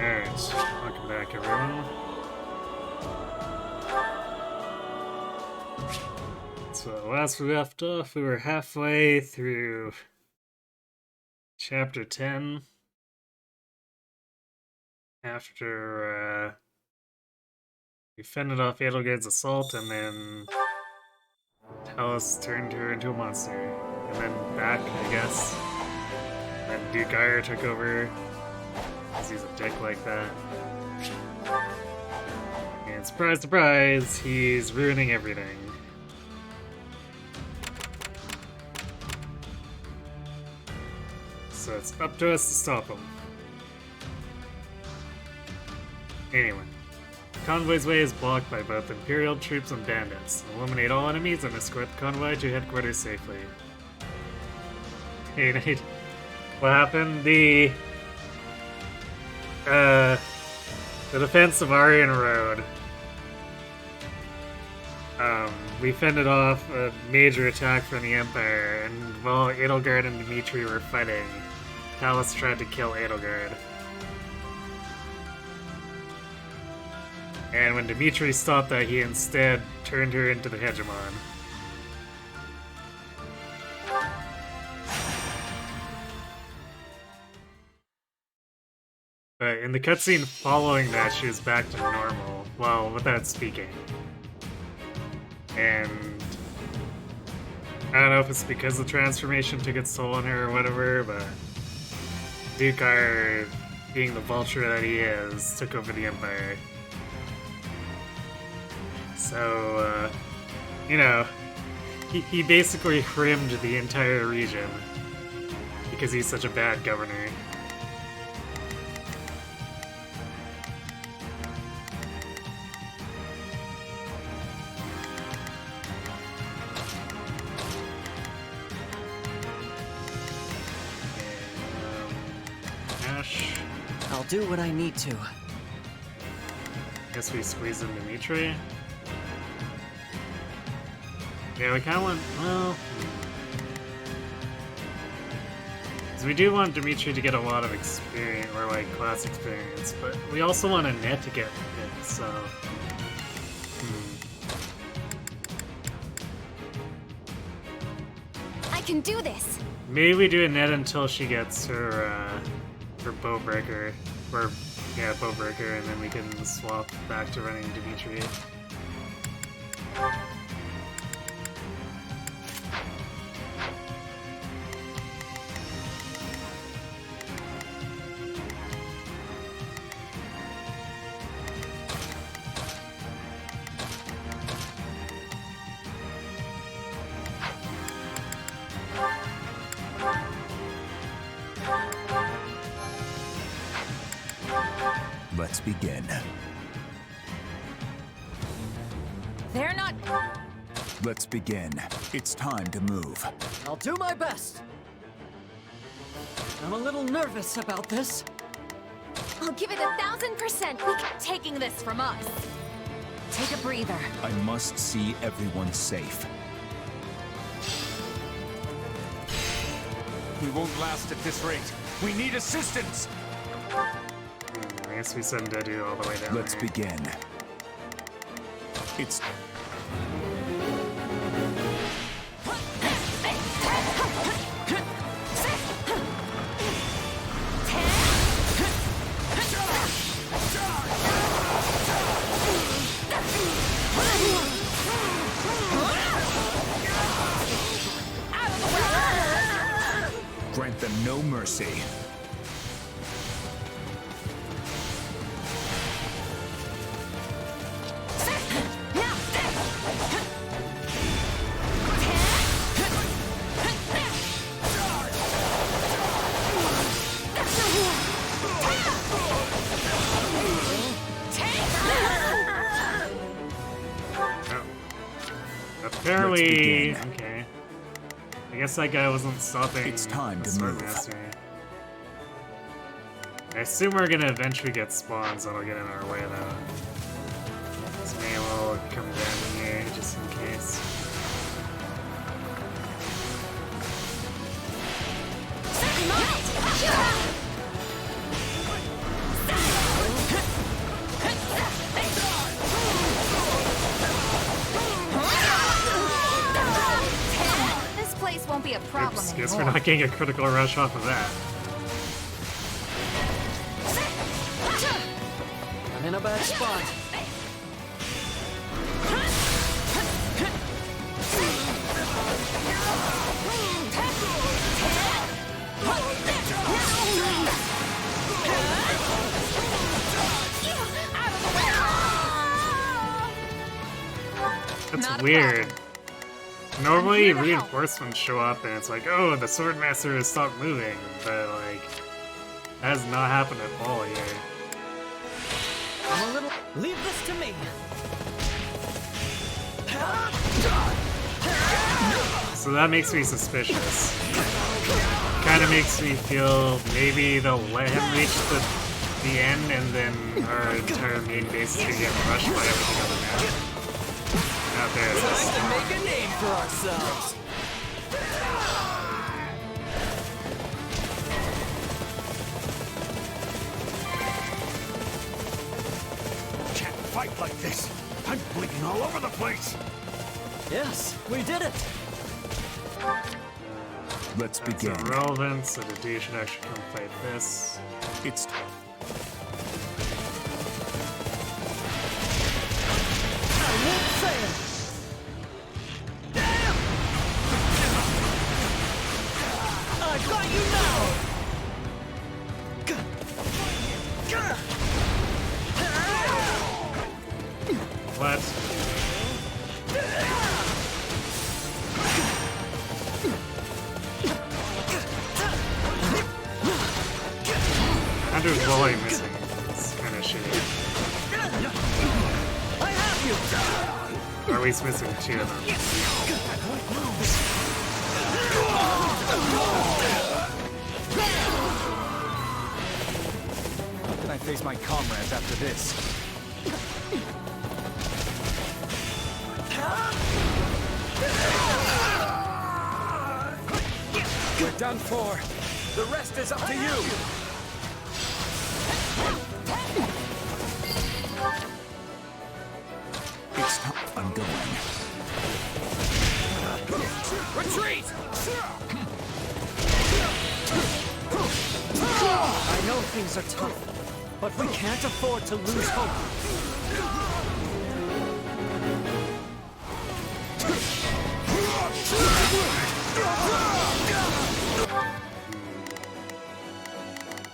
Alright, welcome back everyone. So last we left off, we were halfway through chapter 10. After we fended off Edelgard's assault, and then Talus turned her into a monster. And then back, I guess. And then Duke Ire took over, because he's a dick like that. And surprise, surprise, he's ruining everything. So it's up to us to stop him. Anyway, the convoy's way is blocked by both Imperial troops and bandits. Eliminate all enemies and escort the convoy to headquarters safely. Hey, Nate. What happened? The defense of Aryan Road. We fended off a major attack from the Empire, and while Edelgard and Dimitri were fighting, Talus tried to kill Edelgard. And when Dimitri stopped that, he instead turned her into the Hegemon. But in the cutscene following that, she was back to normal, well, without speaking. And I don't know if it's because the transformation took its toll on her or whatever, but Duke Ire, being the vulture that he is, took over the Empire. So, you know, he basically crimed the entire region because he's such a bad governor. I'll do what I need to. Guess we squeeze in Dimitri. Yeah, we kind of want, well... Because we do want Dimitri to get a lot of experience, or like, class experience, but we also want Annette to get it, so... I can do this! Maybe we do Annette until she gets her Bowbreaker, or, yeah, Bowbreaker, and then we can swap back to running Dimitri. Let's begin. They're not... Let's begin. It's time to move. I'll do my best. I'm a little nervous about this. I'll give it 1,000%. We keep taking this from us. Take a breather. I must see everyone safe. We won't last at this rate. We need assistance! I guess we send Dedu all the way down. Let's begin. It's... Grant them no mercy. Apparently, okay. I guess that guy wasn't stopping. It's time the to move. Swordmaster. I assume we're gonna eventually get spawns that'll get in our way though. So maybe we'll come down here just in case. Guess we're not getting a critical rush off of that. I'm in a bad spot. That's Not a weird. problem. Normally I'm here to help. reinforcements show up and it's like, oh, the Swordmaster has stopped moving, but like, that has not happened at all here. I'm a little. Leave this to me. So that makes me suspicious. Kind of makes me feel maybe they'll let him reach the end and then our entire main base is gonna get rushed by everything on the map. Out there it is. Time to make a name for ourselves. Can't fight like this. I'm bleeding all over the place. Yes, we did it. Let's That's begin. irrelevant, so the dude should actually come fight this. It's I won't fail. I got you now. What? Andrew's volley missing. It's kind of shitty. I have you. Or at least missing two of them. How can I face my comrades after this? We're done for. The rest is up to you. it's time. I'm going. Retreat! I know things are tough, but we can't afford to lose hope.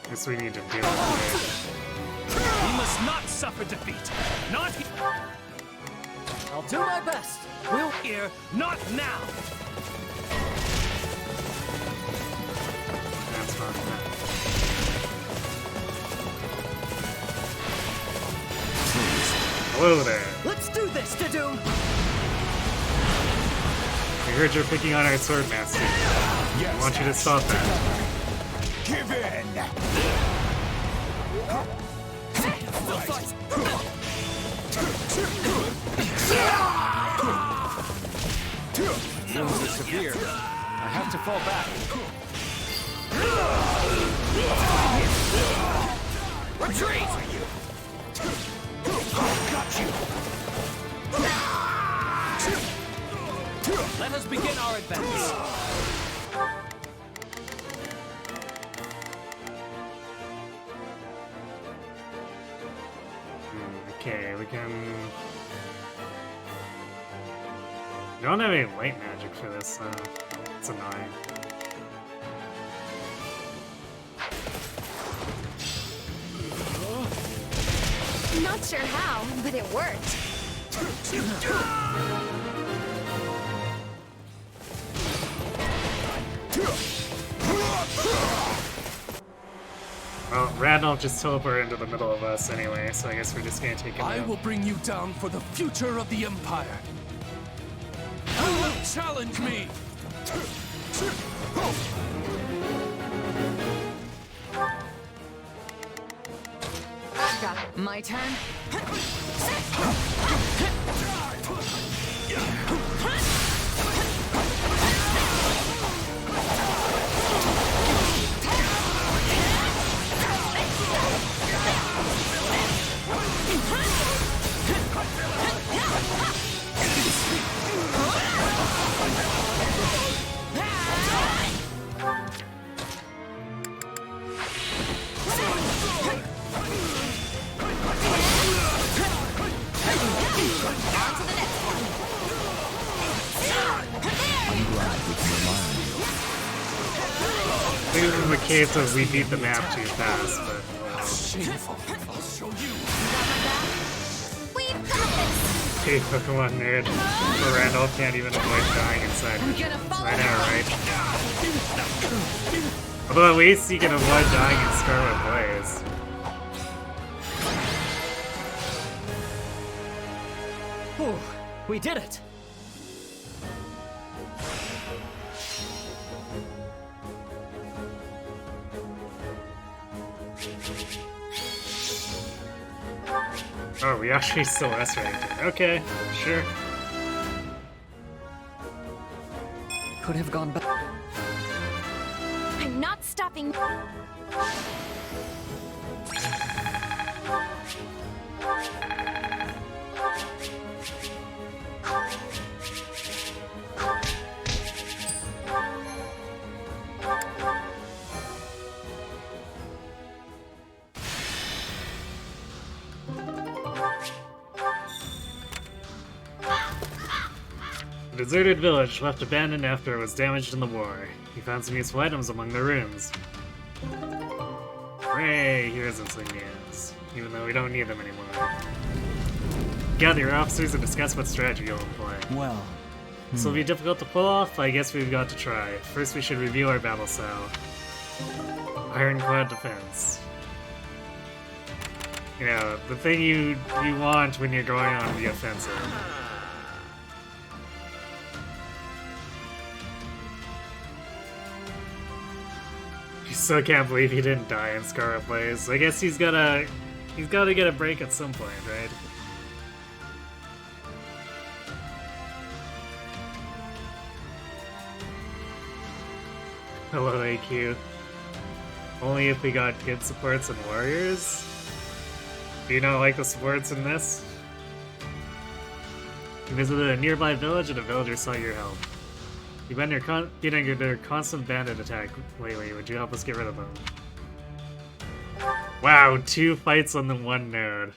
Guess we need to deal with We must not suffer defeat. Not I'll do my best. We'll here, not now. it. That's fine. Hello there. let's do this, Dadoom. We heard you're picking on our Swordmaster. Yes, I want you to stop that. Give in. Wounds are severe. I have to fall back. Retreat! Got you. Let us begin our advance. Okay, we can... We don't have any light magic for this, so it's annoying. Not sure how, but it worked. Well, Radnall just teleported into the middle of us anyway, so I guess we're just gonna take him I out. will bring you down for the future of the Empire. You will challenge me. Got it. My turn. this is the case of we beat the map too fast, but Shameful. I'll show you. We've got this! hey, Pokemon nerd. But Randall can't even avoid dying inside. I'm gonna follow I know, right? Although at least you can avoid dying in Scarlet Blaze. Whew, we did it! Oh, we actually still S-ranked. Okay, sure. Could have gone back. I'm not stopping. A deserted village left abandoned after it was damaged in the war. He found some useful items among the ruins. Hooray, heroes insignias. Even though we don't need them anymore. Gather your officers and discuss what strategy you'll employ. Well, This will be difficult to pull off, I guess we've got to try. First we should review our battle style. Ironclad defense. You know, the thing you want when you're going on the offensive. I still can't believe he didn't die in Scarlet Blaze. I guess he's gotta get a break at some point, right? Hello, AQ. Only if we got good supports and warriors? Do you not like the supports in this? You visited a nearby village and a villager saw your help. You've been under their constant bandit attack lately. Would you help us get rid of them? Wow, 2 fights on the one node.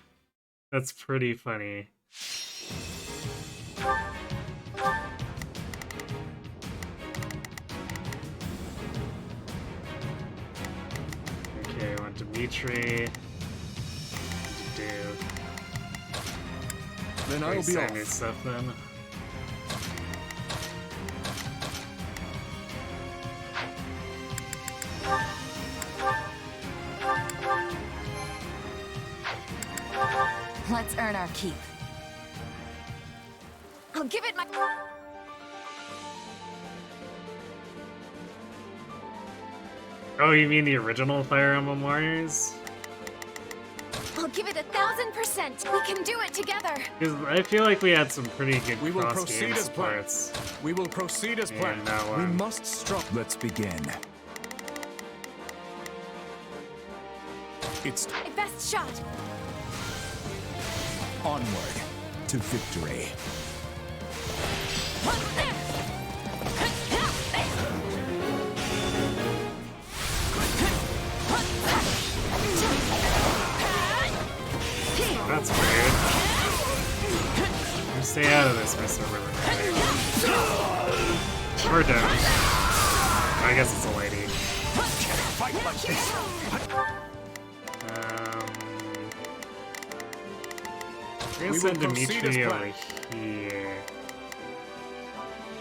That's pretty funny. Okay, I want Dimitri. Do. Then I'll be standard off. stuff then. Let's earn our keep. I'll give it my... Oh, you mean the original Fire Emblem Warriors? I'll give it 1,000%. We can do it together. 'Cause I feel like we had some pretty good We will cross-game proceed as planned. supports. We will proceed as planned. And that We one. must strike. let's begin. It's My best shot. onward to victory. That's weird. You stay out of this, Mr. River. We're down. I guess it's a lady. We're gonna We send will proceed Dimitri as over planned. here.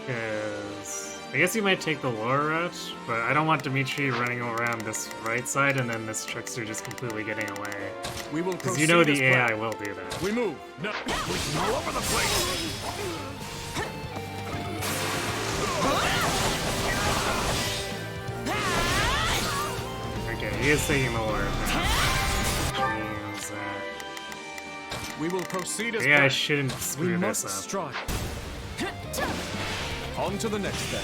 Because I guess he might take the lower route, but I don't want Dimitri running around this right side and then this trickster just completely getting away. We will Because proceed you know as the AI planned. will do that. We move. No, we're all over the place. Okay, he is taking the lower route now. Which means that We will proceed as the AI planned. shouldn't We screw must this up. strike. On to the next then.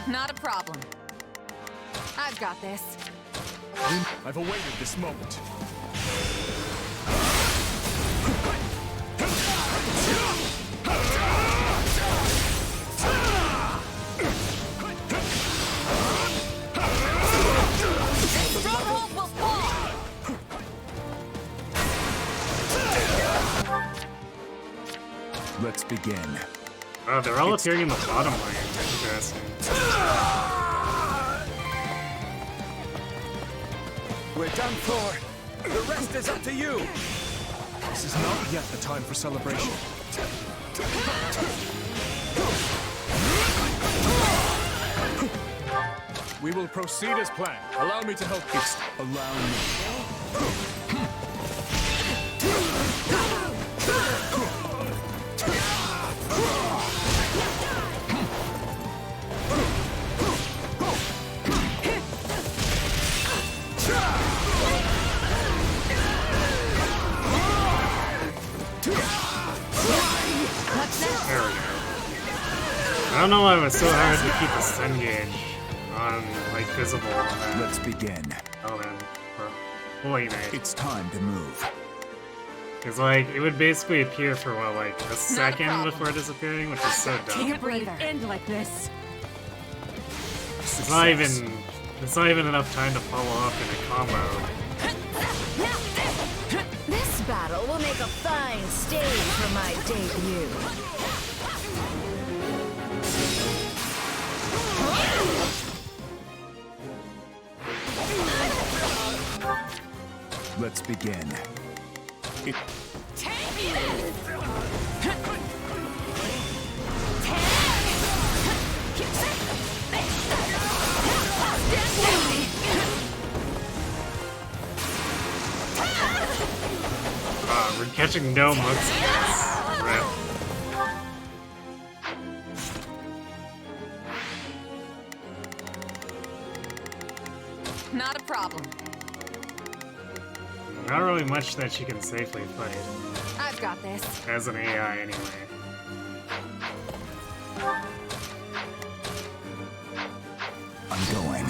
Not a problem. I've got this. I've awaited this moment. Let's begin. Oh, they're all appearing in the bottom lane. Interesting. We're done for. The rest is up to you. This is not yet the time for celebration. We will proceed as planned. Allow me to help you. Allow me. There we go. I don't know why it was so hard to keep the stun gauge on, like, visible on that. Let's begin. Oh man. Holy night. It's time to move. Because, like, it would basically appear for, what, like, a second problem. before disappearing, which is so dumb. Take a breather. End like this. It's not even enough time to follow up in a combo. This battle will make a fine stage for my debut. Let's begin. We're catching no mooks in this. Rip. Not a problem. Not really much that she can safely fight. I've got this. As an AI, anyway. I'm going.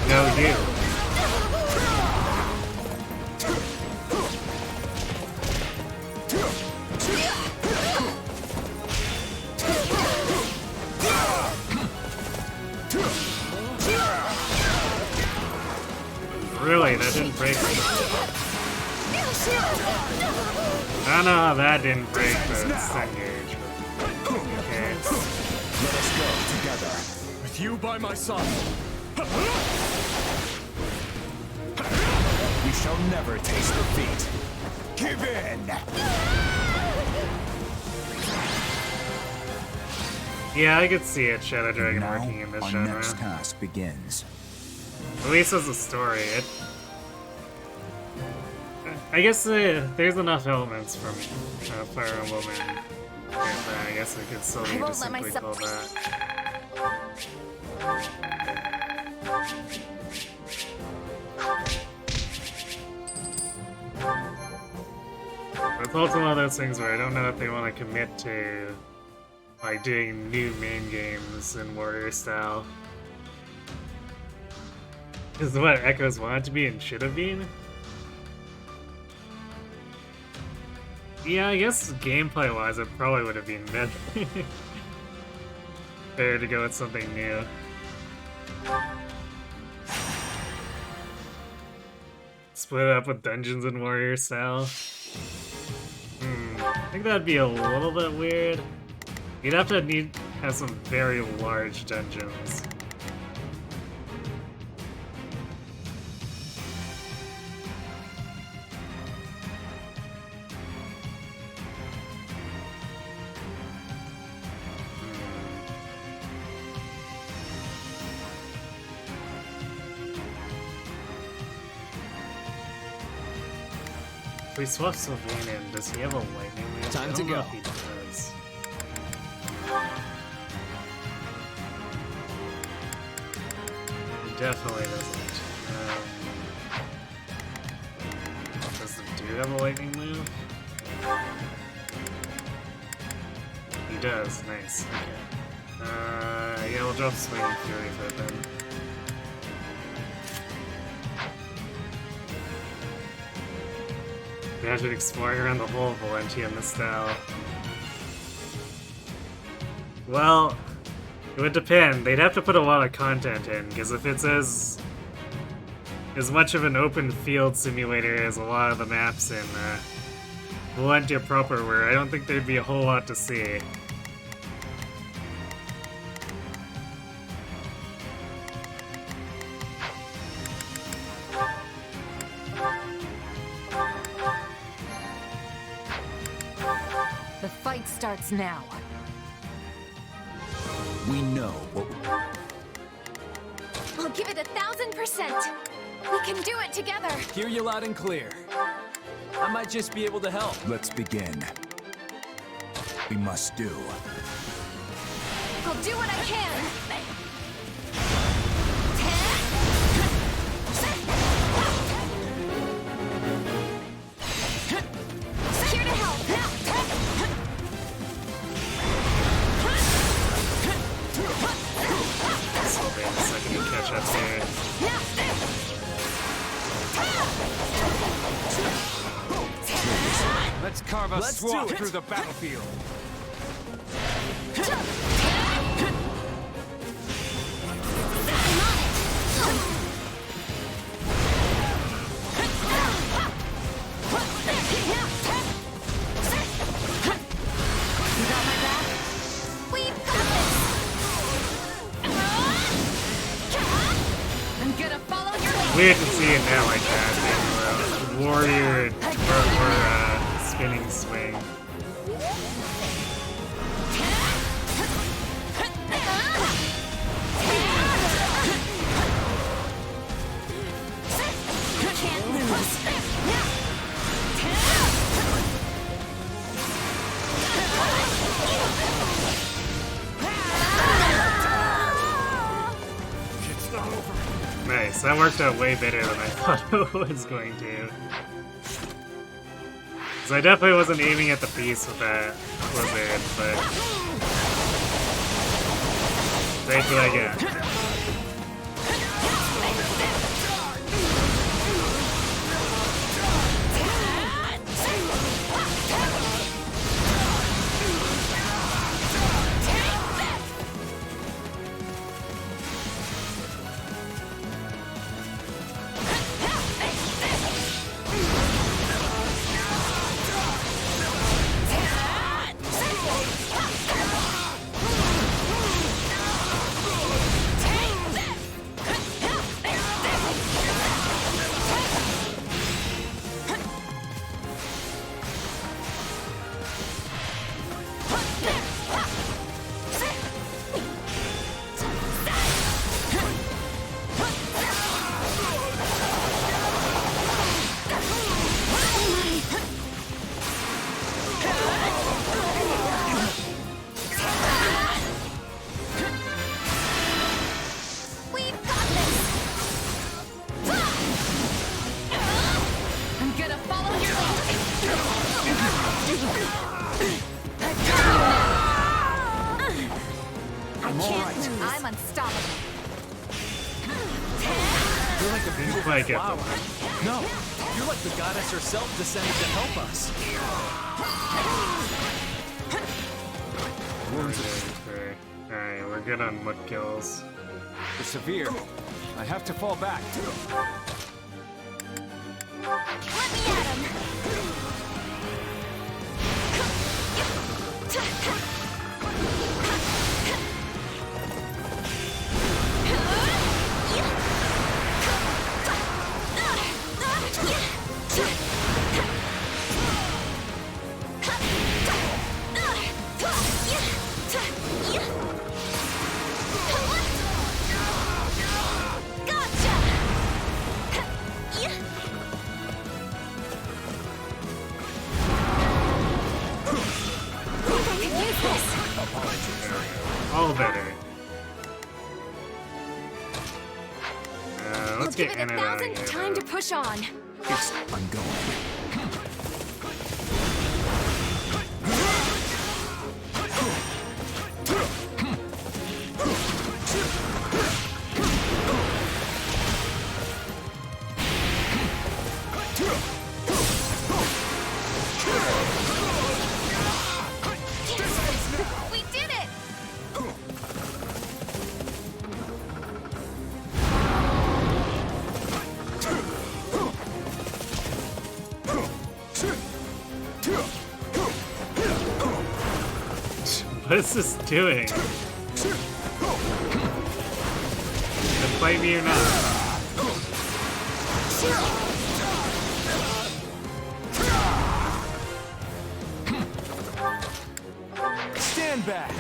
No, you. Really? That didn't break me. No, that didn't break the stun gauge. Okay. Let us go together. With you by my side. You shall never taste defeat. Give in. Yeah, I could see it, Shadow Dragon Now, working in this our genre. next task begins. At least as a story. I guess there's enough elements from Fire Emblem and I guess it could still be won't just let simply myself- called that. It's also one of those things where I don't know if they want to commit to like doing new main games in Warrior style. Is what Echoes wanted to be and should have been? Yeah, I guess gameplay-wise it probably would have been better. Better to go with something new. Split it up with Dungeons and Warrior style. I think that'd be a little bit weird. You'd have to have some very large dungeons. We swap Sylvain in. Does he have a lightning wheel? Time I to don't know go. if he does. He definitely doesn't. Does the dude have a lightning move? He does. Nice. Okay. Yeah, we'll drop Swinging Fury for it then. Imagine exploring around the whole Valentia in this style. Well, It would depend. They'd have to put a lot of content in, because if it's as much of an open field simulator as a lot of the maps in Valentia proper were, I don't think there'd be a whole lot to see. The fight starts now. We know what I'll give it 1,000%. We can do it together. Hear you loud and clear. I might just be able to help. Let's begin. We must do. I'll do what I can. Here to help. So wait a second to catch up here. Let's carve a Let's swath do it. through the battlefield. We've got this. I'm gonna follow your lead. Weird to see it now like that. Warrior or spinning swing. Can't lose. It's not over. Nice, that worked out way better than I thought it was going to. So I definitely wasn't aiming at the piece with that blizzard, but take what I get. We've got this. I'm gonna follow your I'm all right. I'm unstoppable. You're like a beautiful quite get flower. No, you're like the goddess herself descended to help us. Alright, we're good on mud kills. It's severe. I have to fall back. Let me at him. All better. Let's Give get it Enid out of 1,000 here. time to push on. I'm going. We did it! What is this doing? Gonna fight me or not? Stand back.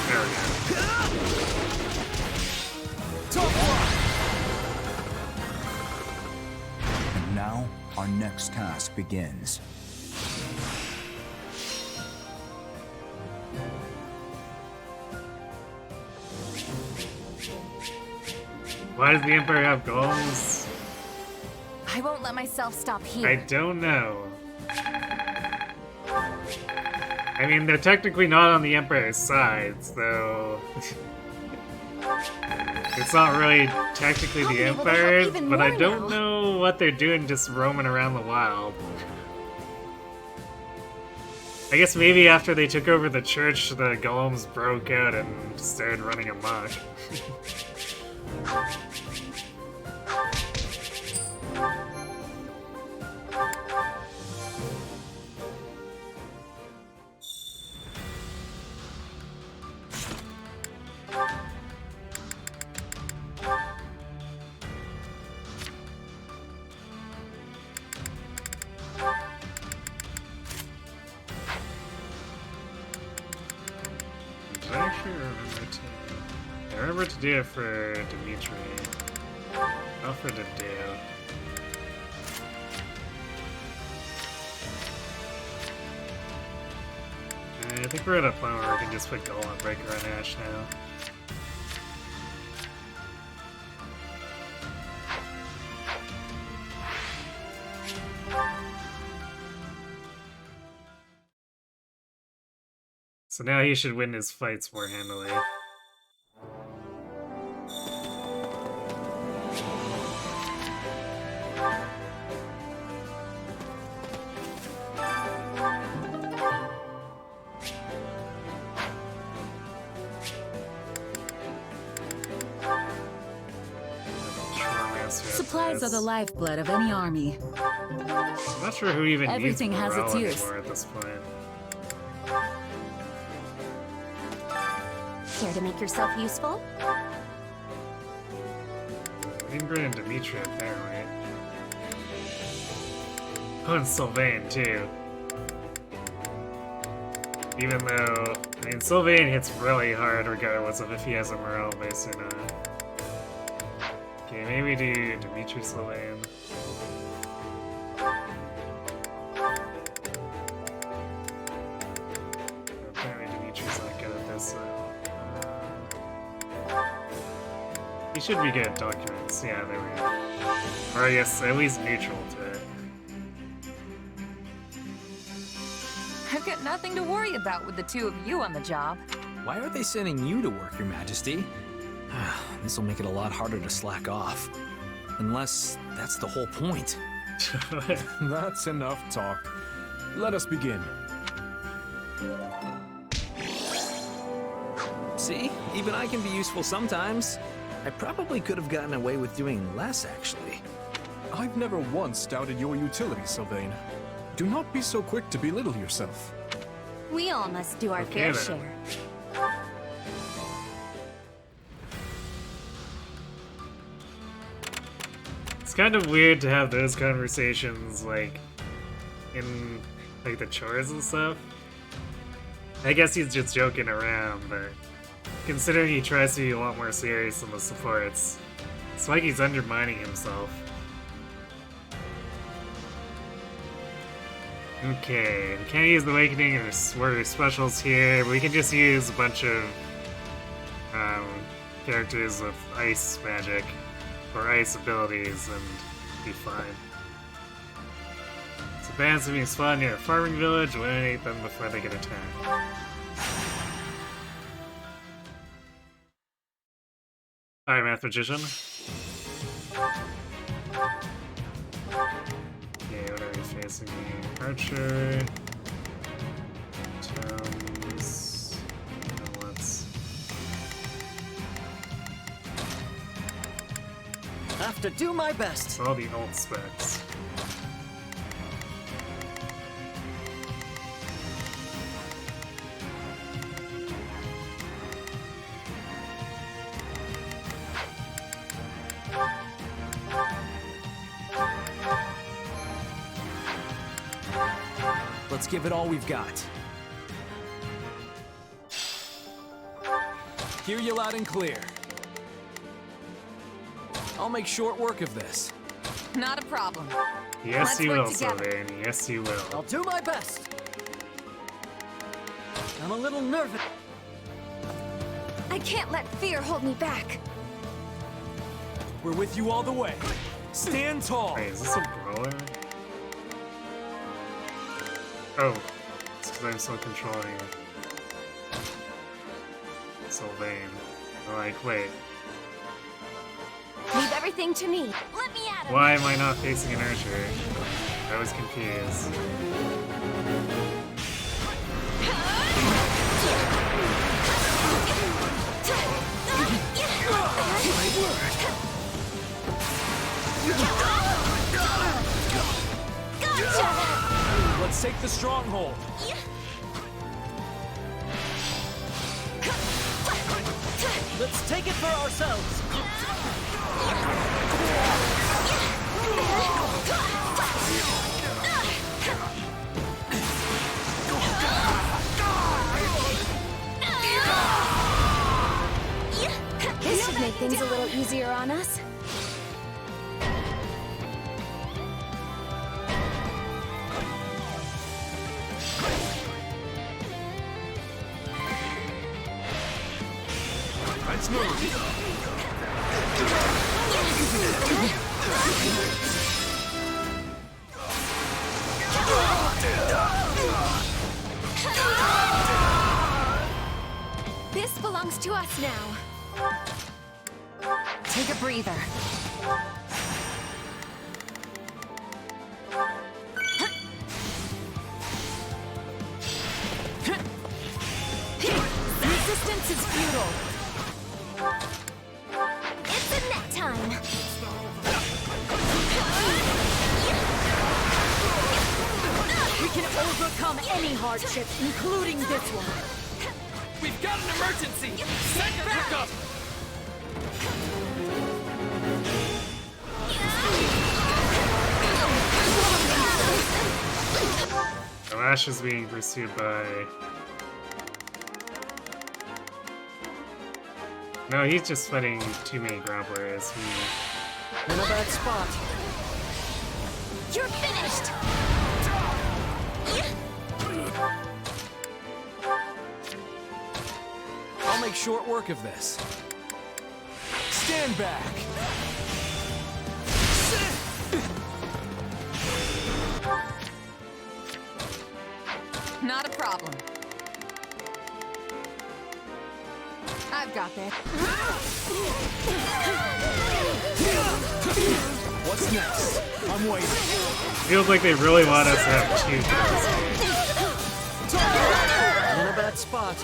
There we go. And now, our next task begins. Why does the Empire have golems? I won't let myself stop here. I don't know. I mean, they're technically not on the Empire's side, so... it's not really technically I'll the be able to help Empire's, even but I more don't now. know what they're doing just roaming around the wild. I guess maybe after they took over the church, the golems broke out and started running amok. Did I actually remember to... I remember to do it for Dimitri. Not for Dedeo. I think we're at a point where we can just put Golem Breaker on Ash now. So now he should win his fights more handily. Supplies are the lifeblood of any army. I'm not sure who even Everything needs has its morale use. anymore at this point. Care to make yourself useful? Ingrid and Dimitri up there, right? Oh, and Sylvain, too. Even though, I mean, Sylvain hits really hard regardless of if he has a morale base or not. Okay, maybe do Dimitri Sylvain. Apparently Dimitri's not good at this, though. He should be good at documents. Yeah, there we go. Or I guess at least neutral to it. I've got nothing to worry about with the two of you on the job. Why are they sending you to work, Your Majesty? This'll make it a lot harder to slack off. Unless that's the whole point. That's enough talk. Let us begin. See? Even I can be useful sometimes. I probably could have gotten away with doing less, actually. I've never once doubted your utility, Sylvain. Do not be so quick to belittle yourself. We all must do our Okay, fair then. share. It's kind of weird to have those conversations, like, in, like, the chores and stuff. I guess he's just joking around, but considering he tries to be a lot more serious in the supports, it's like he's undermining himself. Okay, we can't use the Awakening or Warrior Specials here, but we can just use a bunch of characters with ice magic or ice abilities and be fine. So bands are being spawned near a farming village, eliminate them before they get attacked. Alright, Math Magician. Okay, what are you facing me? Archer. Tomes. Let's. Have to do my best. It's all the alt specs. Let's give it all we've got. Hear you loud and clear. I'll make short work of this. Not a problem. Yes, Let's you work will, together. Sylvain. Yes, you will. I'll do my best. I'm a little nervous. I can't let fear hold me back. We're with you all the way. Stand tall. Wait, is this a brawler? Oh, it's because I'm still controlling Sylvain. I'm like, wait, Leave everything to me. Let me at him. why am I not facing an archer? I was confused. Gotcha! Let's take the stronghold. Let's take it for ourselves. This should make things a little easier on us. Let's move. This belongs to us now. Take a breather. Resistance is futile. It's a net time. We can overcome any hardship, including this one. We've got an emergency! Send backup! The Lash is being pursued by... No, he's just fighting too many grapplers. In a bad spot. You're finished. I'll make short work of this. Stand back. Not a problem. I've got this. What's next? I'm waiting. Feels like they really want us to have two kills. In a bad spot.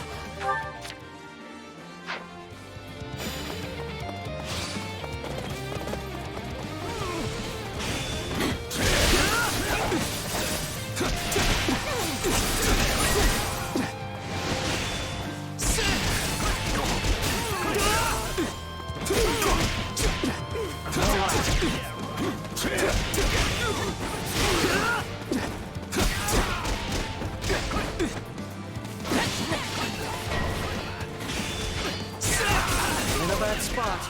In a bad spot.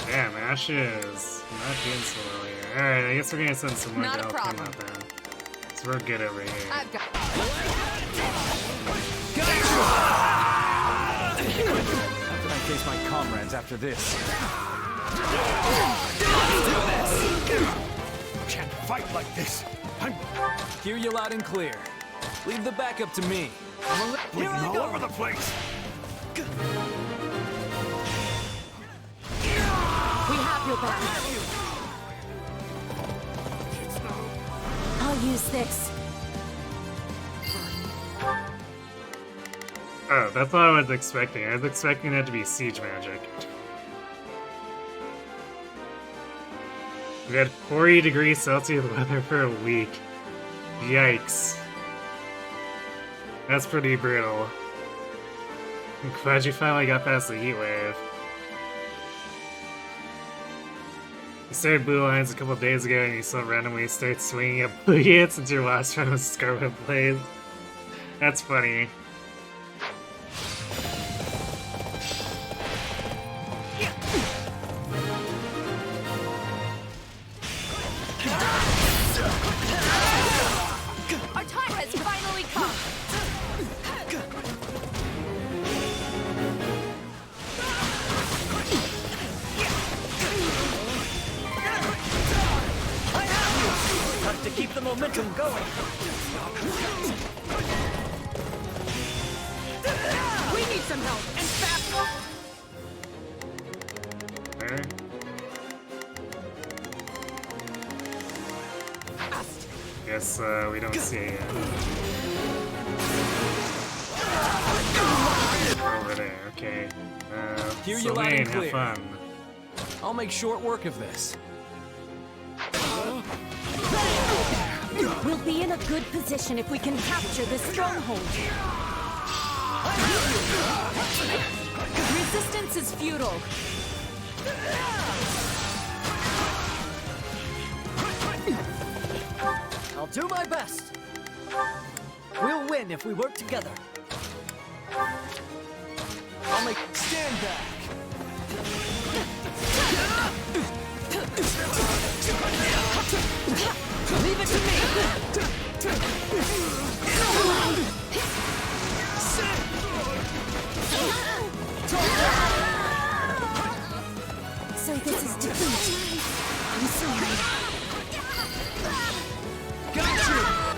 Damn, Ashes. Not doing so well here. Alright, I guess we're gonna send some more Not a to help clean problem. up then. So we're good over here. I've got. How can I face my comrades after this? Can't fight like this. I'm Hear you loud and clear. Leave the backup to me. bleeding all over the place. We have your back. I'll use this. Oh, that's what I was expecting. I was expecting that to be siege magic. We had 40 degrees Celsius weather for a week. Yikes. That's pretty brutal. I'm glad you finally got past the heat wave. You started Blue Lines a couple days ago and you still randomly start swinging at Blue Hits since your last run was Scarlet Blaze. That's funny. Our time has finally come. Have to keep the momentum going. We need some help, and fast. There. Guess we don't see it yet. Over there, okay. Hear you loud and Sylvain, have clear. fun. I'll make short work of this. We'll be in a good position if we can capture this stronghold. Resistance is futile. I'll do my best. We'll win if we work together. I'll make stand back. Leave it to me. So this is defeat. I'm sorry.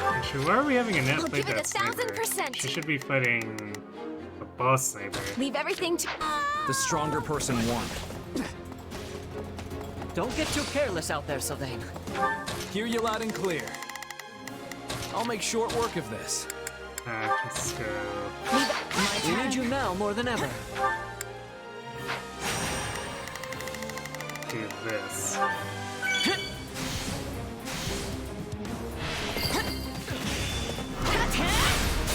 Actually, why are we having a net I'll fight give it that sniper? 1000%. She should be fighting a boss sniper. Leave everything to. The stronger person won. Don't get too careless out there, Sylvain. Hear you loud and clear. I'll make short work of this. Let's go. Leave it. My We turn. need you now more than ever. Do this.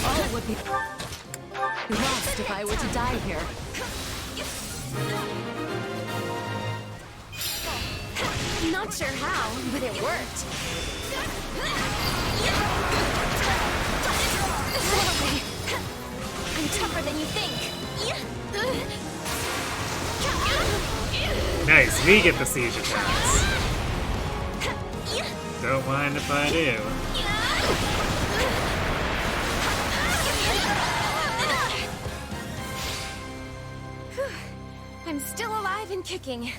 All would be lost if I were to die here. Not sure how, but it worked. I'm tougher than you think. Nice, we get the siege attacks. Don't mind if I do. I'm still alive and kicking.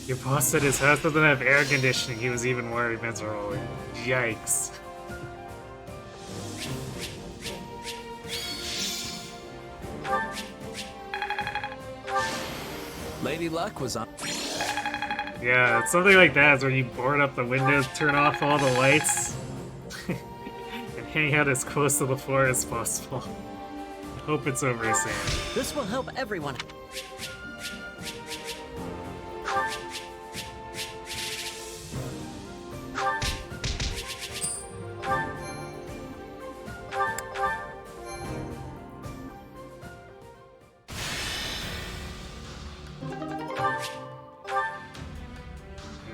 Your boss said his house doesn't have air conditioning. He was even more miserable. Yikes. Lady Luck was on. Yeah, it's something like that is where you board up the windows, turn off all the lights, and hang out as close to the floor as possible. Hope it's over soon. This will help everyone.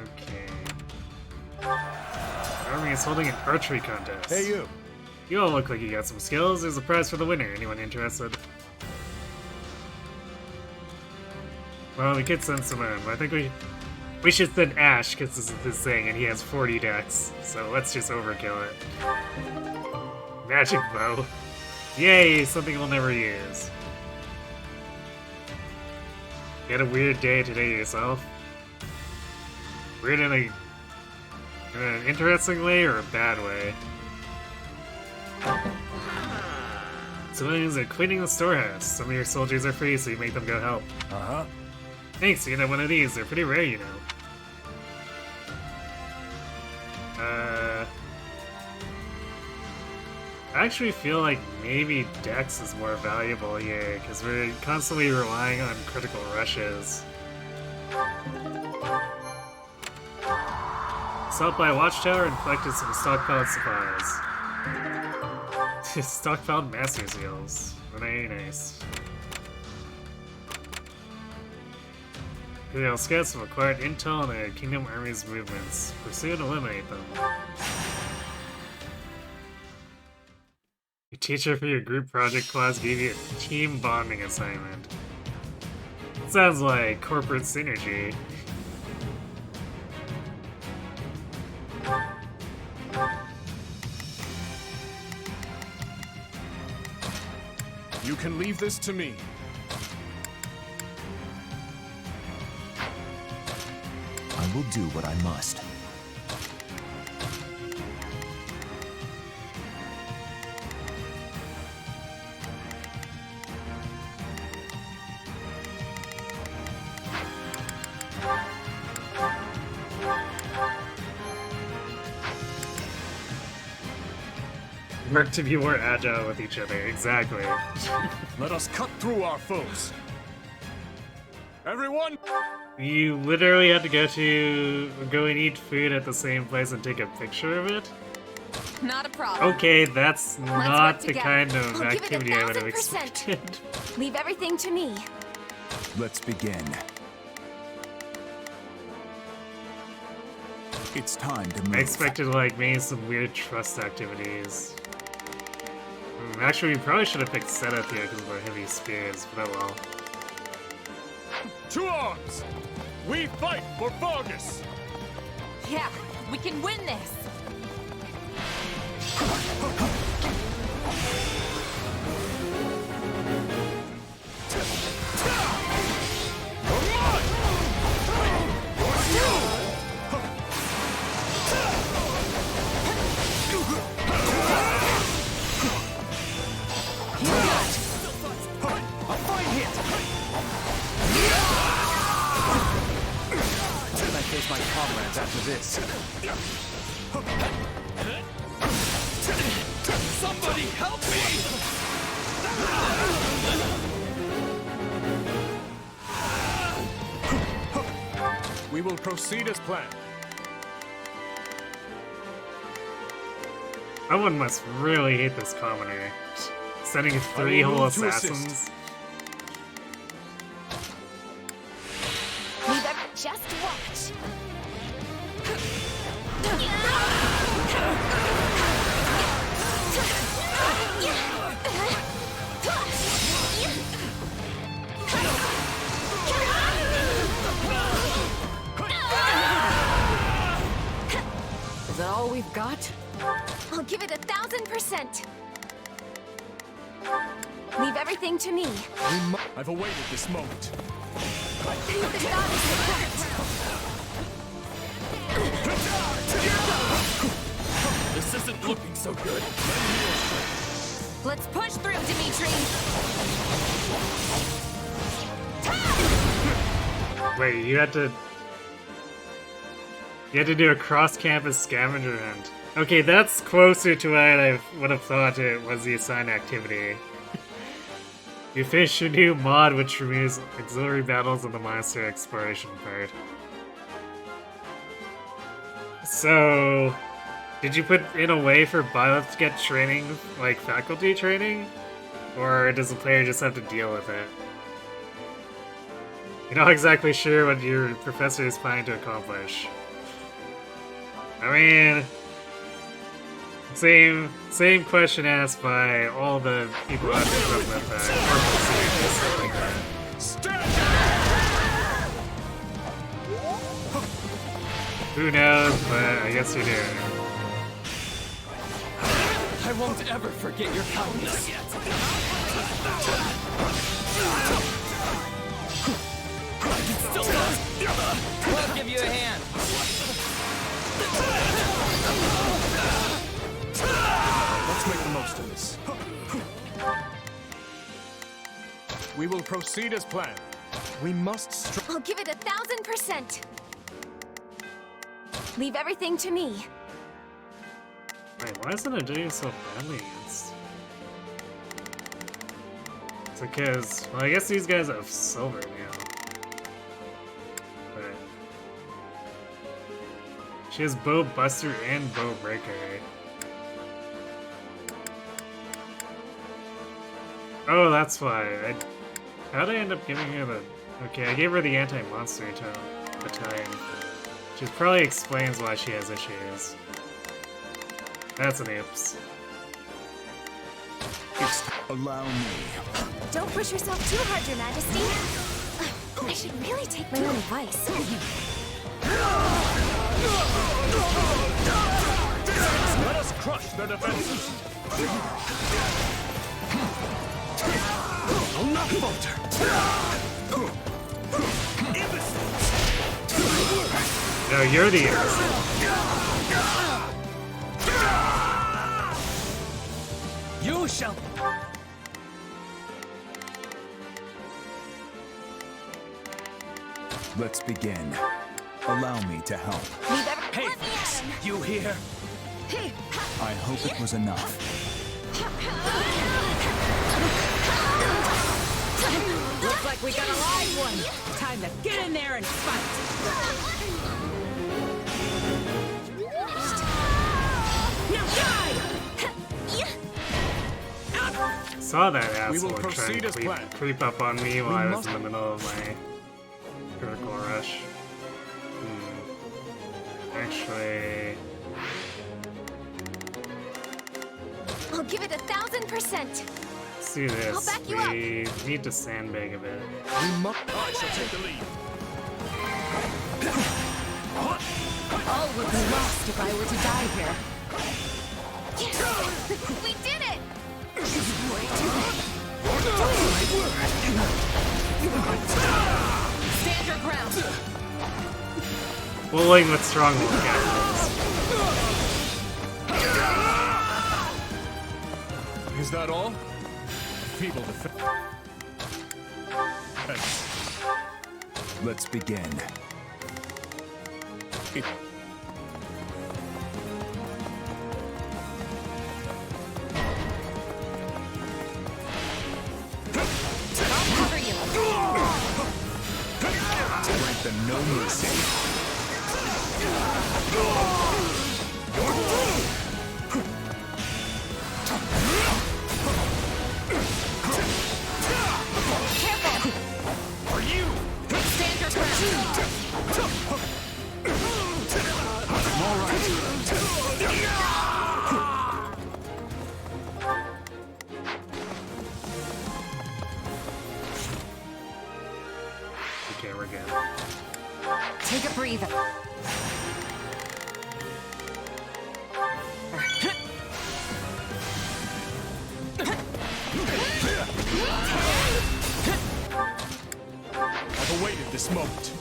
Okay. Army is holding an archery contest. Hey, you. You all look like you got some skills. There's a prize for the winner. Anyone interested? Well, we could send Simone, but I think we should send Ash because this is his thing, and he has 40 decks. So let's just overkill it. Magic bow. Yay! Something we'll never use. You had a weird day today yourself. Weird in an interesting way or a bad way? Civilians are cleaning the storehouse. Some of your soldiers are free, so you make them go help. Uh-huh. Thanks, you get one of these. They're pretty rare, you know. I actually feel like maybe Dex is more valuable here, because we're constantly relying on critical rushes. Stopped by a watchtower and collected some stockpiled supplies. Stockpiled master seals. Very nice. Imperial scouts have acquired intel on the Kingdom Army's movements. Pursue and eliminate them. Your teacher for your group project class gave you a team bonding assignment. Sounds like corporate synergy. You can leave this to me. I will do what I must. Work to be more agile with each other, exactly. Let us cut through our foes. Everyone! You literally had to go and eat food at the same place and take a picture of it? Not a problem. Okay, that's not work the together. kind of I'll give it activity I would have 1000%. expected. Leave everything to me. Let's begin. It's time to move. I expected like maybe some weird trust activities. Actually, we probably should have picked Seth here because of our heavy spears, but oh well. To arms! We fight for Vargas! Yeah, we can win this. Face my comrades after this. Somebody help me! We will proceed as planned. That one must really hate this commoner. Sending 3 whole move to assist. assassins. Leave just watch. Is that all we've got? I'll give it 1000%. Leave everything to me. I've awaited this moment. The goddess This isn't looking so good. Let's push through, Dimitri. Wait, you had to do a cross-campus scavenger hunt. Okay, that's closer to what I would have thought it was the assigned activity. You finish your new mod, which removes auxiliary battles in the monster exploration part. So, did you put in a way for pilots to get training, like faculty training? Or does the player just have to deal with it? You're not exactly sure what your professor is planning to accomplish. I mean, same question asked by all the people I've been up with corporate series and stuff like that. Who knows, but I guess you do. I won't ever forget your kindness. I can still I'll give you a hand. of this. We will proceed as planned. We must I'll give it 1,000%. Leave everything to me. Wait, why isn't it doing so badly against? It's because, well, I guess these guys have silver now. But she has Bow Buster and Bow Breaker. Oh, that's why. How'd I end up giving her the... Okay, I gave her the anti-monster battalion. Which probably explains why she has issues. That's an oops. Allow me. Don't push yourself too hard, Your Majesty. I should really take my own advice. let us crush their defenses. I'll not falter. No, you're the imbecile. You shall. Let's begin. Allow me to help. Hey, folks, you here? I hope it was enough. Looks like we got a live one. Time to get in there and fight. Now die! Saw that asshole We will trying proceed to as planned. creep up on me while I was must- in the middle of my critical rush. Actually, I'll give it 1,000%. let's do this. I'll back you up. We need to sandbag a bit. We must. I shall take the lead. All would be lost if I were to die here. Yes! We did it! Stand your ground. Bullying with stronghold captains. Is that all? Feeble defense. Let's begin. It I'll cover you. grant them no mercy. Careful. For you! Stand your ground. Okay, we're good. Take a breather. I've awaited this moment.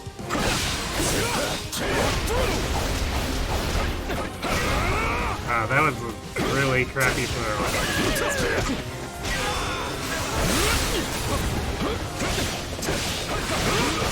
Ah, that was a really crappy throw.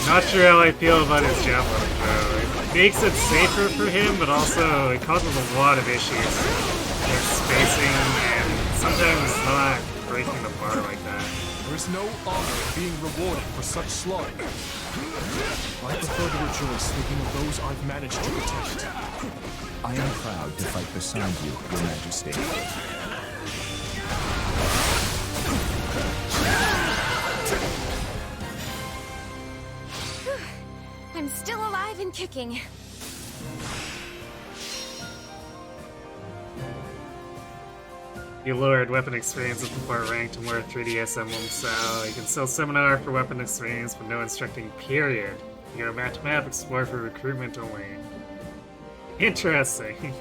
Not sure how I feel about his javelin throw. It makes it safer for him, but also it causes a lot of issues with spacing and sometimes not breaking the bar like that. There is no honor in being rewarded for such slaughter. I prefer to rejoice thinking of those I've managed to protect. I am proud to fight beside you, Your Majesty. I'm still alive and kicking. You lowered weapon experience at the far rank to more 3DS emblem style. You can still seminar for weapon experience, but no instructing period. You're a map-to-map explorer for recruitment only. Interesting.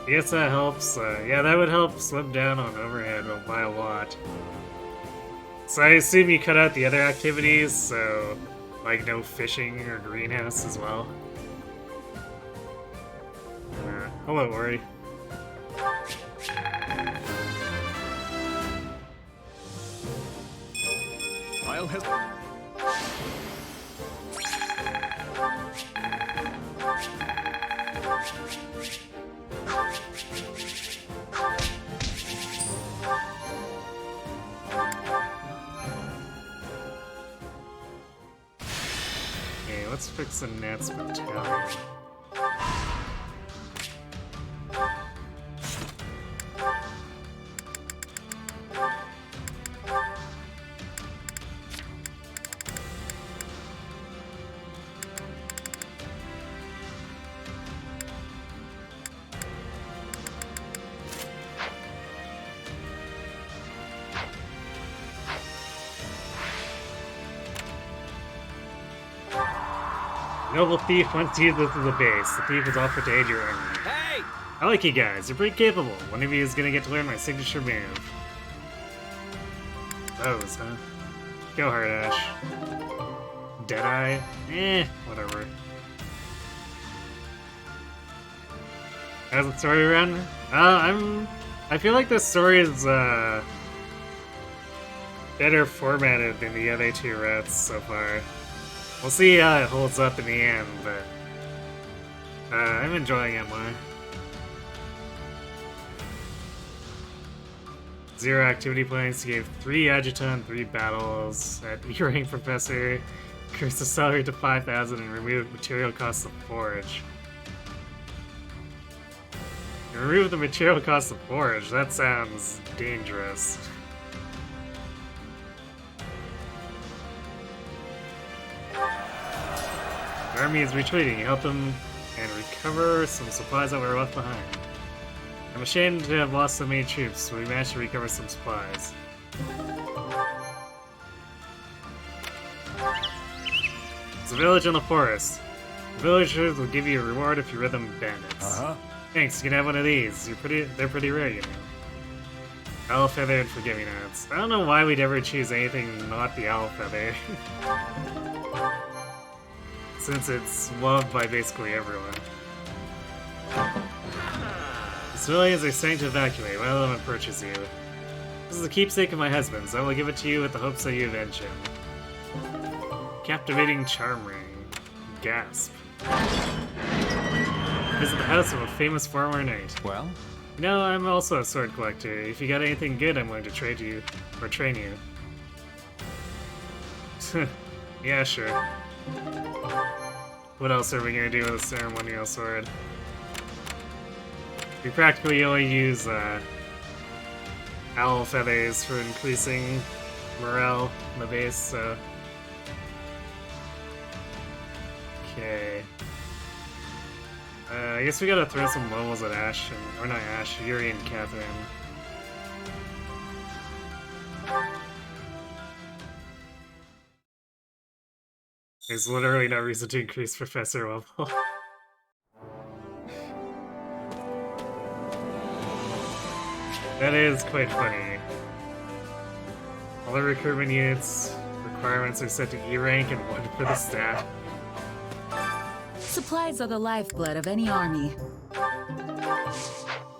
I guess that helps. Yeah, that would help slim down on overhead by a lot. So I assume you cut out the other activities, so like no fishing or greenhouse as well. Hello, Ori. I'll help. Okay, let's fix the Nats battalion. Noble thief wants to use this as a base. The thief is offered to aid your army. Hey! I like you guys. You're pretty capable. One of you is gonna get to learn my signature move. Those, huh? Go hard, Ash. Deadeye? Whatever. How's the story run? I feel like this story is, better formatted than the other two routes so far. We'll see how it holds up in the end, but I'm enjoying it more. Zero activity points. You gave 3 adjutant, 3 battles at E-rank professor. Increase the salary to 5,000 and remove material costs of forge. You remove the material cost of forge. That sounds dangerous. The army is retreating. You help them and recover some supplies that were left behind. I'm ashamed to have lost so many troops, but we managed to recover some supplies. It's a village in the forest. The villagers will give you a reward if you rid them of bandits. Thanks, you can have one of these. They're pretty rare, you know. Owl feather and forgiving notes. I don't know why we'd ever choose anything not the owl feather. Since it's loved by basically everyone. The civilians are starting to evacuate. One of them approaches you. This is a keepsake of my husband's. I will give it to you with the hopes that you avenge him. Captivating charm ring. Gasp. Visit the house of a famous former knight. Well? You know, I'm also a sword collector. If you got anything good, I'm willing to trade you. Or train you. Yeah, sure. What else are we gonna do with a ceremonial sword? We practically only use owl feathers for increasing morale in the base, so... Okay. I guess we gotta throw some levels at Ash, or not Ash, Yuri and Catherine. There's literally no reason to increase Professor level. That is quite funny. All the recruitment units requirements are set to E rank and 1 for the staff. Supplies are the lifeblood of any army.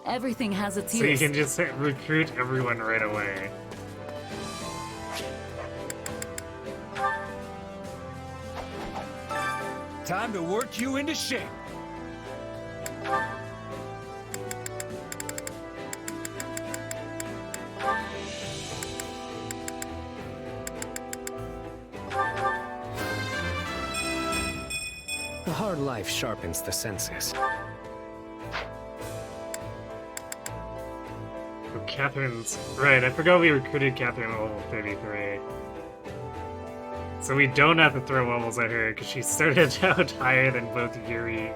Everything has its So you use. can just recruit everyone right away. Time to work you into shape. The hard life sharpens the senses. Oh, Catherine's... Right, I forgot we recruited Catherine at level 33. So we don't have to throw levels at her, because she started out higher than both Yuri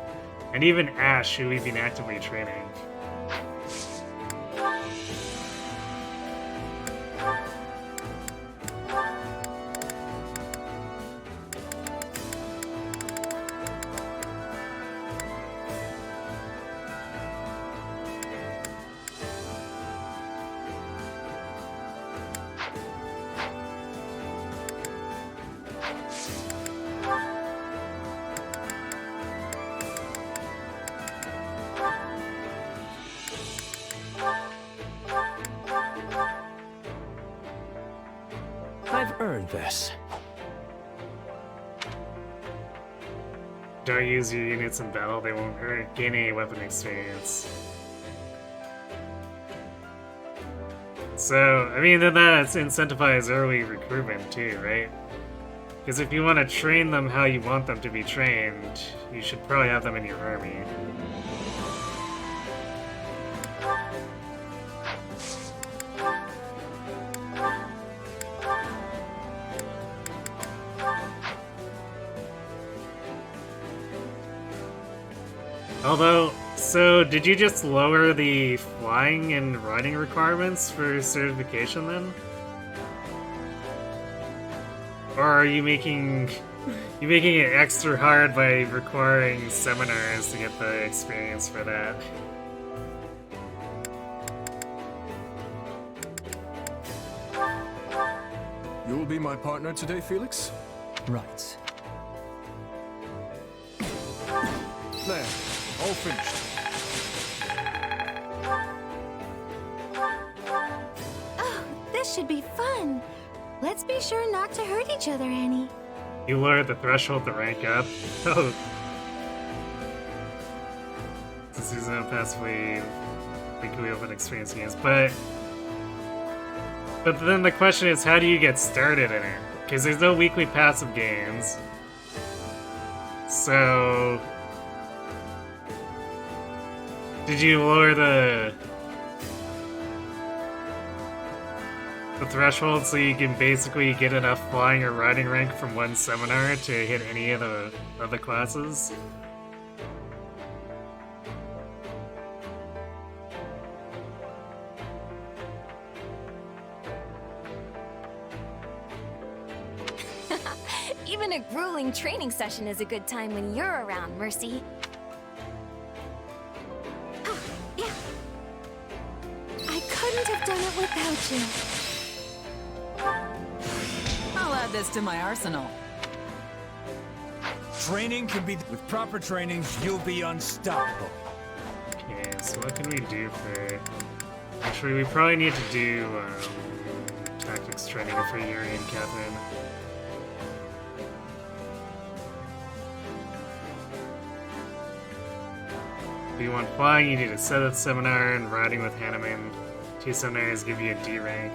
and even Ash, who we've been actively training. I've earned this. Don't use your units in battle, they won't gain any weapon experience. So, I mean, then that's incentivize early recruitment too, right? Because if you want to train them how you want them to be trained, you should probably have them in your army. Although, so did you just lower the flying and riding requirements for certification then? Or are you making it extra hard by requiring seminars to get the experience for that? You will be my partner today, Felix? Right. There, all finished. Oh, this should be fun. Let's be sure not to hurt each other, Annie. You lowered the threshold to rank up. Oh. Since there's no passively weekly open experience games, but then the question is, how do you get started in it? Because there's no weekly passive games. So, did you lower the threshold so you can basically get enough flying or riding rank from one seminar to hit any of the other classes? Even a grueling training session is a good time when you're around, Mercy. Ah, yeah. I couldn't have done it without you. I'll add this to my arsenal. Training can be... With proper training, you'll be unstoppable. Okay, so what can we do for... Actually, we probably need to do tactics training for Yuri and Catherine. If you want flying, you need a Seventh Seminar, and riding with Hanneman. 2 seminars give you a D rank.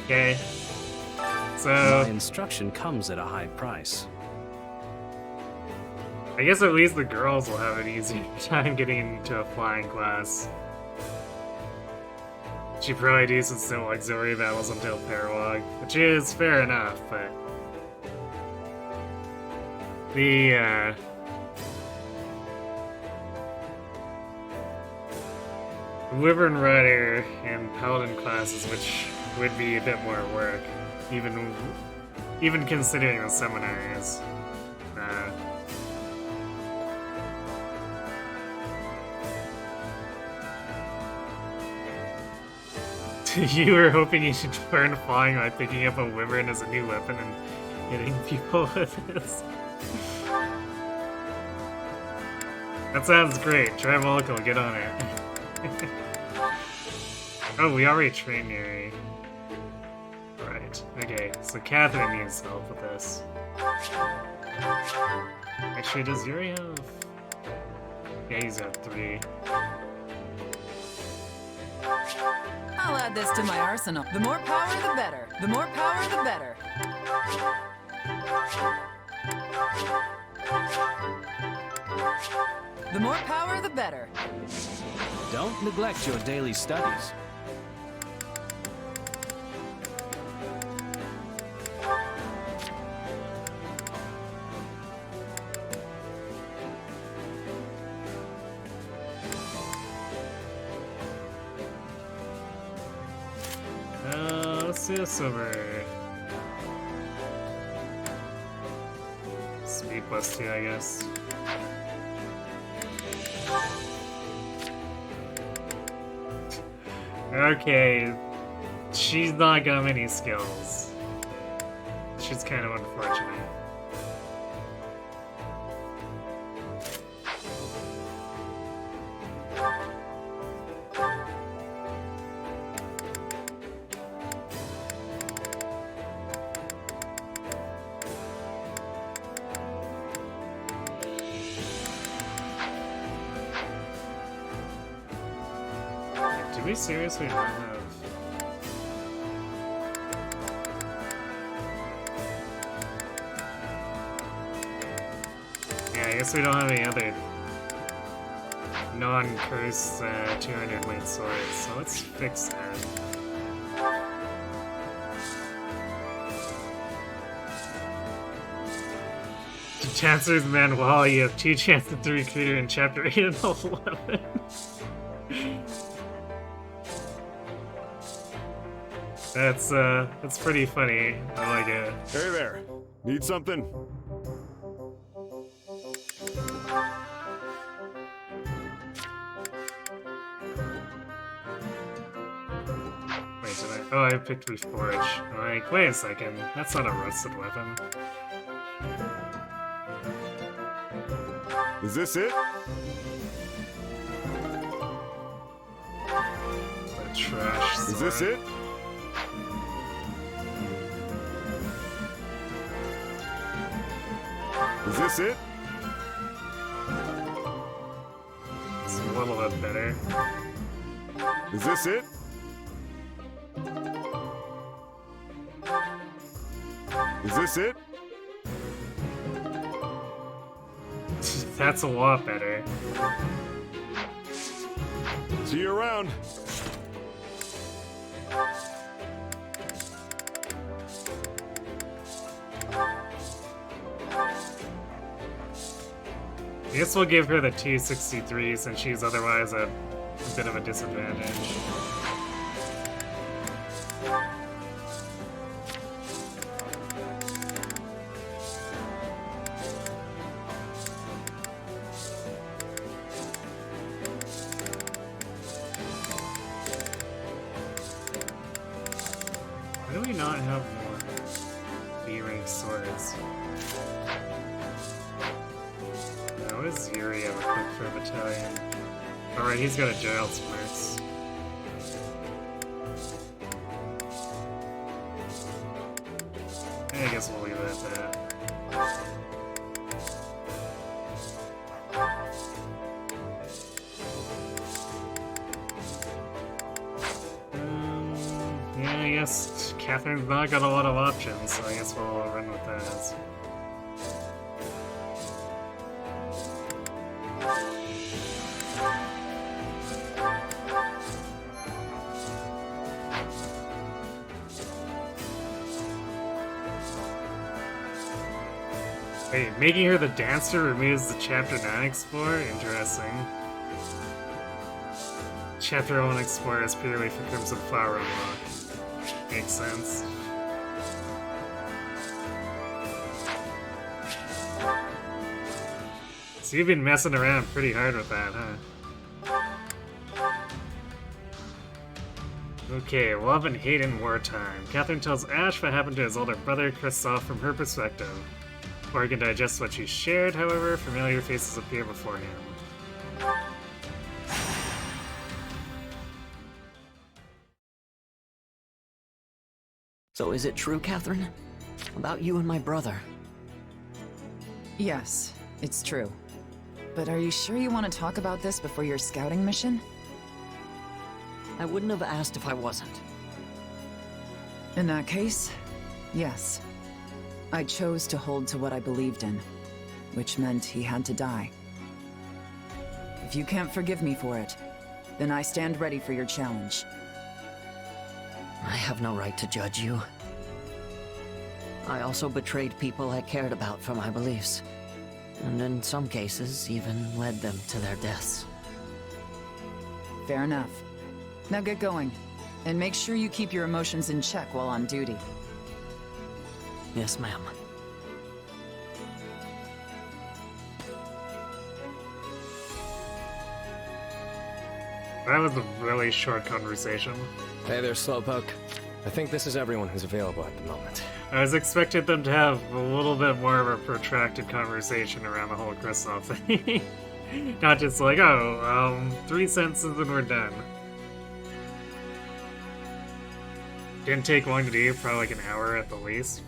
Okay. So, My instruction comes at a high price. I guess at least the girls will have an easier time getting into a flying class. She probably do since no auxiliary battles until Paralog, which is fair enough, but the Wyvern Rider and Paladin classes, which would be a bit more work, even considering the seminars. You were hoping you should learn flying by picking up a Wyvern as a new weapon and hitting people with this. That sounds great. Try Volcal, get on it. Oh, we already trained Yuri. Right. Okay, so Catherine needs help with this. Actually, does Yuri have... Yeah, he's got 3. I'll add this to my arsenal. The more power, the better. The more power, the better. The more power, the better. Don't neglect your daily studies. Let's do this over. Speed +2, I guess. Okay, she's not got many skills. She's kind of unfortunate. we seriously not have... Yeah, I guess we don't have any other non-cursed 200 blade swords, so let's fix that. To Chancellor's Manual, you have 2 chances to recruit her in Chapter 8 and 11. That's pretty funny. I like it. Hey there. Need something? Wait, did I? Oh, I picked Reforge. I'm like, wait a second. That's not a rusted weapon. Is this it? The trash sword. Is this it? Is this it? It's a little bit better. Is this it? Is this it? That's a lot better. See you around. I guess we'll give her the 263 since she's otherwise at a bit of a disadvantage. Why do we not have more B-rank swords? What does Yuri ever cook for a battalion? Alright, he's got a jail smarts. I guess we'll leave it at that. Yeah, I guess Catherine's not got a lot of options, so I guess we'll run with that. Wait, making her the dancer removes the Chapter 9 Explorer? Interesting. Chapter 1 Explorer is purely for Crimson Flower Unlock. Makes sense. So you've been messing around pretty hard with that, huh? Okay, love and hate in wartime. Catherine tells Ash what happened to his older brother, Kristoff, from her perspective. Or he can digest what she shared, however, familiar faces appear before him. So is it true, Catherine? About you and my brother? Yes, it's true. But are you sure you want to talk about this before your scouting mission? I wouldn't have asked if I wasn't. In that case, yes. I chose to hold to what I believed in, which meant he had to die. If you can't forgive me for it, then I stand ready for your challenge. I have no right to judge you. I also betrayed people I cared about for my beliefs, and in some cases, even led them to their deaths. Fair enough. Now get going, and make sure you keep your emotions in check while on duty. Yes, ma'am. That was a really short conversation. Hey there, Slowpoke. I think this is everyone who's available at the moment. I was expecting them to have a little bit more of a protracted conversation around the whole Kristoff thing. Not just like, oh, 3 sentences and we're done. Didn't take long to do, probably like an hour at the least.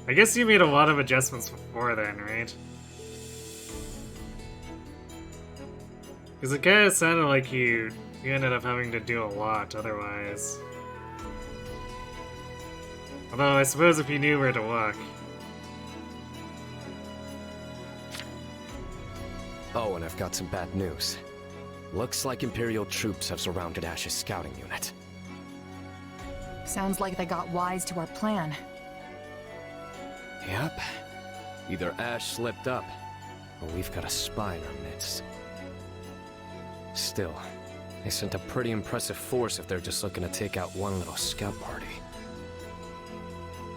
I guess you made a lot of adjustments before then, right? Because it kind of sounded like you ended up having to do a lot otherwise. Although I suppose if you knew where to walk. Oh, and I've got some bad news. Looks like Imperial troops have surrounded Ash's scouting unit. Sounds like they got wise to our plan. Yep. Either Ash slipped up, or we've got a spy in our midst. Still, they sent a pretty impressive force if they're just looking to take out one little scout party.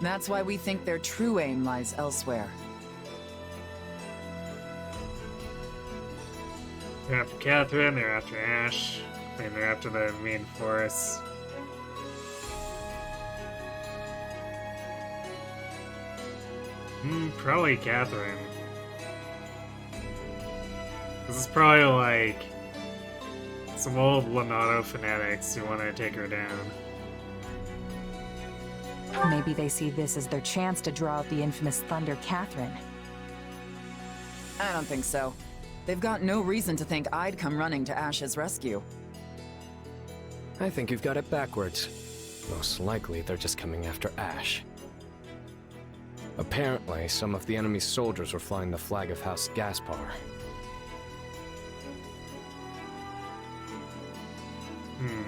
That's why we think their true aim lies elsewhere. They're after Catherine, they're after Ash, and they're after the main force. Probably Catherine. This is probably like some old Lonato fanatics who want to take her down. Maybe they see this as their chance to draw out the infamous Thunder Catherine. I don't think so. They've got no reason to think I'd come running to Ash's rescue. I think you've got it backwards. Most likely, they're just coming after Ash. Apparently, some of the enemy's soldiers were flying the flag of House Gaspar.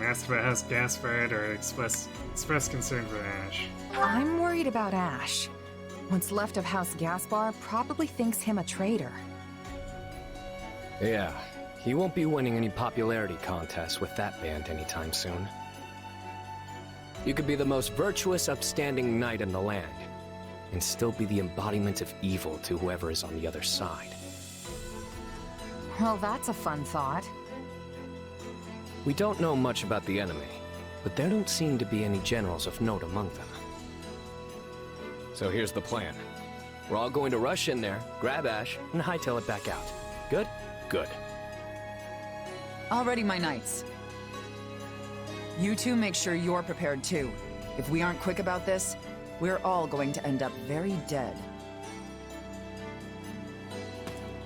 Asked about House Gaspar or express concern for Ash. I'm worried about Ash. What's left of House Gaspar probably thinks him a traitor. Yeah, he won't be winning any popularity contests with that band anytime soon. You could be the most virtuous, upstanding knight in the land, and still be the embodiment of evil to whoever is on the other side. Well, that's a fun thought. We don't know much about the enemy, but there don't seem to be any generals of note among them. So here's the plan. We're all going to rush in there, grab Ash, and hightail it back out. Good? Good. All ready, my knights. You two make sure you're prepared too. If we aren't quick about this, we're all going to end up very dead.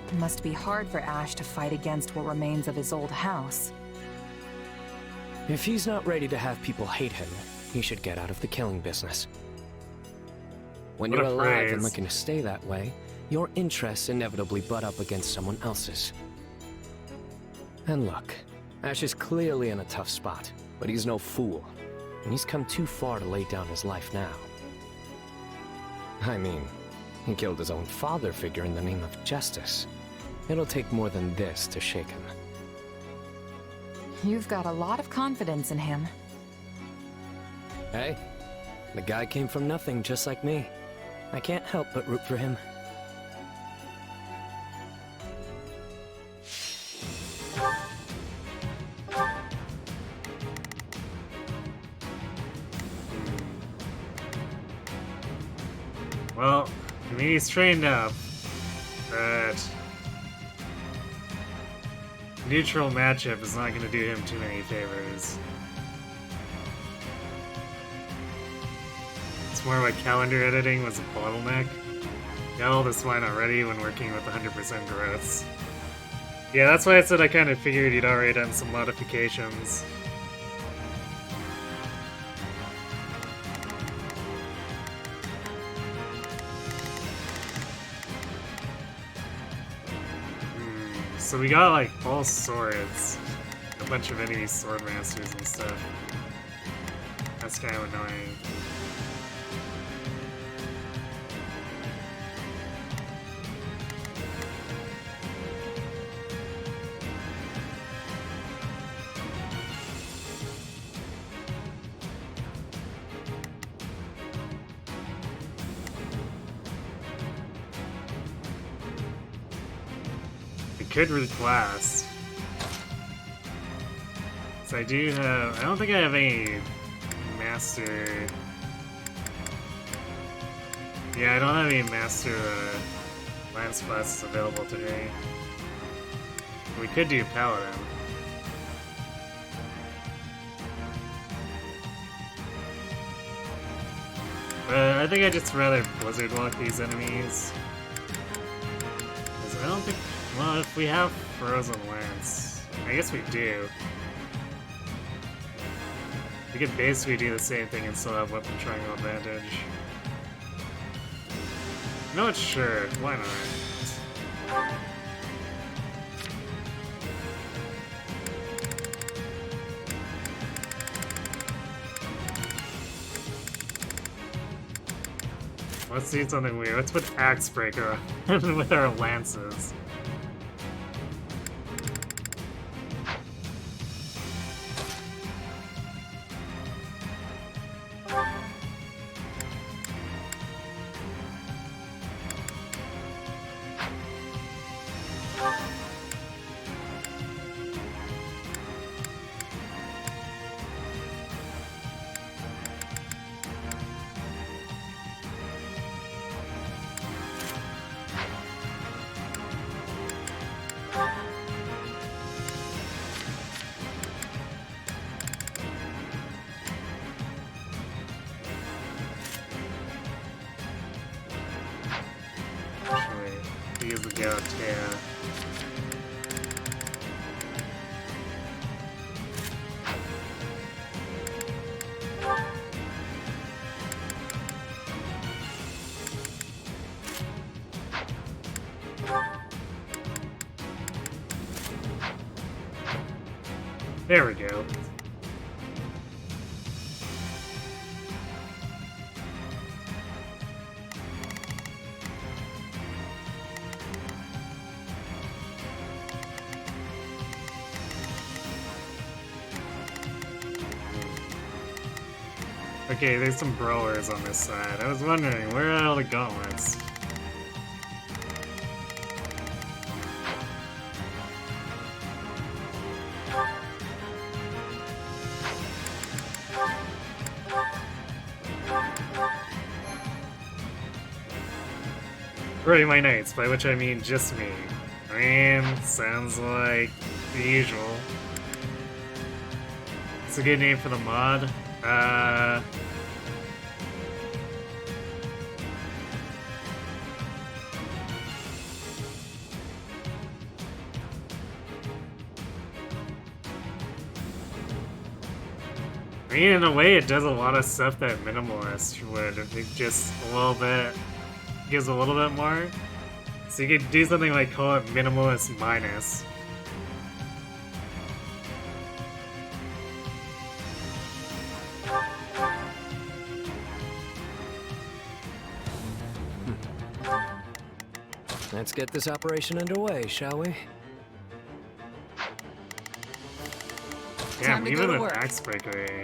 It must be hard for Ash to fight against what remains of his old house. If he's not ready to have people hate him, he should get out of the killing business. When What you're a alive phrase. and looking to stay that way, your interests inevitably butt up against someone else's. And look, Ash is clearly in a tough spot, but he's no fool, and he's come too far to lay down his life now. I mean, he killed his own father figure in the name of justice. It'll take more than this to shake him. You've got a lot of confidence in him. Hey, the guy came from nothing just like me. I can't help but root for him. Well, I mean, he's trained up, but neutral matchup is not going to do him too many favors. It's more like calendar editing was a bottleneck. Got all this wine already when working with 100% growths. Yeah, that's why I said I kind of figured he'd already done some modifications. So we got like all swords, a bunch of enemy sword masters and stuff. That's kind of annoying. Could reclass. So I do have. I don't think I have any master. Yeah, I don't have any master lance classes available today. We could do paladin. But I think I'd just rather blizzard walk these enemies. 'Cause I don't think. Well, if we have Frozen Lance, I guess we do. We could basically do the same thing and still have weapon triangle advantage. No, it's sure. Why not? Let's do something weird. Let's put Axe Breaker on with our lances. Use the goat, yeah. There we go. Okay, there's some brawlers on this side. I was wondering, where are all the gauntlets? Right, my knights, by which I mean just me. I mean, sounds like the usual. It's a good name for the mod. I mean, in a way, it does a lot of stuff that Minimalist would. It just a little bit, gives a little bit more. So you could do something like call it Minimalist Minus. Let's get this operation underway, shall we? Damn, even an Axe Breaker.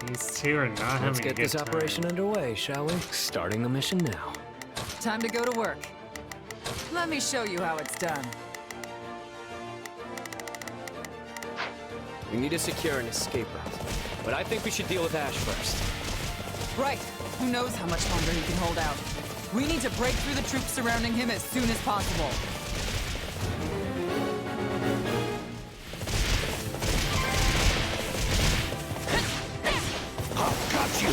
These two are not having a good time. Let's get this operation underway, shall we? Starting the mission now. Time to go to work. Let me show you how it's done. We need to secure an escape route, but I think we should deal with Ash first. Right. Who knows how much longer he can hold out. We need to break through the troops surrounding him as soon as possible. I've got you!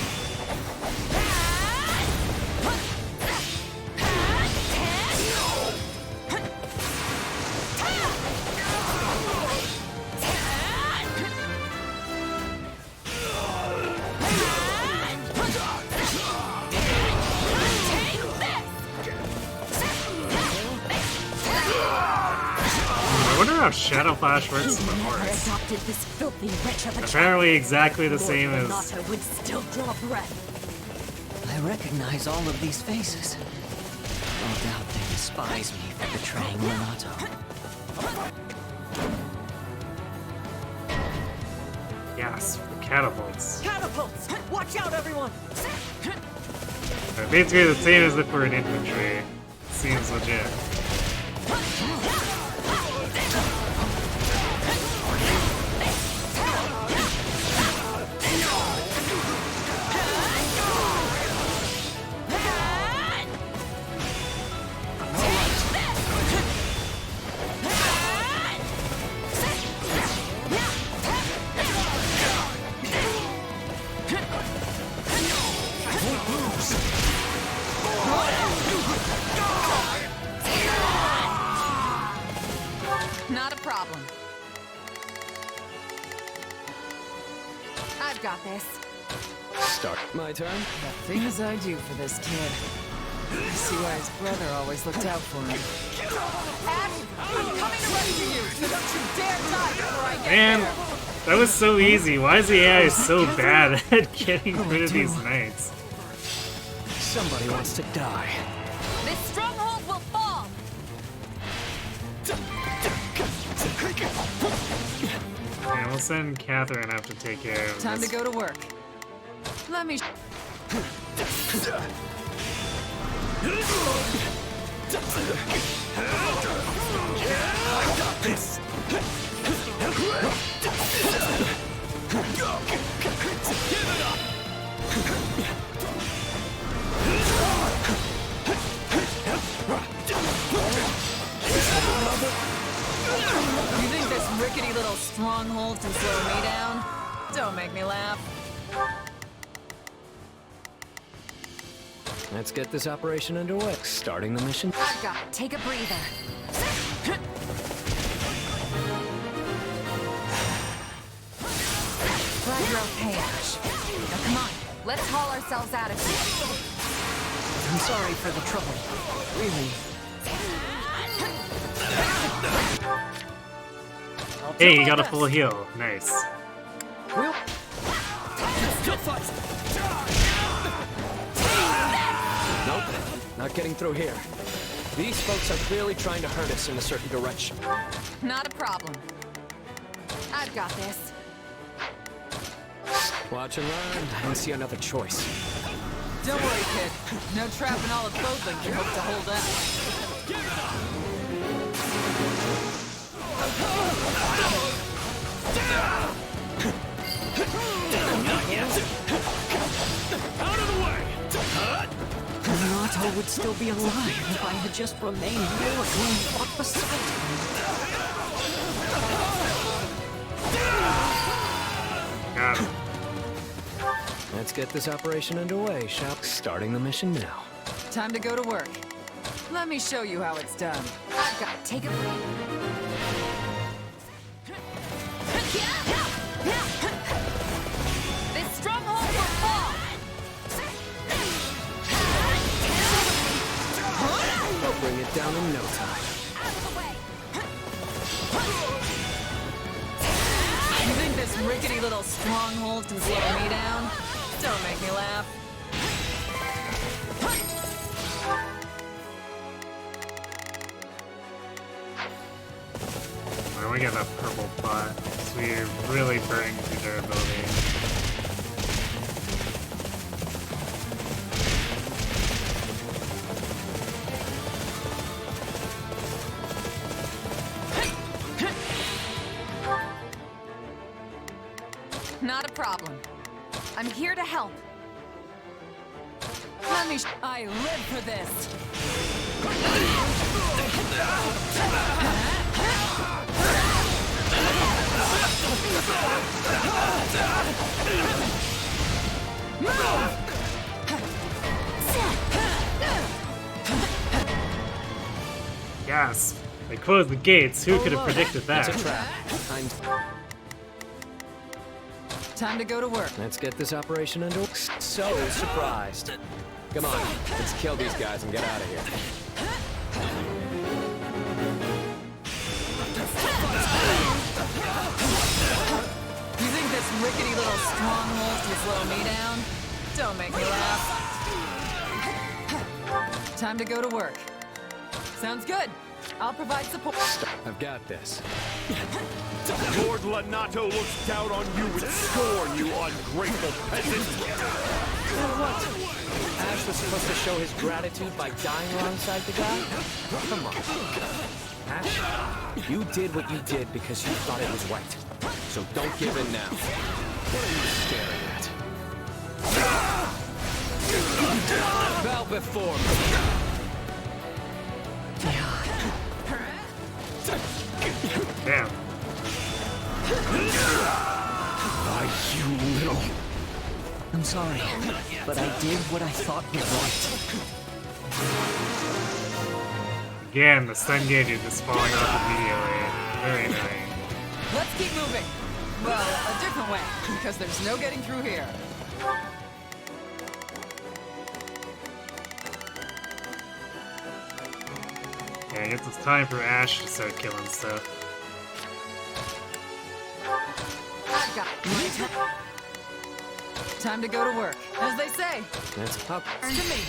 I wonder how Shadow Flash works in the horse. Apparently exactly the same as... would still draw breath. I recognize all of these faces. No doubt they despise me for betraying Renato. Yes, the catapults. Catapults! Watch out, everyone! They're basically the same as if we're in infantry. Seems legit. I've got this. Start. My turn? The things I do for this kid. I see why his brother always looked out for him. Ash, I'm coming to rescue you, so don't you dare die before I get Man, there. that was so easy. Why is the AI so bad at getting rid of these knights? Somebody wants to die. This stronghold will fall. Yeah, we'll send Catherine up to take care of Time to this. go to work. Let me. You think this rickety little stronghold can slow me down? Don't make me laugh. Let's get this operation underway. Starting the mission. I've got it. Take a breather. Glad you're okay, Ash. Now come on. Let's haul ourselves out of here. I'm sorry for the trouble. Really. Hey, you got a full heal. Nice. We'll... Nope, not getting through here. These folks are clearly trying to hurt us in a certain direction. Not a problem. I've got this. Watch and learn. I don't see another choice. Don't worry, kid. No trapping all of Bodling can hope to hold out. Nato would still be alive if I had just remained here and fought beside him. Got him. Let's get this operation underway, shall we? Starting the mission now. Time to go to work. Let me show you how it's done. I've got it. Take a breather. This stronghold will fall. We'll bring it down in no time. Out of the way. You think this rickety little stronghold can slow me down? Don't make me laugh. Well, we got that purple pot, so we're really burning through durability. Not a problem. I'm here to help. Let me. I live for this. Yes, they closed the gates. Who could have predicted that? It's a trap. Time to go to work. Let's get this operation underway. So surprised. Come on, let's kill these guys and get out of here. You think this rickety little stronghold can slow me down? Don't make me laugh. Time to go to work. Sounds good. I'll provide support. I've got this. Lord Lanato looks down on you with scorn, you ungrateful peasant! Ash was supposed to show his gratitude by dying alongside the guy? Come on. Ash, you did what you did because you thought it was right. So don't give in now. What are you staring at? Bow before me. Damn. Why, you little... I'm sorry, but I did what I thought was right. Again, the stun gauge is just falling off immediately. Very annoying. Let's keep moving. Well, a different way, because there's no getting through here. Yeah, I guess it's time for Ash to start killing stuff. I've got time to go to work. As they say, That's up. turn to me.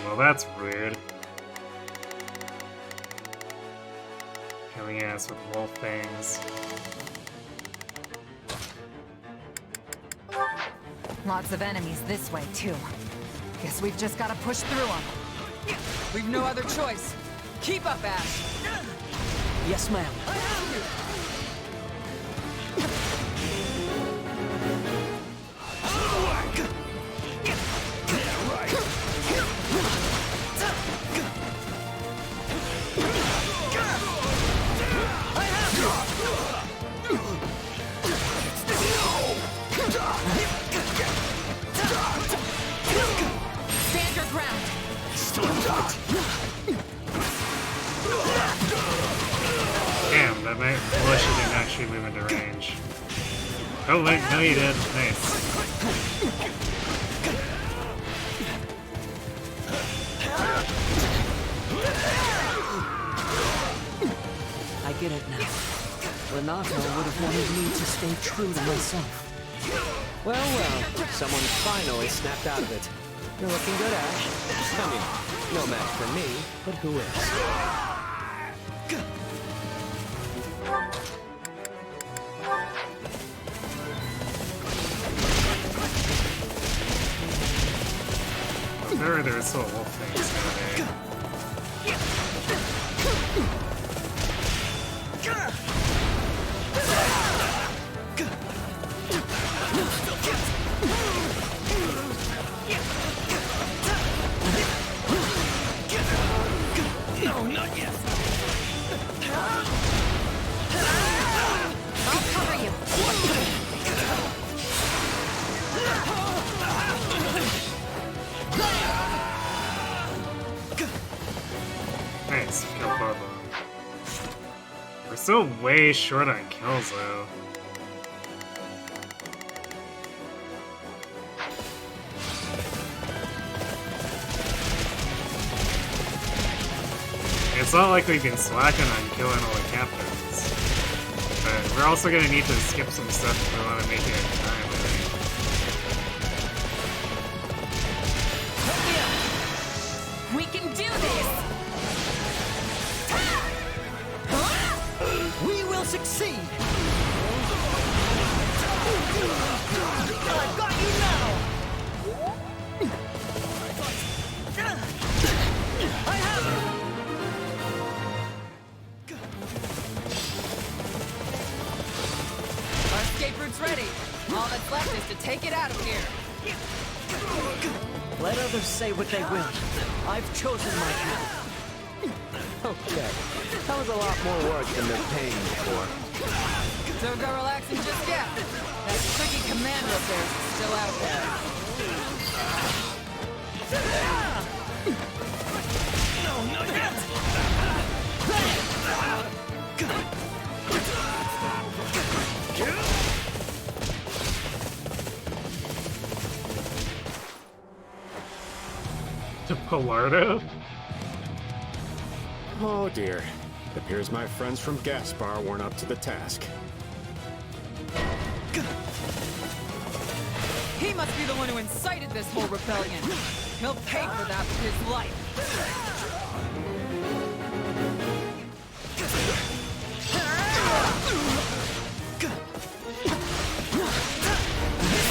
Well, that's weird. Killing ass with wolf fangs. Lots of enemies this way, too. Guess we've just gotta push through them. We've no other choice. Keep up, Ash. Yes, ma'am. Stand your ground. Damn, that might bush didn't actually move into range. Oh wait, no you did. Nice. I get it now. Renato would have wanted me to stay true to myself. Well, someone finally snapped out of it. You're looking good, Ash. I mean, no match for me, but who is? There's still wolf things nowadays. No, not yet. I'll cover you. Nice, kill both of them. We're still way short on kills though. It's not like we've been slacking on killing all the captains. But we're also gonna need to skip some stuff if we want to make it in time, I think. We can do this. We will succeed! I've got you now. I have you. Our escape route's ready. All that's left is to take it out of here. Let others say what they will. I've chosen my path. Okay, that was a lot more work than they're paying me for. Don't go relaxing just yet. That tricky commander of theirs is still out there. No, not yet. To Pilardo? Oh dear. It appears my friends from Gaspar weren't up to the task. He must be the one who incited this whole rebellion. He'll pay for that with his life.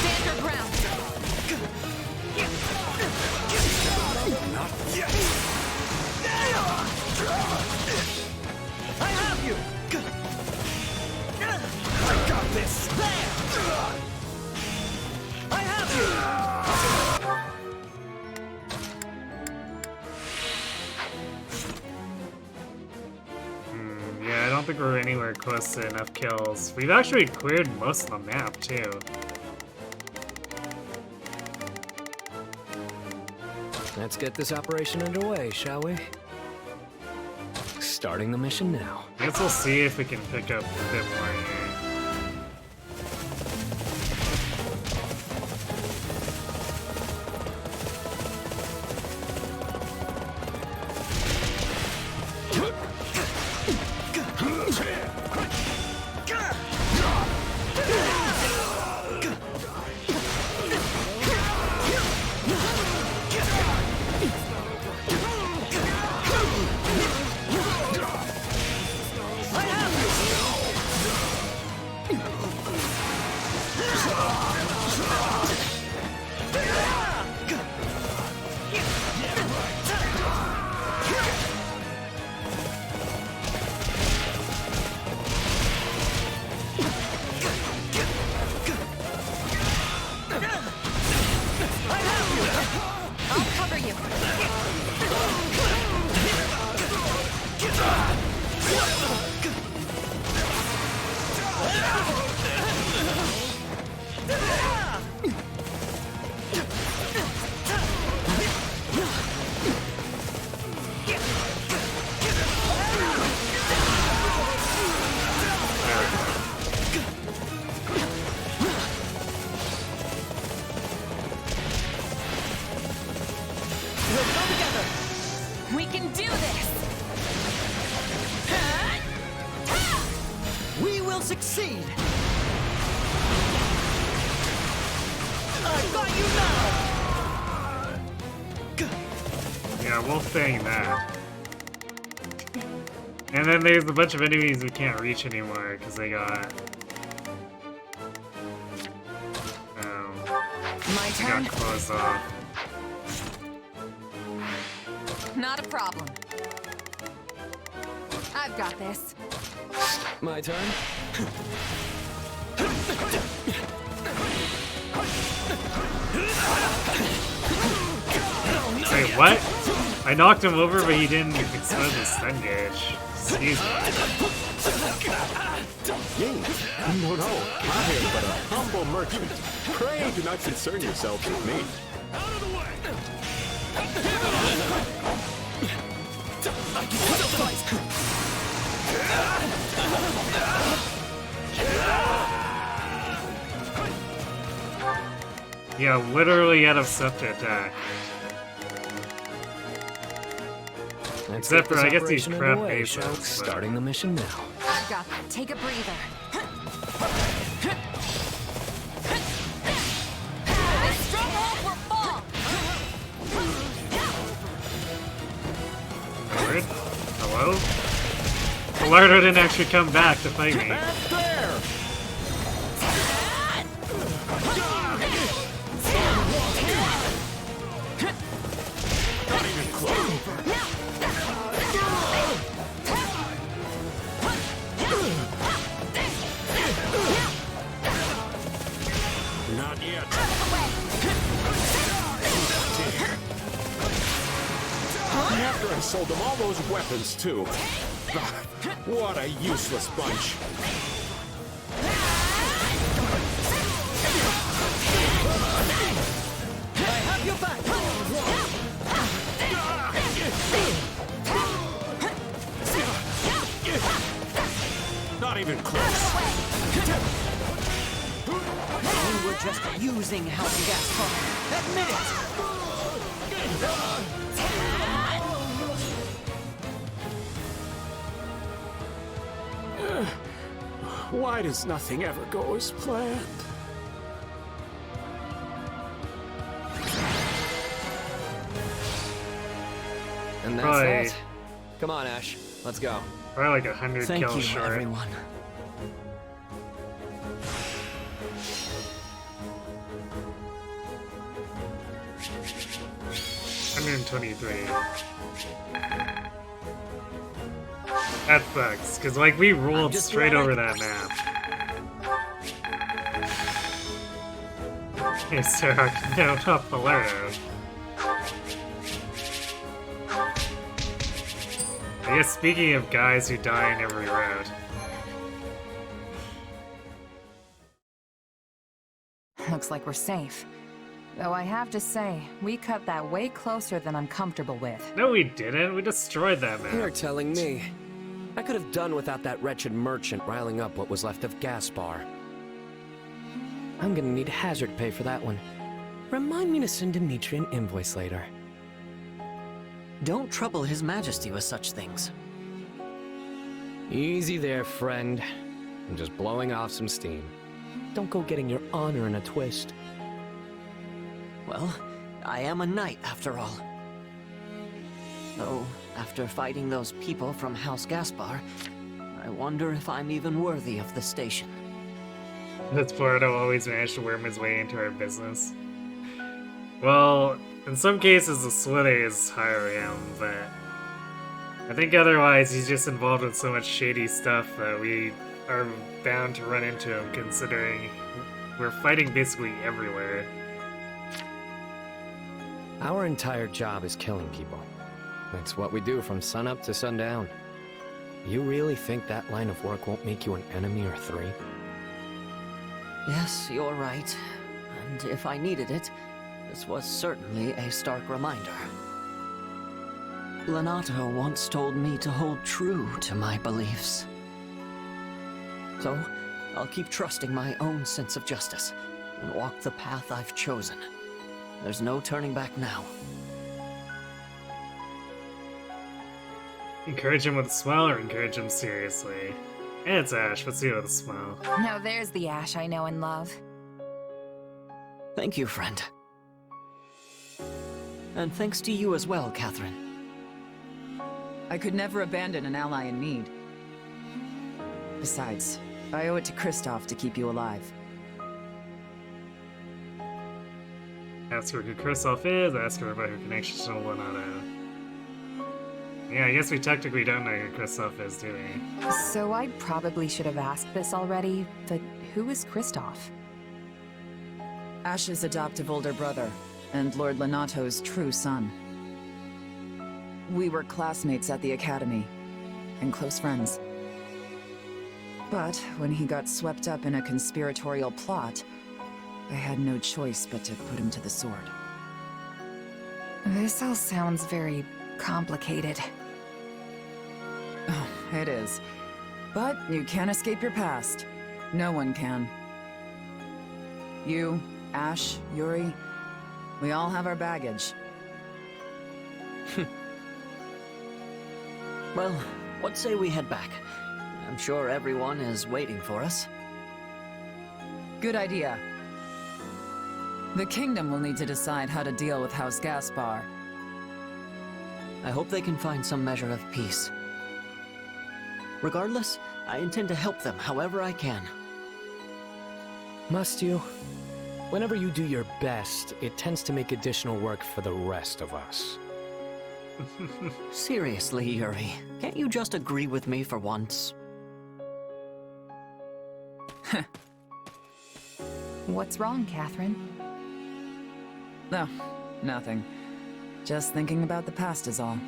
Stand your ground. Not yet. I have you. I got this. I have you. Yeah, I don't think we're anywhere close to enough kills. We've actually cleared most of the map, too. Let's get this operation underway, shall we? Starting the mission now. I guess we'll see if we can pick up a bit more here. Succeed! Yeah, we'll thing that. And then there's a bunch of enemies we can't reach anymore because they got... My turn. Got closed off. Not a problem. I've got this. My turn? Wait, what? I knocked him over, but he didn't explode the stun gauge. Excuse me. Ying, no, I am but a humble merchant. Pray do not concern yourselves with me. Out of the way! Yeah, literally out of stuff to attack. Except for, I guess, these crap bases. Starting the mission now. I've got that. Take a breather. This stronghold will fall. Alright. Hello? Gallardo didn't actually come back to fight me. Not yet. After I sold them all those weapons, too. What a useless bunch. I have your back! Not even close. You were just using House Gaspar. Admit it! Why does nothing ever go as planned? And that's Right. that. Come on, Ash. Let's go. Probably like 100 Thank kills you, short. everyone. That sucks, because like we rolled straight over that map. Hey, Sarah, no, not Palermo. I guess speaking of guys who die in every road. Looks like we're safe. Though I have to say, we cut that way closer than I'm comfortable with. No, we didn't. We destroyed that map. You're telling me. I could have done without that wretched merchant riling up what was left of Gaspar. I'm gonna need hazard pay for that one. Remind me to send Dimitri an invoice later. Don't trouble His Majesty with such things. Easy there, friend. I'm just blowing off some steam. Don't go getting your honor in a twist. Well, I am a knight after all. Though, after fighting those people from House Gaspar, I wonder if I'm even worthy of the station. Does Florida always manage to worm his way into our business? Well, in some cases the Slither is hiring him, but I think otherwise he's just involved with so much shady stuff that we are bound to run into him, considering we're fighting basically everywhere. Our entire job is killing people. It's what we do from sunup to sundown. You really think that line of work won't make you an enemy or three? Yes, you're right. And if I needed it, this was certainly a stark reminder. Lenato once told me to hold true to my beliefs. So, I'll keep trusting my own sense of justice and walk the path I've chosen. There's no turning back now. Encourage him with a smile or encourage him seriously? It's Ash, let's see with a smile. Now there's the Ash I know and love. Thank you, friend. And thanks to you as well, Catherine. I could never abandon an ally in need. Besides, I owe it to Kristoff to keep you alive. Ask her who Kristoff is, ask her about her connection to Lenato. Yeah, I guess we technically don't know who Kristoff is, do we? So I probably should have asked this already, but who is Kristoff? Ash's adoptive older brother, and Lord Lenato's true son. We were classmates at the academy, and close friends. But when he got swept up in a conspiratorial plot, I had no choice but to put him to the sword. This all sounds very complicated. Oh, it is. But you can't escape your past. No one can. You, Ash, Yuri, we all have our baggage. Well, what say we head back? I'm sure everyone is waiting for us. Good idea. The kingdom will need to decide how to deal with House Gaspar. I hope they can find some measure of peace. Regardless, I intend to help them however I can. Must you? Whenever you do your best, it tends to make additional work for the rest of us. Seriously, Yuri, can't you just agree with me for once? What's wrong, Catherine? No, nothing. Just thinking about the past is all.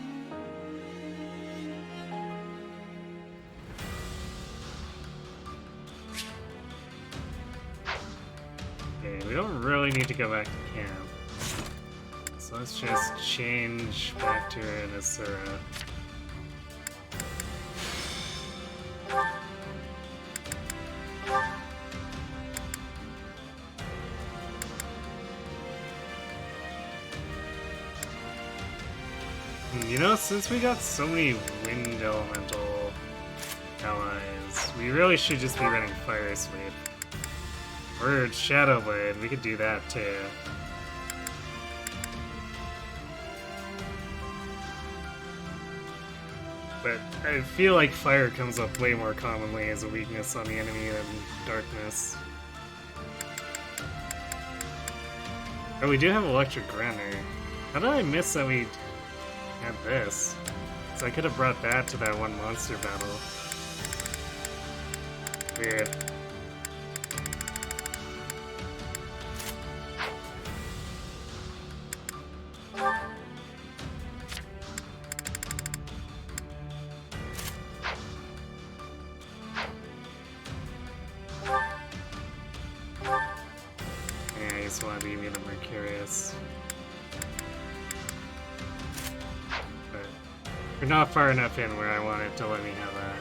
Okay, we don't really need to go back to camp. So let's just change back to Asura. You know, since we got so many wind elemental allies, we really should just be running Fire Sweep. Or Shadow Blade, we could do that too. But I feel like fire comes up way more commonly as a weakness on the enemy than darkness. Oh, we do have Electric Granner. How did I miss that we had this? So I could have brought that to that one monster battle. Weird. Yeah, I just wanted to give you the Mercurius. We're not far enough in where I want it to let me have that.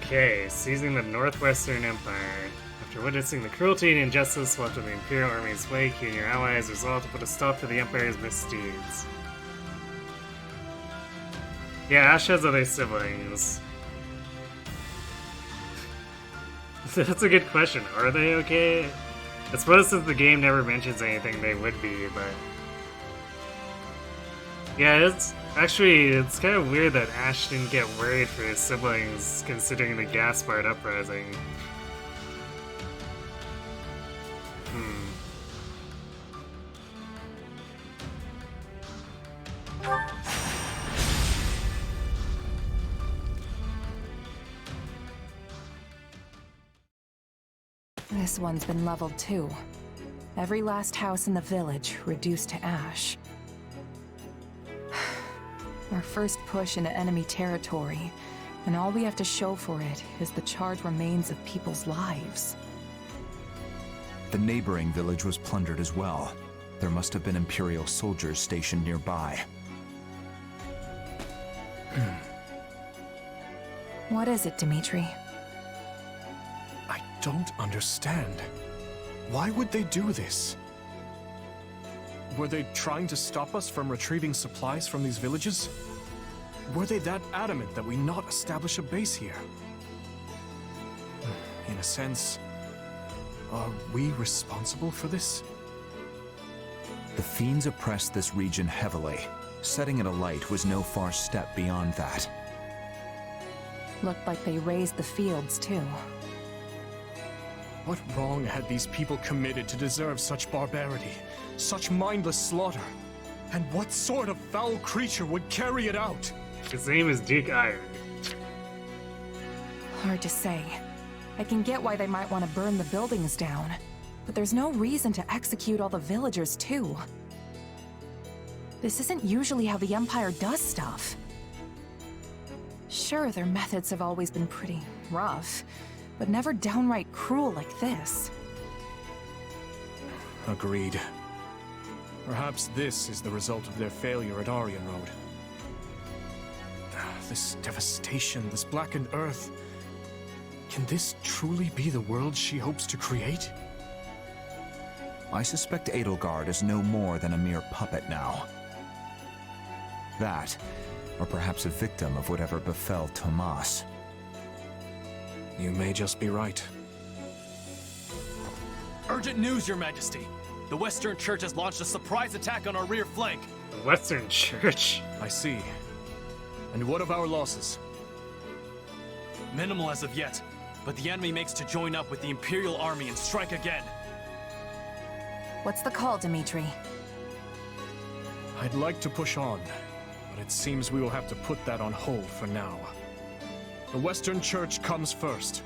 Okay, seizing the Northwestern Empire. After witnessing the cruelty and injustice left in the Imperial Army's wake, you and your allies resolved to put a stop to the Empire's misdeeds. Yeah, Ash has other siblings. That's a good question. Are they okay? I suppose since the game never mentions anything, they would be, but... Yeah, it's kind of weird that Ash didn't get worried for his siblings, considering the Gaspard uprising. This one's been leveled too. Every last house in the village reduced to ash. Our first push into enemy territory, and all we have to show for it is the charred remains of people's lives. The neighboring village was plundered as well. There must have been Imperial soldiers stationed nearby. What is it, Dimitri? I don't understand. Why would they do this? Were they trying to stop us from retrieving supplies from these villages? Were they that adamant that we not establish a base here? In a sense, are we responsible for this? The fiends oppressed this region heavily. Setting it alight was no far step beyond that. Looked like they raised the fields too. What wrong had these people committed to deserve such barbarity, such mindless slaughter? And what sort of foul creature would carry it out? His name is Duke Iron. Hard to say. I can get why they might want to burn the buildings down, but there's no reason to execute all the villagers too. This isn't usually how the Empire does stuff. Sure, their methods have always been pretty rough, but never downright cruel like this. Agreed. Perhaps this is the result of their failure at Aryan Road. This devastation, this blackened earth. Can this truly be the world she hopes to create? I suspect Edelgard is no more than a mere puppet now. That, or perhaps a victim of whatever befell Tomas. You may just be right. Urgent news, Your Majesty! The Western Church has launched a surprise attack on our rear flank! The Western Church? I see. And what of our losses? Minimal as of yet, but the enemy makes to join up with the Imperial Army and strike again. What's the call, Dimitri? I'd like to push on, but it seems we will have to put that on hold for now. The Western Church comes first.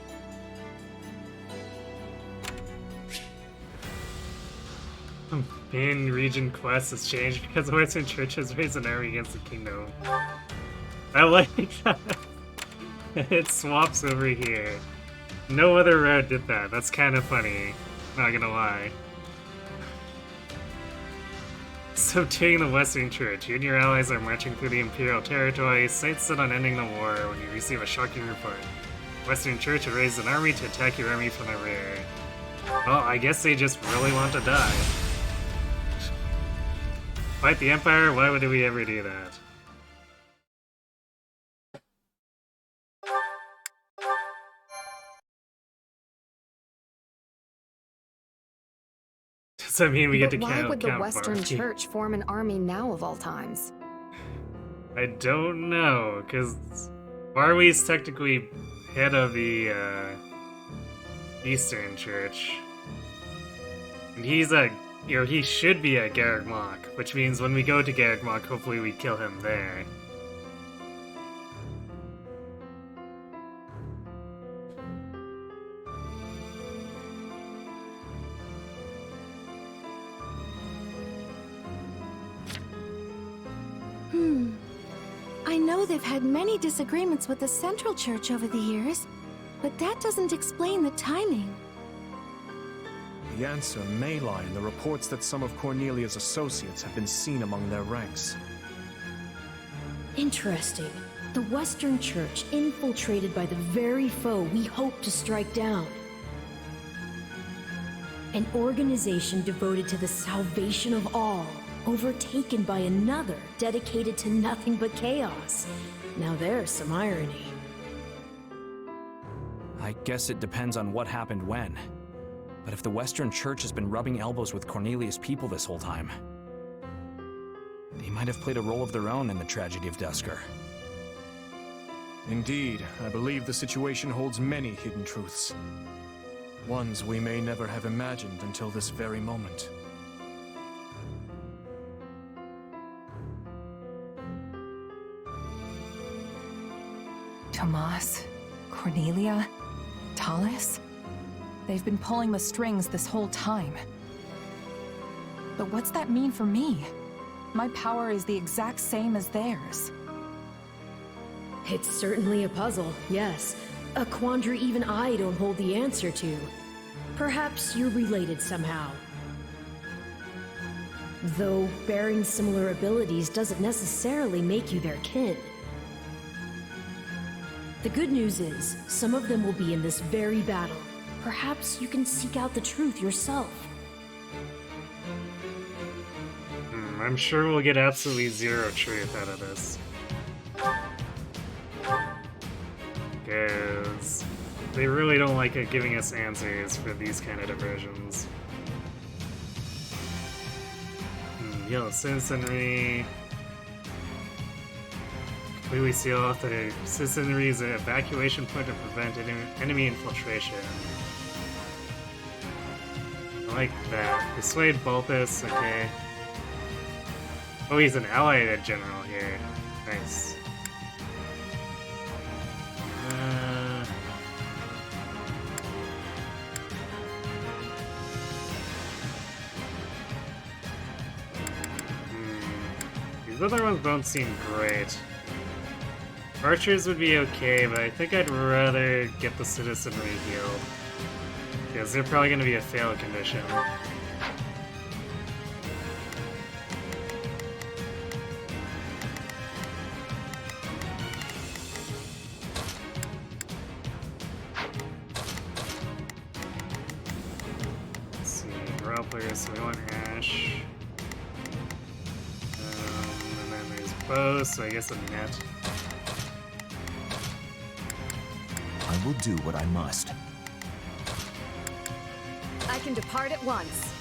Main region quest has changed because the Western Church has raised an army against the kingdom. I like that. It swaps over here. No other road did that. That's kind of funny. Not gonna lie. Subduing the Western Church. You and your allies are marching through the Imperial territory. Sights set on ending the war when you receive a shocking report. Western Church had raised an army to attack your army from the rear. Well, I guess they just really want to die. Fight the Empire? Why would we ever do that? Does that mean we get to count? Why would the count Western Barbie? Church form an army now of all times? I don't know, because Barwi's technically head of the Eastern Church. And he's he should be at Garreg Mach, which means when we go to Garreg Mach, hopefully we kill him there. I know they've had many disagreements with the Central Church over the years, but that doesn't explain the timing. the answer may lie in the reports that some of Cornelia's associates have been seen among their ranks. Interesting. The Western Church infiltrated by the very foe we hope to strike down. An organization devoted to the salvation of all, overtaken by another dedicated to nothing but chaos. Now there's some irony. I guess it depends on what happened when. But if the Western Church has been rubbing elbows with Cornelia's people this whole time, they might have played a role of their own in the tragedy of Dusker. Indeed, I believe the situation holds many hidden truths. Ones we may never have imagined until this very moment. Tomas, Cornelia, Tallis? They've been pulling the strings this whole time. But what's that mean for me? My power is the exact same as theirs. It's certainly a puzzle, yes. A quandary even I don't hold the answer to. Perhaps you're related somehow. Though bearing similar abilities doesn't necessarily make you their kin. The good news is, some of them will be in this very battle. Perhaps you can seek out the truth yourself. I'm sure we'll get absolutely zero truth out of this. Because they really don't like it giving us answers for these kind of diversions. Yellow citizenry. Completely seal off the citizenry's evacuation point to prevent enemy infiltration. I like that. Persuade Bulbus, okay. Oh, he's an allied general here. Nice. These other ones don't seem great. Archers would be okay, but I think I'd rather get the citizenry healed. Because they're probably going to be a fail condition. Let's see, raw players, so we want Ash. And then there's bows, so I guess a net. I will do what I must. I can depart at once.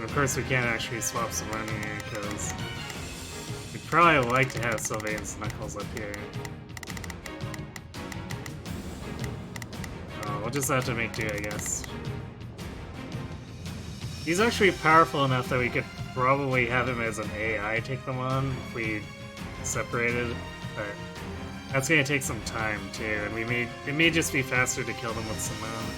Of course, we can't actually swap some money here because we'd probably like to have Sylvain's Knuckles up here. We'll just have to make do, I guess. He's actually powerful enough that we could probably have him as an AI take them on if we separated, but that's gonna take some time too, and it may just be faster to kill them with Simone.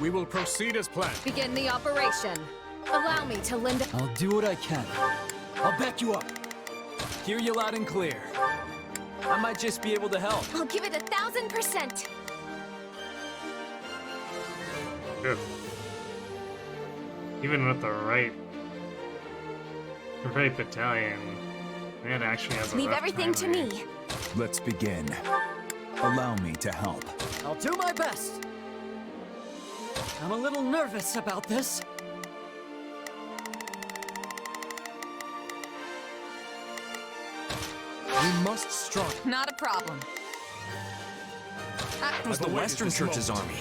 We will proceed as planned. Begin the operation. Allow me to lend a... I'll do what I can. I'll back you up. Hear you loud and clear. I might just be able to help. I'll give it 1000%. Good. Even with the right battalion, man actually has a Leave rough everything to time here. me. Let's begin. Allow me to help. I'll do my best. I'm a little nervous about this. We must strike. Not a problem. It was the Western Church's army.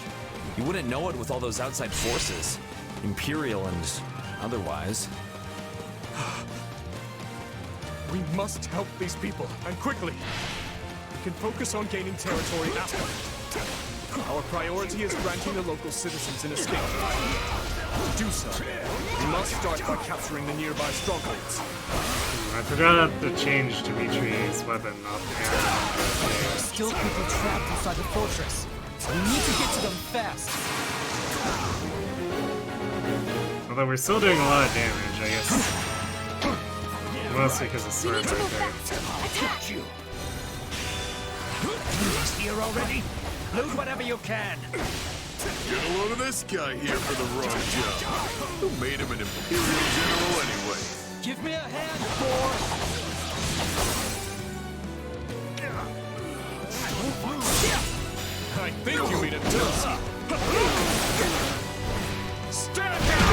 You wouldn't know it with all those outside forces. Imperial and otherwise. We must help these people, and quickly. We can focus on gaining territory after. Our priority is granting the local citizens an escape. To do so, we must start by capturing the nearby strongholds. I forgot to change Dimitri's weapon up here. Still people trapped inside the fortress. We need to get to them fast. Although we're still doing a lot of damage, I guess. Mostly because of sword back there. Attack you! He's here already? Loot whatever you can. Get a load of this guy here for the wrong job. Who made him an Imperial General anyway? Give me a hand, boy! I think you mean a tusk. Stand down!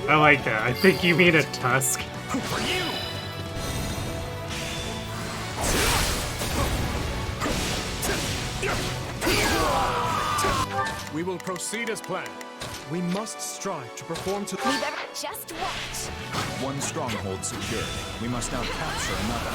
I like that. I think you mean a tusk. For you! We will proceed as planned. We must strive to perform to... Leave every... Just watch. One stronghold secured. We must now capture another.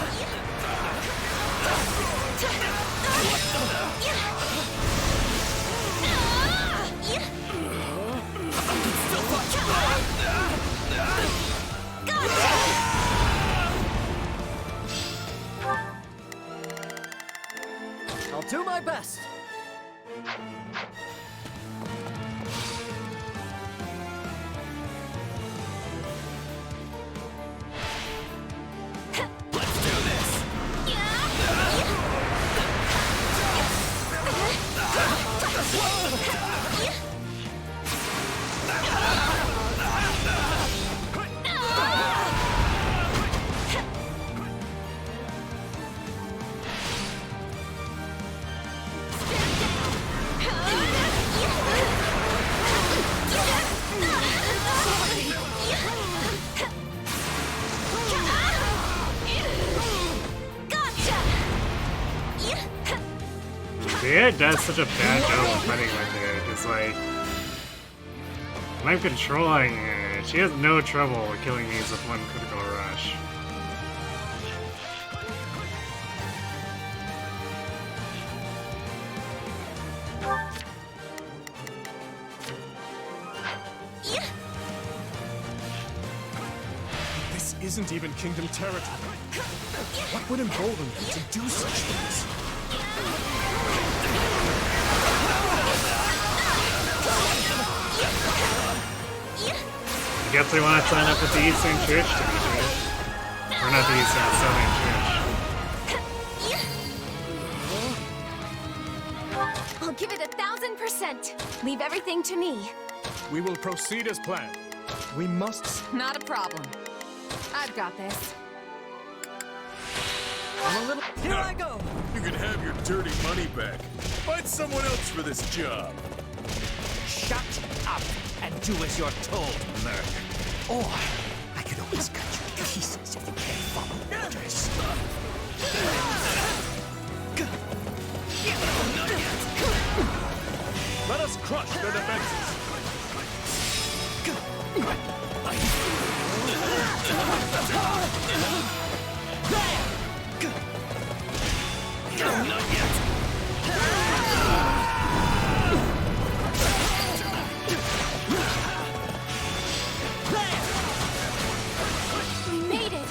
I'll do my best. Yeah, it does such a bad job of fighting with her, because, like, when I'm controlling her, she has no trouble killing these with one critical rush. This isn't even Kingdom territory. What would embolden them to do such things? I guess they want to sign up with the Eastern Church to be sure. Or not the Eastern, the Southern Church. I'll give it 1,000%. Leave everything to me. We will proceed as planned. We must... Not a problem. I've got this. I'm a little... Here I go! You can have your dirty money back. Find someone else for this job. Shut up and do as you're told, Merc. Or I could always cut you to pieces if you can't follow orders. Let us crush their defenses. Not yet. We made it.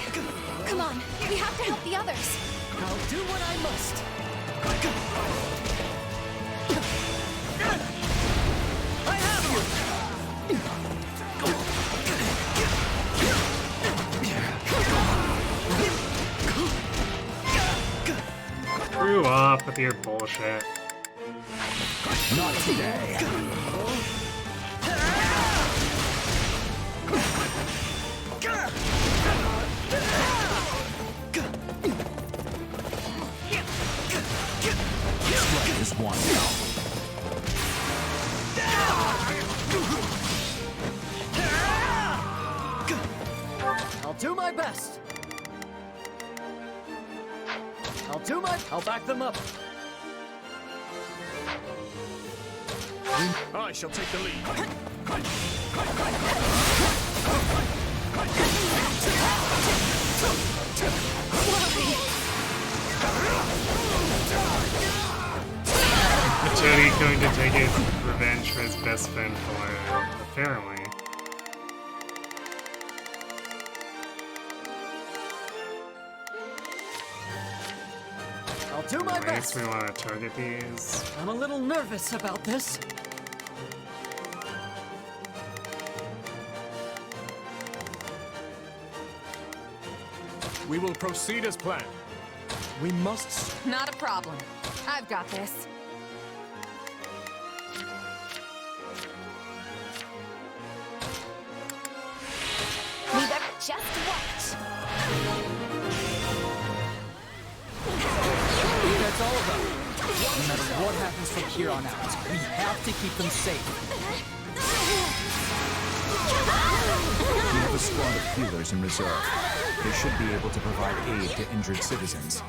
Come on, we have to help the others. I'll do what I must. I have you! Screw off with your bullshit. Not today. is one. I'll do my best. I'll back them up. I shall take the lead. Jody's going to take his revenge for his best friend Valero, apparently. I'll do my I guess we want to target these. I'm a little nervous about this. We will proceed as planned. We must... Not a problem. I've got this. Leave it. Just watch. That's all of them. No matter what happens from here on out, we have to keep them safe. We have a squad of healers in reserve. They should be able to provide aid to injured citizens.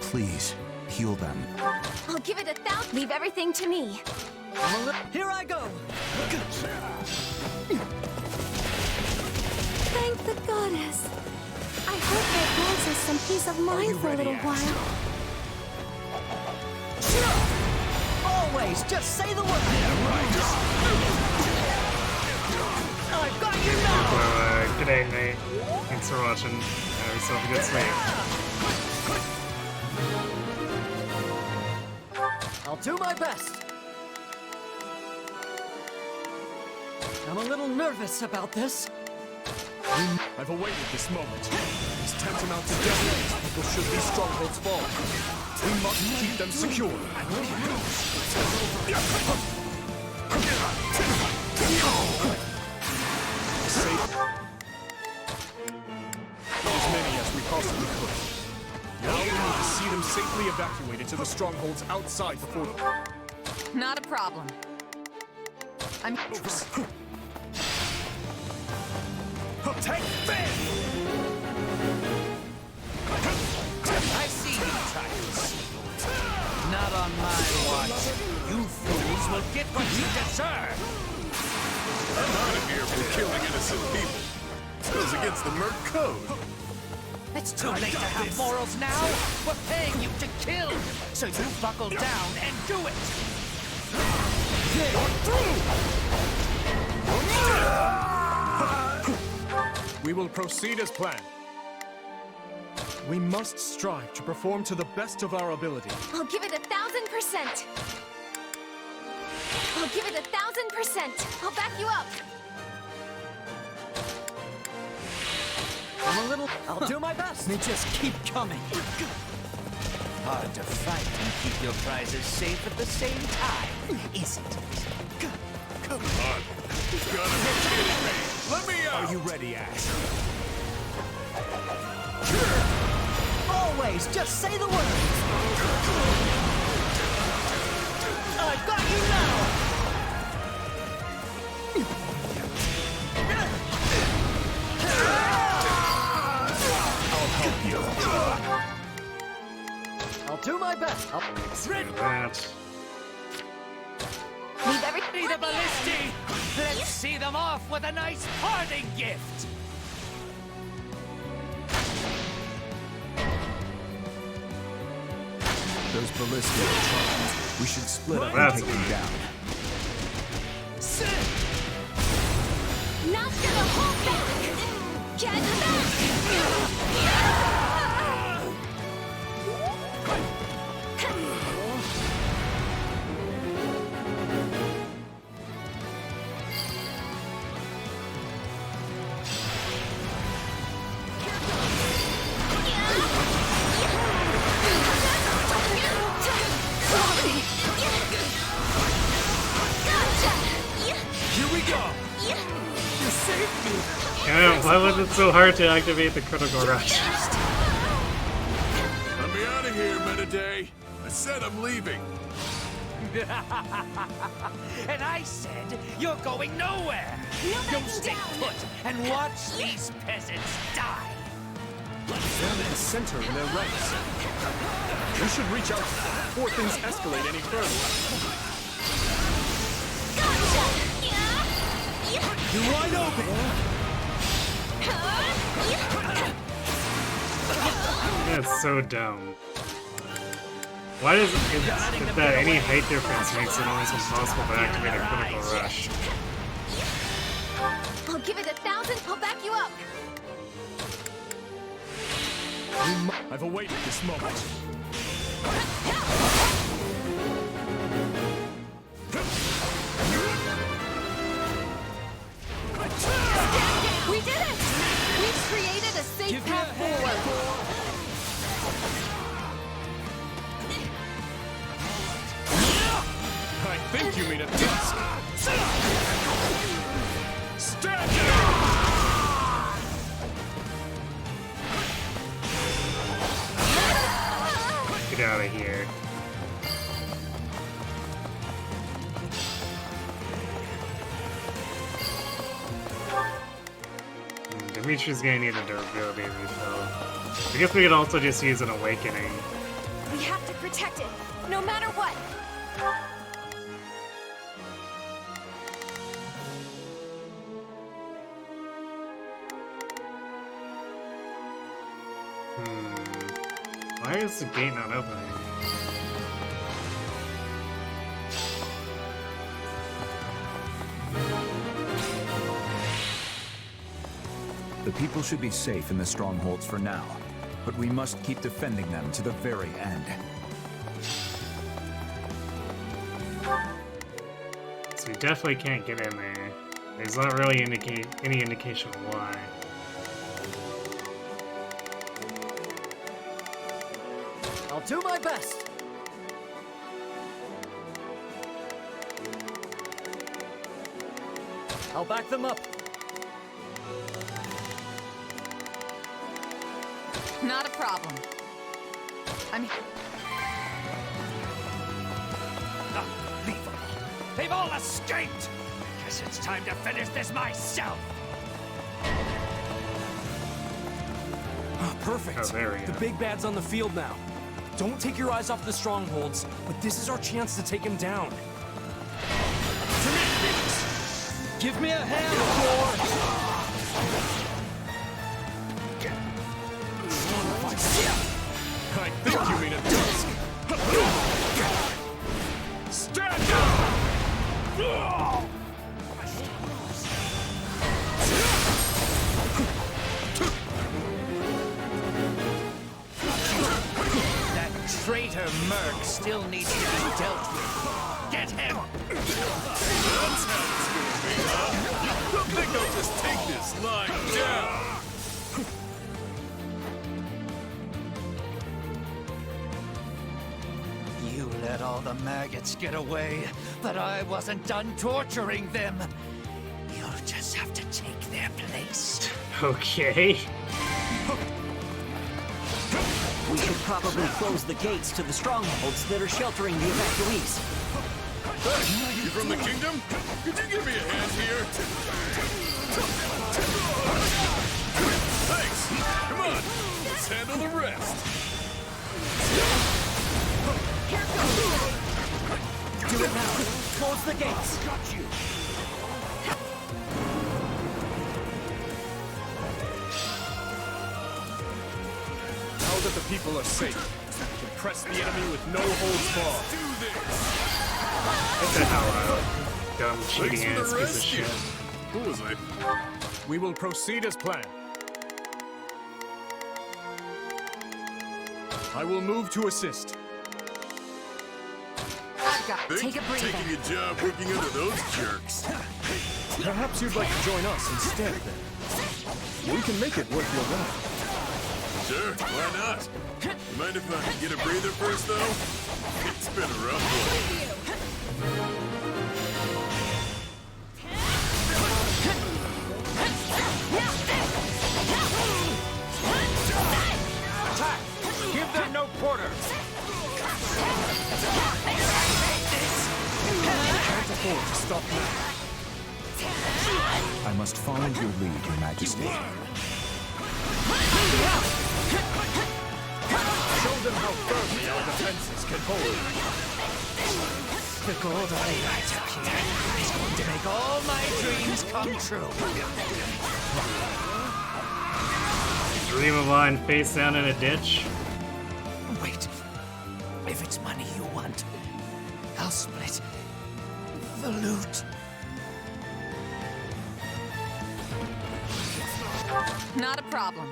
Please, heal them. I'll give it 1,000. Leave everything to me. Here I go! Thank the goddess. I hope that grants us some peace of mind for a little while. Always, just say the word! I've got you now! Well, good day, mate. Thanks for watching. Have yourself a good sleep. I'll do my best. I'm a little nervous about this. I've awaited this moment. It's tantamount to death. People should these strongholds fall. We must keep them secure. Safe. As many as we possibly could. Now we need to see them safely evacuated to the strongholds outside the fort. Not a problem. I'm... Take this! I see you, Titans. Not on my watch. You fools will get what you deserve. I'm not here for killing innocent people. It goes against the Merc Code. It's too late to have morals now. We're paying you to kill, so you buckle down and do it. You're through. We will proceed as planned. We must strive to perform to the best of our ability. I'll give it 1,000%. I'll give it 1,000%. I'll back you up. I'm a little... I'll do my best. They just keep coming. Hard to fight and keep your prizes safe at the same time, isn't it? Come on. You gotta be kidding me. Let me out. Are you ready, Ash? Always, just say the word. I've got you now. I'll help you. I'll do my best. That. Leave everything. Need a ballisti. Let's see them off with a nice parting gift. Those ballistic are charmed. We should split up and That's take them down. Not gonna hold back. Get back. Here we go. Yeah, Why was it so hard to activate the critical rush? Let me out of here, Mediday. I said I'm leaving. And I said you're going nowhere. You stay put and watch these peasants die. They're the center in their ranks. We should reach out to them before things escalate any further. You're wide open. That's so dumb. Why does it that any height difference makes it almost impossible to activate a critical rush? I'll give it 1,000. I'll back you up. I've awaited this moment. We did it! We've created a safe path forward. I think you mean a dusk. Stand Get out of here. Dimitri's gonna need a durability refill. I guess we could also just use an awakening. We have to protect it, no matter what. Why is the gate not opening? The people should be safe in the strongholds for now, but we must keep defending them to the very end. So we definitely can't get in there. There's not really any indication of why. I'll do my best. I'll back them up. Not a problem. Unbelievable. They've all escaped. Guess it's time to finish this myself. Perfect. Oh, there we go. The big bad's on the field now. Don't take your eyes off the strongholds, but this is our chance to take him down. Give me a hand, Thor. I think you mean a dusk. Stand down! That traitor Merc still needs to be dealt with. Get him! That's how it's gonna be, huh? You think I'll just take this lying down? You let all the maggots get away, but I wasn't done torturing them. You'll just have to take their place. Okay. We should probably close the gates to the strongholds that are sheltering the evacuees. Hey, you from the kingdom? Could you give me a hand here? Thanks! Come on, let's handle the rest. Do it now. Close the gates. Got you. Now that the people are safe, we can press the enemy with no holds barred. Do this! Get the hell out. Dumb, cheating Thanks for ass the piece of rescue. shit. Who was I? We will proceed as planned. I will move to assist. I've got Think take a breather. taking a job working under those jerks. Perhaps you'd like to join us instead, then. We can make it worth your while. Sure, why not? You mind if I get a breather first, though? It's been a rough one. no quarter! Can't afford to stop now. I must follow your lead, Your Majesty. Show them how firmly our defenses can hold. The gold light up here is going to make all my dreams come true. Dream of mine face down in a ditch. Wait. If it's money you want, I'll split the loot. Not a problem.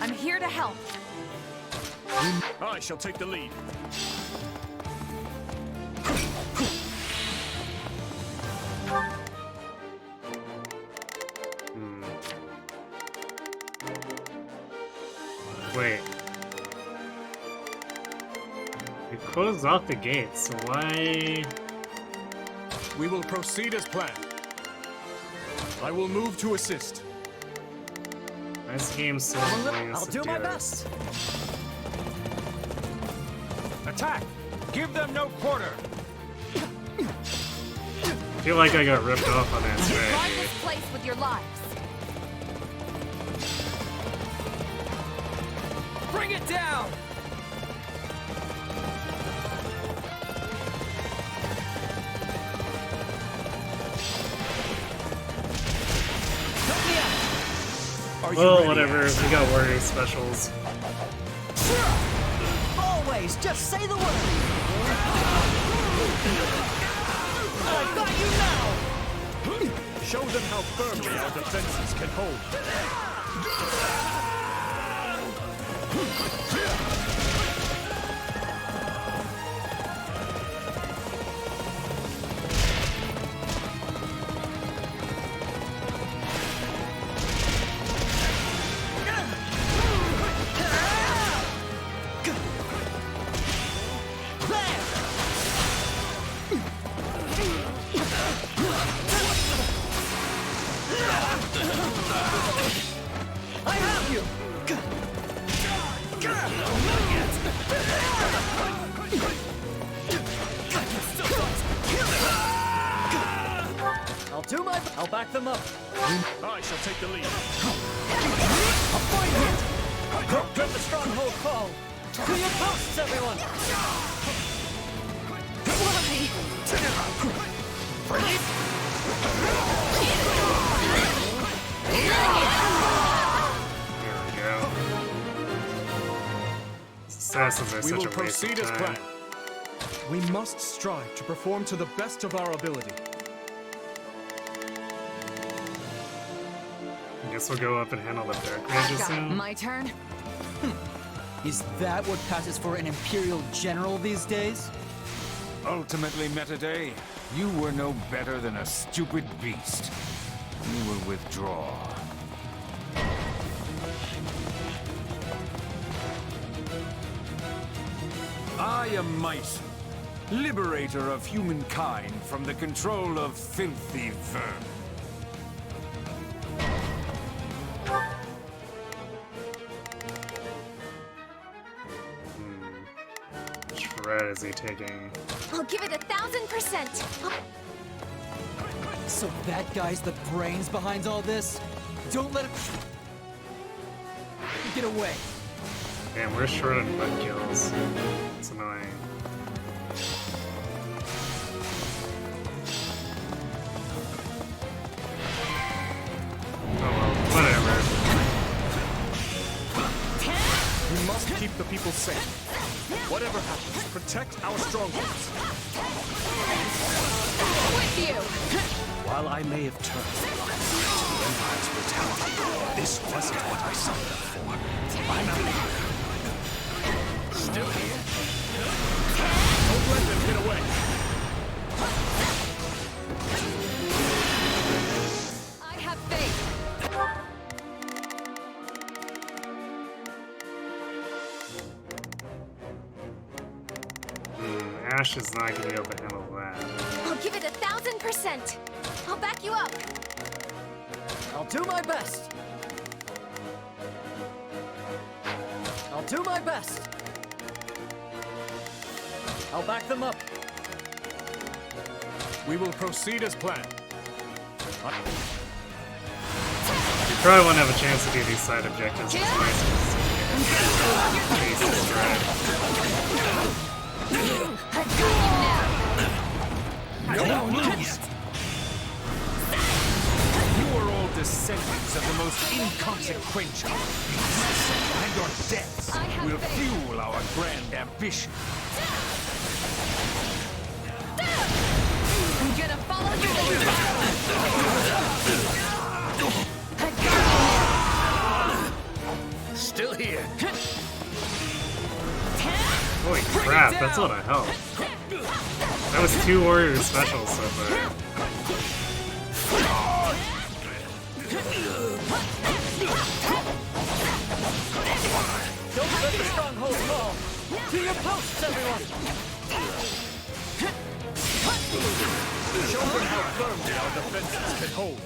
I'm here to help. I shall take the lead. Wait. We closed off the gates, so why... We will proceed as planned. I will move to assist. This game's so annoying. I'll do my best. Attack! Give them no quarter! I feel like I got ripped off on that Guard strategy. this place with your lives. Bring it down! Well, whatever. We got warrior specials. Always, just say the word! I've got you now! Show them how firmly our defenses can hold. I have you! I'll back them up. I shall take the lead. A fine hit! Get the stronghold call! To your posts, everyone! There we go. Assassins are We such will a waste proceed of as time. planned. We must strive to perform to the best of our ability. I guess we'll go up and handle the dark mages Got it. soon. My turn? Is that what passes for an Imperial General these days? Ultimately, Metaday, you were no better than a stupid beast. You will withdraw. I am Might, liberator of humankind from the control of filthy vermin. Which red is he taking? I'll give it 1,000%. So that guy's the brains behind all this? Don't let him get away. Damn, we're short on bug kills. It's annoying. Oh well, whatever. We must keep the people safe. Whatever happens, protect our strongholds. With you. While I may have turned to the Empire's brutality, this wasn't what I signed up for. I'm still here. Don't let them get away. I have faith. Ash is not gonna be able to handle that. I'll give it 1,000%. I'll back you up. I'll do my best. I'll I'll do my best. I'll back them up. We will proceed as planned. You probably won't have a chance to do these side objectives as nice as Face's Dread. No news! You are all descendants of the most inconsequential beasts, and your deaths will fuel our grand ambition. I'm gonna follow your lead. Still here. Holy crap, that's a lot of help. That was 2 warrior specials so far. Don't let the stronghold fall. To your posts, everyone. Show them how firmly our defenses can hold.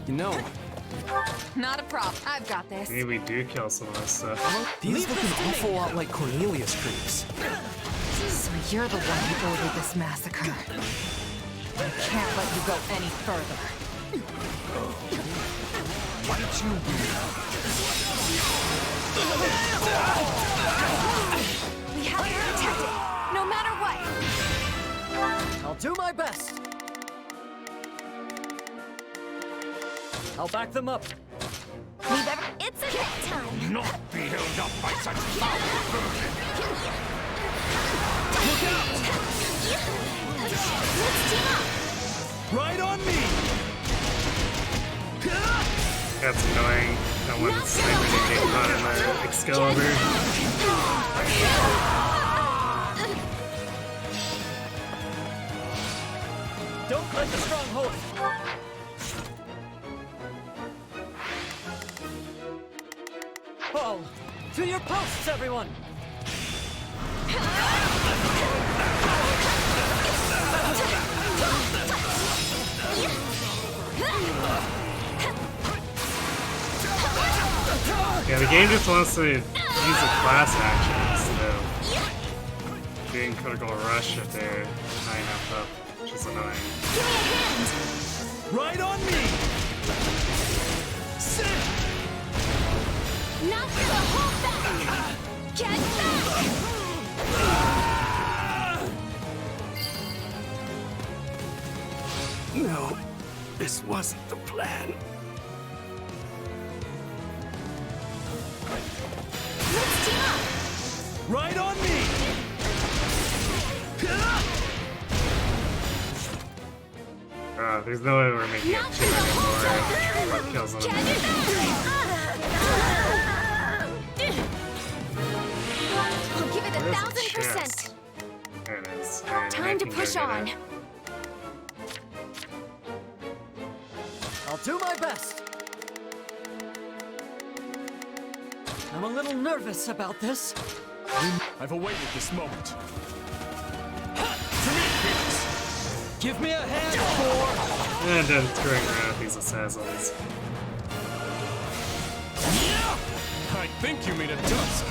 You know, Not a problem. I've got this. Maybe we do kill some of this stuff. these look an awful lot like Cornelius creeps. So you're the one who ordered this massacre. I can't let you go any further. Might you We have to protect it, no matter what. I'll do my best. I'll back them up. It's a hit time. not be held up by such foul vermin? Let's team up. Right on me! That's annoying. No one's sniping to get caught in the Excalibur. Don't let the stronghold. Fall. To your posts, everyone. Yeah, the game just wants to use a class action instead of doing critical rush if they're high enough up, which is annoying. Give me a hand. Right on me! Not gonna hold back. Get back. No, this wasn't the plan. Let's team up. Right on me! There's no way we're making it 200 more kills on the I'll give it Where's the 1,000%. chest? There it is. Alright, Time I to can push go get on. it. I'll do my best. I'm a little nervous about this. I've awaited this moment. Give me a hand, Thor. And then screwing around with these assassins. I think you mean a dusk.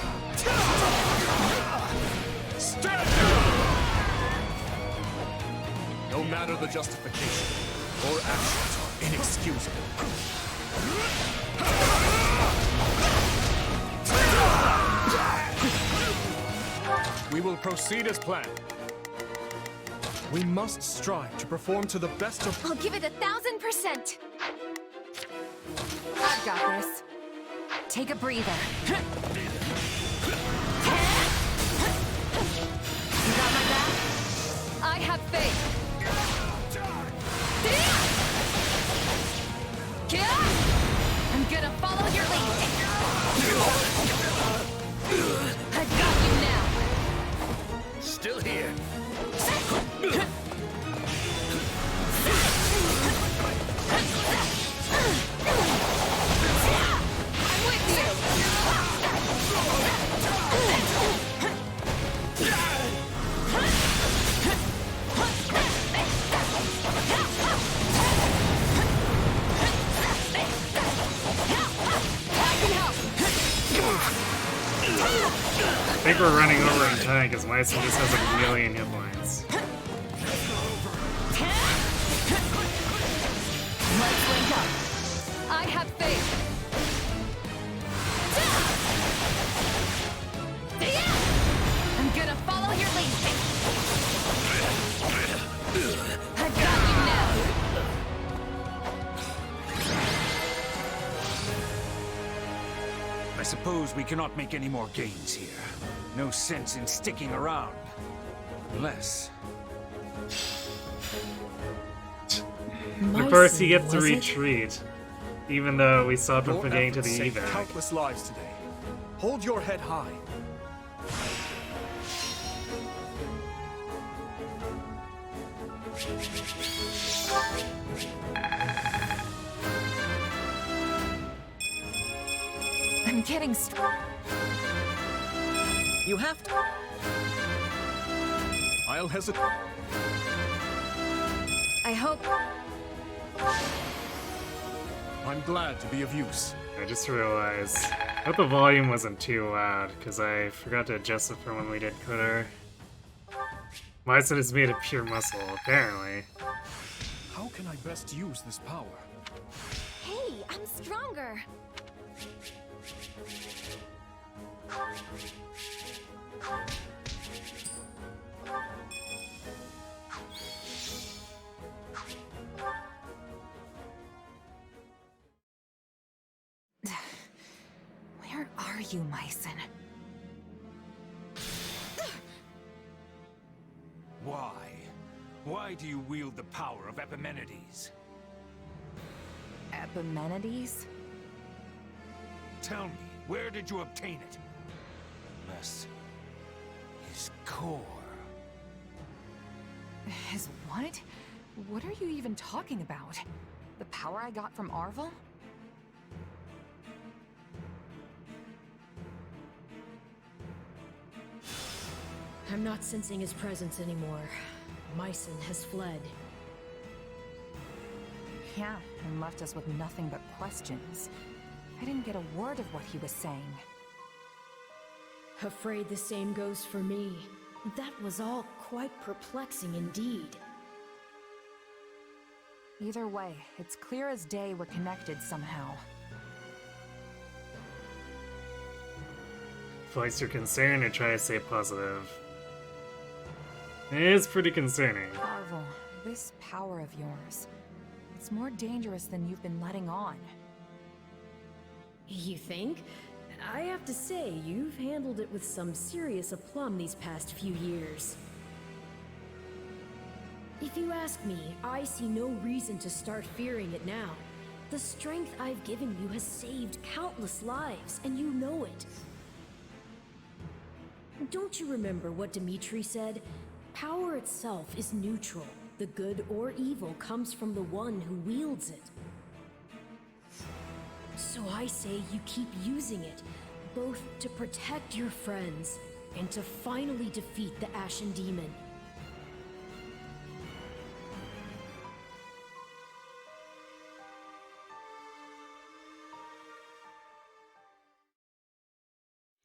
Stand down! No matter the justification, your actions are inexcusable. We will proceed as planned. We must strive to perform to the best of... I'll give it 1,000%. I've got this. Take a breather. You got my back? I have faith. I'm gonna follow your lead. I've got you now. Still here. I'm with you. I can help. think we're running over in time because Myson just has a million hit points. Let's link up. I have faith. I'm gonna follow your lead. I got you now. I suppose we cannot make any more gains here. No sense in sticking around. Unless... Of course, he gets to retreat, even though we stopped him Your from getting to efforts the saved evac. countless lives today. Hold your head high. I'm getting You have to. I'll hesitate. I hope. I'm glad to be of use. I just realized that the volume wasn't too loud because I forgot to adjust it for when we did Quitter. Myson is made of pure muscle, apparently. How can I best use this power? Hey, I'm stronger. Where are you, Myson? Why? Why do you wield the power of Epimenides? Epimenides? Tell me, where did you obtain it? Unless... his core... His what? What are you even talking about? The power I got from Arvel? I'm not sensing his presence anymore. Myson has fled. Yeah, and left us with nothing but questions. I didn't get a word of what he was saying. Afraid the same goes for me. That was all quite perplexing indeed. Either way, it's clear as day we're connected somehow. Voice your concern or try to stay positive. It is pretty concerning. Arvel, this power of yours, it's more dangerous than you've been letting on. You think? I have to say, you've handled it with some serious aplomb these past few years. If you ask me, I see no reason to start fearing it now. The strength I've given you has saved countless lives, and you know it. Don't you remember what Dimitri said? Power itself is neutral. The good or evil comes from the one who wields it. So I say you keep using it, both to protect your friends and to finally defeat the Ashen Demon.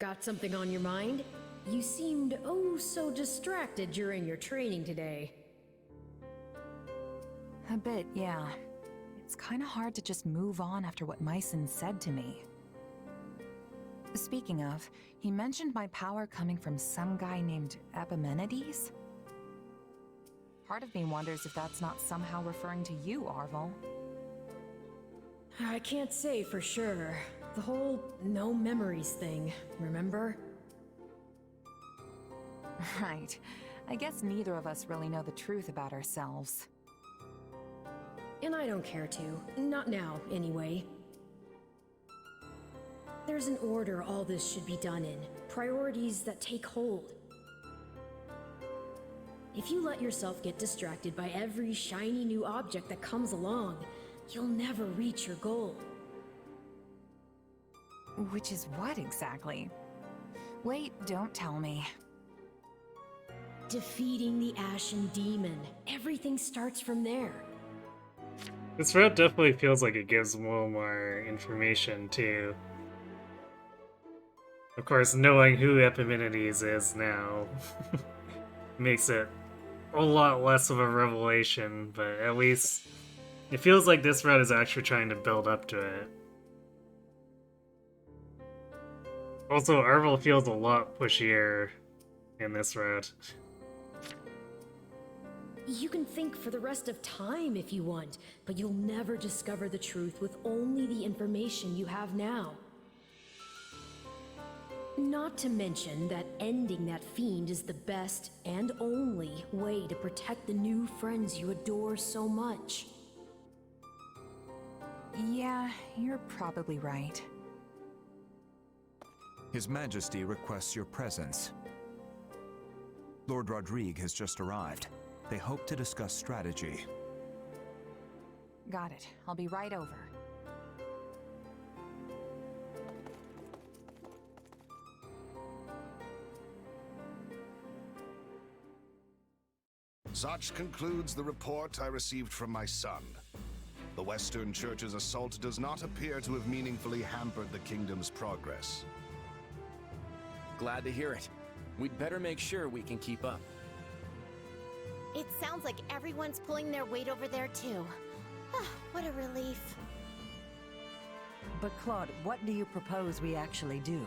Got something on your mind? You seemed oh so distracted during your training today. A bit, yeah. It's kinda hard to just move on after what Myson said to me. Speaking of, he mentioned my power coming from some guy named Epimenides? Part of me wonders if that's not somehow referring to you, Arvel. I can't say for sure. The whole no memories thing, remember? Right. I guess neither of us really know the truth about ourselves. And I don't care to. Not now, anyway. There's an order all this should be done in. Priorities that take hold. If you let yourself get distracted by every shiny new object that comes along, you'll never reach your goal. Which is what exactly? Wait, don't tell me. Defeating the Ashen Demon. Everything starts from there. This route definitely feels like it gives a little more information, too. Of course, knowing who Epimenides is now makes it a lot less of a revelation, but at least it feels like this route is actually trying to build up to it. Also, Arvel feels a lot pushier in this route. You can think for the rest of time if you want, but you'll never discover the truth with only the information you have now. Not to mention that ending that fiend is the best and only way to protect the new friends you adore so much. Yeah, you're probably right. His Majesty requests your presence. Lord Rodrigue has just arrived. They hope to discuss strategy. Got it. I'll be right over. Such concludes the report I received from my son. The Western Church's assault does not appear to have meaningfully hampered the kingdom's progress. Glad to hear it. We'd better make sure we can keep up. It sounds like everyone's pulling their weight over there too. What a relief. But Claude, what do you propose we actually do?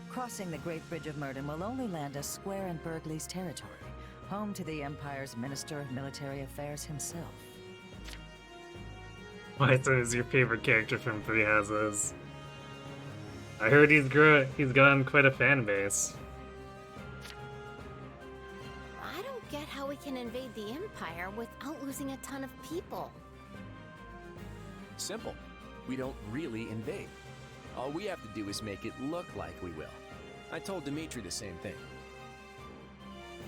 Crossing the Great Bridge of Murden will only land us square in Burgley's territory, home to the Empire's Minister of Military Affairs himself. Maito is your favorite character from Three Houses. I heard he's gotten quite a fan base. I don't get how we can invade the Empire without losing a ton of people. Simple. We don't really invade. All we have to do is make it look like we will. I told Dimitri the same thing.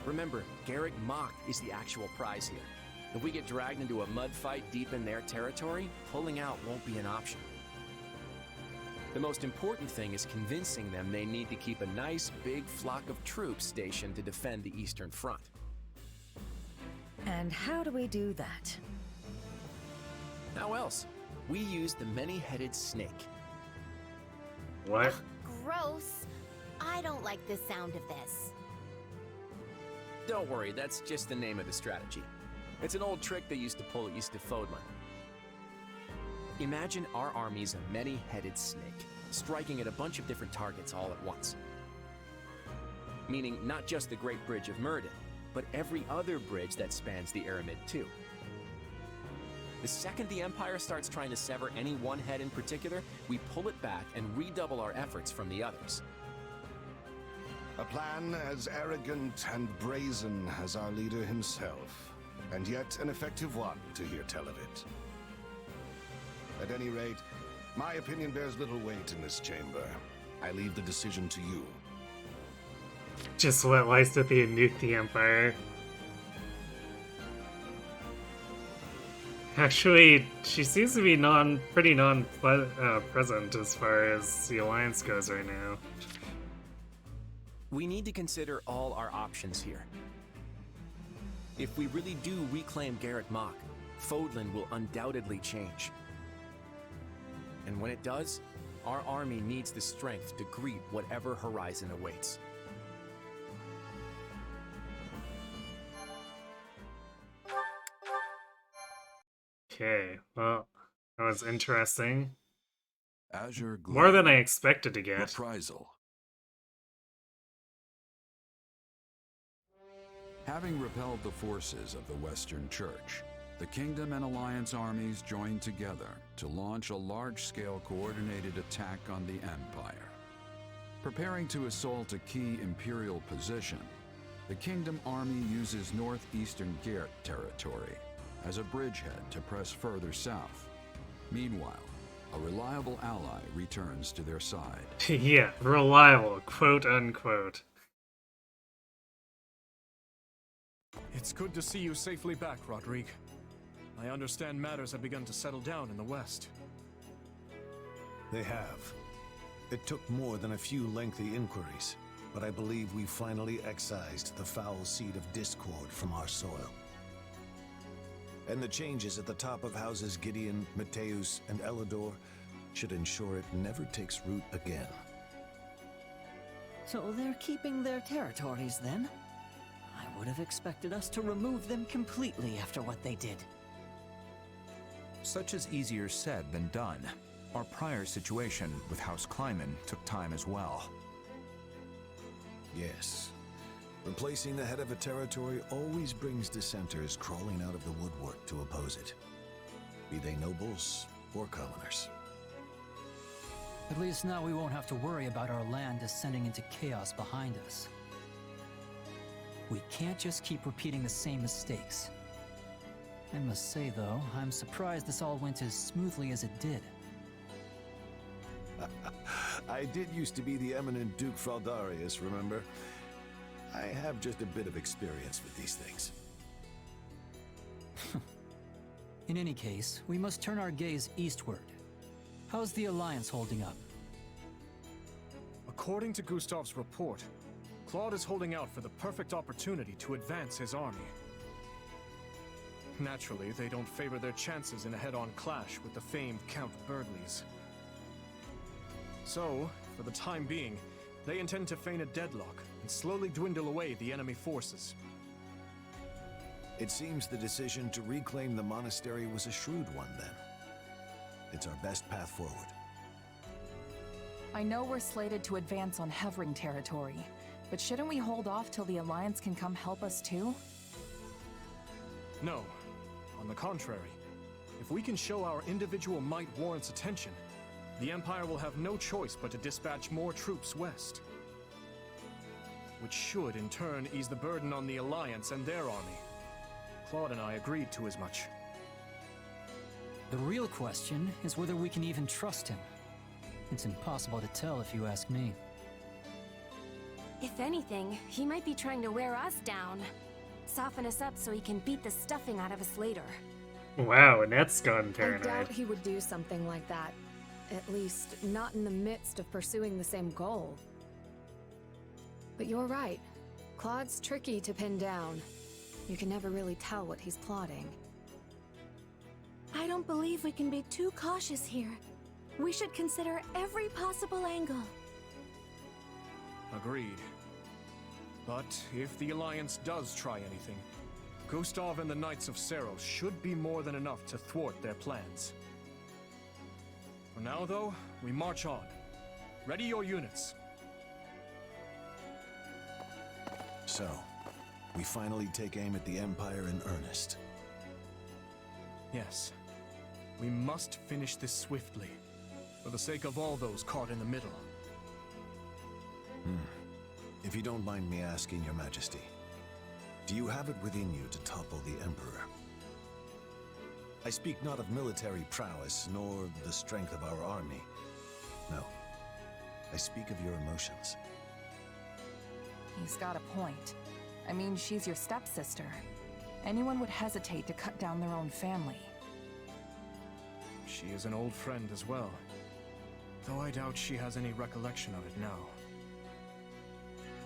Remember, Garrick Mach is the actual prize here. If we get dragged into a mud fight deep in their territory, pulling out won't be an option. The most important thing is convincing them they need to keep a nice big flock of troops stationed to defend the Eastern Front. And how do we do that? How else? We use the many-headed snake. What? Ugh, gross. I don't like the sound of this. Don't worry, that's just the name of the strategy. It's an old trick they used to pull at East of Fodlan. Imagine our army's a many-headed snake, striking at a bunch of different targets all at once. Meaning not just the Great Bridge of Murden, but every other bridge that spans the Aramid too. The second the Empire starts trying to sever any one head in particular, we pull it back and redouble our efforts from the others. A plan as arrogant and brazen as our leader himself, and yet an effective one to hear tell of it. At any rate, my opinion bears little weight in this chamber. I leave the decision to you. Just let Lysithea nuke the Empire. Actually, she seems to be pretty non-present as far as the Alliance goes right now. We need to consider all our options here. If we really do reclaim Garrett Mach, Fodlan will undoubtedly change. And when it does, our army needs the strength to greet whatever horizon awaits. Okay, well, that was interesting. Azure Gleam. More than I expected to get. Reprisal. Having repelled the forces of the Western Church, the Kingdom and Alliance armies joined together to launch a large-scale coordinated attack on the Empire. Preparing to assault a key Imperial position, the Kingdom army uses northeastern Gert territory as a bridgehead to press further south. Meanwhile, a reliable ally returns to their side. Yeah, reliable, quote-unquote. It's good to see you safely back, Rodrigue. I understand matters have begun to settle down in the West. They have. It took more than a few lengthy inquiries, but I believe we finally excised the foul seed of discord from our soil. And the changes at the top of houses Gideon, Mateus, and Elidor should ensure it never takes root again. So they're keeping their territories then? I would have expected us to remove them completely after what they did. Such is easier said than done. Our prior situation with House Kleiman took time as well. Yes. Replacing the head of a territory always brings dissenters crawling out of the woodwork to oppose it. Be they nobles or commoners. At least now we won't have to worry about our land descending into chaos behind us. We can't just keep repeating the same mistakes. I must say, though, I'm surprised this all went as smoothly as it did. I did used to be the eminent Duke Fraldarius, remember? I have just a bit of experience with these things. In any case, we must turn our gaze eastward. How's the Alliance holding up? According to Gustav's report, Claude is holding out for the perfect opportunity to advance his army. Naturally, they don't favor their chances in a head-on clash with the famed Count Burgleys. So, for the time being, they intend to feign a deadlock and slowly dwindle away the enemy forces. It seems the decision to reclaim the monastery was a shrewd one then. It's our best path forward. I know we're slated to advance on Hevring territory, but shouldn't we hold off till the Alliance can come help us too? No. On the contrary, if we can show our individual might warrants attention, the Empire will have no choice but to dispatch more troops west. Which should, in turn, ease the burden on the Alliance and their army. Claude and I agreed to as much. The real question is whether we can even trust him. It's impossible to tell if you ask me. If anything, he might be trying to wear us down. Soften us up so he can beat the stuffing out of us later. Wow, Annette's gone I paranoid. doubt he would do something like that. At least, not in the midst of pursuing the same goal. But you're right. Claude's tricky to pin down. You can never really tell what he's plotting. I don't believe we can be too cautious here. We should consider every possible angle. Agreed. But if the Alliance does try anything, Gustav and the Knights of Seros should be more than enough to thwart their plans. For now, though, we march on. Ready your units. So, we finally take aim at the Empire in earnest. Yes. We must finish this swiftly, for the sake of all those caught in the middle. If you don't mind me asking, Your Majesty, do you have it within you to topple the Emperor? I speak not of military prowess, nor the strength of our army. No. I speak of your emotions. He's got a point. I mean, she's your stepsister. Anyone would hesitate to cut down their own family. She is an old friend as well, though I doubt she has any recollection of it now.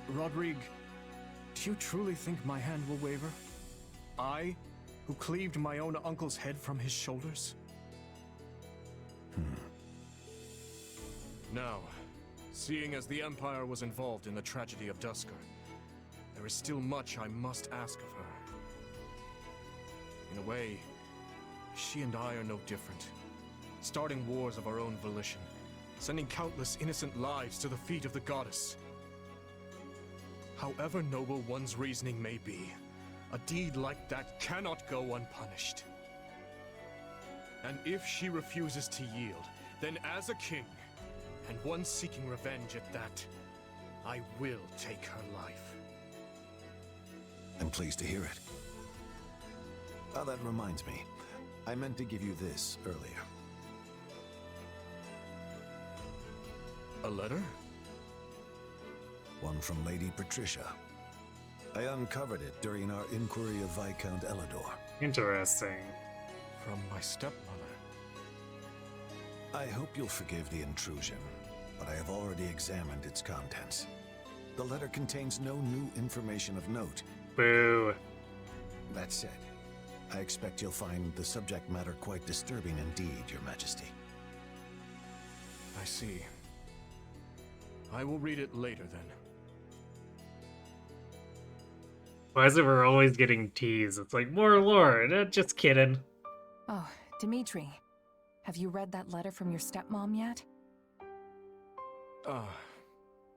Rodrigue, do you truly think my hand will waver? I, who cleaved my own uncle's head from his shoulders? Now, seeing as the Empire was involved in the tragedy of Duscur, there is still much I must ask of her. In a way, she and I are no different, starting wars of our own volition, sending countless innocent lives to the feet of the goddess. However noble one's reasoning may be, a deed like that cannot go unpunished. And if she refuses to yield, then as a king, and one seeking revenge at that, I will take her life. I'm pleased to hear it. Oh, that reminds me. I meant to give you this earlier. A letter? One from Lady Patricia. I uncovered it during our inquiry of Viscount Elidor. Interesting. From my stepmother. I hope you'll forgive the intrusion, but I have already examined its contents. The letter contains no new information of note. Boo. That said, I expect you'll find the subject matter quite disturbing indeed, Your Majesty. I see. I will read it later then. Why is it we're always getting teased? It's like, more lore. Just kidding. Oh, Dimitri. Have you read that letter from your stepmom yet?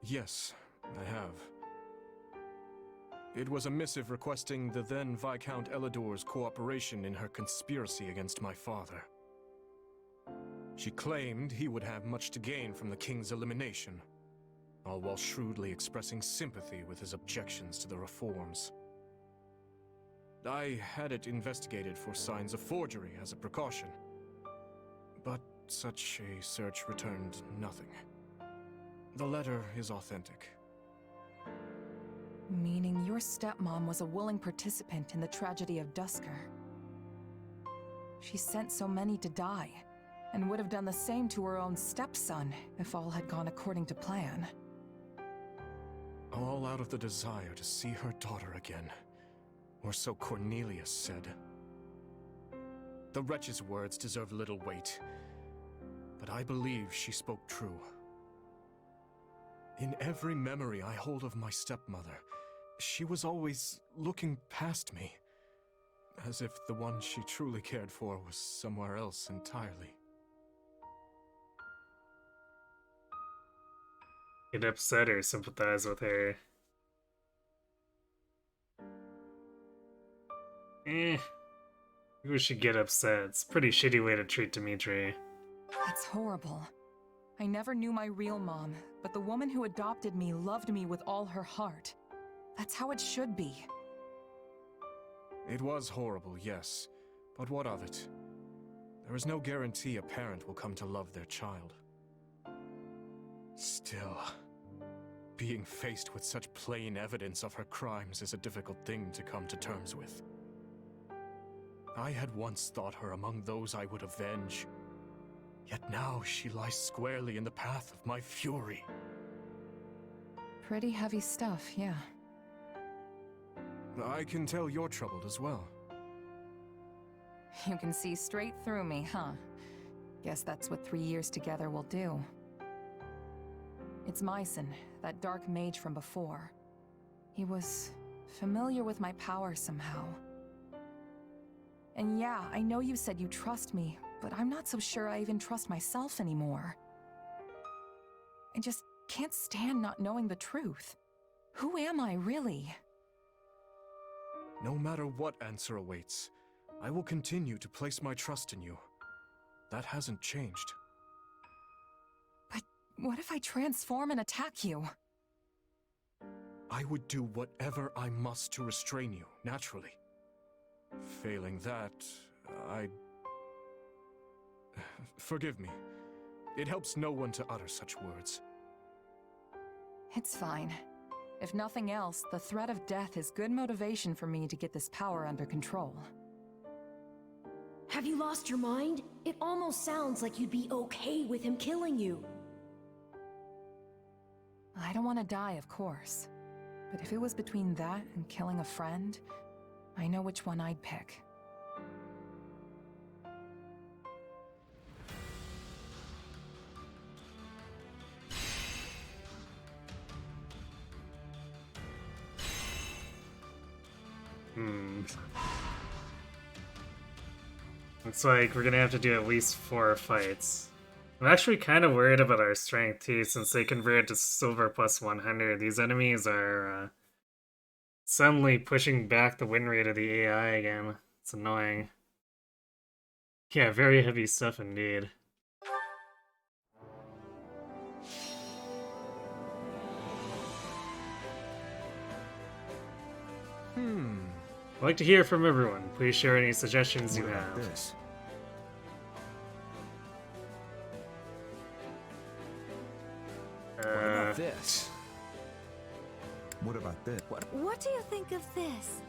Yes, I have. It was a missive requesting the then Viscount Elidor's cooperation in her conspiracy against my father. She claimed he would have much to gain from the king's elimination, all while shrewdly expressing sympathy with his objections to the reforms. I had it investigated for signs of forgery as a precaution, but such a search returned nothing. The letter is authentic. Meaning your stepmom was a willing participant in the tragedy of Duscur. She sent so many to die, and would have done the same to her own stepson if all had gone according to plan. All out of the desire to see her daughter again, or so Cornelius said. The wretch's words deserve little weight, but I believe she spoke true. In every memory I hold of my stepmother, she was always looking past me, as if the one she truly cared for was somewhere else entirely. Get upset or sympathize with her. Maybe we should get upset. It's a pretty shitty way to treat Dimitri. That's horrible. I never knew my real mom, but the woman who adopted me loved me with all her heart. That's how it should be. It was horrible, yes, but what of it? There is no guarantee a parent will come to love their child. Still, being faced with such plain evidence of her crimes is a difficult thing to come to terms with. I had once thought her among those I would avenge, yet now she lies squarely in the path of my fury. Pretty heavy stuff, yeah. I can tell you're troubled as well. You can see straight through me, huh? Guess that's what 3 years together will do. It's Myson, that dark mage from before. He was familiar with my power somehow. And yeah, I know you said you trust me, but I'm not so sure I even trust myself anymore. I just can't stand not knowing the truth. Who am I, really? No matter what answer awaits, I will continue to place my trust in you. That hasn't changed. But what if I transform and attack you? I would do whatever I must to restrain you, naturally. Failing that, I'd... Forgive me. It helps no one to utter such words. It's fine. If nothing else, the threat of death is good motivation for me to get this power under control. Have you lost your mind? It almost sounds like you'd be okay with him killing you. I don't want to die, of course. But if it was between that and killing a friend, I know which one I'd pick. Looks like we're gonna have to do at least 4 fights. I'm actually kind of worried about our strength too, since they convert to silver plus 100. These enemies are suddenly pushing back the win rate of the AI again. It's annoying. Yeah, very heavy stuff indeed. I'd like to hear from everyone. Please share any suggestions you have. This? What about this? What about this? What do you think of this?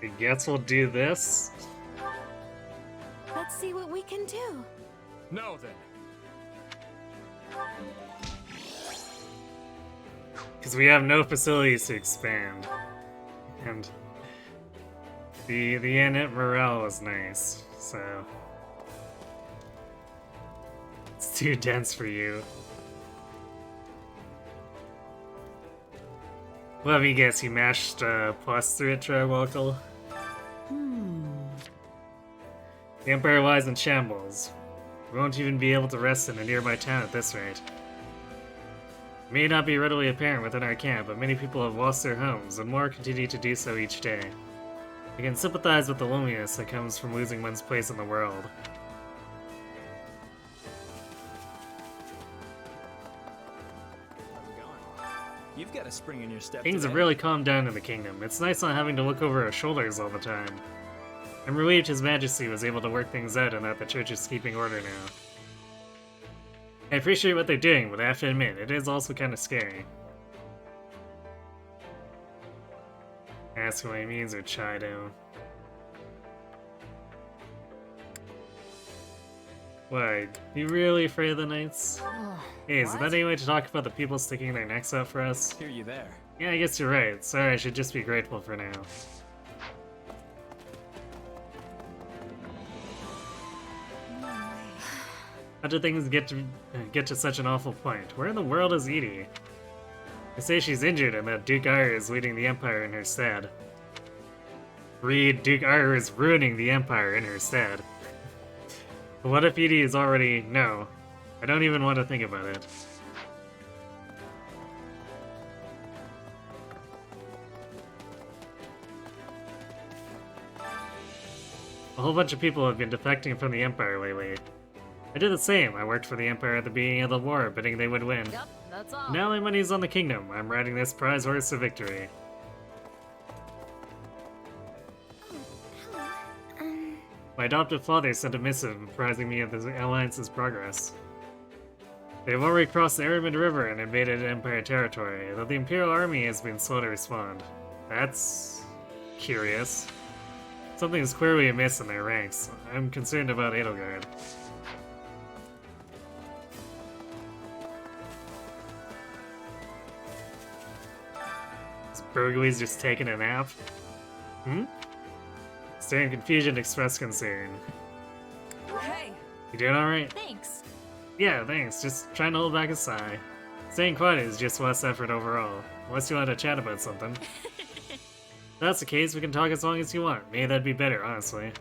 I guess we'll do this. Let's see what we can do. Now then. Because we have no facilities to expand. And the init morale is nice, so it's too dense for you. Let me guess, you mashed plus through it, Triwalkle. The Empire lies in shambles. We won't even be able to rest in a nearby town at this rate. It may not be readily apparent within our camp, but many people have lost their homes, and more continue to do so each day. I can sympathize with the loneliness that comes from losing one's place in the world. You've got a spring in your step. Things have today. really calmed down in the kingdom. It's nice not having to look over our shoulders all the time. I'm relieved His Majesty was able to work things out and that the church is keeping order now. I appreciate what they're doing, but I have to admit, it is also kind of scary. Ask what he means or Chido. Why? You really afraid of the knights? Hey, is that any way to talk about the people sticking their necks out for us? Hear you there. Yeah, I guess you're right. Sorry, I should just be grateful for now. How did things get to such an awful point? Where in the world is Edie? They say she's injured and that Duke Ire is leading the Empire in her stead. Read, Duke Ire is ruining the Empire in her stead. But what if Edie is already... No. I don't even want to think about it. A whole bunch of people have been defecting from the Empire lately. I did the same. I worked for the Empire at the beginning of the war, bidding they would win. Yep, that's all. Now my money's on the kingdom. I'm riding this prize horse to victory. My adoptive father sent a missive apprising me of the Alliance's progress. They have already crossed the Aramid River and invaded Empire territory, though the Imperial Army has been slow to respond. That's... curious. Something is clearly amiss in their ranks. I'm concerned about Edelgard. Is Burgley's just taking a nap? Hmm? Staring confusion expressed concern. Hey, You doing alright? thanks. Yeah, thanks. Just trying to hold back a sigh. Staying quiet is just less effort overall. Unless you want to chat about something. If that's the case, we can talk as long as you want. Maybe that'd be better, honestly.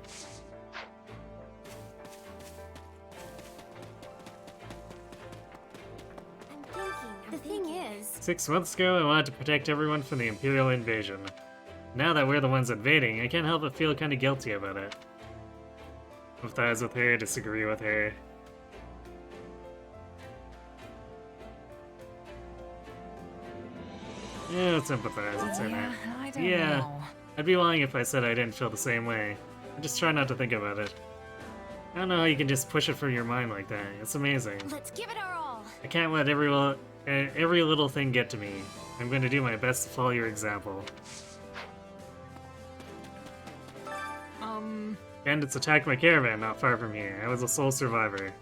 The thing is... 6 months ago, I wanted to protect everyone from the Imperial invasion. Now that we're the ones invading, I can't help but feel kinda guilty about it. Sympathize with her, disagree with her. Yeah, let's sympathize, it's in it. I don't Yeah, know. I'd be lying if I said I didn't feel the same way. I just try not to think about it. I don't know how you can just push it from your mind like that. It's amazing. Let's give it our all. I can't let every little thing get to me. I'm going to do my best to follow your example. Bandits attacked my caravan not far from here. I was a sole survivor.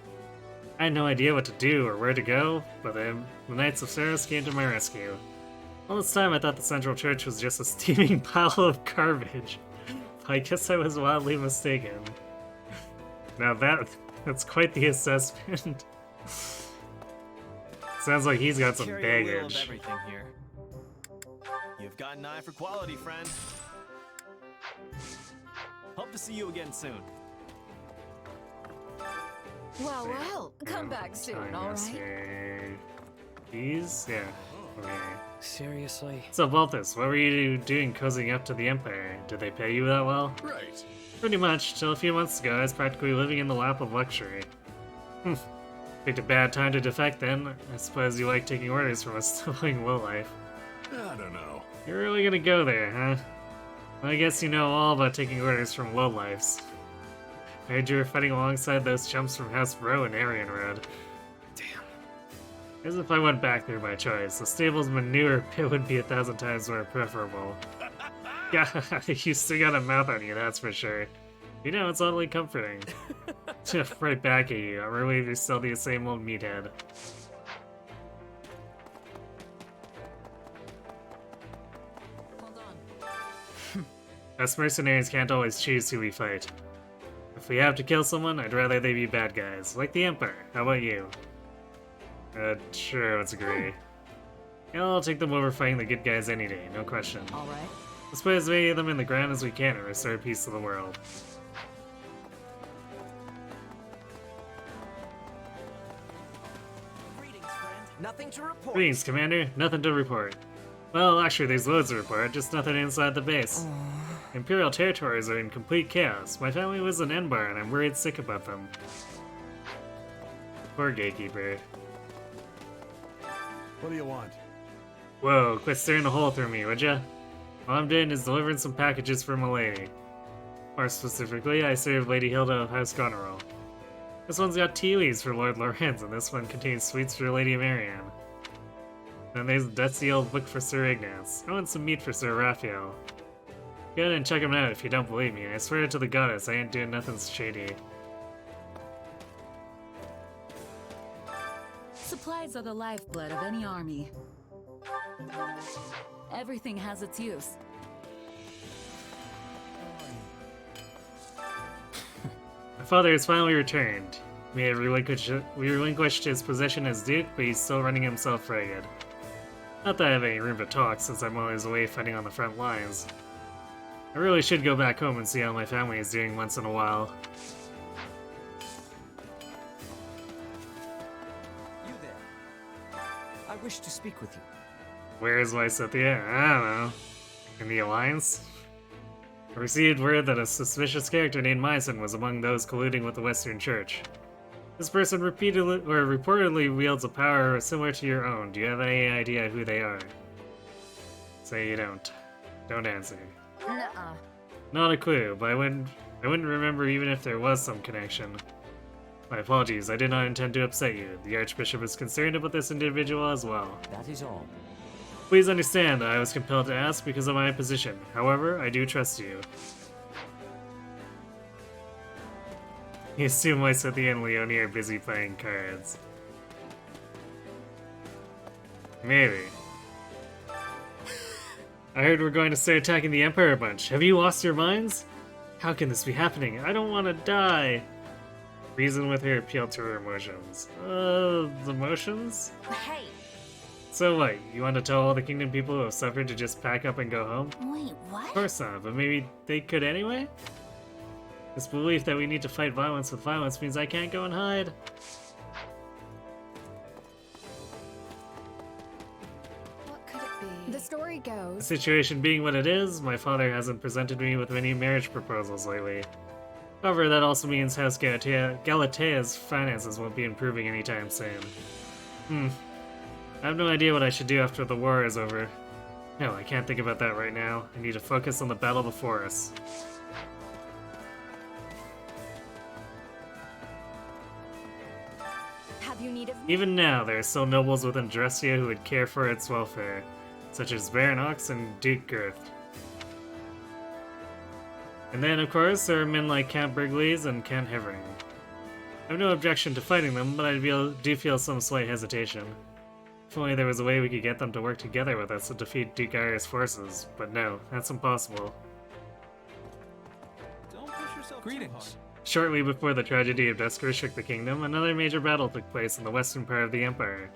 I had no idea what to do or where to go, but then the Knights of Saros came to my rescue. All this time I thought the Central Church was just a steaming pile of garbage. I guess I was wildly mistaken. Now that's quite the assessment. Sounds like he's got some Carry a little of baggage. everything here. You've got an eye for quality, friend. Hope to see you again soon. Well, come back soon, alright? These? Yeah. Okay. Seriously? So, Balthus, what were you doing cozying up to the Empire? Did they pay you that well? Right. Pretty much. Till a few months ago, I was practically living in the lap of luxury. Picked a bad time to defect then. I suppose you like taking orders from a sniveling lowlife. I don't know. You're really gonna go there, huh? Well, I guess you know all about taking orders from lowlifes. I heard you were fighting alongside those chumps from House Row and Arian Road. Damn. As if I went back there by choice. The stable's manure pit would be 1,000 times more preferable. God, you still got a mouth on you, that's for sure. You know, it's oddly comforting. Right back at you. I'm relieved you're still the same old meathead. Us mercenaries can't always choose who we fight. If we have to kill someone, I'd rather they be bad guys, like the Empire. How about you? Sure, let's agree. Yeah, I'll take them over fighting the good guys any day, no question. Alright. Let's put as many of them in the ground as we can and restore peace to the world. Nothing to report. Greetings, Commander. Nothing to report. Well, actually, there's loads to report, just nothing inside the base. Imperial territories are in complete chaos. My family was in Enbar, and I'm worried sick about them. Poor gatekeeper. What do you want? Whoa, quit staring a hole through me, would ya? All I'm doing is delivering some packages for my lady. More specifically, I serve Lady Hilda of House Goneril. This one's got tea leaves for Lord Lorenz, and this one contains sweets for Lady Marianne. Then there's a dusty old book for Sir Ignaz. I want some meat for Sir Raphael. Go ahead and check him out if you don't believe me. I swear to the goddess, I ain't doing nothing shady. Supplies are the lifeblood of any army. Everything has its use. My father has finally returned. He may have relinquished his position as Duke, but he's still running himself ragged. Not that I have any room to talk, since I'm always away fighting on the front lines. I really should go back home and see how my family is doing once in a while. You there. I wish to speak with you. Where is Lysithea? I don't know. In the Alliance? I received word that a suspicious character named Myson was among those colluding with the Western Church. This person reportedly wields a power similar to your own. Do you have any idea who they are? Say you don't. Don't answer. Nuh-uh. Not a clue, but I wouldn't remember even if there was some connection. My apologies, I did not intend to upset you. The Archbishop is concerned about this individual as well. That is all. Please understand that I was compelled to ask because of my position. However, I do trust you. You assume Lysithea and Leonie are busy playing cards. Maybe. I heard we're going to start attacking the Empire a bunch. Have you lost your minds? How can this be happening? I don't want to die. Reason with her appealed to her emotions. The emotions? Hey! So what, you want to tell all the Kingdom people who have suffered to just pack up and go home? Wait, what? Of course not, but maybe they could anyway? This belief that we need to fight violence with violence means I can't go and hide. What could it be? The story The goes... situation being what it is, my father hasn't presented me with many marriage proposals lately. However, that also means House Galatea's finances won't be improving anytime soon. I have no idea what I should do after the war is over. No, I can't think about that right now. I need to focus on the battle before us. Have you need of me? Even now, there are still nobles within Drussia who would care for its welfare, such as Baron Ox and Duke Girth. And then, of course, there are men like Count Burgleys and Count Hevering. I have no objection to fighting them, but I do feel some slight hesitation. If only there was a way we could get them to work together with us to defeat Duke Aire's forces, but no, that's impossible. Don't push yourself. Greetings. Shortly before the tragedy of Duscur shook the kingdom, another major battle took place in the western part of the Empire.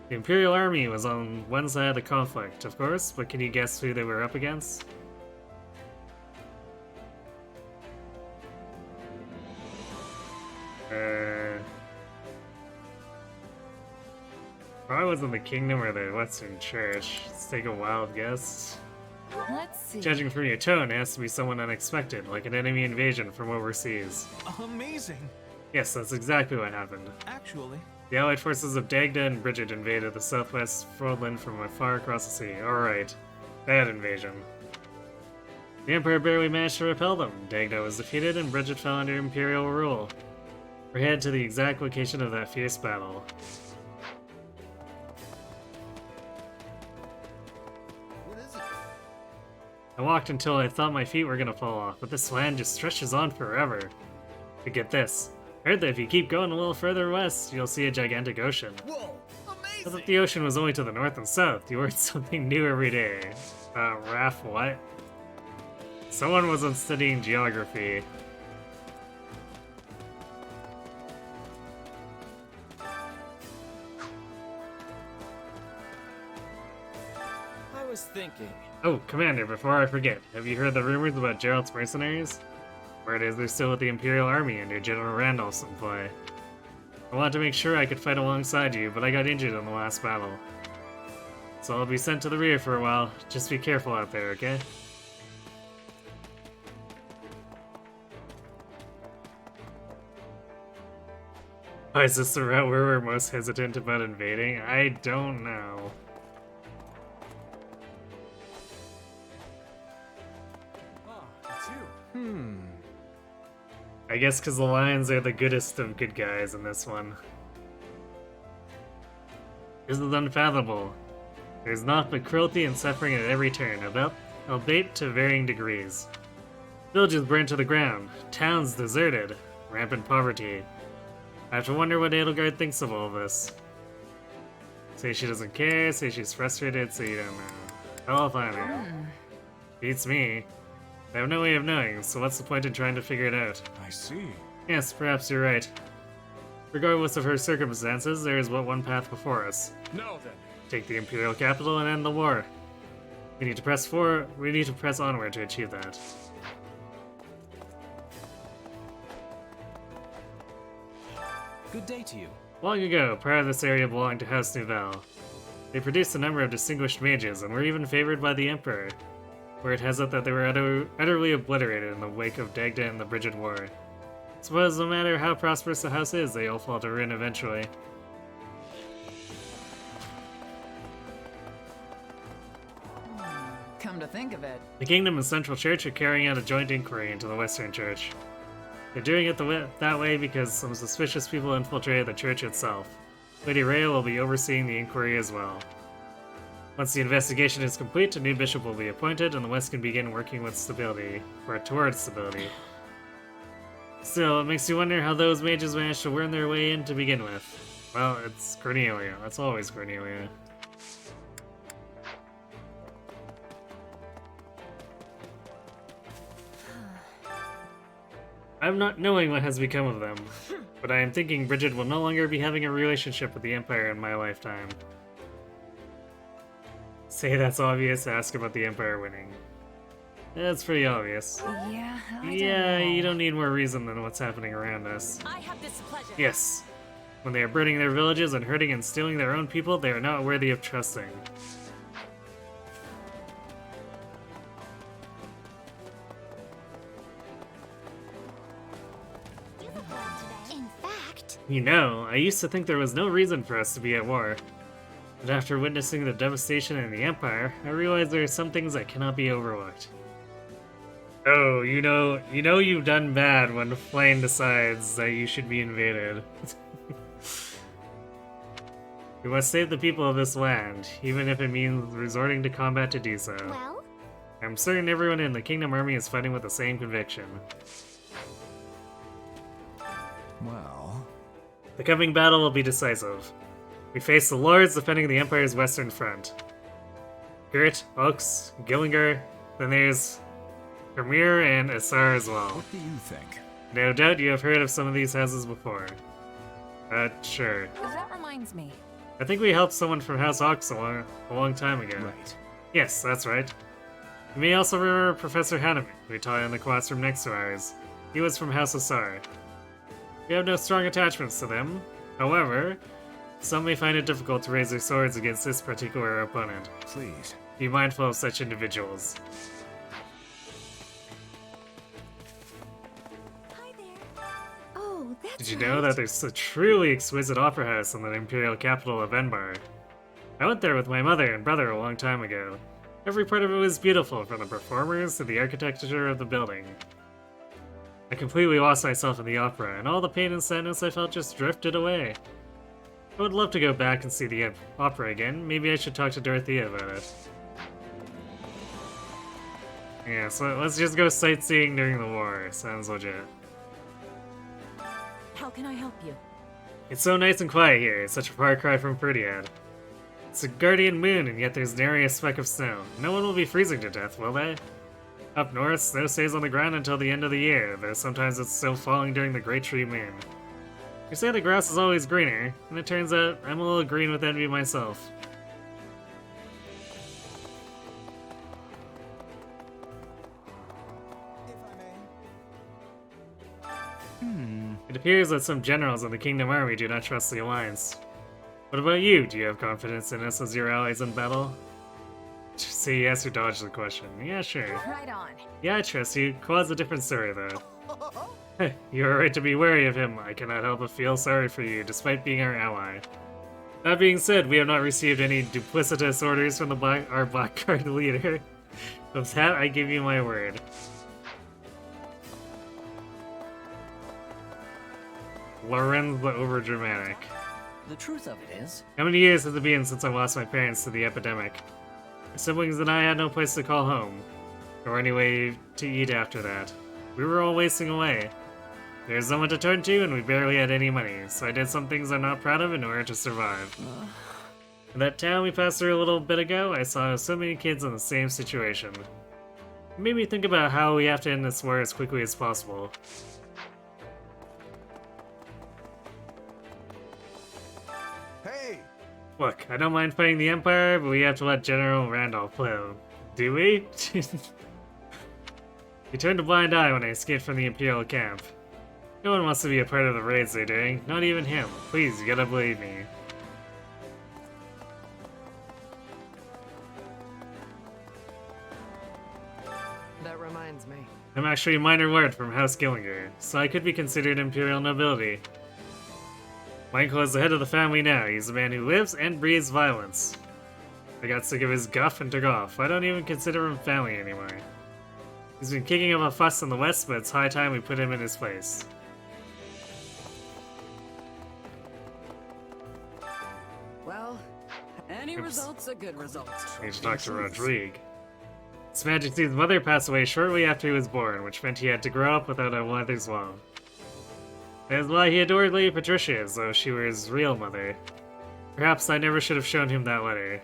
The Imperial Army was on one side of the conflict, of course, but can you guess who they were up against? Probably wasn't the Kingdom or the Western Church. Let's take a wild guess. Let's see. Judging from your tone, it has to be someone unexpected, like an enemy invasion from overseas. Amazing. Yes, that's exactly what happened. Actually. The allied forces of Dagda and Bridget invaded the southwest Frodland from far across the sea. Alright. Bad invasion. The Emperor barely managed to repel them. Dagda was defeated and Bridget fell under Imperial rule. We're headed to the exact location of that fierce battle. I walked until I thought my feet were gonna fall off, but this land just stretches on forever. But get this. I heard that if you keep going a little further west, you'll see a gigantic ocean. Whoa! I thought the ocean was only to the north and south. You learned something new every day. Raph, what? Someone wasn't studying geography. was thinking. Oh, Commander, before I forget, have you heard the rumors about Gerald's mercenaries? Word is they're still with the Imperial Army under General Randolph's employ. I wanted to make sure I could fight alongside you, but I got injured in the last battle. So I'll be sent to the rear for a while. Just be careful out there, okay? Oh, is this the route where we're most hesitant about invading? I don't know. I guess because the lions are the goodest of good guys in this one. This is unfathomable. There's naught but cruelty and suffering at every turn, albeit to varying degrees. Villages burned to the ground, towns deserted, rampant poverty. I have to wonder what Edelgard thinks of all this. Say she doesn't care, say she's frustrated, say you don't know. Hell if I know. Beats me. I have no way of knowing, so what's the point in trying to figure it out? I see. Yes, perhaps you're right. Regardless of her circumstances, there is but one path before us. Now then. Take the Imperial capital and end the war. We need to press onward to achieve that. Good day to you. Long ago, part of this area belonged to House Nouvelle. They produced a number of distinguished mages and were even favored by the Emperor. Word has it that they were utterly obliterated in the wake of Dagda and the Brigid War. Suppose no matter how prosperous the house is, they all fall to ruin eventually. Come to think of it. The Kingdom and Central Church are carrying out a joint inquiry into the Western Church. They're doing it that way because some suspicious people infiltrated the church itself. Lady Rhea will be overseeing the inquiry as well. Once the investigation is complete, a new bishop will be appointed, and the West can begin working with stability, or towards stability. Still, it makes you wonder how those mages managed to worm their way in to begin with. Well, it's Cornelia. That's always Cornelia. I'm not knowing what has become of them, but I am thinking Brigid will no longer be having a relationship with the Empire in my lifetime. Say that's obvious, ask about the Empire winning. That's pretty obvious. Yeah, You don't need more reason than what's happening around us. I have this pleasure. Yes. When they are burning their villages and hurting and stealing their own people, they are not worthy of trusting. In fact, You know, I used to think there was no reason for us to be at war. But after witnessing the devastation in the Empire, I realized there are some things that cannot be overlooked. Oh, you know you've done bad when Flame decides that you should be invaded. We must save the people of this land, even if it means resorting to combat to do so. well, I'm certain everyone in the Kingdom Army is fighting with the same conviction. Well... The coming battle will be decisive. We face the Lords defending the Empire's western front. Gert, Oaks, Gillingar, then there's Premier and Assar as well. What do you think? No doubt you have heard of some of these houses before. Sure. That reminds me. I think we helped someone from House Ox a long time ago. Right. Yes, that's right. You may also remember Professor Hanneman, who taught in the classroom next to ours. He was from House Assar. We have no strong attachments to them. However, some may find it difficult to raise their swords against this particular opponent. Please. Be mindful of such individuals. oh, that's Did you know that there's a truly exquisite opera house in the imperial capital of Enbar? I went there with my mother and brother a long time ago. Every part of it was beautiful, from the performers to the architecture of the building. I completely lost myself in the opera, and all the pain and sadness I felt just drifted away. I would love to go back and see the opera again. Maybe I should talk to Dorothea about it. Yeah, so let's just go sightseeing during the war. Sounds legit. How can I help you? It's so nice and quiet here. It's such a far cry from Prudiad. It's a guardian moon, and yet there's nary a speck of snow. No one will be freezing to death, will they? Up north, snow stays on the ground until the end of the year, though sometimes it's still falling during the Great Tree Moon. You say the grass is always greener, and it turns out I'm a little green with envy myself. appears that some generals in the Kingdom Army do not trust the Alliance. What about you? Do you have confidence in us as your allies in battle? Say yes or dodge the question. Yeah, sure. Right on. Yeah, I trust you. Quad's a different story, though. You are right to be wary of him. I cannot help but feel sorry for you, despite being our ally. That being said, we have not received any duplicitous orders from our Blackguard leader. Of that, I give you my word. Lorenz the overdramatic. The truth of it is, How many years has it been since I lost my parents to the epidemic? My siblings and I had no place to call home, or any way to eat after that. We were all wasting away. There's no one to turn to, and we barely had any money, so I did some things I'm not proud of in order to survive. In that town we passed through a little bit ago, I saw so many kids in the same situation. It made me think about how we have to end this war as quickly as possible. Hey! Look, I don't mind fighting the Empire, but we have to let General Randolph play. Do we? He turned a blind eye when I escaped from the Imperial camp. No one wants to be a part of the raids they're doing, not even him. Please, you gotta believe me. That reminds me. I'm actually a minor lord from House Gillinger, so I could be considered Imperial nobility. My uncle is the head of the family now. He's a man who lives and breathes violence. I got sick of his guff and took off. I don't even consider him family anymore. He's been kicking up a fuss in the West, but it's high time we put him in his place. Well, any result's a good result. Here's Dr. Rodrigue. His Majesty's mother passed away shortly after he was born, which meant he had to grow up without a mother's love. That is why he adored Lady Patricia, as though she were his real mother. Perhaps I never should have shown him that letter.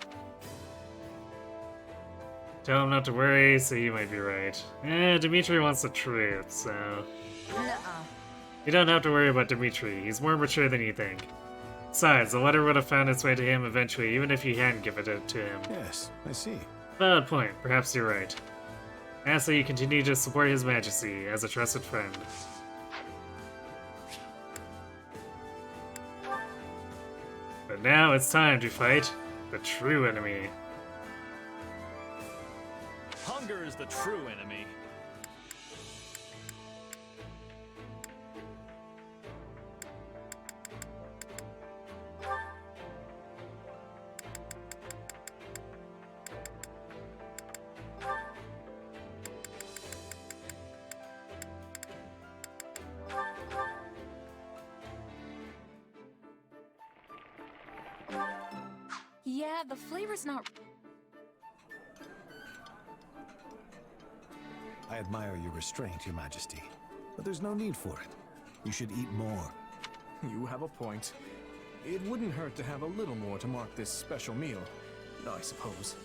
Tell him not to worry, so you might be right. Dimitri wants the truth, so... You don't have to worry about Dimitri. He's more mature than you think. Besides, the letter would have found its way to him eventually, even if you hadn't given it to him. Yes, I see. Valid point. Perhaps you're right. I ask that you continue to support His Majesty as a trusted friend. But now it's time to fight the true enemy. Hunger is the true enemy. Yeah, the flavor's not... I admire your restraint, Your Majesty, but there's no need for it. You should eat more. You have a point. It wouldn't hurt to have a little more to mark this special meal, I suppose.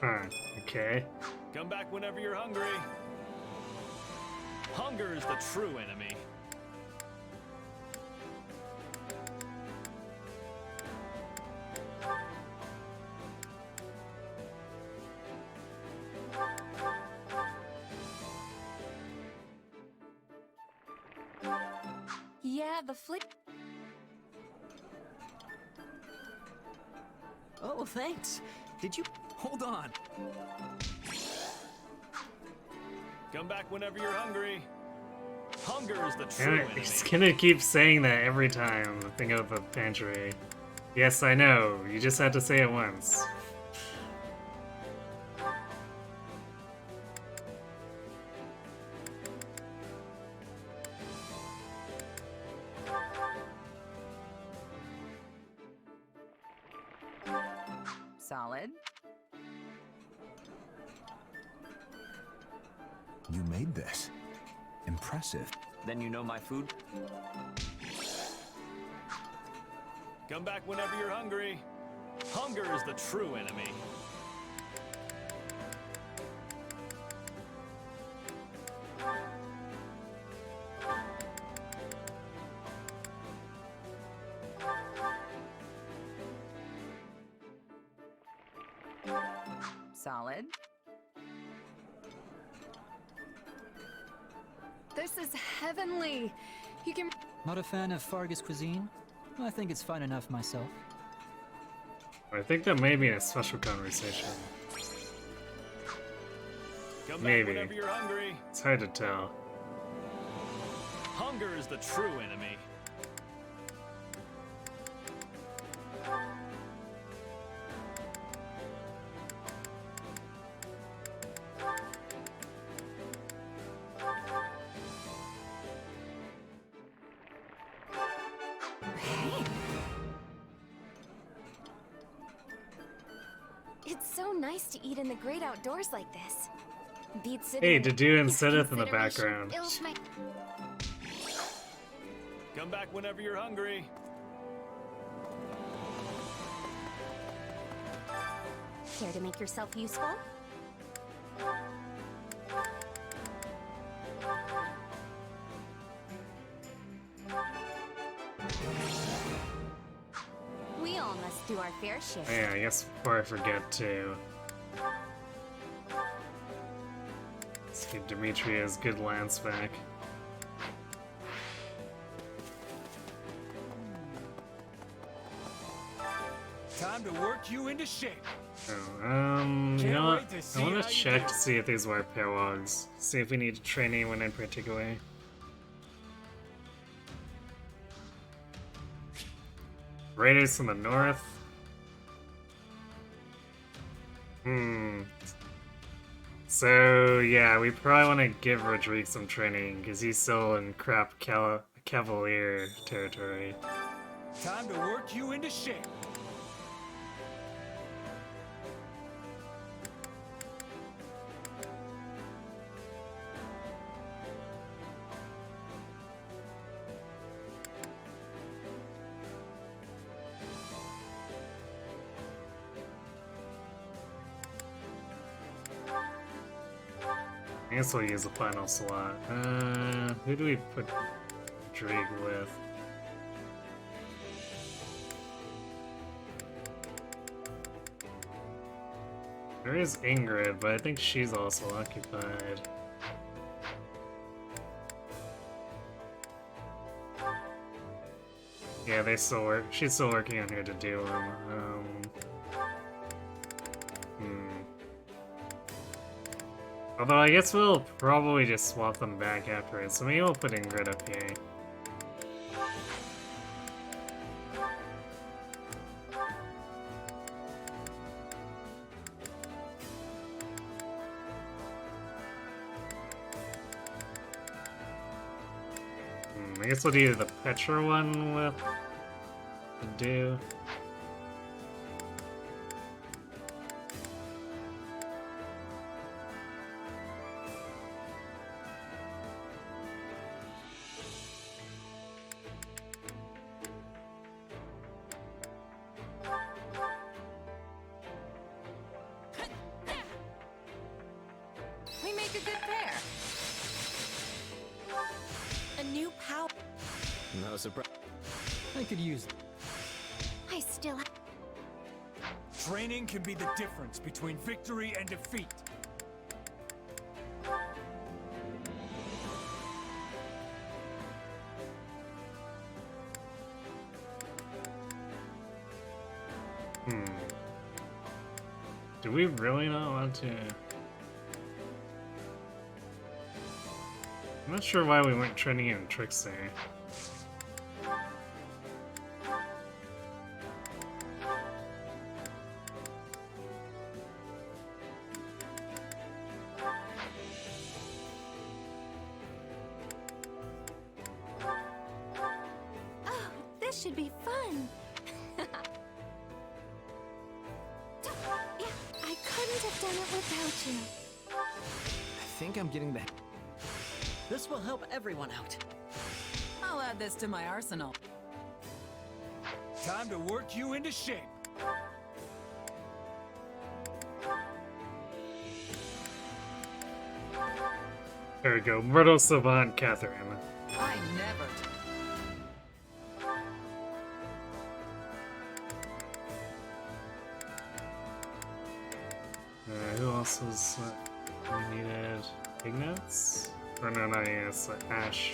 Okay. Come back whenever you're hungry. Hunger is the true enemy. Yeah, the flavor... Oh, thanks. Did you... Hold on. Come back whenever you're hungry. Hunger is the true enemy. He's gonna keep saying that every time. Think of the pantry. Yes, I know. You just had to say it once. Solid. You made this. Impressive. Then you know my food? Come back whenever you're hungry. Hunger is the true enemy. Solid. This is heavenly. You can. Not a fan of Fargus cuisine? I think it's fine enough myself. I think that may be a special conversation. Come back Maybe. whenever you're hungry. It's hard to tell. Hunger is the true enemy. It's so nice to eat in the great outdoors like this. Beats sitting Hey, in a Dedue and cave Sithith in the consideration background. fills my- Come back whenever you're hungry. Care to make yourself useful? We all must do our fair share. Yeah, I guess before I forget to... Let's give Demetria's good lance back. Time to work you into shape. Oh, you Can't know what? wait to see I want how to you check do. to see if these were paralogs. See if we need to train anyone in particular. Raiders from the north. So, yeah, we probably want to give Rodrigue some training, because he's still in crap Cavalier territory. Time to work you into shape. I guess we'll use the final slot. Who do we put Rodrigue with? There is Ingrid, but I think she's also occupied. Yeah, they still work. She's still working on her to do them. Although I guess we'll probably just swap them back afterwards. So maybe we'll put Ingrid up here. I guess we'll do the Petra one with the do. We make a good pair. A new power. No surprise. I could use it. I still. Training can be the difference between victory and defeat. Do we really not want to? I'm not sure why we weren't training in Trickster. Oh, this should be fun. Yeah, I couldn't have done it without you. I think I'm getting the... This will help everyone out. I'll add this to my arsenal. Time to work you into shape. There we go. Myrtle, Savant, Catherine. I never. Who else was we needed? Ignatz? Or no, not yeah, it's like Ash.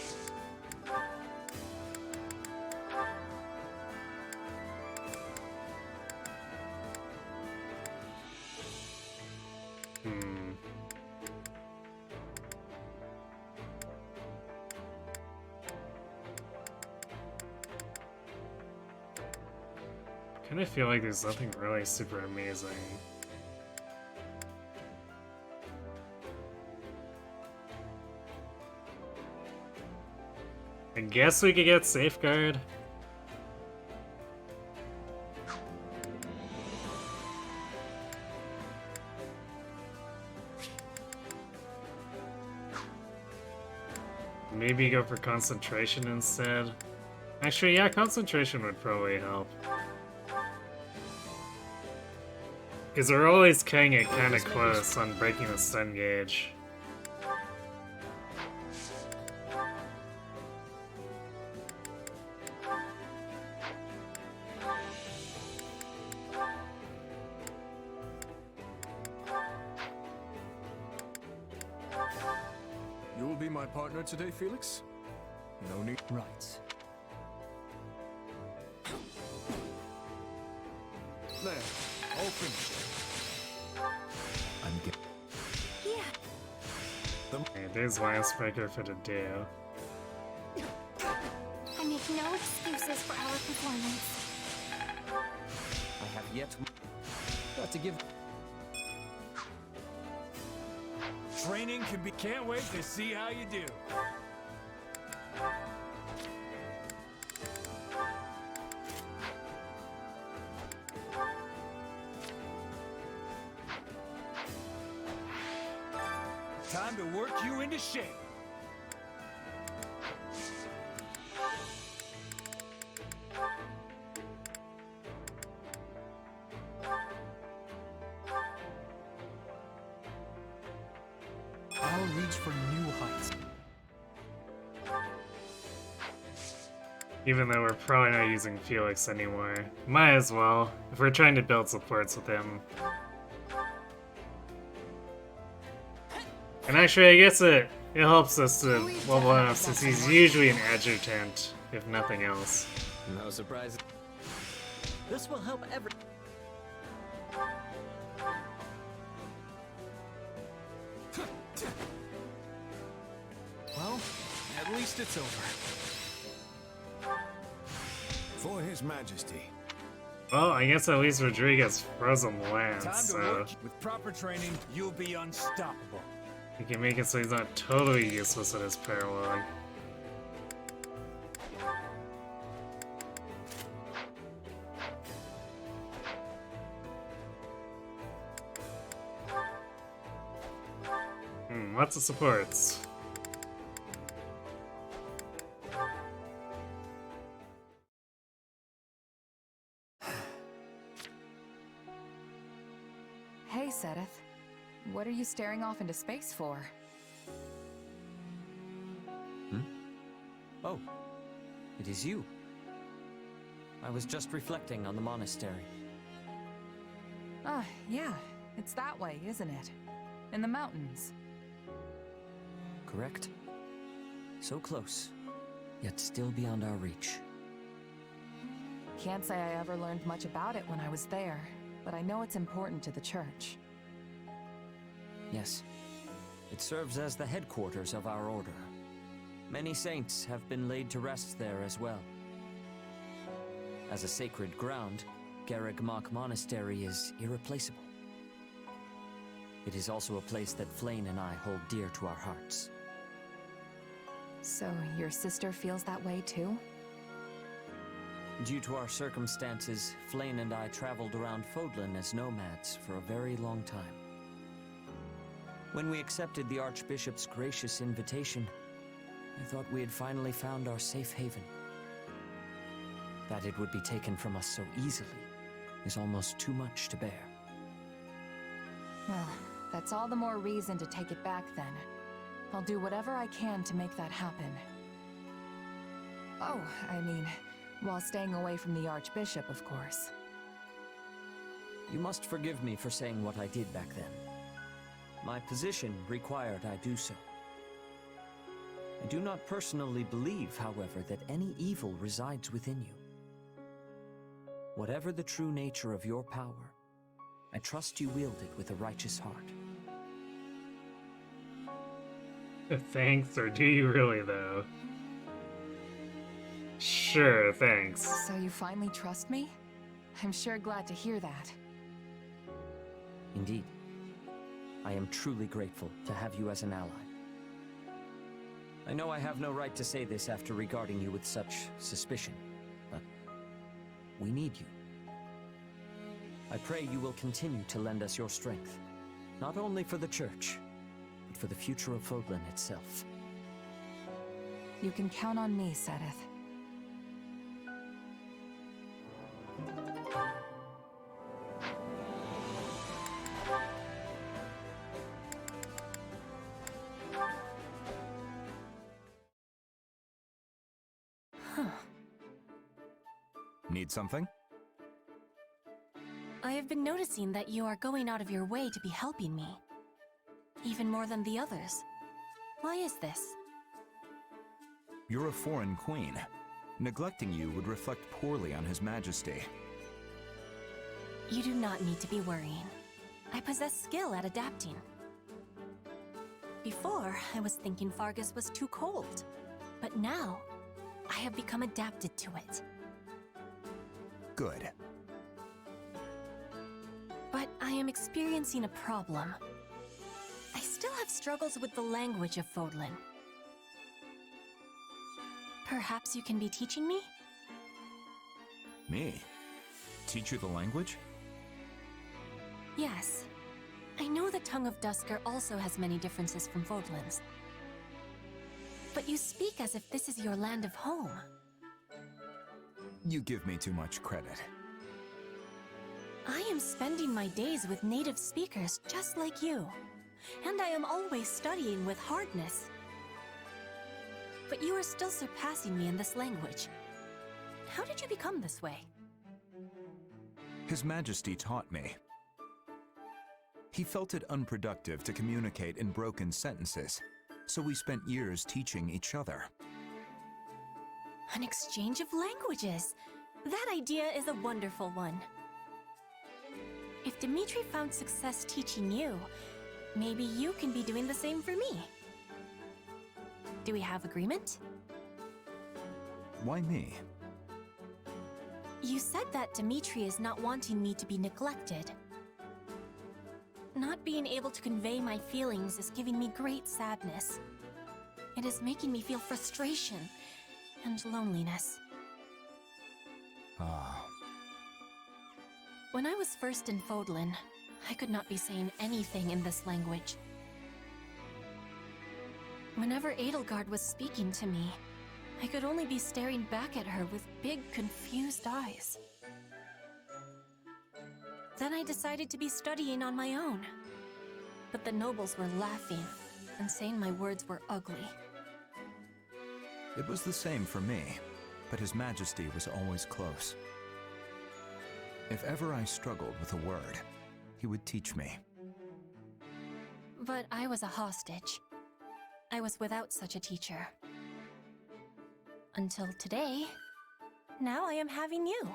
I kind of feel like there's nothing really super amazing. I guess we could get Safeguard. Maybe go for Concentration instead. Actually, yeah, Concentration would probably help. Because we're always killing it kind of close on breaking the stun gauge. You will be my partner today, Felix? No need. Right. There. All finished. I'm getting. Okay, there's Wisebreaker for the day. I make no excuses for our performance. I have yet Got to give. Training can be. Can't wait to see how you do. Time to work you into shape. I'll reach for new heights. Even though we're probably not using Felix anymore. Might as well, if we're trying to build supports with him. And actually, I guess it helps us to level up since he's usually an adjutant, if nothing else. No surprise. This will help every. Well, at least it's over. For His Majesty. Well, I guess at least Rodriguez frozen land, Time to so work. With proper training, you'll be unstoppable. we can make it so he's not totally useless at his paralog. Lots of supports. Hey, Sedith. What are you staring off into space for? Oh, it is you. I was just reflecting on the monastery. Ah, yeah. It's that way, isn't it? In the mountains. Correct? So close, yet still beyond our reach. Can't say I ever learned much about it when I was there, but I know it's important to the church. Yes, it serves as the headquarters of our order. Many saints have been laid to rest there as well. As a sacred ground, Garreg-Mach Monastery is irreplaceable. It is also a place that Flayn and I hold dear to our hearts. So, your sister feels that way too? Due to our circumstances, Flayn and I traveled around Fodlan as nomads for a very long time. When we accepted the Archbishop's gracious invitation, I thought we had finally found our safe haven. That it would be taken from us so easily is almost too much to bear. Well, that's all the more reason to take it back then. I'll do whatever I can to make that happen. Oh, I mean, while staying away from the Archbishop, of course. You must forgive me for saying what I did back then. My position required I do so. I do not personally believe, however, that any evil resides within you. Whatever the true nature of your power, I trust you wield it with a righteous heart. Thanks, or do you really, though? Sure, thanks. So you finally trust me? I'm sure glad to hear that. Indeed. I am truly grateful to have you as an ally. I know I have no right to say this after regarding you with such suspicion, but we need you. I pray you will continue to lend us your strength, not only for the Church, but for the future of Fodlan itself. You can count on me, Sedith. Need something? I have been noticing that you are going out of your way to be helping me. Even more than the others. Why is this? You're a foreign queen. Neglecting you would reflect poorly on His Majesty. You do not need to be worrying. I possess skill at adapting. Before, I was thinking Fargus was too cold. But now, I have become adapted to it. Good. But I am experiencing a problem. I still have struggles with the language of Fodlan. Perhaps you can be teaching me? Me? Teach you the language? Yes. I know the tongue of Duscur also has many differences from Fodlan's. But you speak as if this is your land of home. You give me too much credit. I am spending my days with native speakers just like you. And I am always studying with hardness. But you are still surpassing me in this language. How did you become this way? His Majesty taught me. He felt it unproductive to communicate in broken sentences, so we spent years teaching each other. An exchange of languages! That idea is a wonderful one. If Dimitri found success teaching you, maybe you can be doing the same for me. Do we have agreement? Why me? You said that Dimitri is not wanting me to be neglected. Not being able to convey my feelings is giving me great sadness. It is making me feel frustration and loneliness. Ah. When I was first in Fodlan, I could not be saying anything in this language. Whenever Edelgard was speaking to me, I could only be staring back at her with big, confused eyes. Then I decided to be studying on my own. But the nobles were laughing and saying my words were ugly. It was the same for me, but His Majesty was always close. If ever I struggled with a word, he would teach me. But I was a hostage. I was without such a teacher. Until today, now I am having you.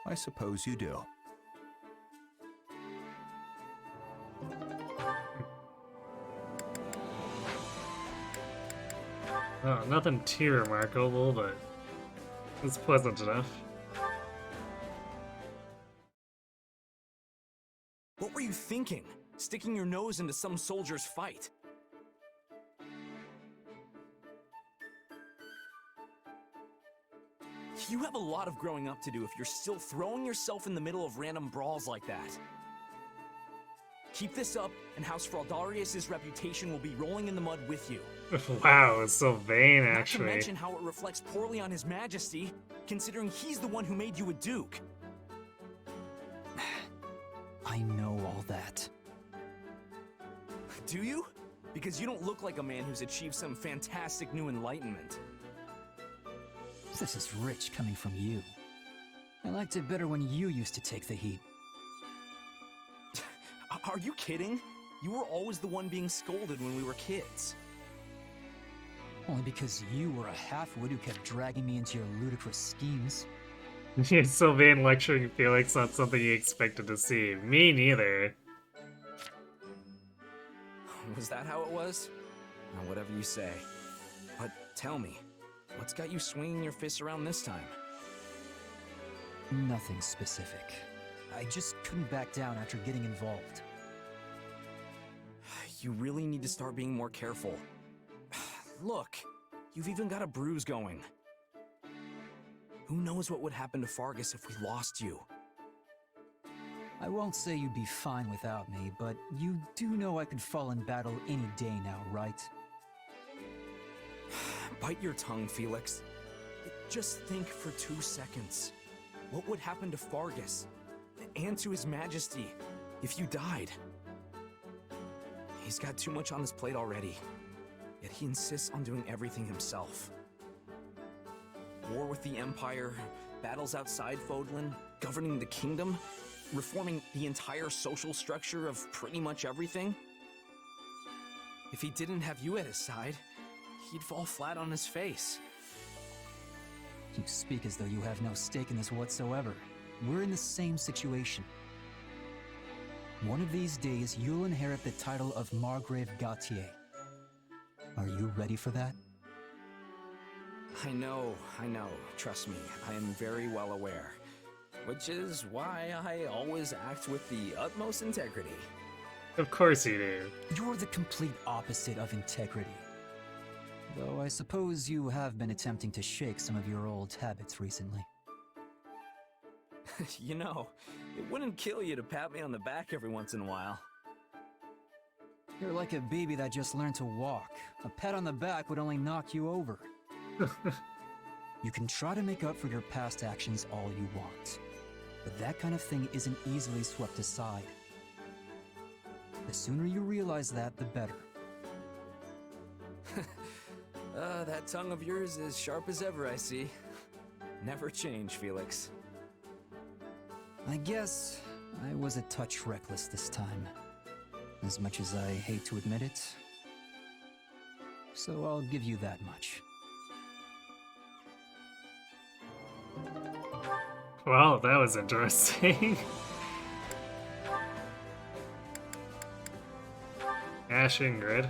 I suppose you do. Oh, nothing too remarkable, but it's pleasant enough. What were you thinking? Sticking your nose into some soldier's fight? You have a lot of growing up to do if you're still throwing yourself in the middle of random brawls like that. Keep this up, and House Fraldarius' reputation will be rolling in the mud with you. Wow, it's so vain, Not to actually. mention how it reflects poorly on His Majesty, considering he's the one who made you a duke. I know all that. Do you? Because you don't look like a man who's achieved some fantastic new enlightenment. This is rich coming from you. I liked it better when you used to take the heat. Are you kidding? You were always the one being scolded when we were kids. Only because you were a half-wit who kept dragging me into your ludicrous schemes. Sylvain lecturing Felix on something he expected to see. Me neither. Was that how it was? Or whatever you say. But tell me, what's got you swinging your fists around this time? Nothing specific. I just couldn't back down after getting involved. You really need to start being more careful. Look, you've even got a bruise going. Who knows what would happen to Fargus if we lost you? I won't say you'd be fine without me, but you do know I could fall in battle any day now, right? Bite your tongue, Felix. Just think for 2 seconds. What would happen to Fargus? And to His Majesty if you died? He's got too much on his plate already. Yet he insists on doing everything himself. War with the Empire, battles outside Fodlan, governing the kingdom, reforming the entire social structure of pretty much everything. If he didn't have you at his side, he'd fall flat on his face. You speak as though you have no stake in this whatsoever. We're in the same situation. One of these days, you'll inherit the title of Margrave Gautier. Are you ready for that? I know. Trust me, I am very well aware. Which is why I always act with the utmost integrity. Of course you do. You're the complete opposite of integrity. Though I suppose you have been attempting to shake some of your old habits recently. You know, it wouldn't kill you to pat me on the back every once in a while. You're like a baby that just learned to walk. A pat on the back would only knock you over. You can try to make up for your past actions all you want, but that kind of thing isn't easily swept aside. The sooner you realize that, the better. That tongue of yours is sharp as ever, I see. Never change, Felix. I guess I was a touch reckless this time, as much as I hate to admit it. So I'll give you that much. Wow, that was interesting. Ash Ingrid.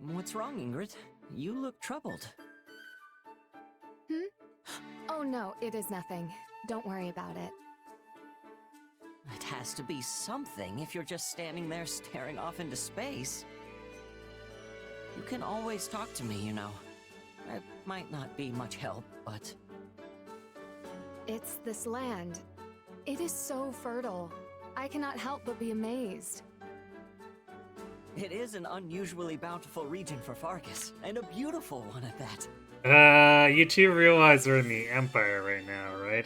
What's wrong, Ingrid? You look troubled. Oh no, it is nothing. Don't worry about it. It has to be something if you're just standing there staring off into space. You can always talk to me, you know. It might not be much help, but... It's this land. It is so fertile. I cannot help but be amazed. It is an unusually bountiful region for Fargus, and a beautiful one at that. You two realize we're in the Empire right now, right?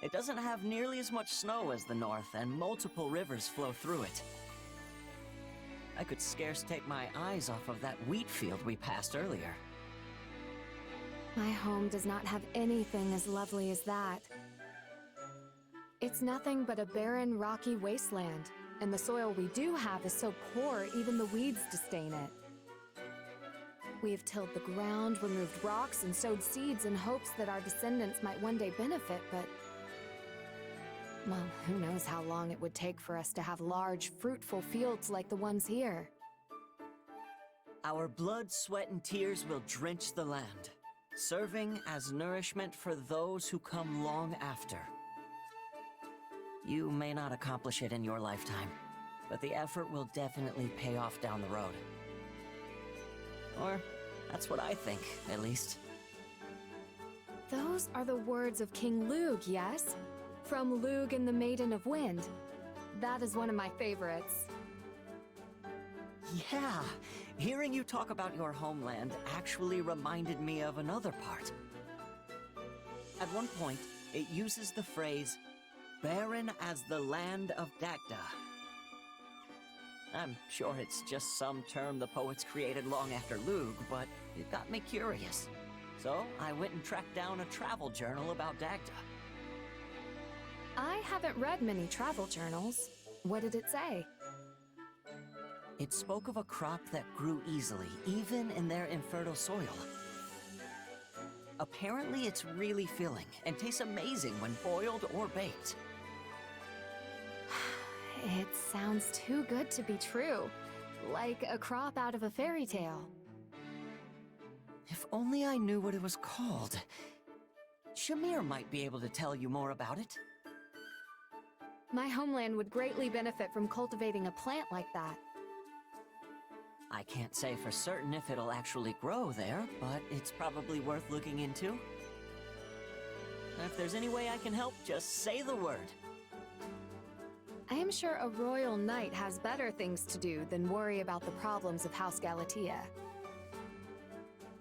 It doesn't have nearly as much snow as the North, and multiple rivers flow through it. I could scarce take my eyes off of that wheat field we passed earlier. My home does not have anything as lovely as that. It's nothing but a barren, rocky wasteland, and the soil we do have is so poor even the weeds disdain it. We have tilled the ground, removed rocks, and sowed seeds in hopes that our descendants might one day benefit, but... well, who knows how long it would take for us to have large, fruitful fields like the ones here. Our blood, sweat, and tears will drench the land, serving as nourishment for those who come long after. You may not accomplish it in your lifetime, but the effort will definitely pay off down the road. Or, that's what I think, at least. Those are the words of King Lug, yes? From Lug and the Maiden of Wind. That is one of my favorites. Yeah, hearing you talk about your homeland actually reminded me of another part. At one point, it uses the phrase, barren as the land of Dagda. I'm sure it's just some term the poets created long after Lug, but it got me curious. So I went and tracked down a travel journal about Dagda. I haven't read many travel journals. What did it say? It spoke of a crop that grew easily, even in their infertile soil. Apparently, it's really filling and tastes amazing when boiled or baked. It sounds too good to be true. Like a crop out of a fairy tale. If only I knew what it was called. Shamir might be able to tell you more about it. My homeland would greatly benefit from cultivating a plant like that. I can't say for certain if it'll actually grow there, but it's probably worth looking into. If there's any way I can help, just say the word. I am sure a royal knight has better things to do than worry about the problems of House Galatea.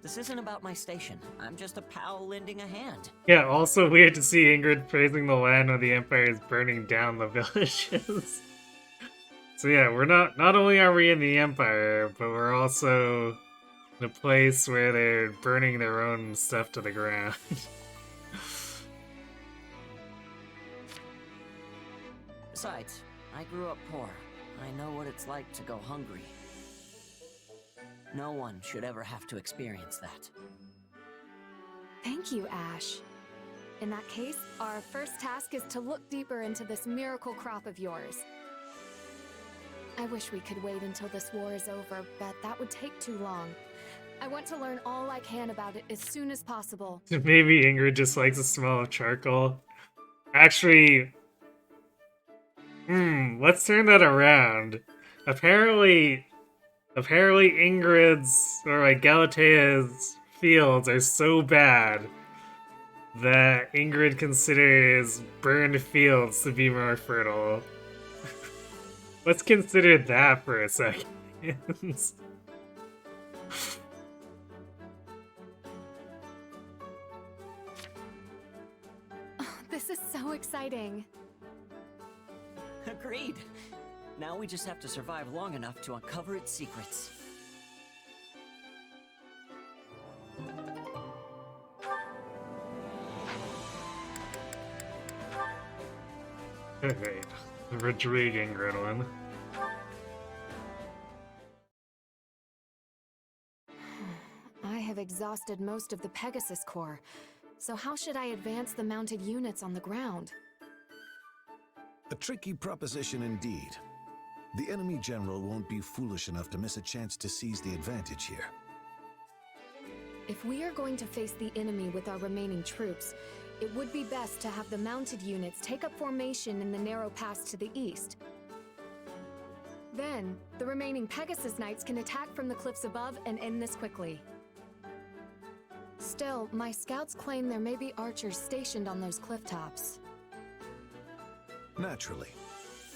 This isn't about my station. I'm just a pal lending a hand. Yeah, also weird to see Ingrid praising the land when the Empire is burning down the villages. So yeah, we're not only are we in the Empire, but we're also in a place where they're burning their own stuff to the ground. Besides, I grew up poor. I know what it's like to go hungry. No one should ever have to experience that. Thank you, Ash. In that case, our first task is to look deeper into this miracle crop of yours. I wish we could wait until this war is over, but that would take too long. I want to learn all I can about it as soon as possible. Maybe Ingrid just likes the smell of charcoal. Actually, let's turn that around. Apparently Ingrid's, or like Galatea's fields are so bad that Ingrid considers burned fields to be more fertile. Let's consider that for a second. Oh, this is so exciting. Agreed. Now we just have to survive long enough to uncover its secrets. Alright, the Rodrigue Ingrid one. I have exhausted most of the Pegasus Corps, so how should I advance the mounted units on the ground? A tricky proposition indeed. The enemy general won't be foolish enough to miss a chance to seize the advantage here. If we are going to face the enemy with our remaining troops, it would be best to have the mounted units take up formation in the narrow pass to the east. Then, the remaining Pegasus Knights can attack from the cliffs above and end this quickly. Still, my scouts claim there may be archers stationed on those cliff tops. Naturally.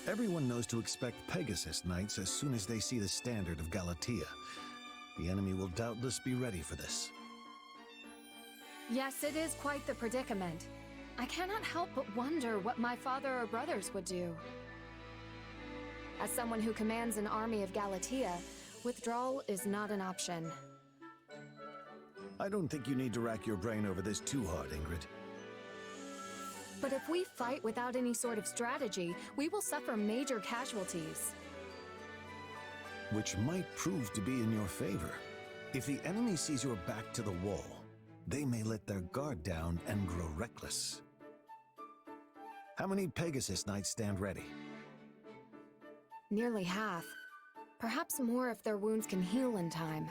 Everyone knows to expect Pegasus Knights as soon as they see the standard of Galatea. The enemy will doubtless be ready for this. Yes, it is quite the predicament. I cannot help but wonder what my father or brothers would do. As someone who commands an army of Galatea, withdrawal is not an option. I don't think you need to rack your brain over this too hard, Ingrid. But if we fight without any sort of strategy, we will suffer major casualties. Which might prove to be in your favor. If the enemy sees your back to the wall, they may let their guard down and grow reckless. How many Pegasus Knights stand ready? Nearly half. Perhaps more if their wounds can heal in time.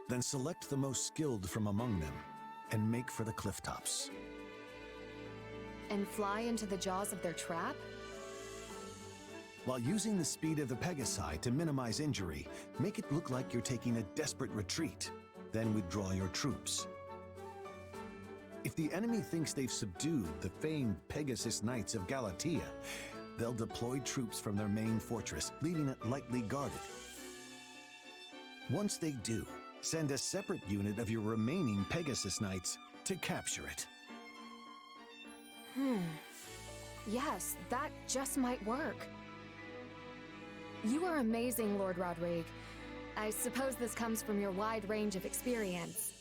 Then select the most skilled from among them and make for the cliff tops. And fly into the jaws of their trap? While using the speed of the Pegasi to minimize injury, make it look like you're taking a desperate retreat. Then withdraw your troops. If the enemy thinks they've subdued the famed Pegasus Knights of Galatea, they'll deploy troops from their main fortress, leaving it lightly guarded. Once they do, send a separate unit of your remaining Pegasus Knights to capture it. Yes, that just might work. You are amazing, Lord Rodrigue. I suppose this comes from your wide range of experience.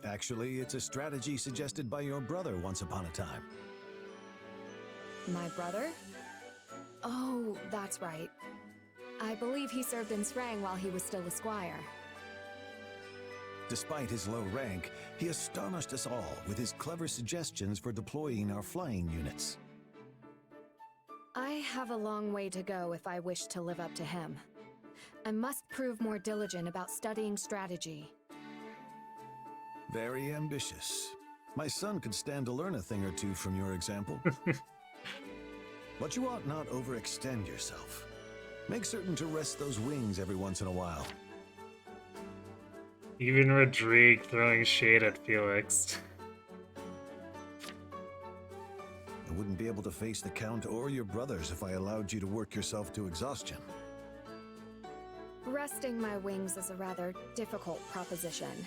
Actually, it's a strategy suggested by your brother once upon a time. My brother? Oh, that's right. I believe he served in Srang while he was still a squire. Despite his low rank, he astonished us all with his clever suggestions for deploying our flying units. I have a long way to go if I wish to live up to him. I must prove more diligent about studying strategy. Very ambitious. My son could stand to learn a thing or two from your example. But you ought not overextend yourself. Make certain to rest those wings every once in a while. Even Rodrigue throwing shade at Felix. I wouldn't be able to face the Count or your brothers if I allowed you to work yourself to exhaustion. Resting my wings is a rather difficult proposition.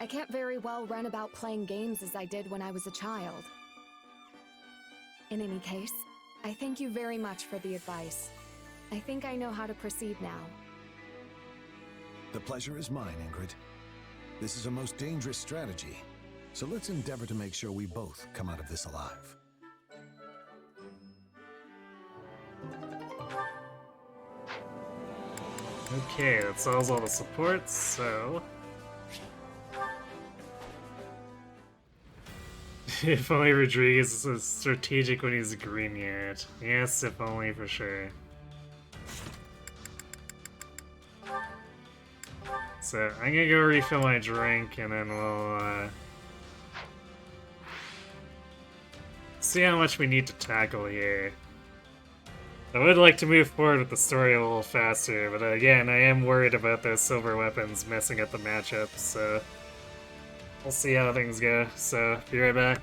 I can't very well run about playing games as I did when I was a child. In any case, I thank you very much for the advice. I think I know how to proceed now. The pleasure is mine, Ingrid. This is a most dangerous strategy, so let's endeavor to make sure we both come out of this alive. Okay, that solves all the supports, so... If only Rodriguez is strategic when he's a green unit. Yes, if only for sure. So, I'm gonna go refill my drink and then we'll, see how much we need to tackle here. I would like to move forward with the story a little faster, but again, I am worried about those silver weapons messing up the matchup, so... We'll see how things go, so be right back.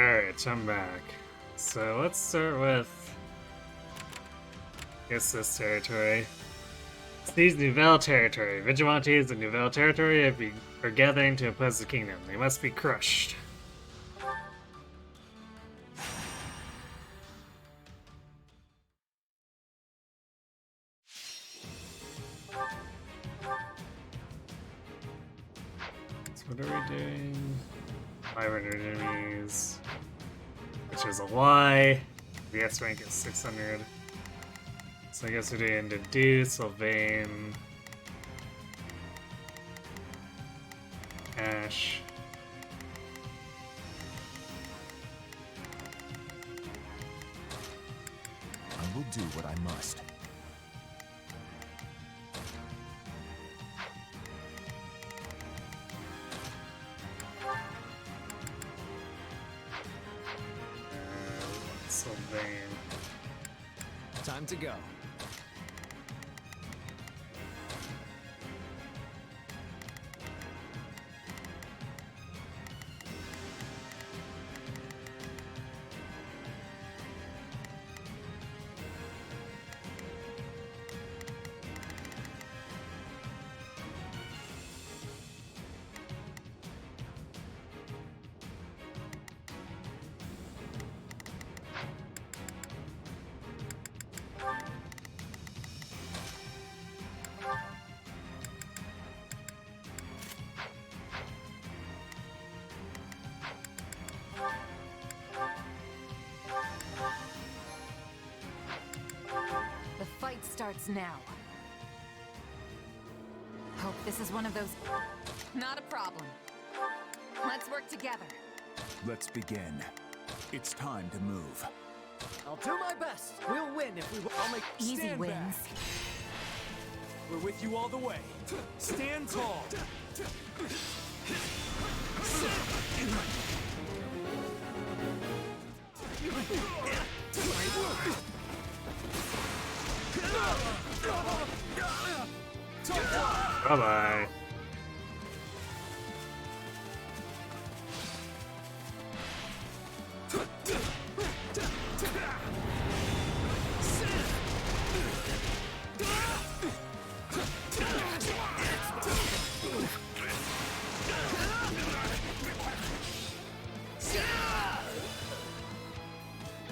Alright, I'm back. So let's start with... this territory. Seize Nouvelle territory. Vigilantes in Nouvelle territory are gathering to oppose the kingdom. They must be crushed. we doing? 500 enemies. Which is a lie. The S rank is 600. So I guess we're doing Deduce, Sylvain, Ash. I will do what I must. Sylvain. Time to go. The fight starts now. Hope this is one of those... Not a problem. Let's work together. Let's begin. It's time to move. I'll do my best. We'll win if we. I'll make Easy stand wins. back. We're with you all the way. Stand tall. Bye-bye.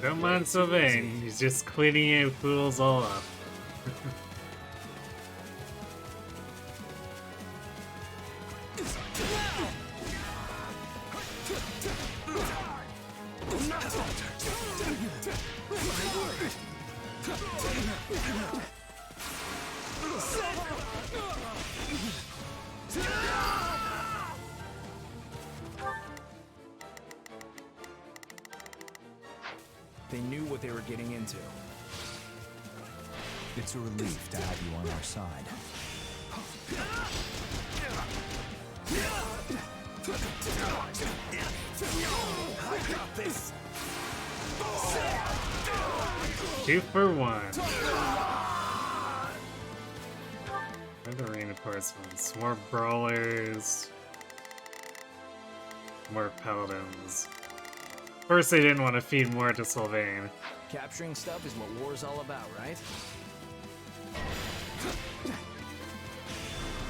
Don't mind Sylvain, he's just cleaning it fools all up. They knew what they were getting into. It's a relief to have you on our side. I got this. 2 for 1. Other reinforcements. More brawlers. More paladins. First, they didn't want to feed more to Sylvain. Capturing stuff is what war's all about, right?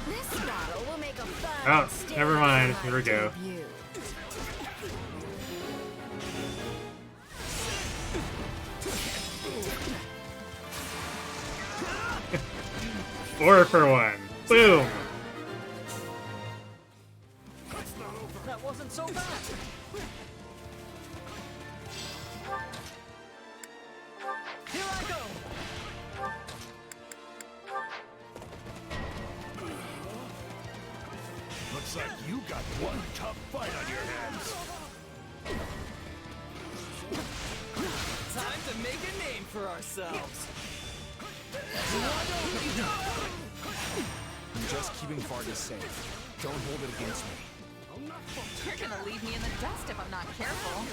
This battle will make a fun. Oh, never mind. Here we go. Debut. 4 for 1. Boom! That wasn't so bad. Here I go. Looks like you got one tough fight on your hands. Time to make a name for ourselves. I'm just keeping Vargas safe. Don't hold it against me. You're gonna leave me in the dust if I'm not careful.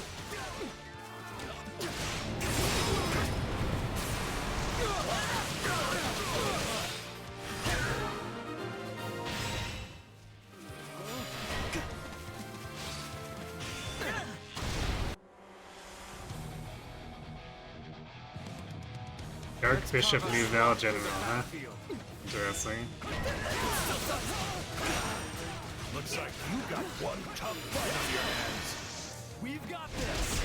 Archbishop New Val General, huh? Interesting. Looks like you got one tough fight on your hands. We've got this.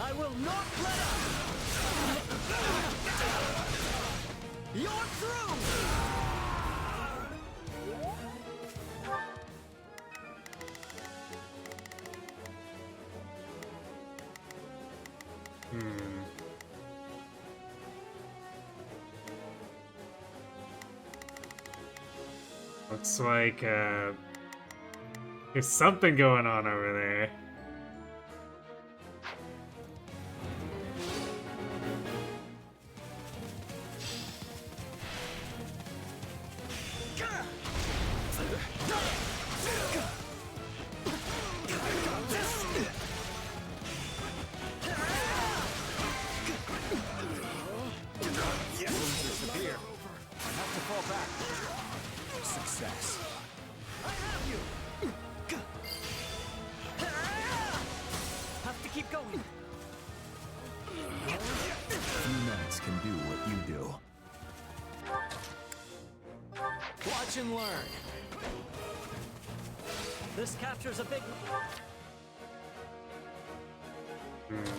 I will not let up. You're through. Hmm. Looks like there's something going on over there. Success. I have you. Have to keep going. Few knights can do what you do. Watch and learn. This captures a big.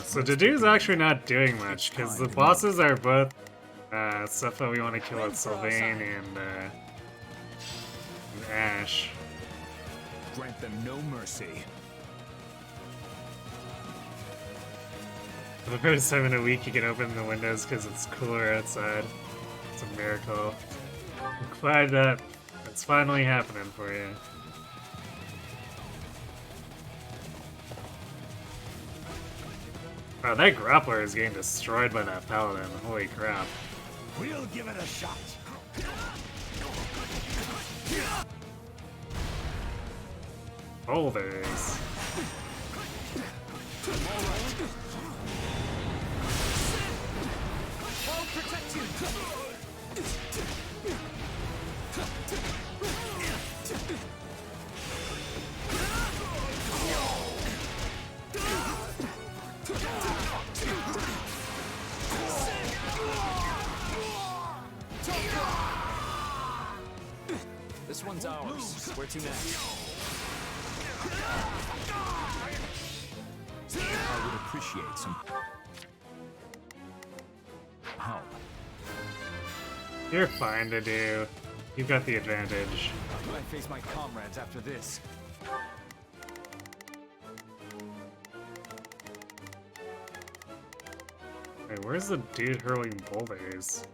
So Dedue's actually not doing much, because the bosses are both stuff that we want to kill with Sylvain and Ash. Grant them no mercy. For the first time in a week, you can open the windows because it's cooler outside. It's a miracle. I'm glad that it's finally happening for you. Oh, that grappler is getting destroyed by that paladin. Holy crap. We'll give it a shot. Boulders. I'll protect you. This one's ours. Where to next? I would appreciate some help. You're fine to do. You've got the advantage. How can I face my comrades after this? Wait, where's the dude hurling boulders?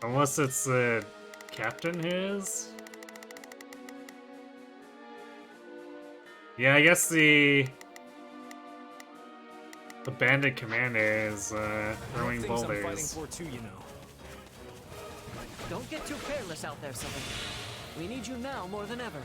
Unless it's the captain who is? Yeah, I guess the bandit commander is throwing Things I'm fighting boulders. for too, you know. Don't get too careless out there, Sylvain. We need you now more than ever.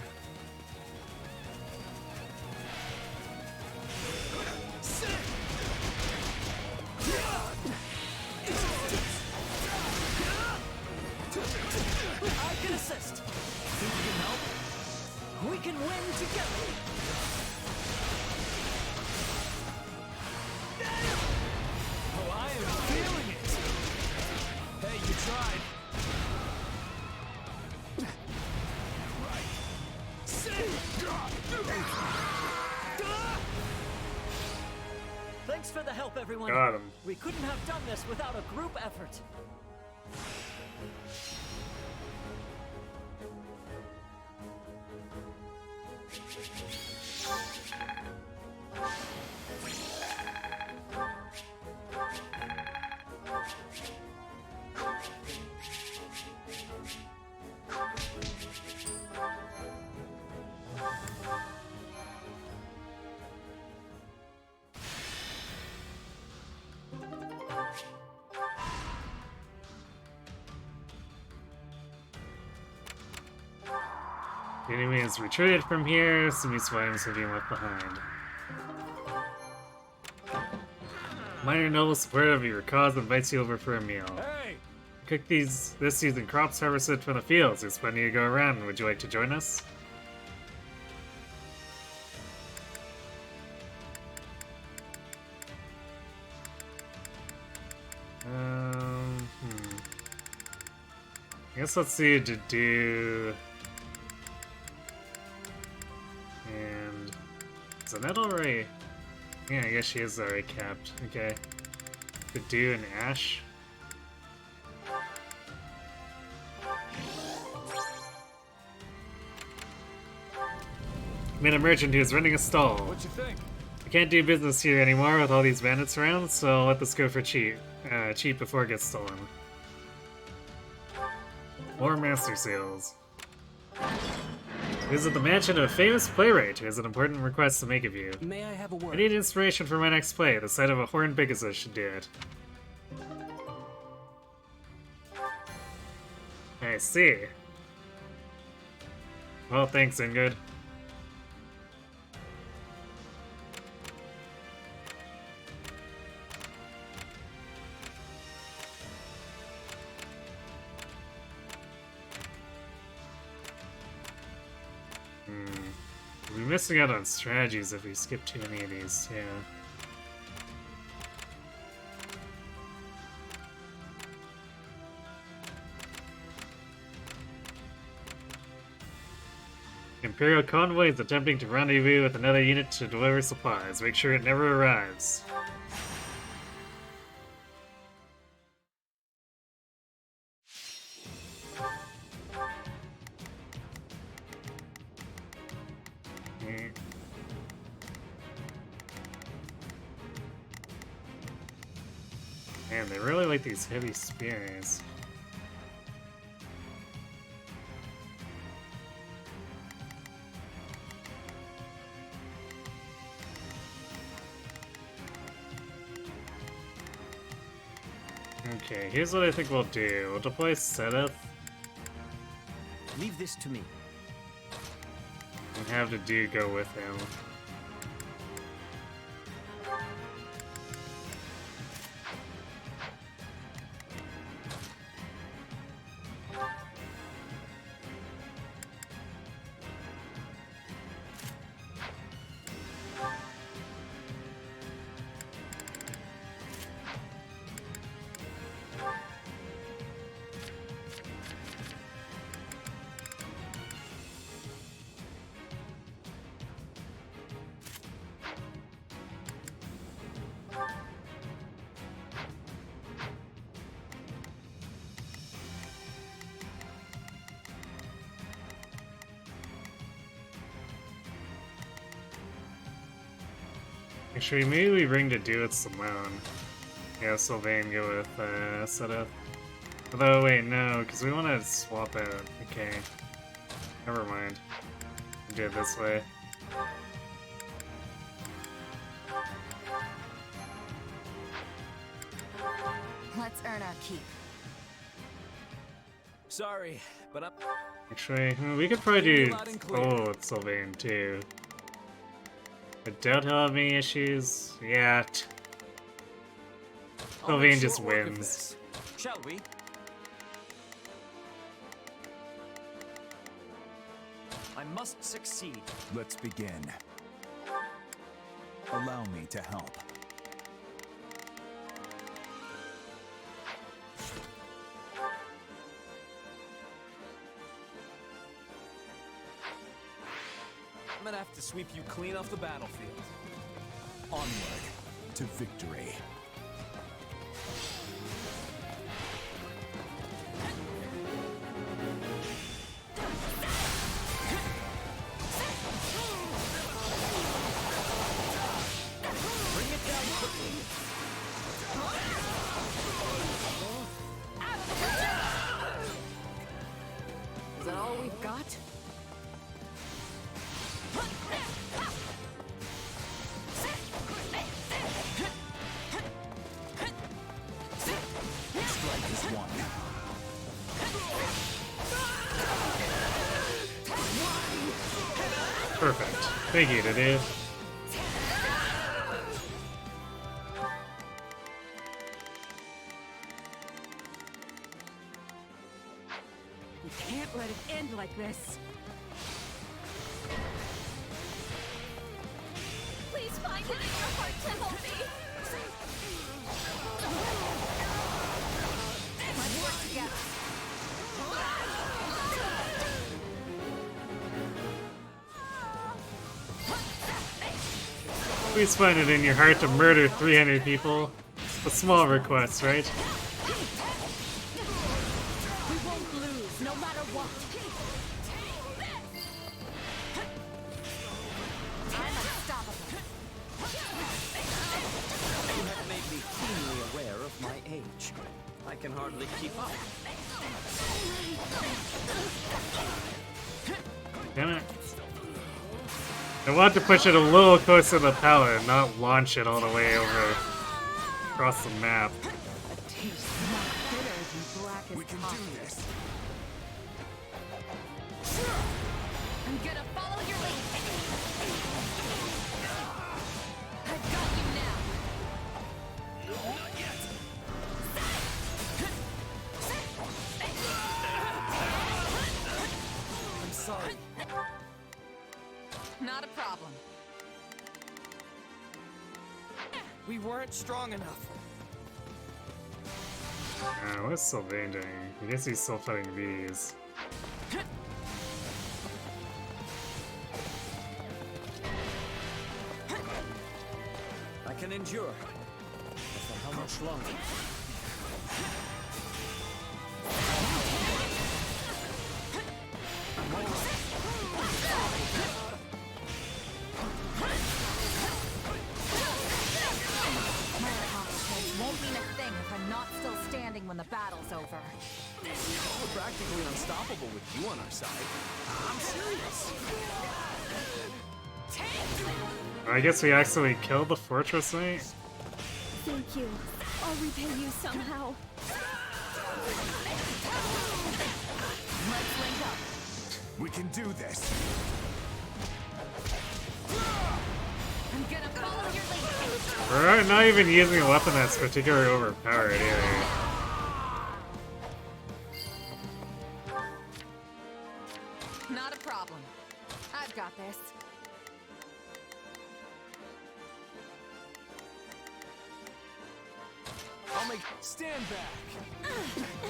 I can assist. Think you can help? We can win together. Oh, I am feeling it. Hey, you tried. Thanks for the help, everyone. Got him. We couldn't have done this without a group effort. The enemy has retreated from here, so these items have been left behind. Minor noble supporter of your cause invites you over for a meal. Hey! Cook this using crops harvested from the fields. There's plenty to go around. Would you like to join us? I guess let's see to do. And is Annette already? Yeah, I guess she is already capped. Okay. To do an Ash. Met a merchant who is renting a stall. What you think? The Can't do business here anymore with all these bandits around, so let this go for cheap. Cheap before it gets stolen. More master seals. Visit the mansion of a famous playwright who has an important request to make of you. May I have a word? I need inspiration for my next play. The sight of a horned Pegasus should do it. I see. Well, thanks, Ingrid. We'll be missing out on strategies if we skip too many of these, yeah. Imperial convoy is attempting to rendezvous with another unit to deliver supplies. Make sure it never arrives. Man, they really like these heavy spears. Okay, here's what I think we'll do. We'll deploy Seth Leave this to me. and have the dude go with him. Actually, maybe we bring the dude with Simone. Yeah, Sylvain go with Seth. Although, wait, no, because we want to swap out. Okay. Never mind. We'll do it this way. Let's earn our keep. Sorry, but I'm... Actually, we could probably do... Oh, it's Sylvain, too. I doubt he'll have any issues. Yeah. Sylvain just wins. Shall we? I must succeed. Let's begin. Allow me to help. I'm gonna have to sweep you clean off the battlefield. Onward to victory. Bring it down quickly. Is that all we've got? Strike is one. Perfect. Thank you, Dave. We can't let it end like this. Please find it in your heart to help me. Let's work together. Please find it in your heart to murder 300 people. A small request, right? We won't lose, no matter what. I'm unstoppable. hardly keep up. Damn it. I want to push it a little closer to the pallet, not launch it all the way over across the map. We can do this. I'm gonna follow your lead. I've got you now. Not yet. I'm sorry. Not a problem. We weren't strong enough. What's Sylvain doing? I guess he's still fighting bees. I can endure. But for how much longer? Won't mean a thing if I'm not still standing when the battle's over. We're practically unstoppable with you on our side. I'm serious. I guess we accidentally killed the fortress knight? Thank you. I'll repay you somehow. Let's link up. We can do this. I'm gonna follow your lead. We're not even using a weapon that's particularly overpowered either. Not a problem. I've got this. I'll make... Stand back!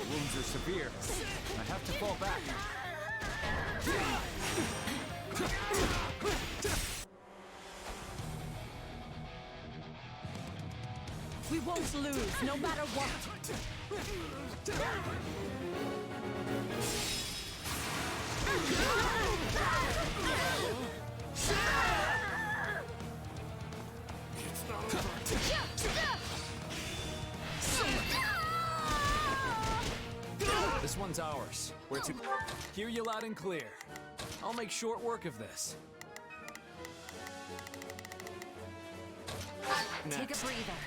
Wounds are severe. I have to fall back. We won't lose, no matter what. This one's ours. We're to hear you loud and clear. I'll make short work of this. Take a Next. breather.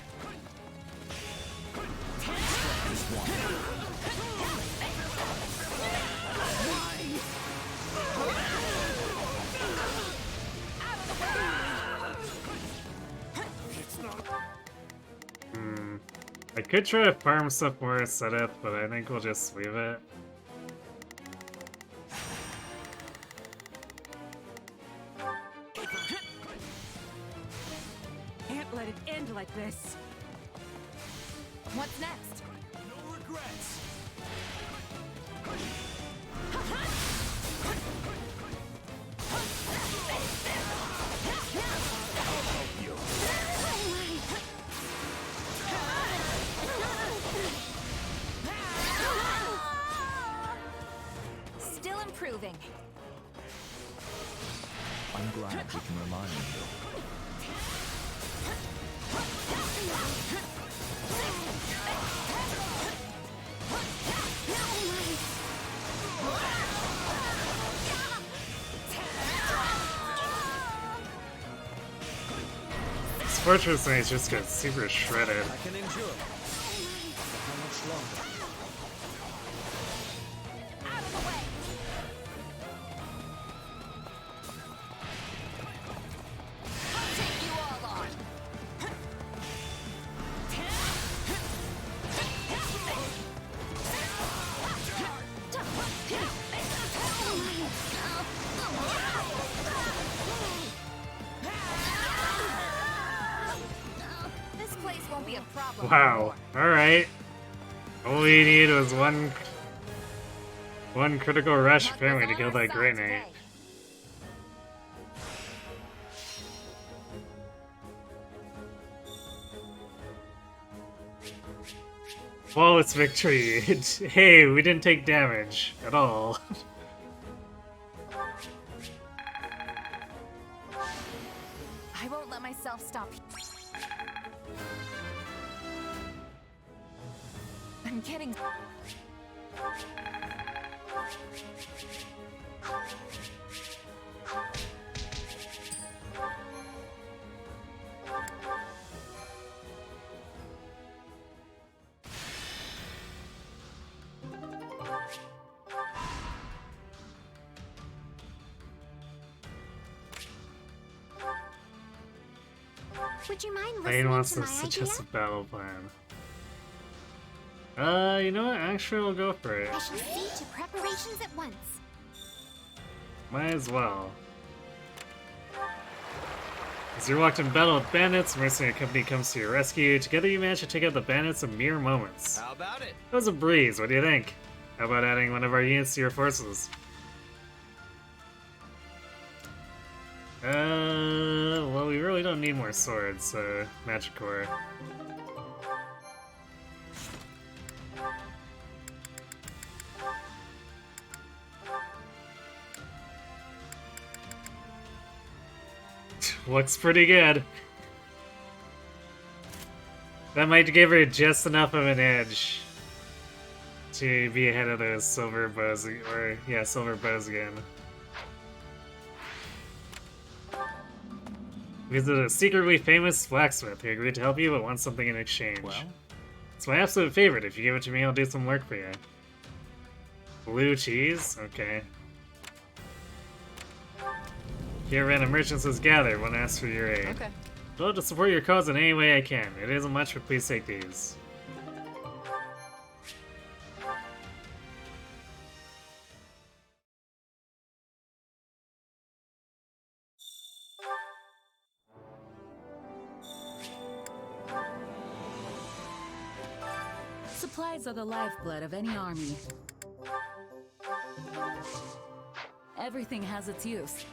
I could try to farm stuff more at setup, but I think we'll just leave it. Can't let it end like this. What's next? No regrets. Still improving. I'm glad we can rely on you. This fortress knight just got super shredded. I can endure. For how much longer? This place won't be a problem. Wow. Alright. All we need was one critical rush apparently to kill that Great Knight. Flawless victory. Hey, we didn't take damage at all. I won't let myself stop. I'm getting... Would you mind Lane listening wants to to my idea? suggest a battle plan. You know what? Actually, we'll go for it. I shall see to preparations at once. Might as well. As you're locked in battle with bandits, a mercenary company comes to your rescue. Together you manage to take out the bandits in mere moments. How about it? That was a breeze, what do you think? How about adding one of our units to your forces? Well, we really don't need more swords, so Magic Core. Looks pretty good. That might give her just enough of an edge to be ahead of those silver bows, or yeah, silver bows again. Visit a secretly famous blacksmith who agreed to help you but wants something in exchange. Well? It's my absolute favorite. If you give it to me, I'll do some work for you. Blue cheese? Okay. Caravan of merchants has gathered. One asks for your aid. Okay. I'd love to support your cause in any way I can. It isn't much, but please take these. Supplies are the lifeblood of any army. Everything has its use.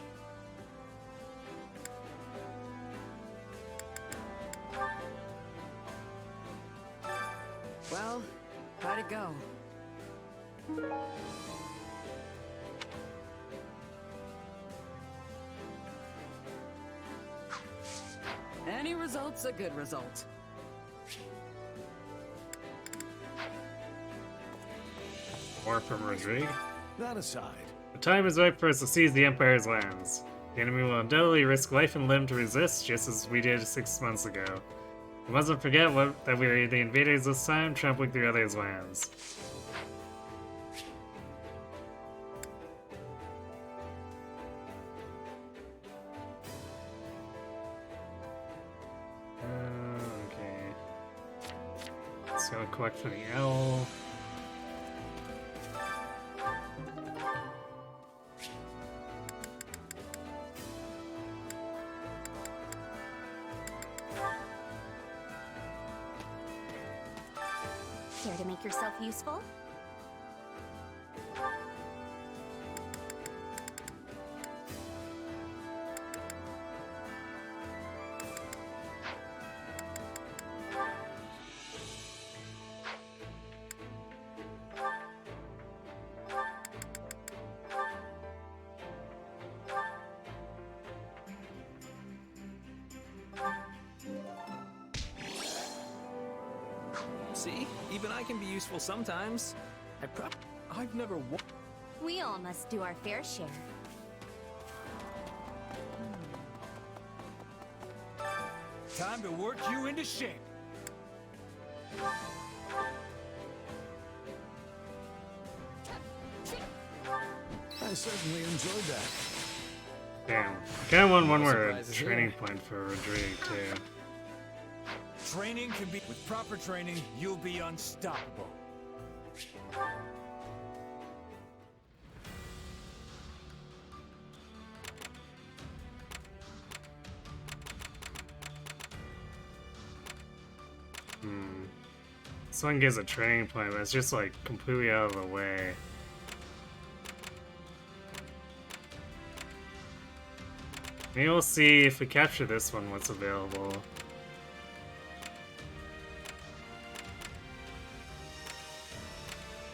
Well, how'd it go? Any result's a good result. More from Rodrigue. That aside, The time is ripe for us to seize the Empire's lands. The enemy will undoubtedly risk life and limb to resist, just as we did 6 months ago. We mustn't forget that we are the invaders this time, trampling through others' lands. Okay. Let's go collect for the owl. Care to make yourself useful? See? Even I can be useful sometimes. I've never We all must do our fair share. Time to work you into shape. I certainly enjoyed that. Damn. Kinda want one more surprises training here. point for Rodrigue, too. Training can be... With proper training, you'll be unstoppable. This one gives a training point, but it's just like completely out of the way. Maybe we'll see if we capture this one what's available.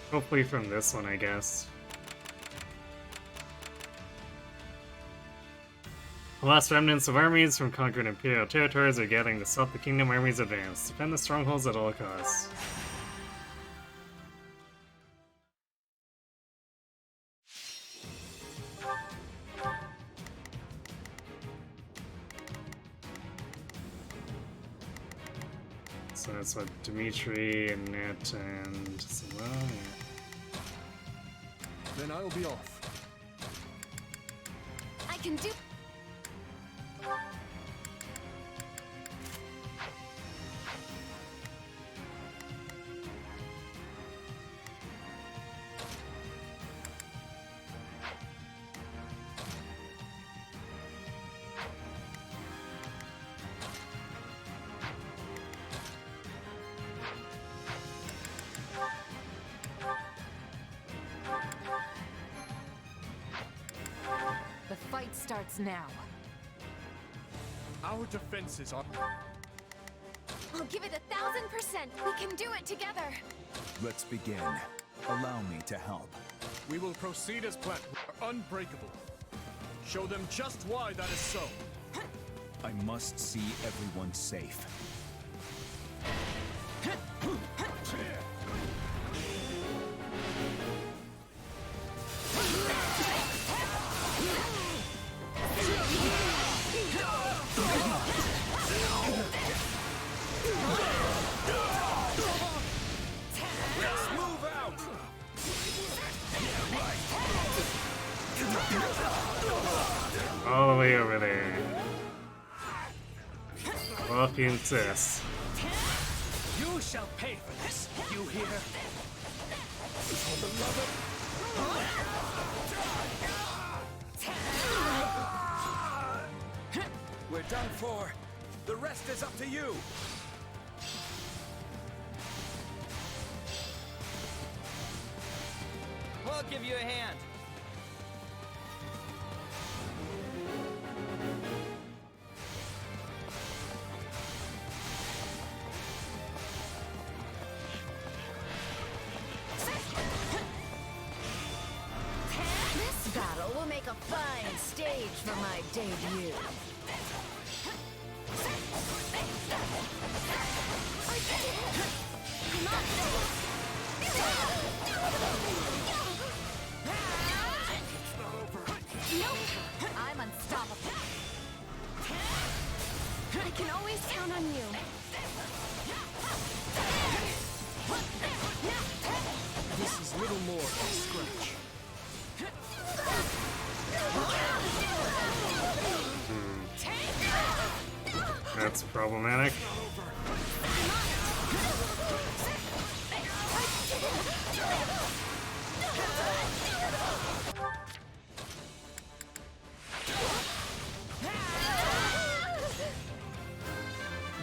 Hopefully from this one, I guess. The last remnants of armies from conquered imperial territories are gathering to stop the kingdom armies advance. Defend the strongholds at all costs. So that's what Dimitri and Nit and well, yeah. Then I'll be off. I can do. The fight starts now. Our defenses are... I'll give it 1,000%. We can do it together. Let's begin. Allow me to help. We will proceed as planned. We're unbreakable. Show them just why that is so. I must see everyone safe. All the way over there. Well, if you insist. You shall pay for this. You hear? We're done for. The rest is up to you. I'll give you a hand. This battle will make a fine stage for my debut. Nope. I'm unstoppable. I can always count on you. This is little more than a scratch. That's problematic.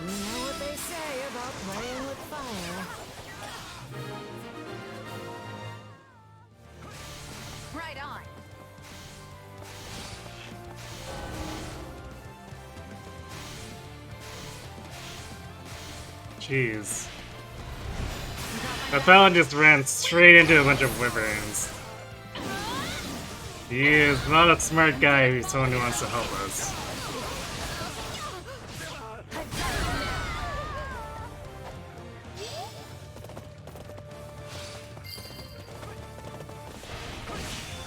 You know what they say about playing with fire. Right on. Jeez. That felon just ran straight into a bunch of wyverns. He is not a smart guy who's someone who wants to help us.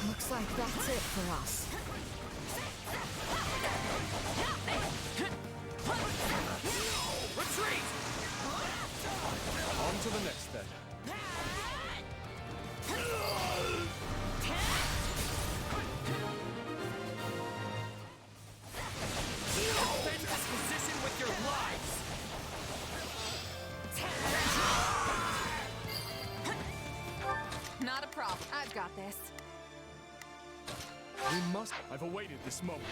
Looks like that's it for us. Retreat! On to the next then. Defend this position with your lives. Not a problem. I've got this. We must... I've awaited this moment.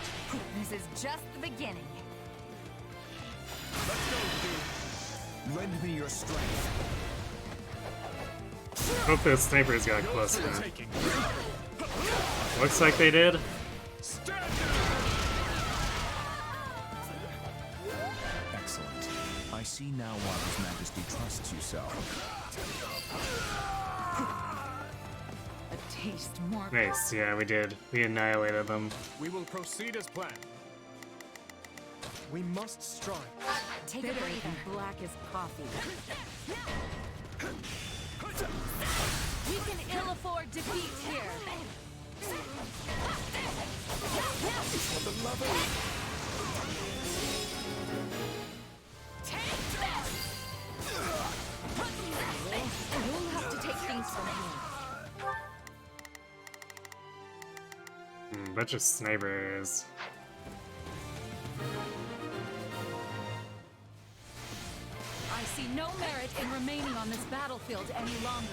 This is just the beginning. Let's go, dude. Lend me your strength. Hope those snipers got close now. Looks like they did. Excellent. I see now why His Majesty trusts you so. A taste more. Nice, yeah, we did. We annihilated them. We will proceed as planned. We must strive. Take a Bitter breather. and black as coffee. We can ill afford defeat here. For the love of... You'll have to take things from here. Bunch of snipers. I see no merit in remaining on this battlefield any longer.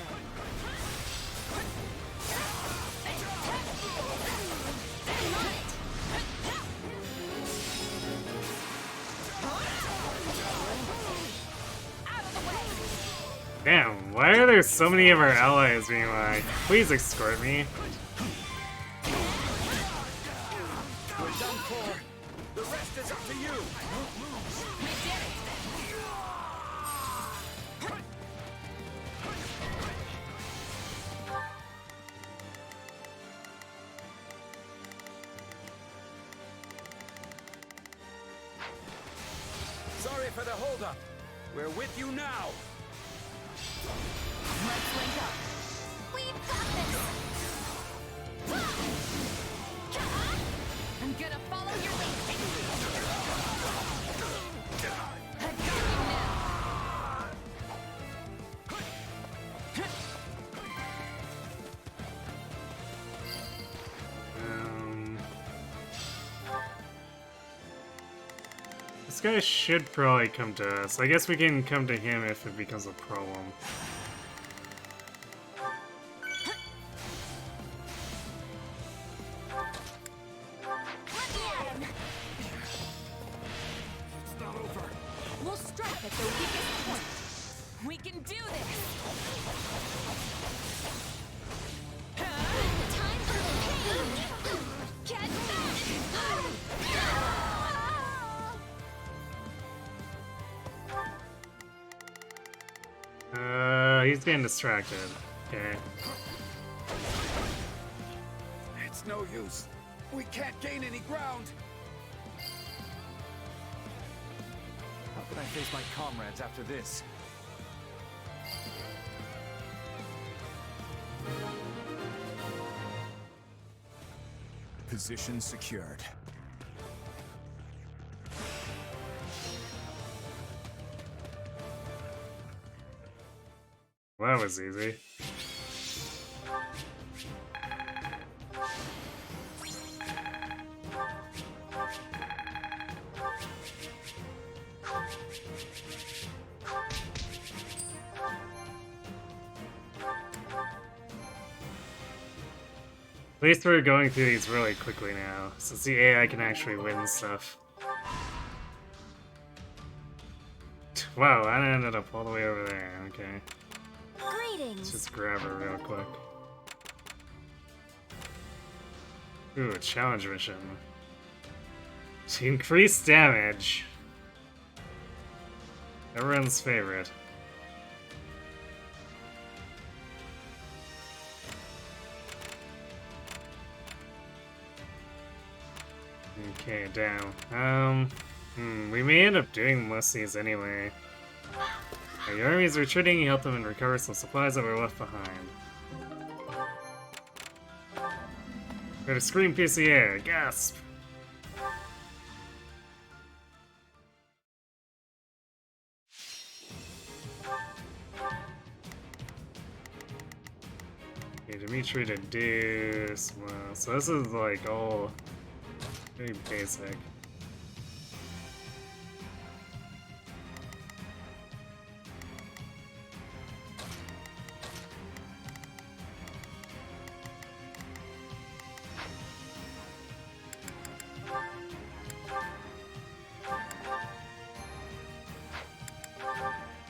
Damn, why are there so many of our allies being like, please escort me? We're done for. The rest is up to you. We did it. Sorry for the holdup. We're with you now. Let's link up. We've got this. I'm gonna follow your lead. I've got you now. This guy should probably come to us. I guess we can come to him if it becomes a problem. It's not over. We'll strike at the weakest point. We can do this. Time for pain. Get He's getting distracted. Okay. It's no use. We can't gain any ground. How can I face my comrades after this? Position secured. Well, that was easy. At least we're going through these really quickly now, since the AI can actually win stuff. Wow, I ended up all the way over there, okay. Greetings. Let's just grab her real quick. Ooh, a challenge mission. To increase damage. Everyone's favorite. Okay, down. We may end up doing most of these anyway. Your army is retreating, you help them and recover some supplies that were left behind. Got a scream piece of air, gasp! Okay, Dimitri to do some, so this is like all very basic.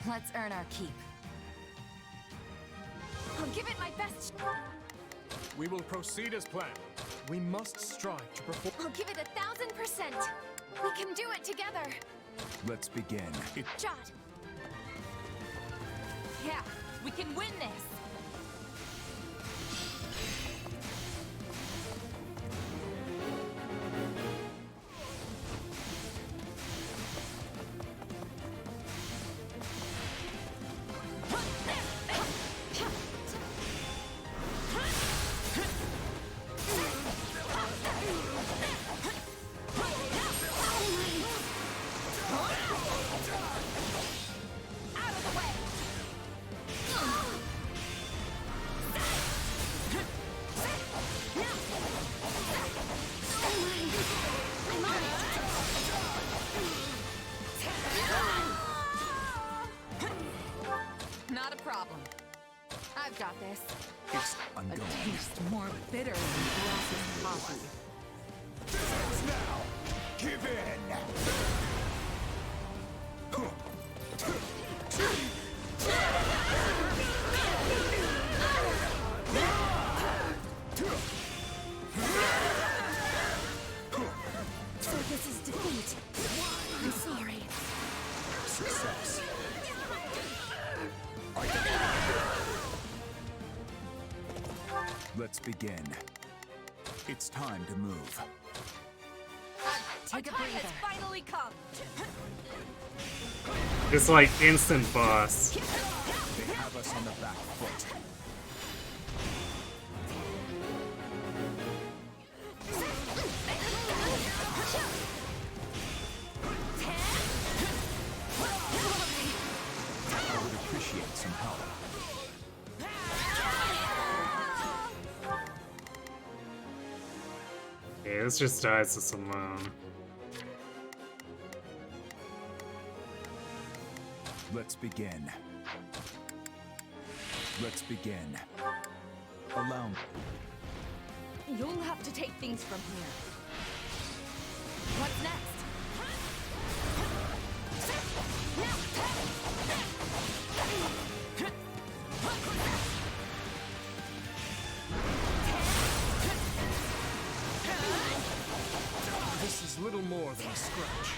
Let's earn our keep. I'll give it my best. We will proceed as planned. We must strive to perform. I'll give it 1000%. We can do it together. Let's begin. Shot. Yeah, we can win this. got this. It's A ongoing. taste more bitter than Glass's coffee. Dance now! Give in! So this is defeat. I'm sorry. Success. Let's begin. It's time to move. Take a breather. Has finally come. It's like instant boss. They have us on the back foot. I would appreciate some help. Yeah, this just dies to Simone. Let's begin. Let's begin. Allow me. You'll have to take things from here. What's next? This is little more than a scratch.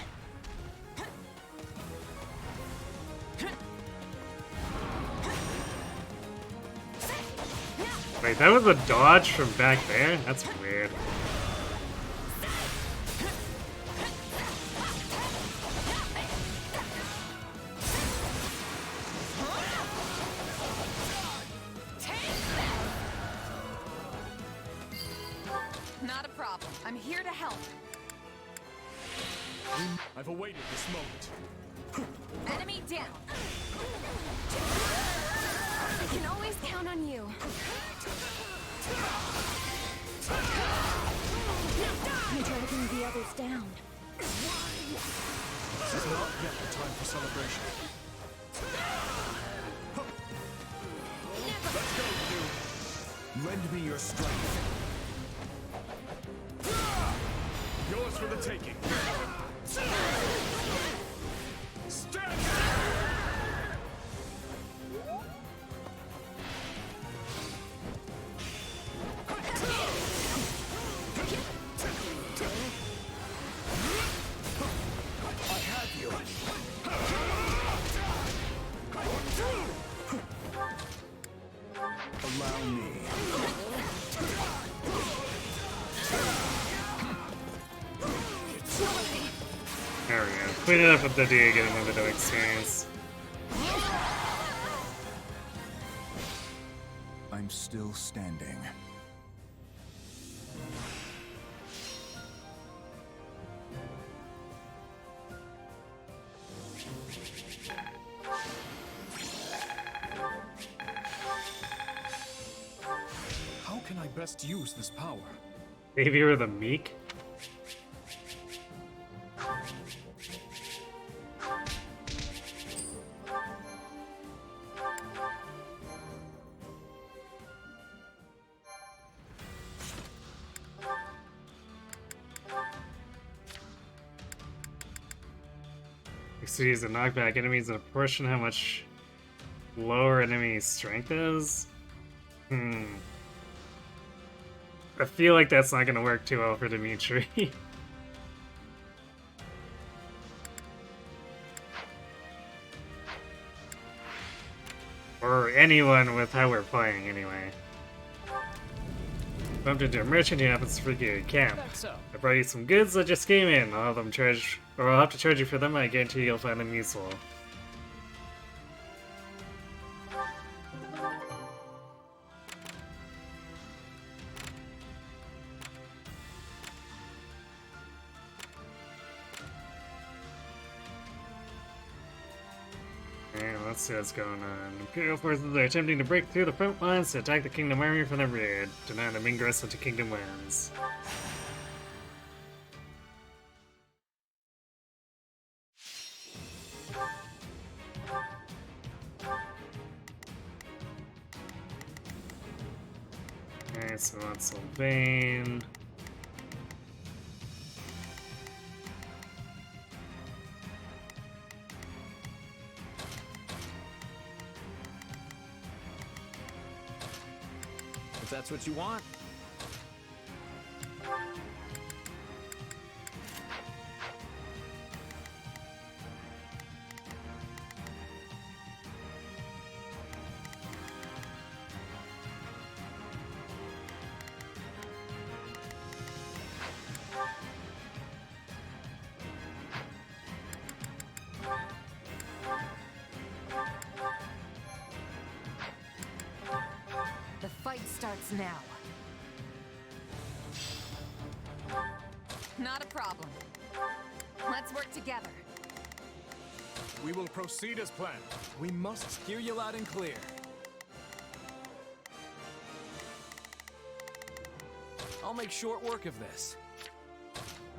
Wait, that was a dodge from back there? That's weird. Not a problem. I'm here to help. I've awaited this moment. Enemy down. I can always count on you. I'm dragging the others down. This is not yet the time for celebration. Let's go, you. Lend me your strength. Yours for the taking. Stand I have you. Allow me. There we go. Clean it up with the D, get another bit of experience. I'm still standing. How can I best use this power? Maybe you're the meek? Exceeds the knockback enemies in a proportion how much lower enemy strength is? I feel like that's not gonna work too well for Dimitri. Or anyone with how we're playing, anyway. Bumped into a merchant who happens to freak out camp. I brought you some goods that just came in. I'll have them charge, or I'll have to charge you for them. I guarantee you'll find them useful. Alright, let's see what's going on. Imperial forces are attempting to break through the front lines to attack the Kingdom Army from the rear, denying them ingress into Kingdom lands. Okay, so that's Sylvain. If that's what you want. The fight starts now. Not a problem. Let's work together. We will proceed as planned. We must hear you loud and clear. I'll make short work of this.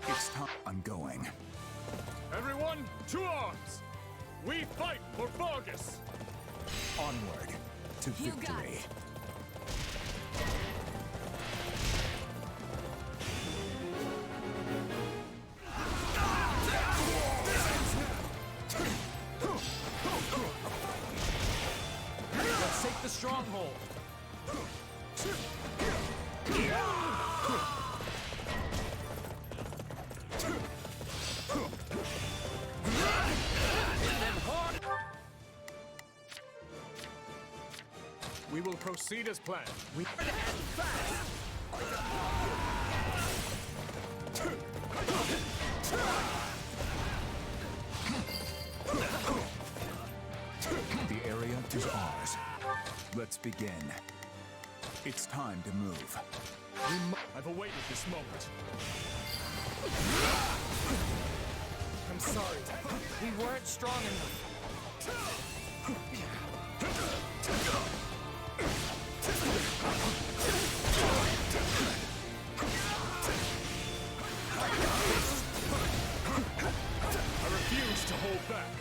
It's time. I'm going. Everyone, to arms! We fight for Vargas! Onward to You got victory. it. Let's take the stronghold. We will proceed as planned. The area is ours. Let's begin. It's time to move. I've awaited this moment. I'm sorry. We weren't strong enough. I refuse to hold back.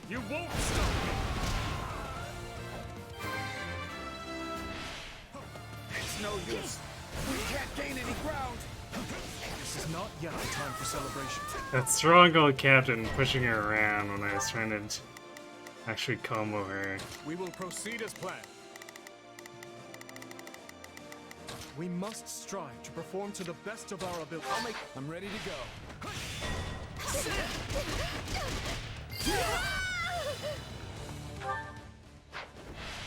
You won't stop me! It's no use. We can't gain any ground. This is not yet the time for celebration. That stronghold captain pushing her around when I was trying to actually combo her. We will proceed as planned. We must strive to perform to the best of our ability. I'm ready to go.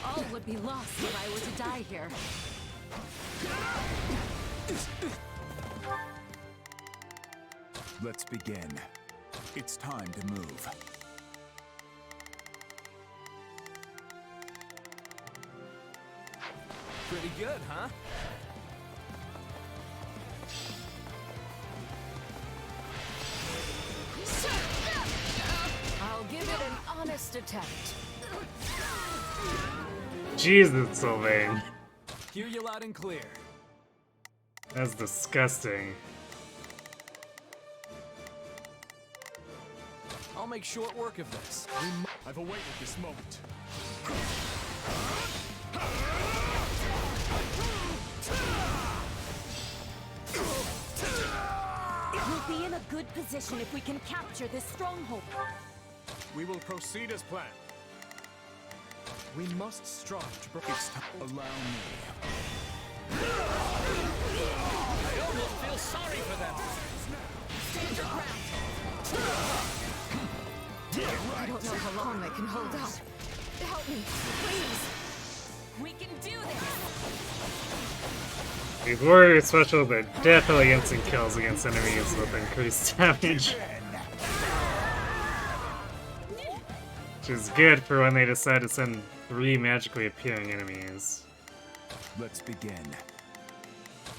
All would be lost if I were to die here. Let's begin. It's time to move. Pretty good, huh? I'll give it an honest attempt. Jesus, Sylvain. Hear you loud and clear. That's disgusting. I'll make short work of this. I've awaited this moment. We'll be in a good position if we can capture this stronghold. We will proceed as planned. We must strive to Allow me. I almost feel sorry for them. Stand your ground. I don't know how long I can hold out. Help me, please. We can do this. These warrior specials are definitely instant kills against enemies with increased damage. Which is good for when they decide to send 3 magically appearing enemies. Let's begin.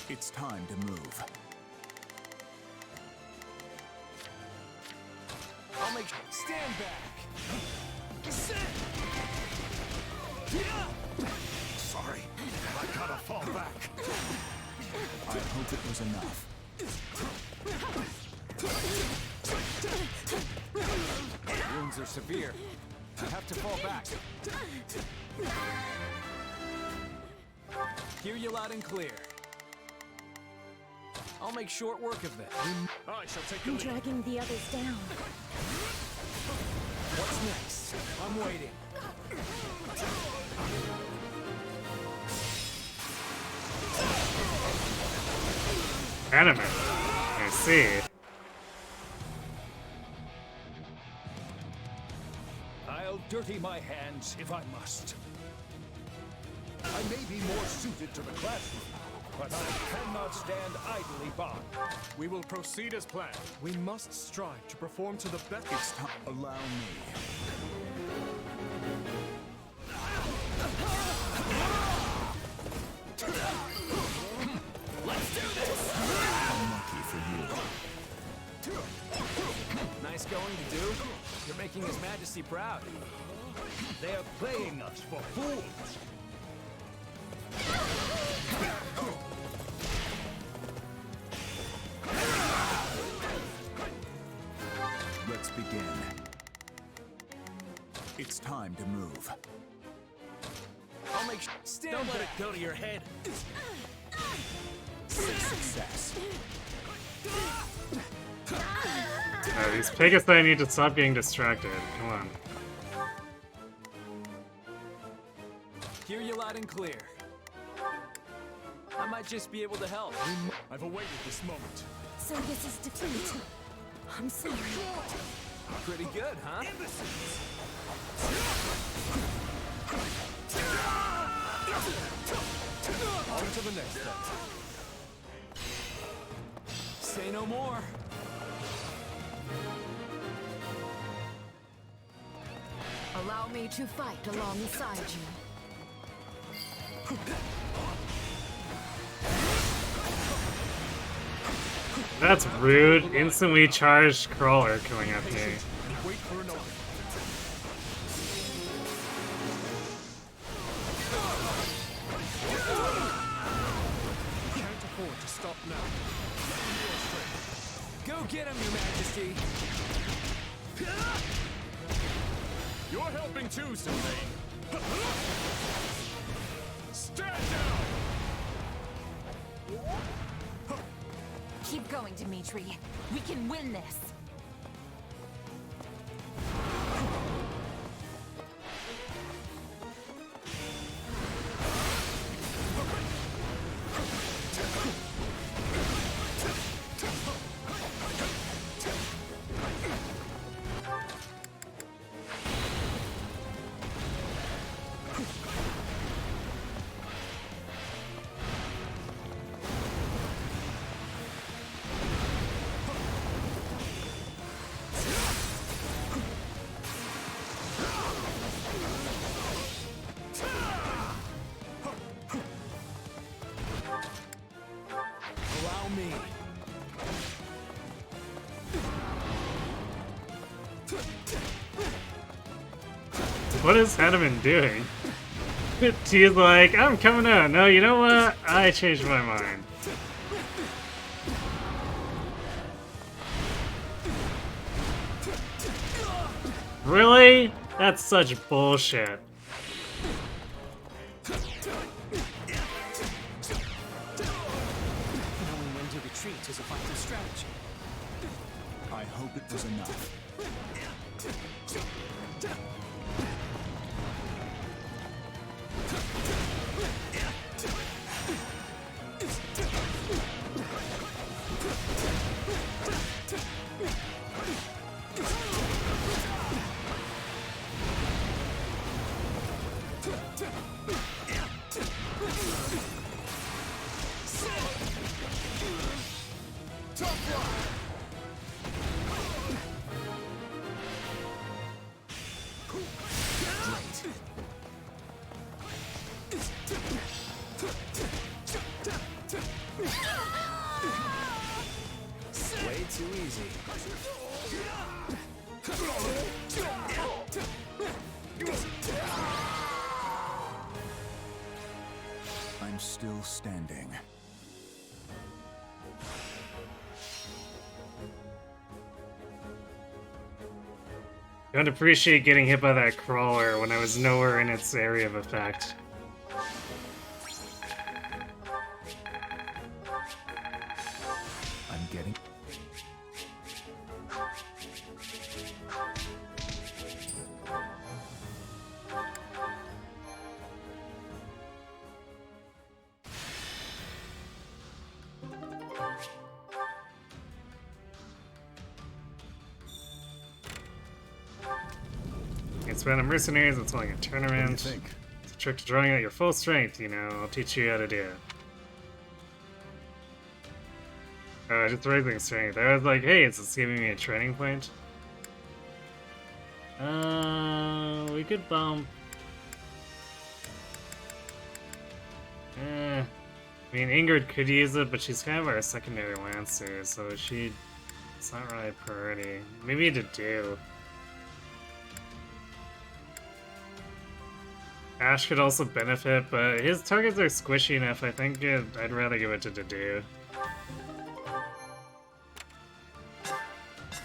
It's time to move. I'll make stand back. Sorry, I gotta fall back. I hope it was enough. My wounds are severe. I have to fall back. Hear you loud and clear. I'll make short work of this. I shall take the I'm lead. dragging the others down. What's next? I'm waiting. Anime. I see. I'll dirty my hands if I must. I may be more suited to the classroom, but I cannot stand idly by. We will proceed as planned. We must strive to perform to the best. It's time. Allow me. Let's do this! Unlucky for you. Nice going to do. You're making His Majesty proud. They are playing us for fools. Let's begin. It's time to move. I'll make sure. Don't let it go to your head. Success. These Pegasus need to stop getting distracted. Come on. Hear you loud and clear. I might just be able to help. I've awaited this moment. So this is defeat. I'm sorry. Pretty good, huh? On to the next step. Say no more. Allow me to fight alongside you. That's rude. Instantly charged crawler coming at me. Wait for an order. Can't afford to stop now. Go get him, Your Majesty. You're helping too, Sylvain. Stand down! Keep going, Dimitri. We can win this. Allow me. What is Hanneman doing? He's like, I'm coming out. No, you know what? I changed my mind. Really? That's such bullshit. Knowing when to retreat is a fighting strategy. I hope it was enough. Way too easy. I'm still standing. Don't appreciate getting hit by that crawler when I was nowhere in its area of effect. I'm getting... It's random mercenaries, it's like a What do tournament. you think? It's a trick to drawing out your full strength, you know. I'll teach you how to do it. Just raising strength. I was like, hey, is this giving me a training point? We could bump. I mean, Ingrid could use it, but she's kind of our secondary lancer, so it's not really a priority. Maybe to do. Ash could also benefit, but his targets are squishy enough. I think I'd rather give it to Dedue.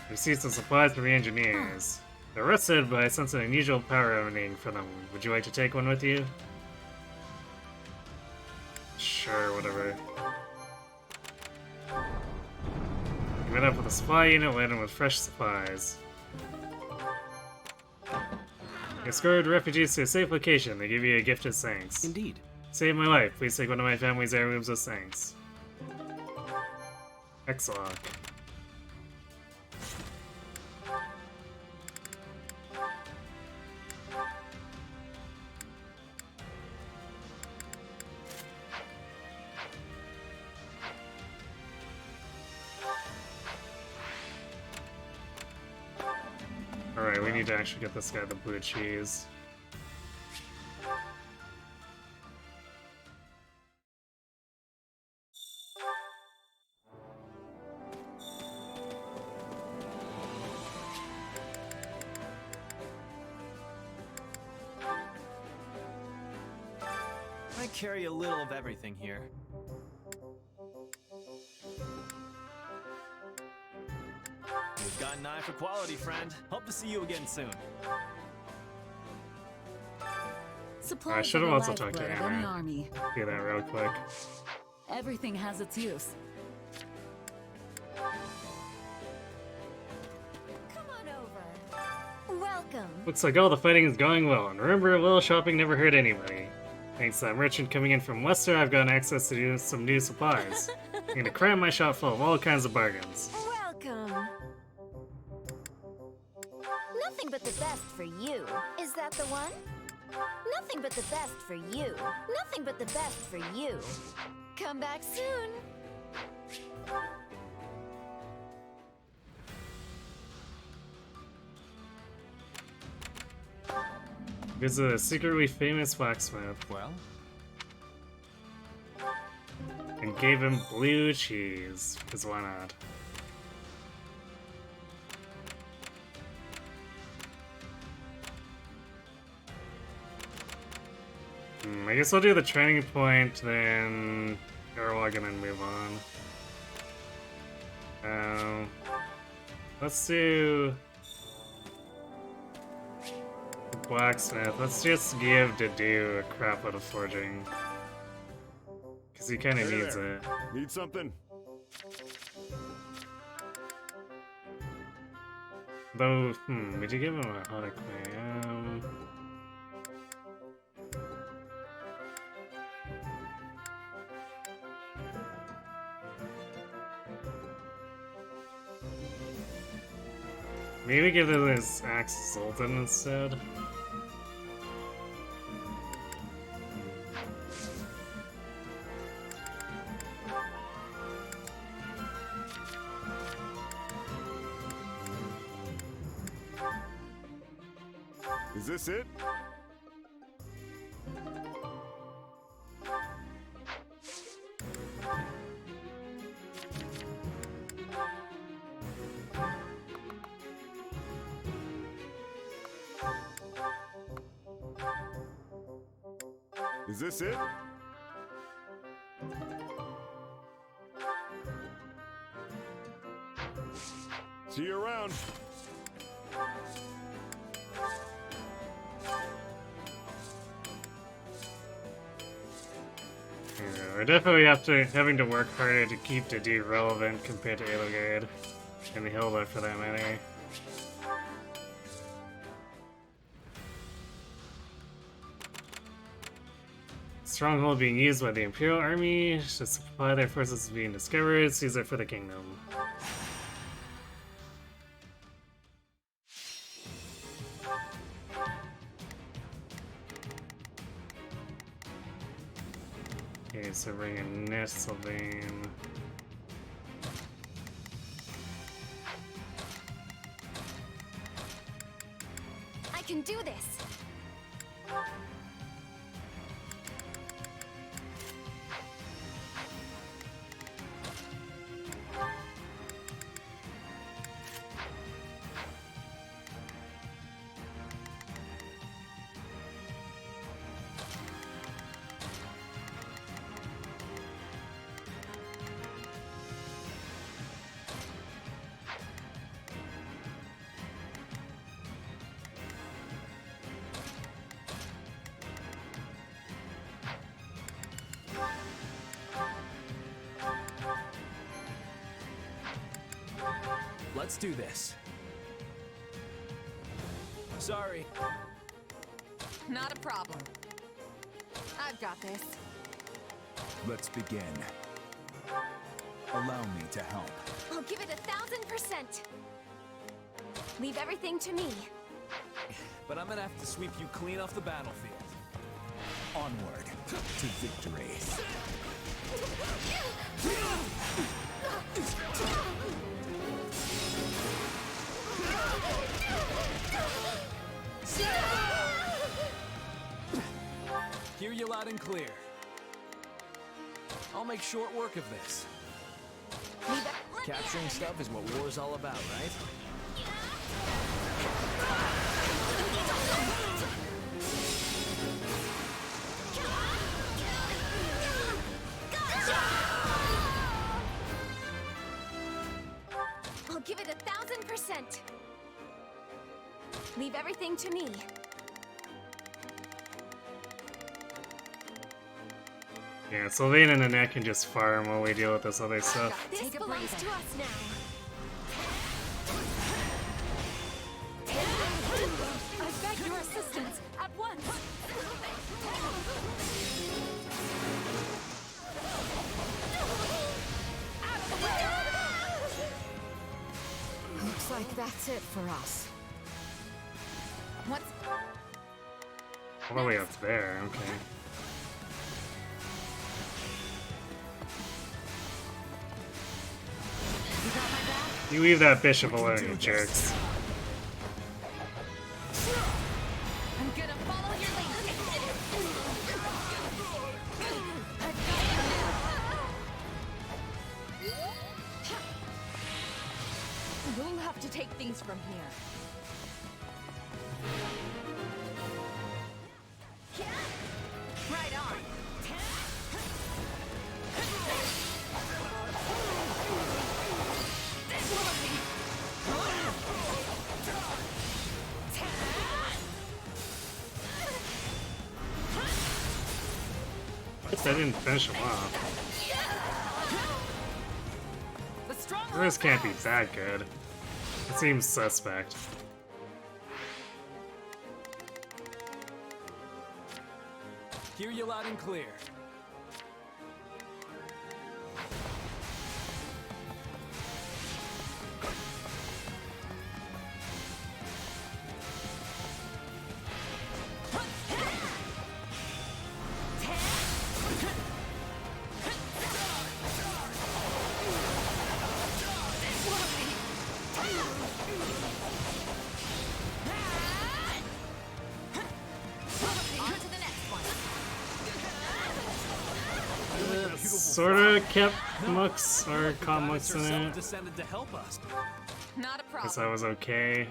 Receive some supplies for the engineers. They're rusted, but I sense an unusual power emanating from them. Would you like to take one with you? Sure, whatever. You met up with a supply unit laden with fresh supplies. You escorted refugees to a safe location. They give you a gift as thanks. Indeed. Saved my life. Please take one of my family's heirlooms as thanks. X-Lock. Alright, we need to actually get this guy the blue cheese. I carry a little of everything here. You've got an eye for quality, friend. Hope to see you again soon. I should have also talked to Any Anna. army. Do that real quick. Everything has its use. Welcome. Looks like all the fighting is going well, and remember, a little shopping never hurt anybody. Thanks to that merchant coming in from Wester, I've gotten access to some new supplies. I'm gonna cram my shop full of all kinds of bargains. Welcome. Nothing but the best for you. Is that the one? Nothing but the best for you. Nothing but the best for you. Come back soon. Visit a secretly famous blacksmith. Well? And gave him blue cheese, because why not? I guess I'll do the training point, then Airwalk, and then move on. Let's do the blacksmith. Let's just give Dedue a crap load of forging. Because he kind of needs it. Need something? Though, would you give him a hot clay? Maybe give him his axe Sultan instead. Is this it? Is this it? See you around. Yeah, we're definitely having to work harder to keep the dude relevant compared to Elogade. And the Hilda for that matter. Stronghold being used by the Imperial Army to supply their forces being discovered. Seize it for the kingdom. Okay, so bring in Nestlebane. I can do this! Let's do this. Sorry. Not a problem. I've got this. Let's begin. Allow me to help. I'll give it 1000%! Leave everything to me. But I'm gonna have to sweep you clean off the battlefield. Onward to victory. Hear you loud and clear. I'll make short work of this. Capturing stuff is what war's all about, right? I'll give it 1000%! Leave everything to me. Yeah, Sylvain and Annette can just farm while we deal with this other stuff. This belongs to us now. I beg your assistance at once. Looks like that's it for us. What's All the way up there, okay. You leave that bishop alone, you jerks. I'm gonna follow your lead. You'll have to take things from here. Right on. Guess I didn't finish him off. This can't be that good. It seems suspect. Hear you loud and clear. Sorta kept Mux or Mux in it. Descended to help us. Not a problem. Guess that was okay.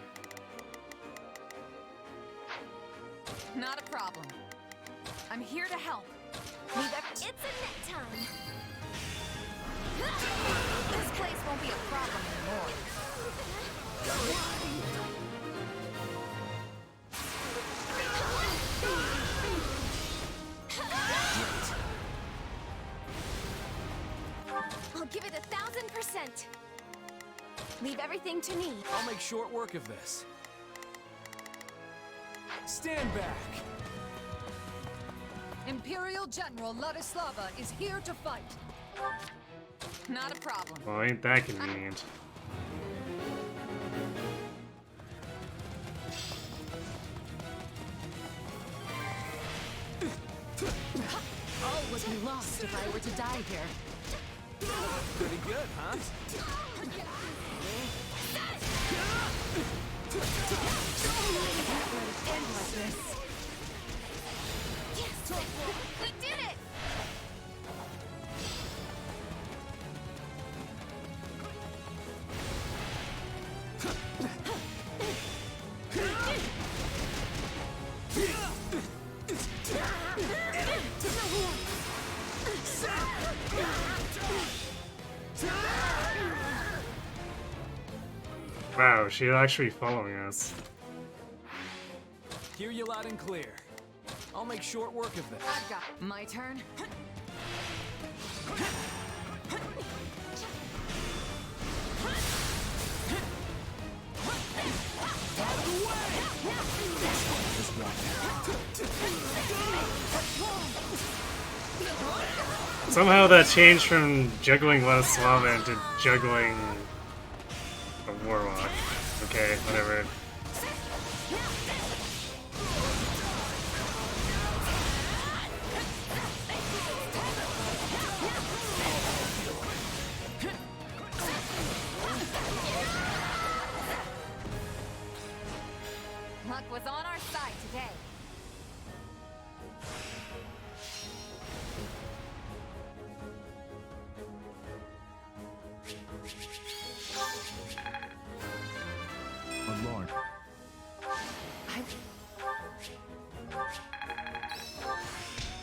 Not a problem. I'm here to help. It's a net time. This place won't be a problem anymore. 1000%. Leave everything to me. I'll make short work of this. Stand back. Imperial General Ladislava is here to fight. Not a problem. Well, ain't that convenient. All would be lost if I were to die here. Pretty good, huh? End like this. Yes! We did it! Wow, she's actually following us. Hear you loud and clear. I'll make short work of this. I've got my turn. Somehow that changed from juggling Ladislava into juggling a warlock. Okay, whatever. Luck was on our side today. Oh, Lord.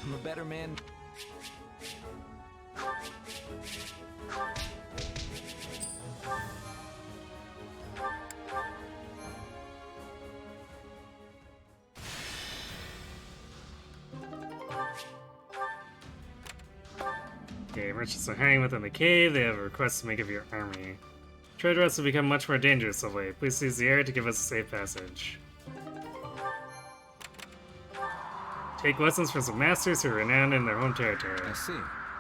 I'm a better man. Okay, merchants are hanging within the cave. They have a request to make of your army. Trade routes have become much more dangerous of late. Please seize the area to give us a safe passage. Take lessons from some masters who are renowned in their home territory. I see.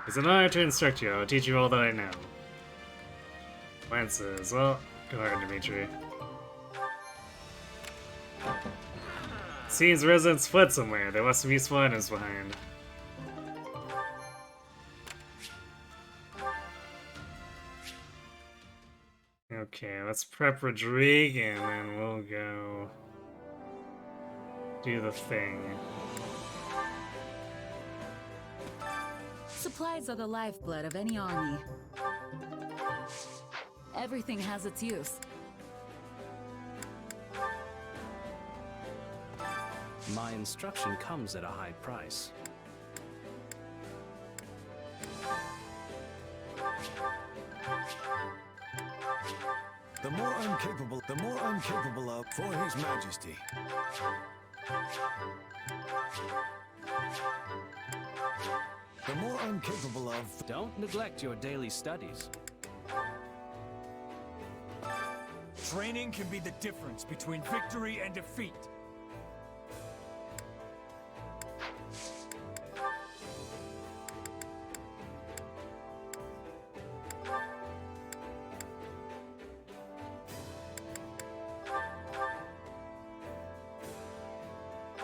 It's an honor to instruct you. I will teach you all that I know. Lances. Well, go ahead, Dimitri. Seems residents fled somewhere. There must be useful items behind. Okay, let's prep Rodrigue and then we'll go do the thing. Supplies are the lifeblood of any army. Everything has its use. My instruction comes at a high price. The more I'm capable of for His Majesty. The more I'm capable of. Don't neglect your daily studies. Training can be the difference between victory and defeat.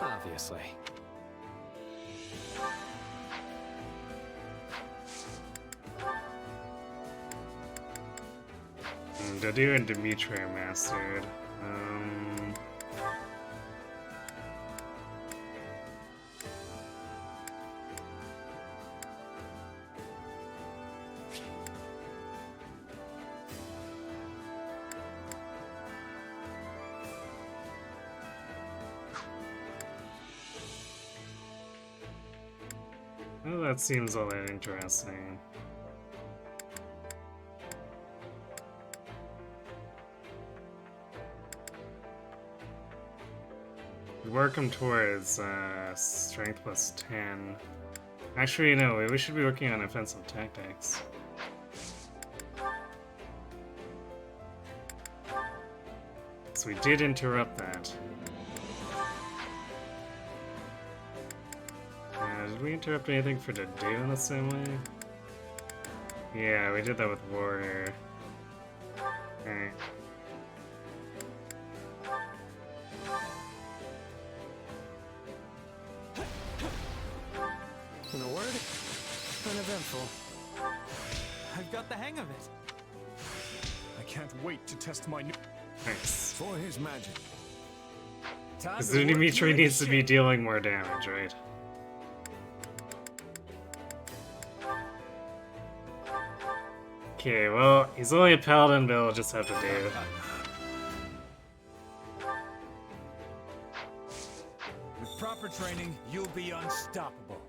Obviously. Dadu and Dimitri are mastered. Well, that seems all that interesting. Work him towards strength plus 10. Actually, no, we should be working on offensive tactics. So we did interrupt that. Did we interrupt anything for today in the same way? Yeah, we did that with Warrior. Alright. In a word, uneventful. I've got the hang of it. I can't wait to test my new... Nice. For his magic. Because Dimitri needs to be dealing more damage, right? Okay, well, he's only a paladin, but he'll just have to do. With proper training, you'll be unstoppable.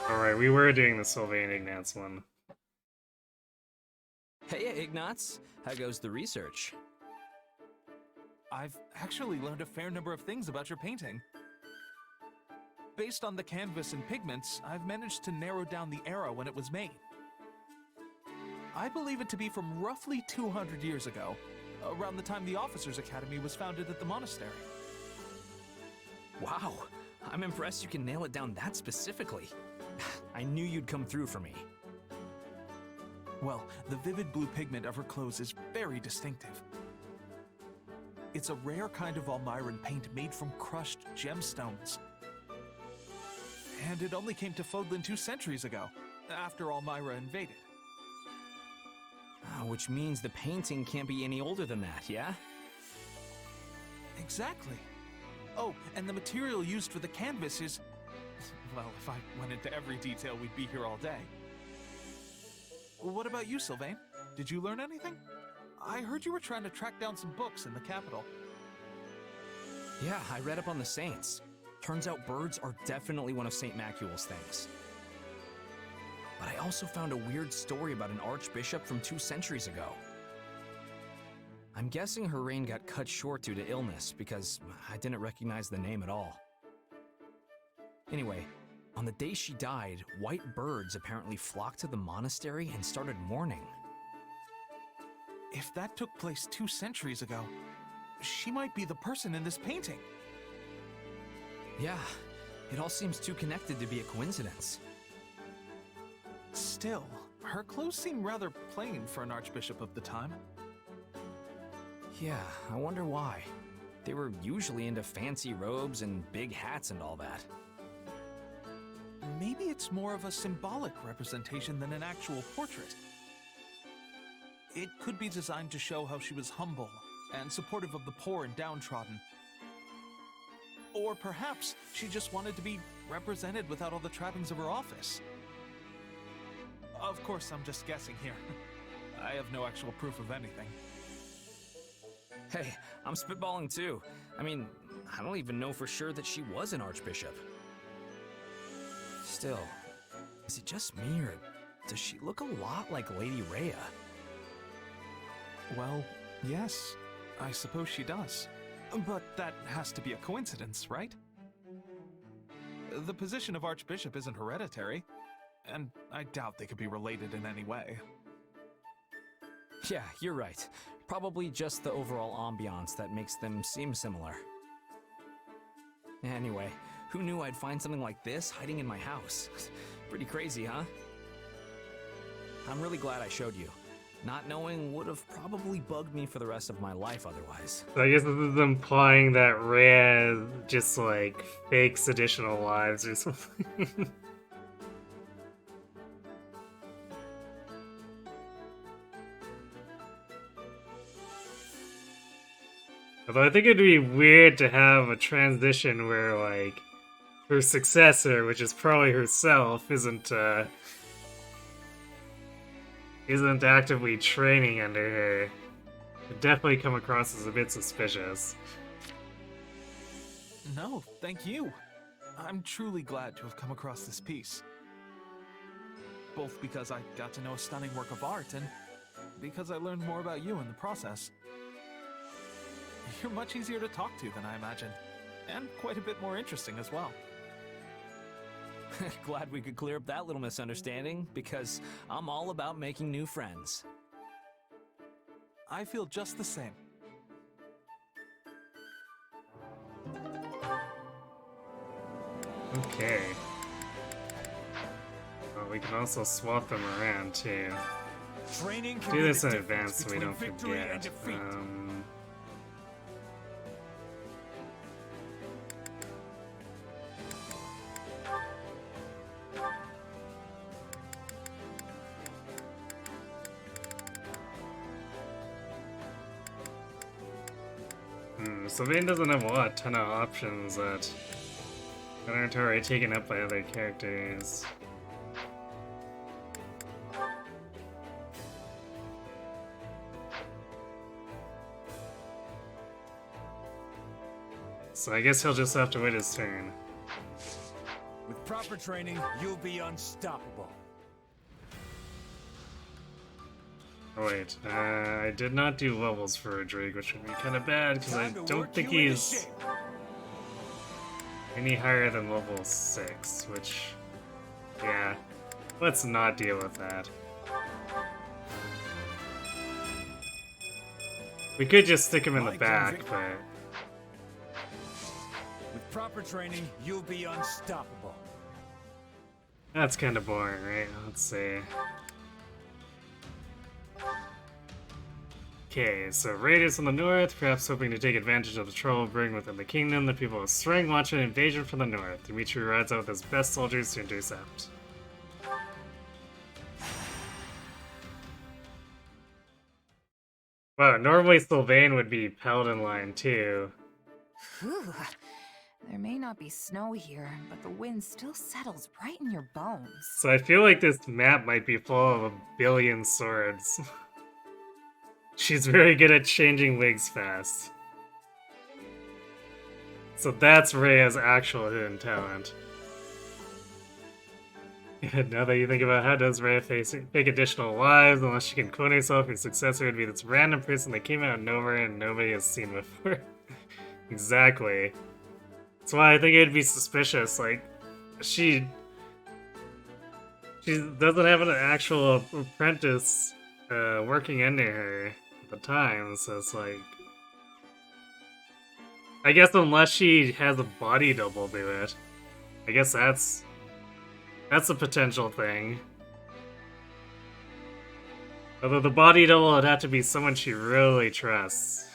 Alright, we were doing the Sylvain Ignatz one. Hey, Ignatz. How goes the research? I've actually learned a fair number of things about your painting. Based on the canvas and pigments, I've managed to narrow down the era when it was made. I believe it to be from roughly 200 years ago, around the time the Officers' Academy was founded at the monastery. Wow, I'm impressed you can nail it down that specifically. I knew you'd come through for me. Well, the vivid blue pigment of her clothes is very distinctive. It's a rare kind of Almiran paint made from crushed gemstones. And it only came to Fodlan 2 centuries ago, after Almira invaded. Which means the painting can't be any older than that, yeah? Exactly. Oh, and the material used for the canvas is... Well, if I went into every detail, we'd be here all day. What about you, Sylvain? Did you learn anything? I heard you were trying to track down some books in the capital. Yeah, I read up on the saints. Turns out birds are definitely one of St. Macuel's things. But I also found a weird story about an archbishop from 2 centuries ago. I'm guessing her reign got cut short due to illness, because I didn't recognize the name at all. Anyway, on the day she died, white birds apparently flocked to the monastery and started mourning. If that took place 2 centuries ago, she might be the person in this painting. Yeah, it all seems too connected to be a coincidence. Still, her clothes seem rather plain for an archbishop of the time. Yeah, I wonder why. They were usually into fancy robes and big hats and all that. Maybe it's more of a symbolic representation than an actual portrait. It could be designed to show how she was humble and supportive of the poor and downtrodden. Or perhaps she just wanted to be represented without all the trappings of her office. Of course, I'm just guessing here. I have no actual proof of anything. Hey, I'm spitballing too. I mean, I don't even know for sure that she was an archbishop. Still, is it just me, or does she look a lot like Lady Rhea? Well, yes, I suppose she does. But that has to be a coincidence, right? The position of archbishop isn't hereditary, and I doubt they could be related in any way. Yeah, you're right. Probably just the overall ambiance that makes them seem similar. Anyway, who knew I'd find something like this hiding in my house? Pretty crazy, huh? I'm really glad I showed you. Not knowing would have probably bugged me for the rest of my life otherwise. So I guess this is implying that Rhea just, like, fakes additional lives or something. Although I think it'd be weird to have a transition where, like, her successor, which is probably herself, isn't actively training under her. It'd definitely come across as a bit suspicious. No, thank you. I'm truly glad to have come across this piece. Both because I got to know a stunning work of art and because I learned more about you in the process. You're much easier to talk to than I imagined, and quite a bit more interesting as well. Glad we could clear up that little misunderstanding, because I'm all about making new friends. I feel just the same. Okay. Well, we can also swap them around too. Training can Do be this the in difference advance so we between don't victory and forget. defeat. So Vayne doesn't have a ton of options that aren't already taken up by other characters. So I guess he'll just have to wait his turn. With proper training, you'll be unstoppable. Oh wait, I did not do levels for Rodrigue, which would be kind of bad because I don't think he's any higher than level 6, which, yeah, let's not deal with that. We could just stick him in the back, but... With proper training, you'll be unstoppable. That's kind of boring, right? Let's see. Okay, so raiders from the north, perhaps hoping to take advantage of the trouble brewing within the kingdom. The people of Strang launch an invasion from the north. Dimitri rides out with his best soldiers to intercept. Wow, normally Sylvain would be Paladin line too. Whew. There may not be snow here, but the wind still settles right in your bones. So I feel like this map might be full of a billion swords. She's very good at changing wigs fast. So that's Rhea's actual hidden talent. And now that you think about how does Rhea fake additional lives unless she can clone herself, her successor would be this random person that came out of nowhere and nobody has seen before. Exactly. That's why I think it'd be suspicious, like, she doesn't have an actual apprentice working under her at the time, so it's like... I guess unless she has a body double do it. I guess that's a potential thing. Although the body double would have to be someone she really trusts.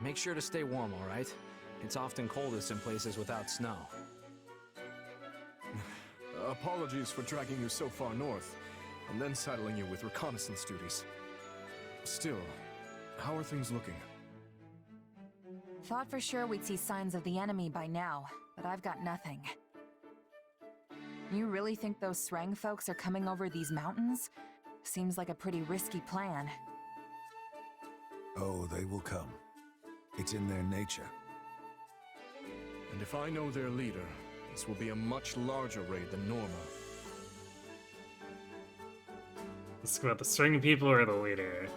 Make sure to stay warm, alright? It's often coldest in places without snow. Apologies for dragging you so far north, and then saddling you with reconnaissance duties. Still, how are things looking? Thought for sure we'd see signs of the enemy by now, but I've got nothing. You really think those Srang folks are coming over these mountains? Seems like a pretty risky plan. Oh, they will come. It's in their nature. And if I know their leader, this will be a much larger raid than normal. Let's go about the string people or the leader.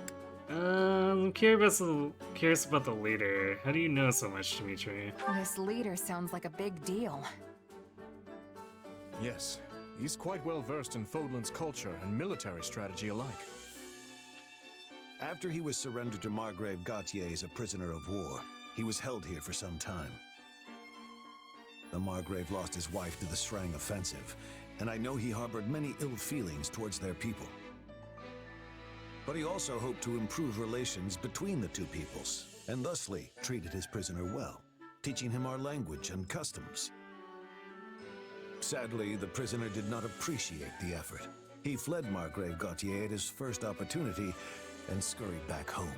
I'm curious about the leader. How do you know so much, Dimitri? This leader sounds like a big deal. Yes, he's quite well versed in Fodlan's culture and military strategy alike. After he was surrendered to Margrave Gautier as a prisoner of war, he was held here for some time. The Margrave lost his wife to the Srang offensive, and I know he harbored many ill feelings towards their people. But he also hoped to improve relations between the two peoples, and thusly treated his prisoner well, teaching him our language and customs. Sadly, the prisoner did not appreciate the effort. He fled Margrave Gautier at his first opportunity, and scurried back home.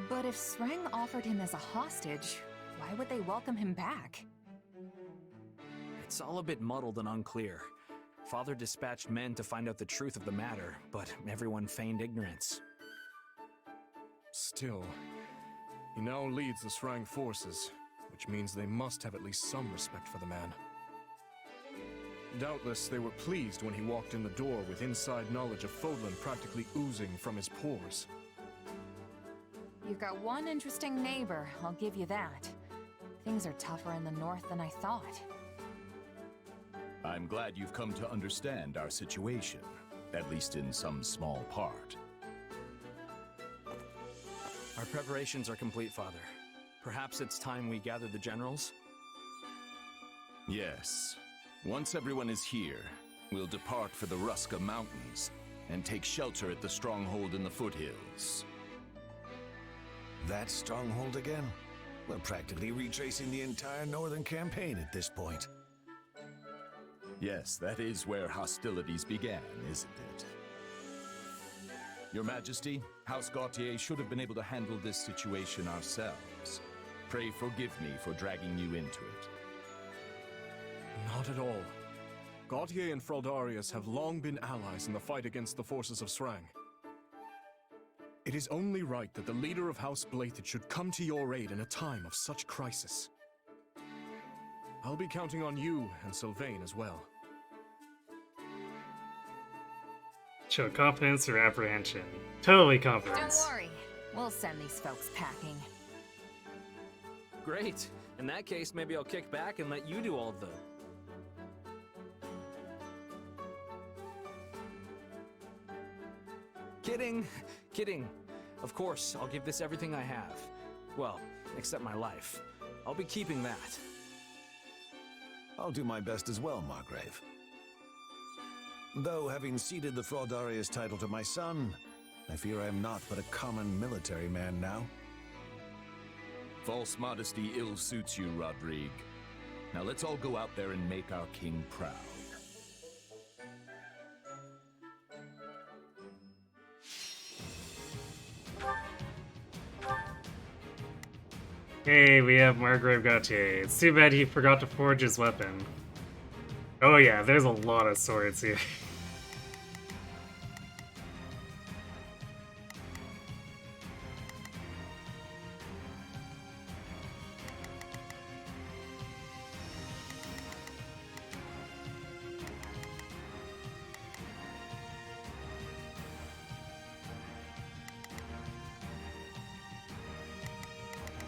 But if Sreng offered him as a hostage, why would they welcome him back? It's all a bit muddled and unclear. Father dispatched men to find out the truth of the matter, but everyone feigned ignorance. Still, he now leads the Srang forces, which means they must have at least some respect for the man. Doubtless, they were pleased when he walked in the door with inside knowledge of Fodlan practically oozing from his pores. You've got one interesting neighbor, I'll give you that. Things are tougher in the north than I thought. I'm glad you've come to understand our situation, at least in some small part. Our preparations are complete, Father. Perhaps it's time we gather the generals? Yes. Once everyone is here, we'll depart for the Ruska Mountains and take shelter at the stronghold in the foothills. That stronghold again? We're practically retracing the entire northern campaign at this point. Yes, that is where hostilities began, isn't it? Your Majesty, House Gautier should have been able to handle this situation ourselves. Pray forgive me for dragging you into it. Not at all. Gautier and Fraldarius have long been allies in the fight against the forces of Srang. It is only right that the leader of House Blathid should come to your aid in a time of such crisis. I'll be counting on you and Sylvain as well. Show confidence or apprehension? Totally confidence. Don't worry, we'll send these folks packing. Great. In that case, maybe I'll kick back and let you do all of the... Kidding. Kidding. Of course, I'll give this everything I have. Well, except my life. I'll be keeping that. I'll do my best as well, Margrave. Though, having ceded the Fraldarius title to my son, I fear I am not but a common military man now. False modesty ill suits you, Rodrigue. Now let's all go out there and make our king proud. Hey, we have Margrave Gautier. It's too bad he forgot to forge his weapon. Oh yeah, there's a lot of swords here.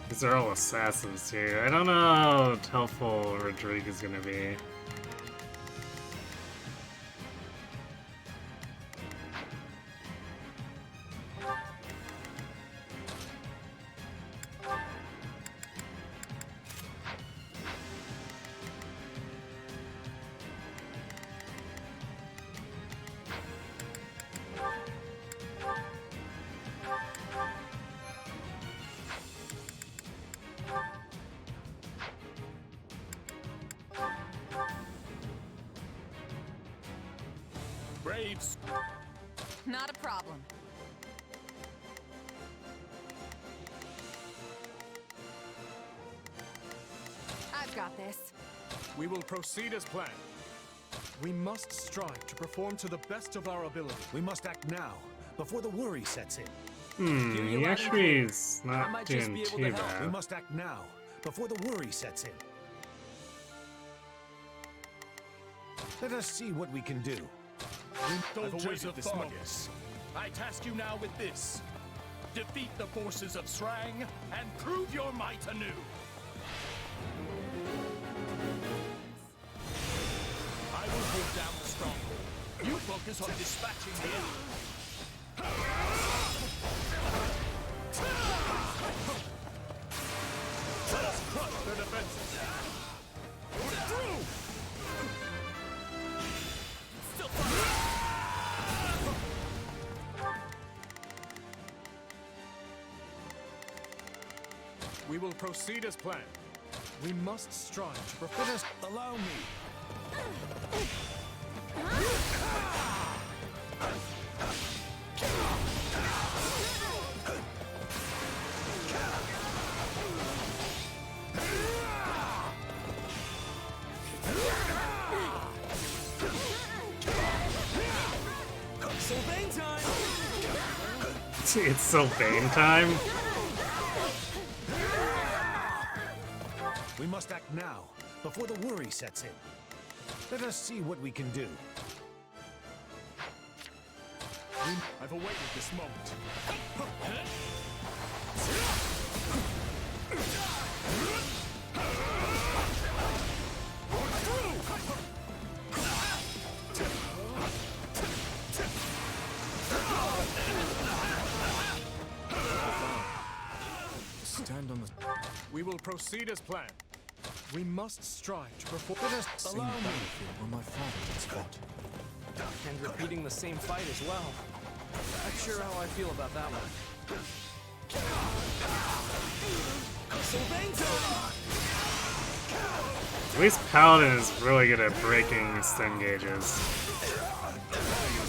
These are all assassins here. I don't know how helpful Rodrigue is gonna be. Braves! Not a problem. I've got this. We will proceed as planned. We must strive to perform to the best of our ability. We must act now, before the worry sets in. He actually is not doing too bad. We must act now, before the worry sets in. Let us see what we can do. Soldiers of Fargus, I task you now with this. Defeat the forces of Srang and prove your might anew. I will hold down the stronghold. You focus on dispatching the enemy. Let us crush their defenses. Through! Still fighting! We will proceed as planned. We must strive to perform. Allow me. It's still Bane time. We must act now, before the worry sets in. Let us see what we can do. I've awaited this moment. Stand on the... We will proceed as planned. We must strive to perform... Allow me. Where my father has fought. And repeating the same fight as well. Not sure how I feel about that one. At least Paladin is really good at breaking stun gauges.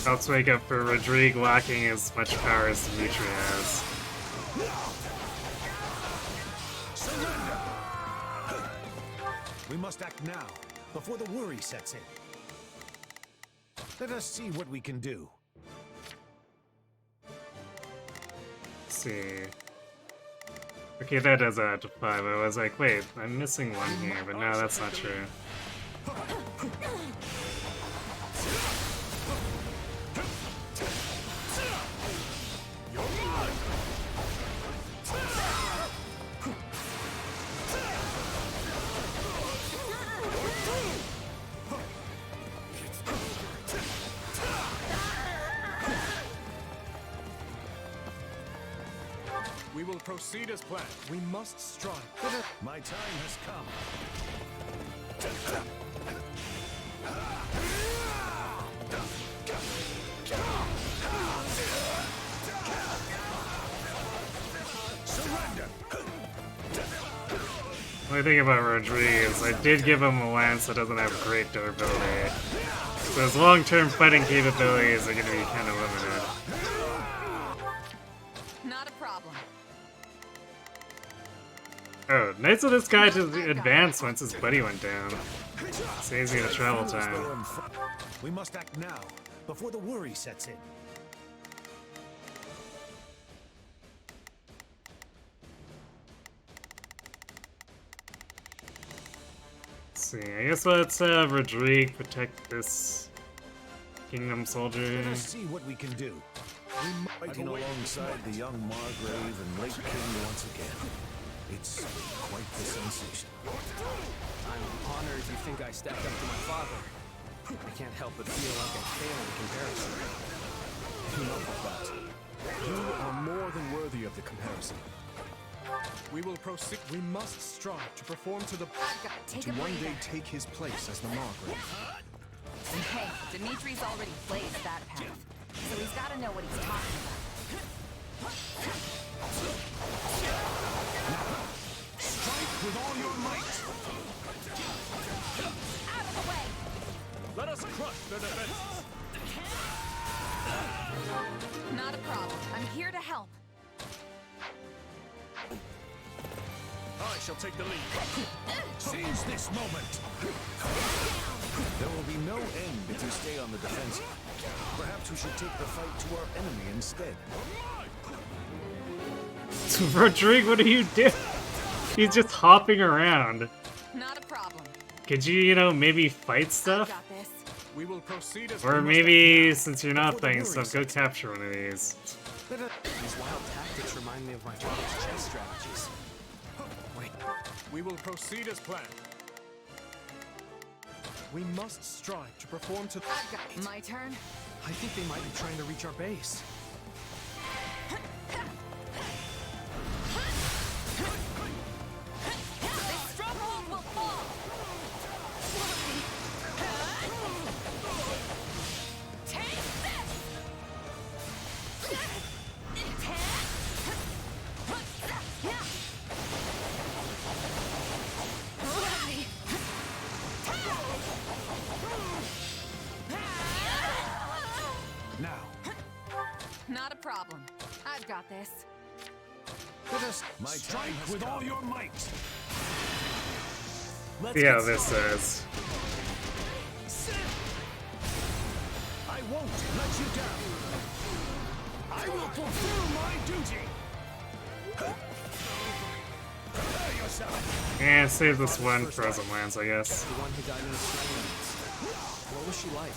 Helps make up for Rodrigue lacking as much power as Dimitri has. We must act now, before the worry sets in. Let us see what we can do. Let's see. Okay, that does add to 5. I was like, wait, I'm missing one here, but no, that's not true. We will proceed as planned. We must strive. My time has come. Surrender. The only thing about Rodrigue is I did give him a lance that doesn't have great durability. So his long-term fighting capabilities are going to be kind of limited. Not a problem. Oh, nice of this guy to advance once his buddy went down. Saves me the travel time. We must act now, before the worry sets in. Let's see, I guess let's have Rodrigue protect this Kingdom Soldier. Let us see what we can do. Fighting alongside the young Margrave and late King once again. It's quite the sensation. I'm honored you think I stacked up to my father. I can't help but feel like I fail in comparison. Enough of that. You are more than worthy of the comparison. We will proceed. We must strive to perform to the... to one day take his place as the Margrave. And hey, Dimitri's already blazed that path, so he's gotta know what he's talking about. Strike with all your might! Out of the way! Let us crush their defenses! Not a problem. I'm here to help. I shall take the lead. Seize this moment! There will be no end if we stay on the defensive. Perhaps we should take the fight to our enemy instead. Rodrigue, what are you doing? He's just hopping around. Not a problem. Could you know, maybe fight stuff? Got this. We will proceed as Or maybe, since you're not fighting stuff, go capture one of these. These wild tactics remind me of my father's chess strategies. Wait. We will proceed as planned. We must strive to perform to... My turn? I think they might be trying to reach our base. This stronghold will fall! Take this! Now. Not a problem. I've got this. Let us Strike with all your might! See how this says. I won't let you down. I I will fulfill my duty. Prepare yourself. And save this one frozen lands, I guess. The one who died in the flames. What was she like?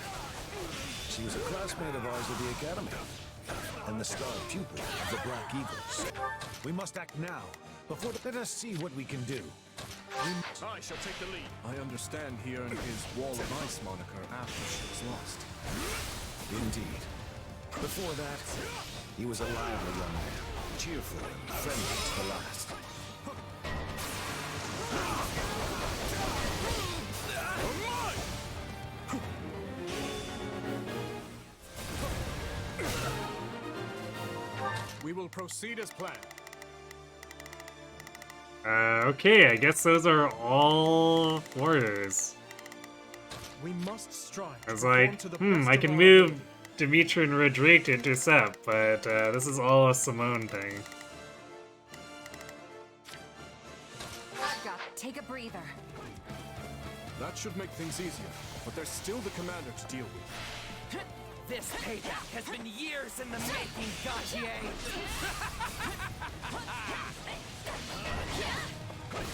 She was a classmate of ours at the academy, and the star pupil of the Black Eagles. We must act now, before. Let us see what we can do. I shall take the lead. I understand he earned his Wall of Ice moniker after she was lost. Indeed. Before that, he was a lively young man, cheerful and friendly to the last. We will proceed as planned. Okay, I guess those are all warriors. We must strive. I was like, I can move Dimitri and Rodrigue to intercept, but this is all a Simone thing. I've got to take a breather. That should make things easier, but there's still the commander to deal with. This payback has been years in the making, Gautier! Back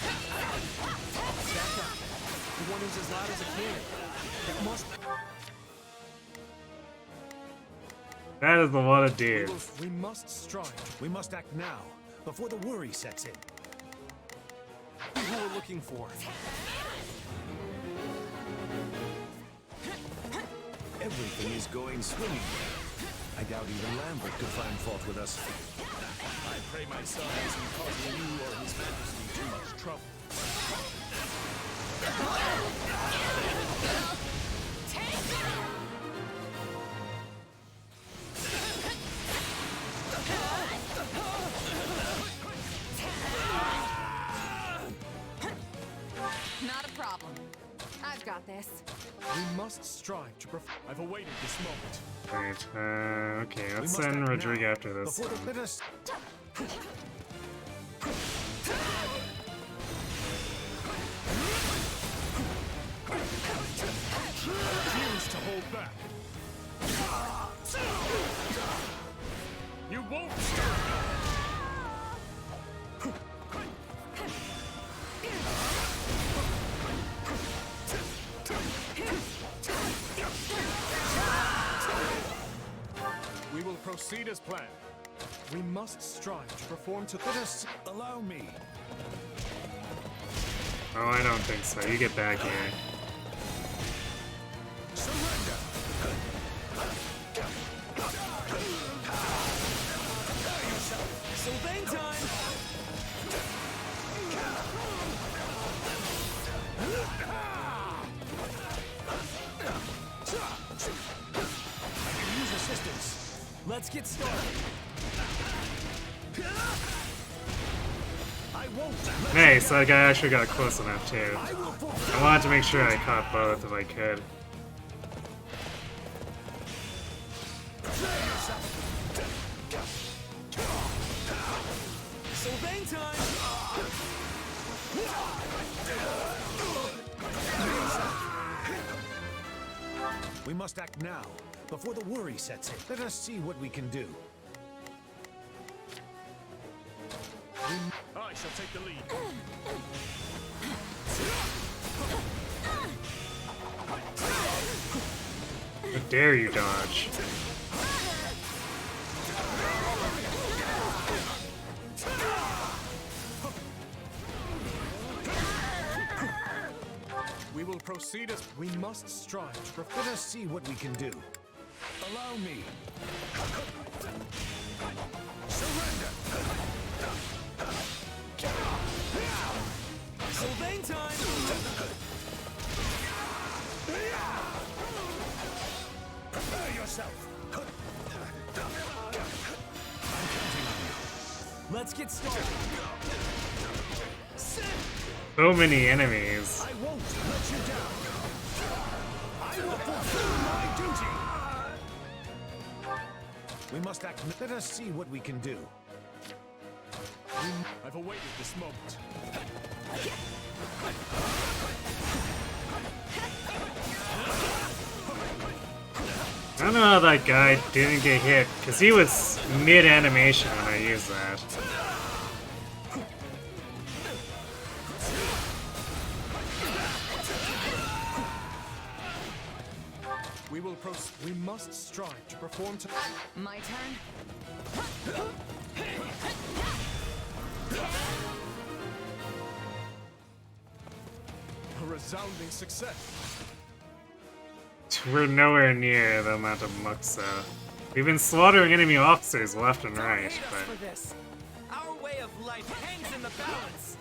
up. The one who's as loud as a cannon. It must... That is a lot of dudes. We must strive. We must act now, before the worry sets in. Who we're looking for. Everything is going swimmingly. I doubt even Lambert could find fault with us. I pray my son isn't causing you or his majesty too much trouble. Not a problem. I've got this. We must strive to I've awaited this moment. Right, okay, let's send Rodrigue after this. Refuse to hold back. You won't stop. We will proceed as planned. We must strive to perform to this. Allow me. Oh, I don't think so. You get back here. Surrender. Sylvain time! Use assistance. Let's get started. I won't. Nice, that guy actually got close enough too. I wanted to make sure I caught both if I could. Sylvain time! We must act now, before the worry sets in. Let us see what we can do. I shall take the lead. How dare you dodge? We will proceed as we must strive to Let us see what we can do. Allow me. Surrender. Sylvain time! Prepare yourself. Let's get started. So many enemies. I won't let you down. I will fulfill my duty. We must act. Let us see what we can do. I've awaited this moment. I don't know how that guy didn't get hit, because he was mid-animation when I used that. We must strive to perform to... My turn? A resounding success. We're nowhere near the amount of Muxa. We've been slaughtering enemy officers left and right, but... For this. Our way of life hangs in the balance.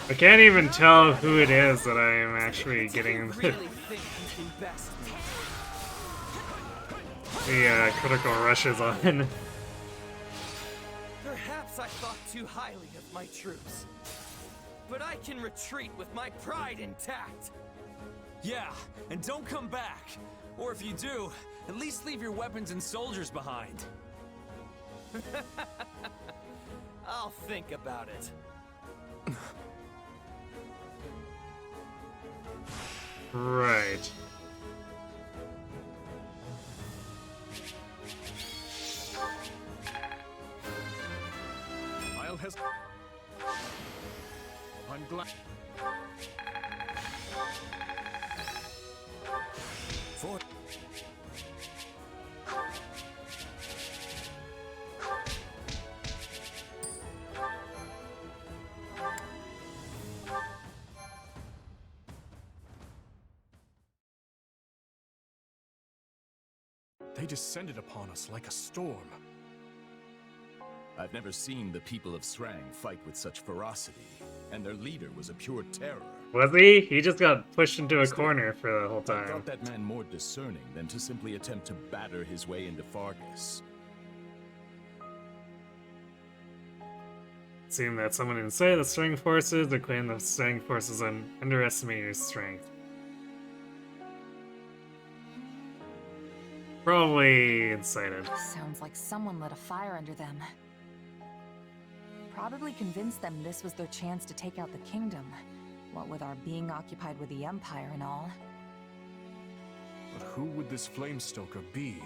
I can't even tell who it is that I am actually getting the critical rushes on. Perhaps I thought too highly of my troops. But I can retreat with my pride intact. Yeah, and don't come back. Or if you do, at least leave your weapons and soldiers behind. I'll think about it. Right. I'm glad. For They descended upon us like a storm. I've never seen the people of Srang fight with such ferocity, and their leader was a pure terror. Was he? He just got pushed into a corner for the whole I time. thought that man more discerning than to simply attempt to batter his way into Fargus. It seemed that someone inside the Srang forces claimed the Srang forces underestimated his strength. Probably incited. Sounds like someone lit a fire under them. Probably convinced them this was their chance to take out the kingdom. What with our being occupied with the Empire and all. But who would this Flamestoker be?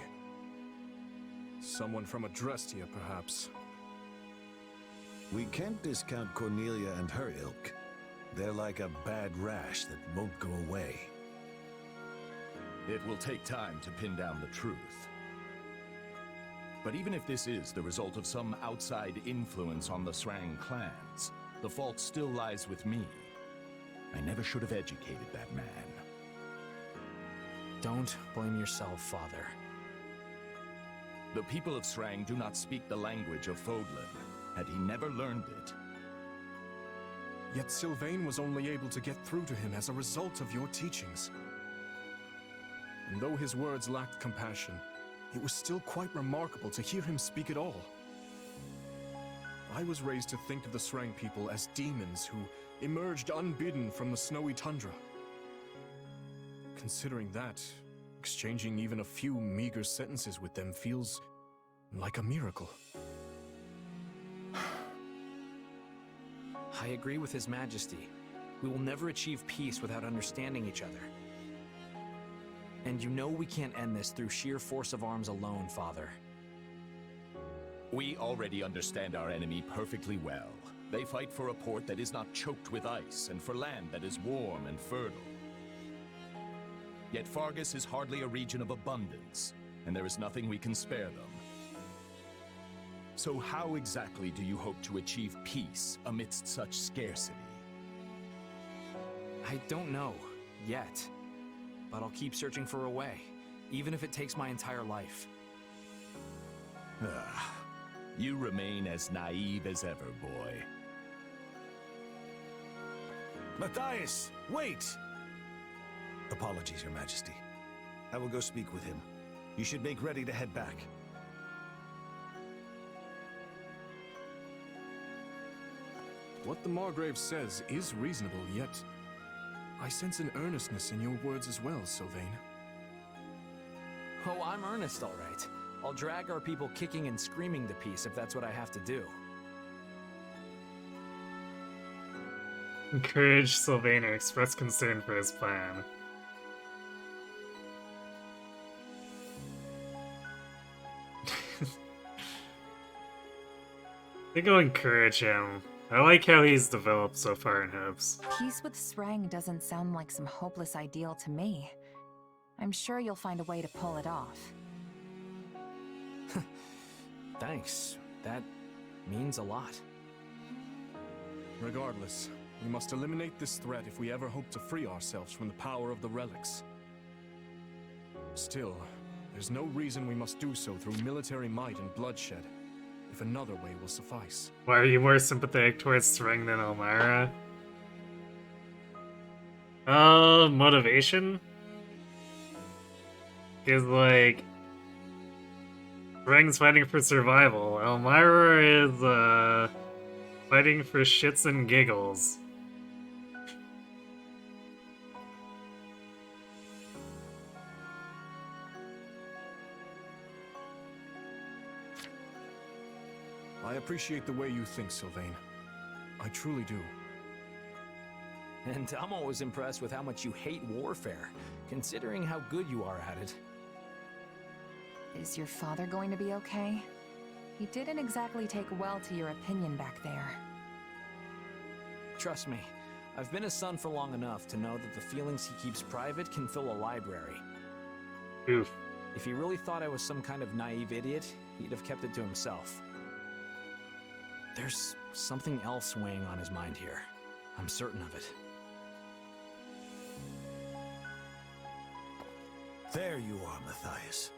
Someone from Adrestia, perhaps. We can't discount Cornelia and her ilk. They're like a bad rash that won't go away. It will take time to pin down the truth. But even if this is the result of some outside influence on the Srang clans, the fault still lies with me. I never should have educated that man. Don't blame yourself, Father. The people of Srang do not speak the language of Fodlan. Had he never learned it... Yet Sylvain was only able to get through to him as a result of your teachings. And though his words lacked compassion, it was still quite remarkable to hear him speak at all. I was raised to think of the Srang people as demons who emerged unbidden from the snowy tundra. Considering that, exchanging even a few meager sentences with them feels like a miracle. I agree with His Majesty. We will never achieve peace without understanding each other. And you know we can't end this through sheer force of arms alone, Father. We already understand our enemy perfectly well. They fight for a port that is not choked with ice, and for land that is warm and fertile. Yet Fargus is hardly a region of abundance, and there is nothing we can spare them. So how exactly do you hope to achieve peace amidst such scarcity? I don't know, yet. but I'll keep searching for a way, even if it takes my entire life. You remain as naive as ever, boy. Matthias, wait! Apologies, Your Majesty. I will go speak with him. You should make ready to head back. What the Margrave says is reasonable, yet I sense an earnestness in your words as well, Sylvain. Oh, I'm earnest, all right. I'll drag our people kicking and screaming to peace if that's what I have to do. Encourage Sylvain to express concern for his plan. I think I'll encourage him. I like how he's developed so far in Hopes. Peace with Srang doesn't sound like some hopeless ideal to me. I'm sure you'll find a way to pull it off. Thanks. That means a lot. Regardless, we must eliminate this threat if we ever hope to free ourselves from the power of the relics. Still, there's no reason we must do so through military might and bloodshed, if another way will suffice. Why are you more sympathetic towards Sreng than Elmira? Motivation? Is like... Sreng's fighting for survival. Elmira is, fighting for shits and giggles. I appreciate the way you think, Sylvain. I truly do. And I'm always impressed with how much you hate warfare, considering how good you are at it. Is your father going to be okay? He didn't exactly take well to your opinion back there. Trust me, I've been a son for long enough to know that the feelings he keeps private can fill a library. Oof. If he really thought I was some kind of naive idiot, he'd have kept it to himself. There's something else weighing on his mind here. I'm certain of it. There you are, Matthias.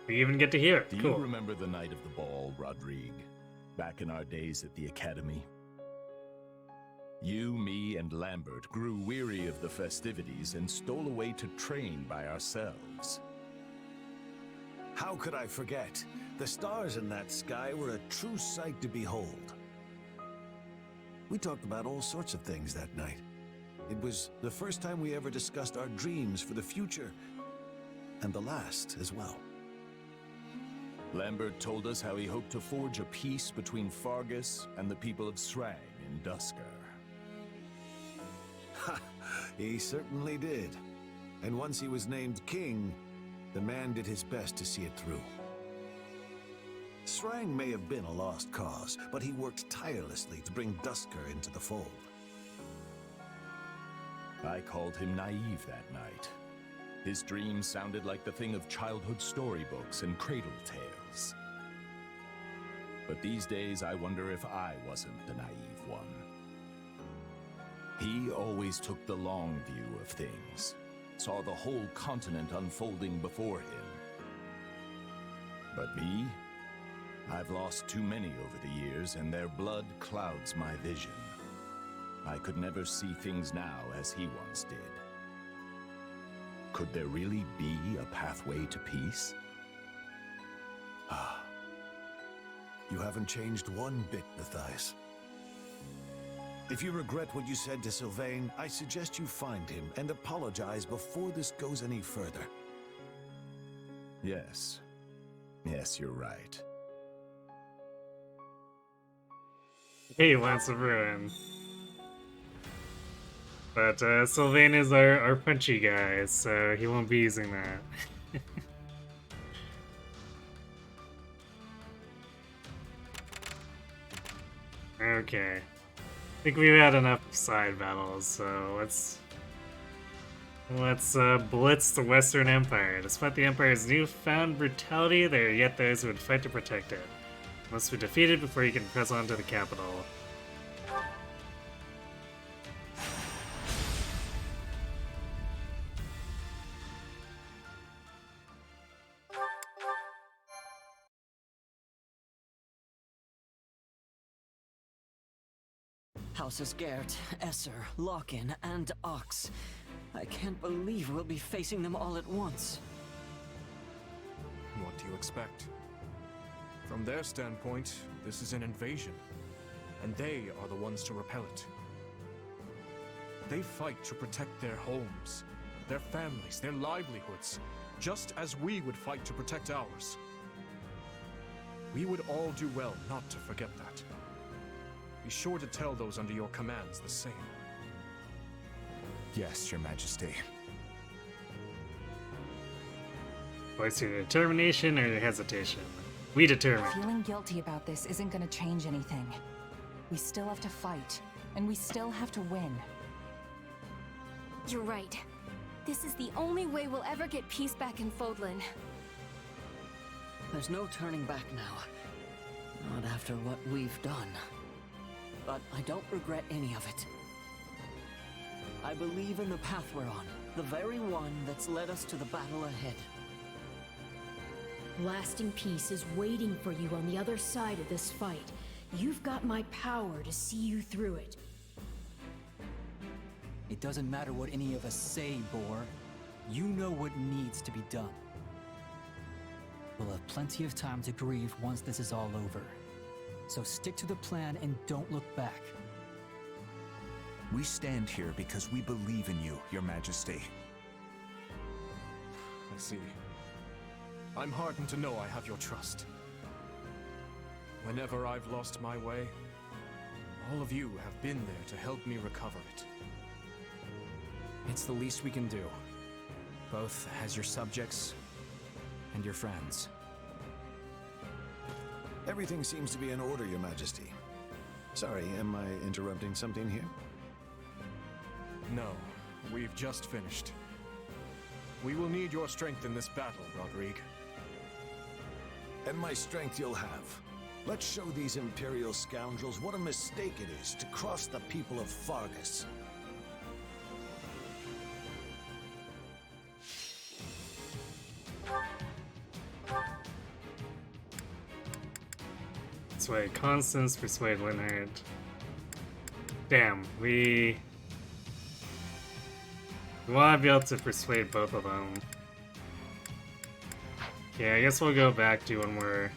We even get to hear it. Do Cool. you remember the night of the ball, Rodrigue? Back in our days at the Academy? You, me, and Lambert grew weary of the festivities and stole away to train by ourselves. How could I forget? The stars in that sky were a true sight to behold. We talked about all sorts of things that night. It was the first time we ever discussed our dreams for the future, and the last as well. Lambert told us how he hoped to forge a peace between Fargus and the people of Srang in Duscar. Ha! He certainly did. And once he was named king, the man did his best to see it through. Srang may have been a lost cause, but he worked tirelessly to bring Duscar into the fold. I called him naive that night. His dreams sounded like the thing of childhood storybooks and cradle tales. But these days, I wonder if I wasn't the naive one. He always took the long view of things, saw the whole continent unfolding before him. But me? I've lost too many over the years, and their blood clouds my vision. I could never see things now as he once did. Could there really be a pathway to peace? Ah. You haven't changed one bit, Matthias. If you regret what you said to Sylvain, I suggest you find him and apologize before this goes any further. Yes. Yes, you're right. Hey, Lance of Ruin. But Sylvain is our punchy guy, so he won't be using that. Okay. I think we've had enough side battles, so let's blitz the Western Empire. Despite the Empire's newfound brutality, there are yet those who would fight to protect it. Must be defeated before you can press on to the capital. Houses Gert, Esser, Lock-in, and Ox. I can't believe we'll be facing them all at once. What do you expect? From their standpoint, this is an invasion, and they are the ones to repel it. They fight to protect their homes, their families, their livelihoods, just as we would fight to protect ours. We would all do well not to forget that. Be sure to tell those under your commands the same. Yes, Your Majesty. Voice your determination or your hesitation. We determine. Feeling guilty about this isn't gonna change anything. We still have to fight, and we still have to win. You're right. This is the only way we'll ever get peace back in Fodlan. There's no turning back now. Not after what we've done. But I don't regret any of it. I believe in the path we're on, the very one that's led us to the battle ahead. Lasting peace is waiting for you on the other side of this fight. You've got my power to see you through it. It doesn't matter what any of us say, Boar. You know what needs to be done. We'll have plenty of time to grieve once this is all over. So stick to the plan and don't look back. We stand here because we believe in you, Your Majesty. I see. I'm heartened to know I have your trust. Whenever I've lost my way, all of you have been there to help me recover it. It's the least we can do, both as your subjects and your friends. Everything seems to be in order, Your Majesty. Sorry, am I interrupting something here? No, we've just finished. We will need your strength in this battle, Rodrigue. And my strength you'll have. Let's show these Imperial scoundrels what a mistake it is to cross the people of Fargus. Persuade Constance, persuade Linhard. Damn, we want to be able to persuade both of them. Yeah, I guess we'll go back to when we're...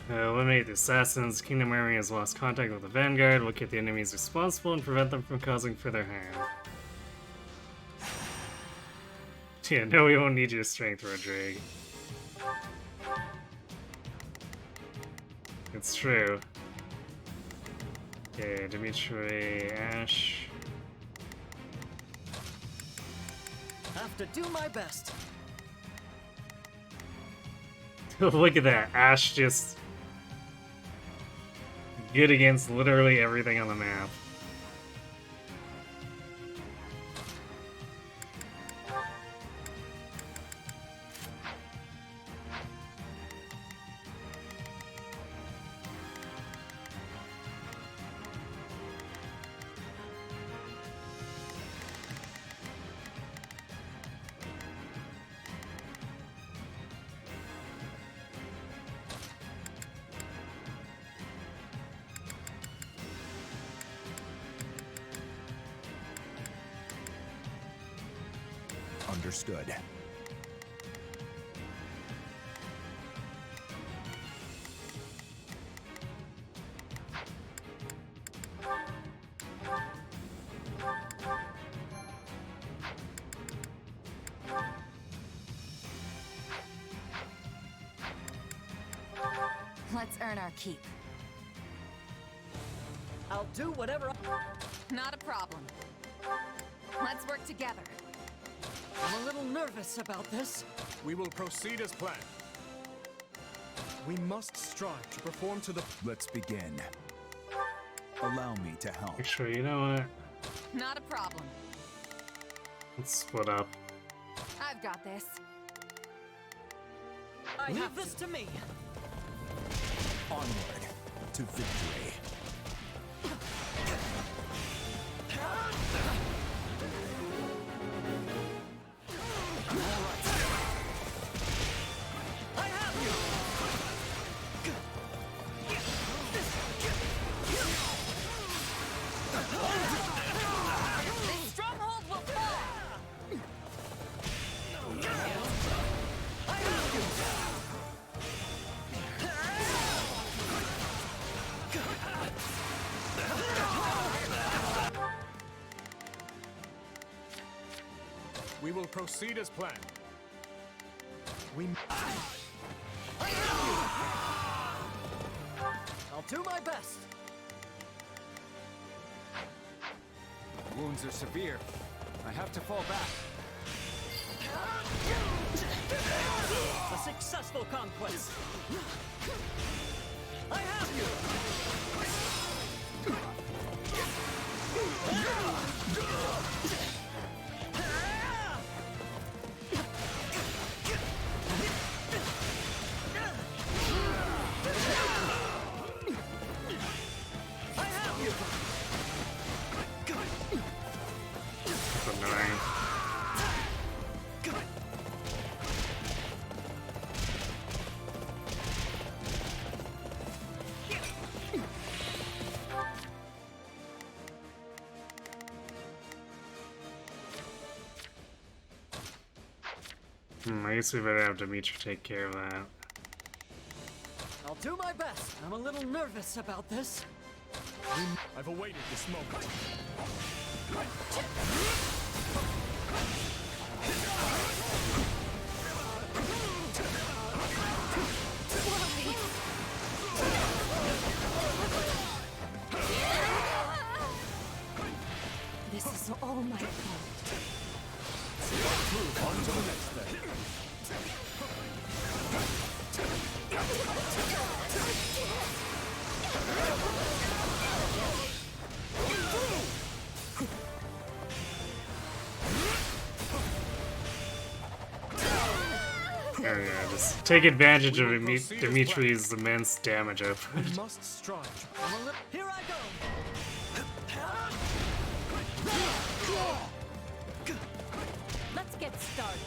Eliminate the assassins. Kingdom Army has lost contact with the Vanguard. Locate the enemies responsible and prevent them from causing further harm. Yeah, no, we won't need your strength, Rodrigue. It's true. Okay, Dimitri, Ash. Have to do my best. Look at that, Ash just good against literally everything on the map. Understood. Let's earn our keep. I'll do whatever Not a problem. Let's work together. I'm a little nervous about this. We will proceed as planned. We must strive to perform to the... Let's begin. Allow me to help. Actually, you know what? Not a problem. Let's split up. I've got this. Leave this to me. Onward to victory. proceed as planned. We... I'll do my best. Wounds are severe. I have to fall back. A successful conquest. I have you. That's annoying. I guess we better have Dimitri take care of that. I'll do my best. I'm a little nervous about this. I've awaited this moment. This is all my fault. On to the next thing. There we go. Just take advantage of Dimitri's immense damage output. We must strive. Here I go. Let's get started.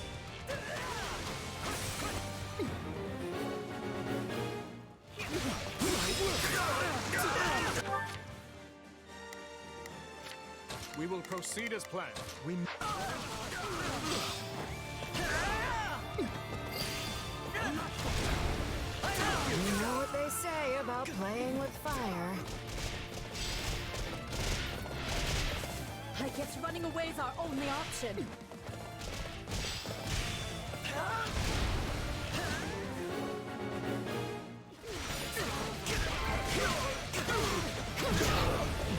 We will proceed as planned. We... You know what they say about playing with fire. I guess running away is our only option.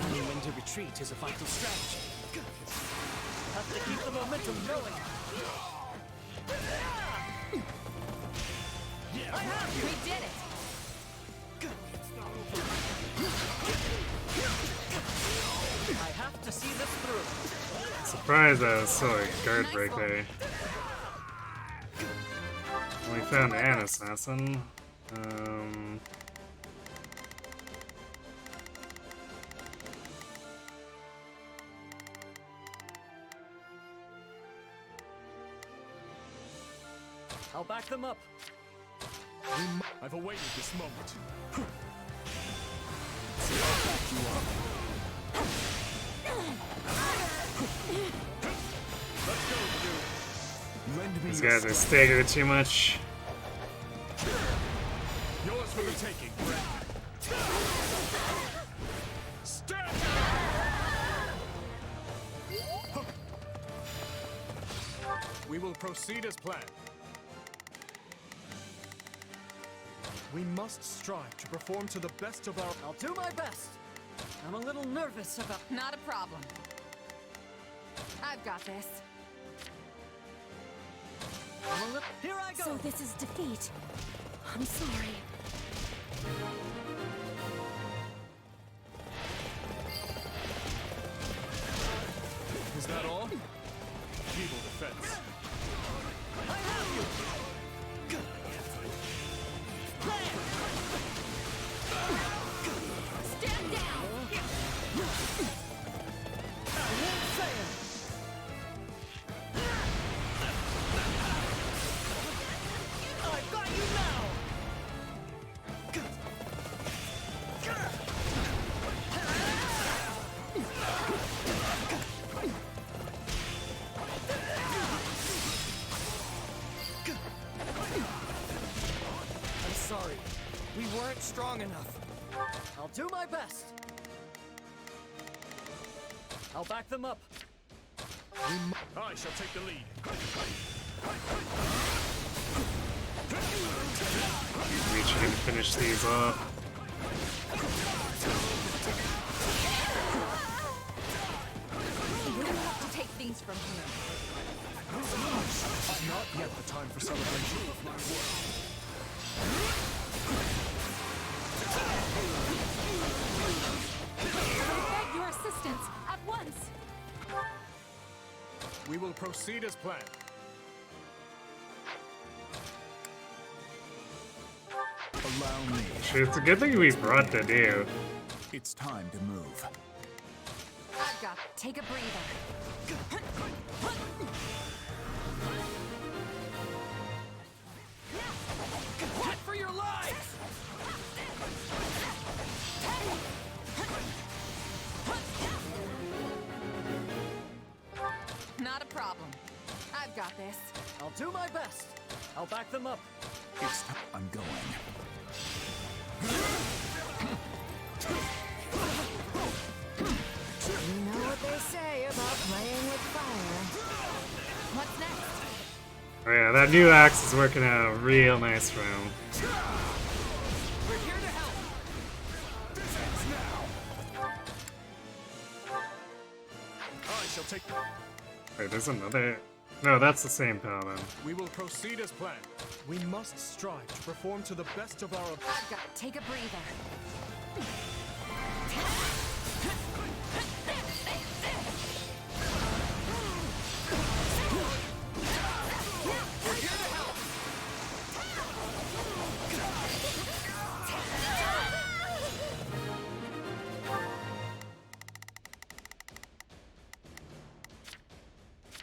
Knowing when to retreat is a vital strategy. Have to keep the momentum going. I have you. We did it. I have to see this through. Surprised that was so like guard break there. We found an assassin. I'll back them up. I've awaited this moment. These guys are staggered too much. Yours for the taking. Stand down! We will proceed as planned. We must strive to perform to the best of our... I'll do my best. I'm a little nervous about... Not a problem. I've got this. Here I go! So this is defeat. I'm sorry. Is that all? Feeble defense. I have you! Stand down! I won't fail! I've got you now! I'm sorry. We weren't strong enough. I'll do my best. I'll back them up. I shall take the lead. Reaching to finish these off. We have to take things from here. Not yet the time for celebration. I beg your assistance at once. We will proceed as planned. Allow me. Sure, it's a good thing we brought the do. It's time to move. I've got to take a breather. Fight for your lives! Not a problem. I've got this. I'll do my best. I'll back them up. It's time. I'm going. You know what they say about playing with fire. What's next? Oh yeah, that new axe is working out real nice for him. We're here to help. This ends now. I shall take. Wait, there's another. No, that's the same paladin. We will proceed as planned. We must strive to perform to the best of our ability. I've got to take a breather.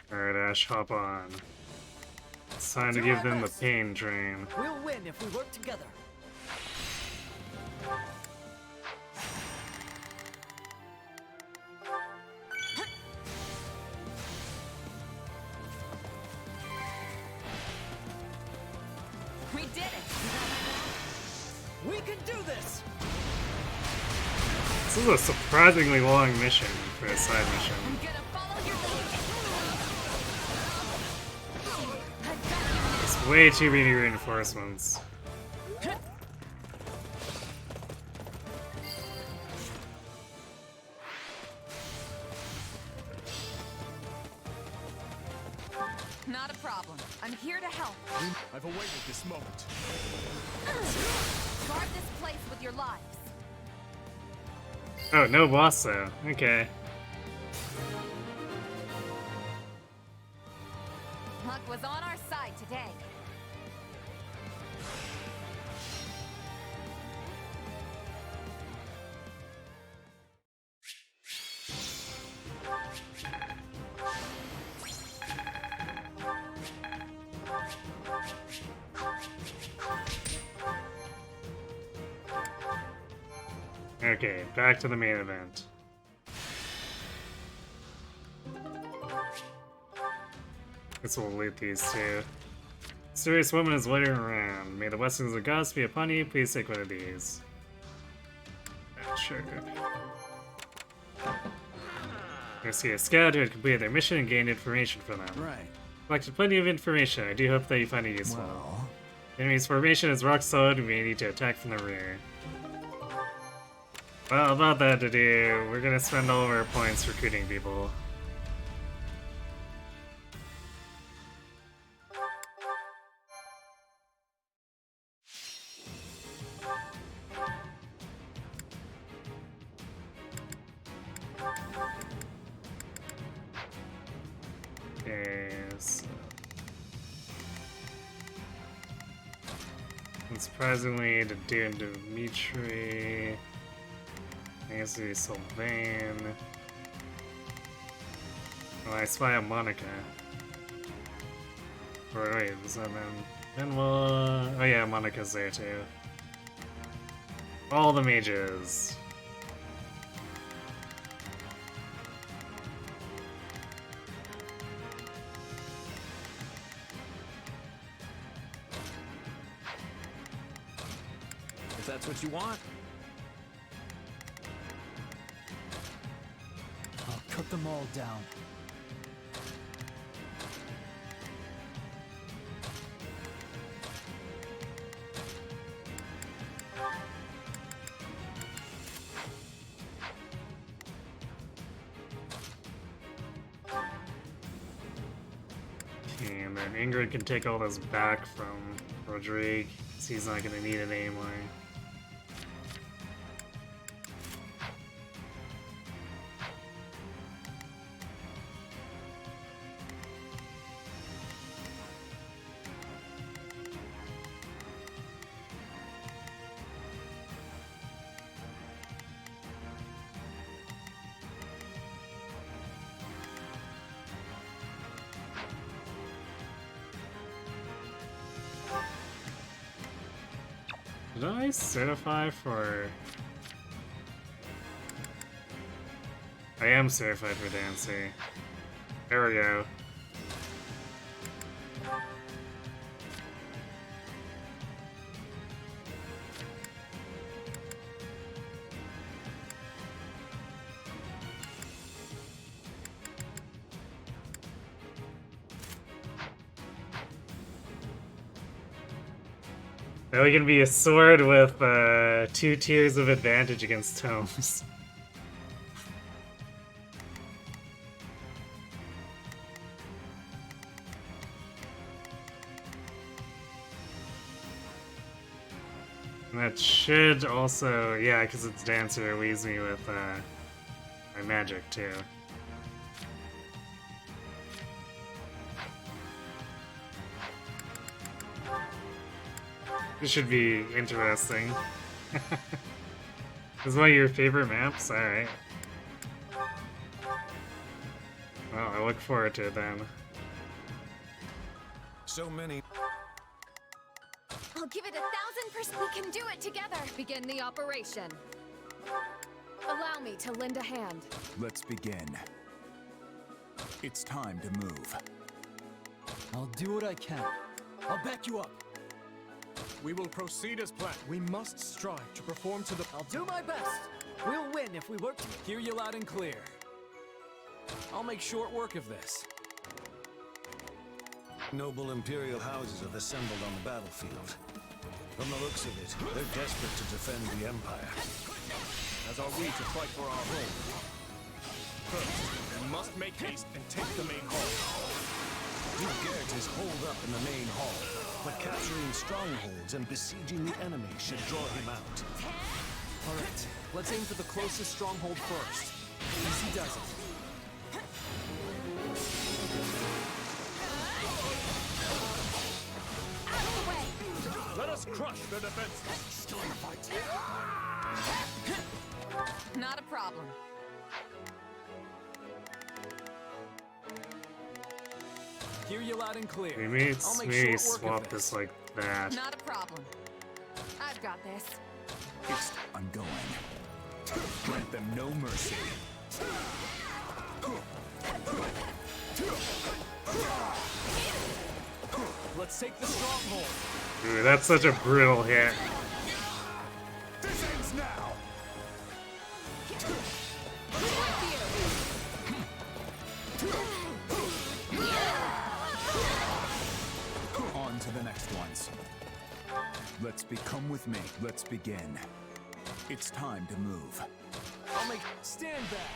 Alright, Ash, hop on. It's time to give them the pain train. We'll win if we work together. We did it! We can do this! This is a surprisingly long mission for a side mission. I'm gonna follow your lead. It's way too many reinforcements. Not a problem. I'm here to help. I've awaited this moment. Guard this place with your lives. Oh, no boss though. Okay. Luck was on our side today. Okay, back to the main event. Guess we'll loot these two. Mysterious woman is waiting around. May the blessings of gods be upon you. Please take one of these. Sure. I see a scout who had completed their mission and gained information from them. Right. Collected plenty of information. I do hope that you find it useful. Well. Enemy's formation is rock solid. We may need to attack from the rear. Well, about that to do, we're gonna spend all of our points recruiting people. Okay, so... Unsurprisingly, to do Dimitri... I guess it'd be Sylvain. Oh, I spy on Monica. Or wait, was that then? Well, oh yeah, Monica's there too. All the mages. If that's what you want. I'll cut them all down. Ingrid can take all this back from Rodrigue, so he's not gonna need it anymore. Did I certify for... I am certified for Dancer. There we go. Now we can be a sword with 2 tiers of advantage against tomes. And that should also, yeah, because it's Dancer, it leaves me with my magic too. This should be interesting. This is one of your favorite maps? Alright. Well, I look forward to it then. So many. I'll give it 1,000%. We can do it together. Begin the operation. Allow me to lend a hand. Let's begin. It's time to move. I'll do what I can. I'll back you up. We will proceed as planned. We must strive to perform to the... I'll do my best. We'll win if we work together. Hear you loud and clear. I'll make short work of this. Noble Imperial houses have assembled on the battlefield. From the looks of it, they're desperate to defend the Empire. As are we to fight for our home. First, we must make haste and take the main hall. Ugert is holed up in the main hall, but capturing strongholds and besieging the enemy should draw him out. Alright, let's aim for the closest stronghold first. Easy does it. Let us crush their defense. Still in the fight. Not a problem. Hear you loud and clear. Maybe I'll make maybe short work swap of this like that. Not a problem. I've got this. I'm going. Grant them no mercy. Let's take the stronghold. Dude, that's such a brutal hit. This ends now. On to the next ones. Let's come with me. Let's begin. It's time to move. I'll make... Stand back.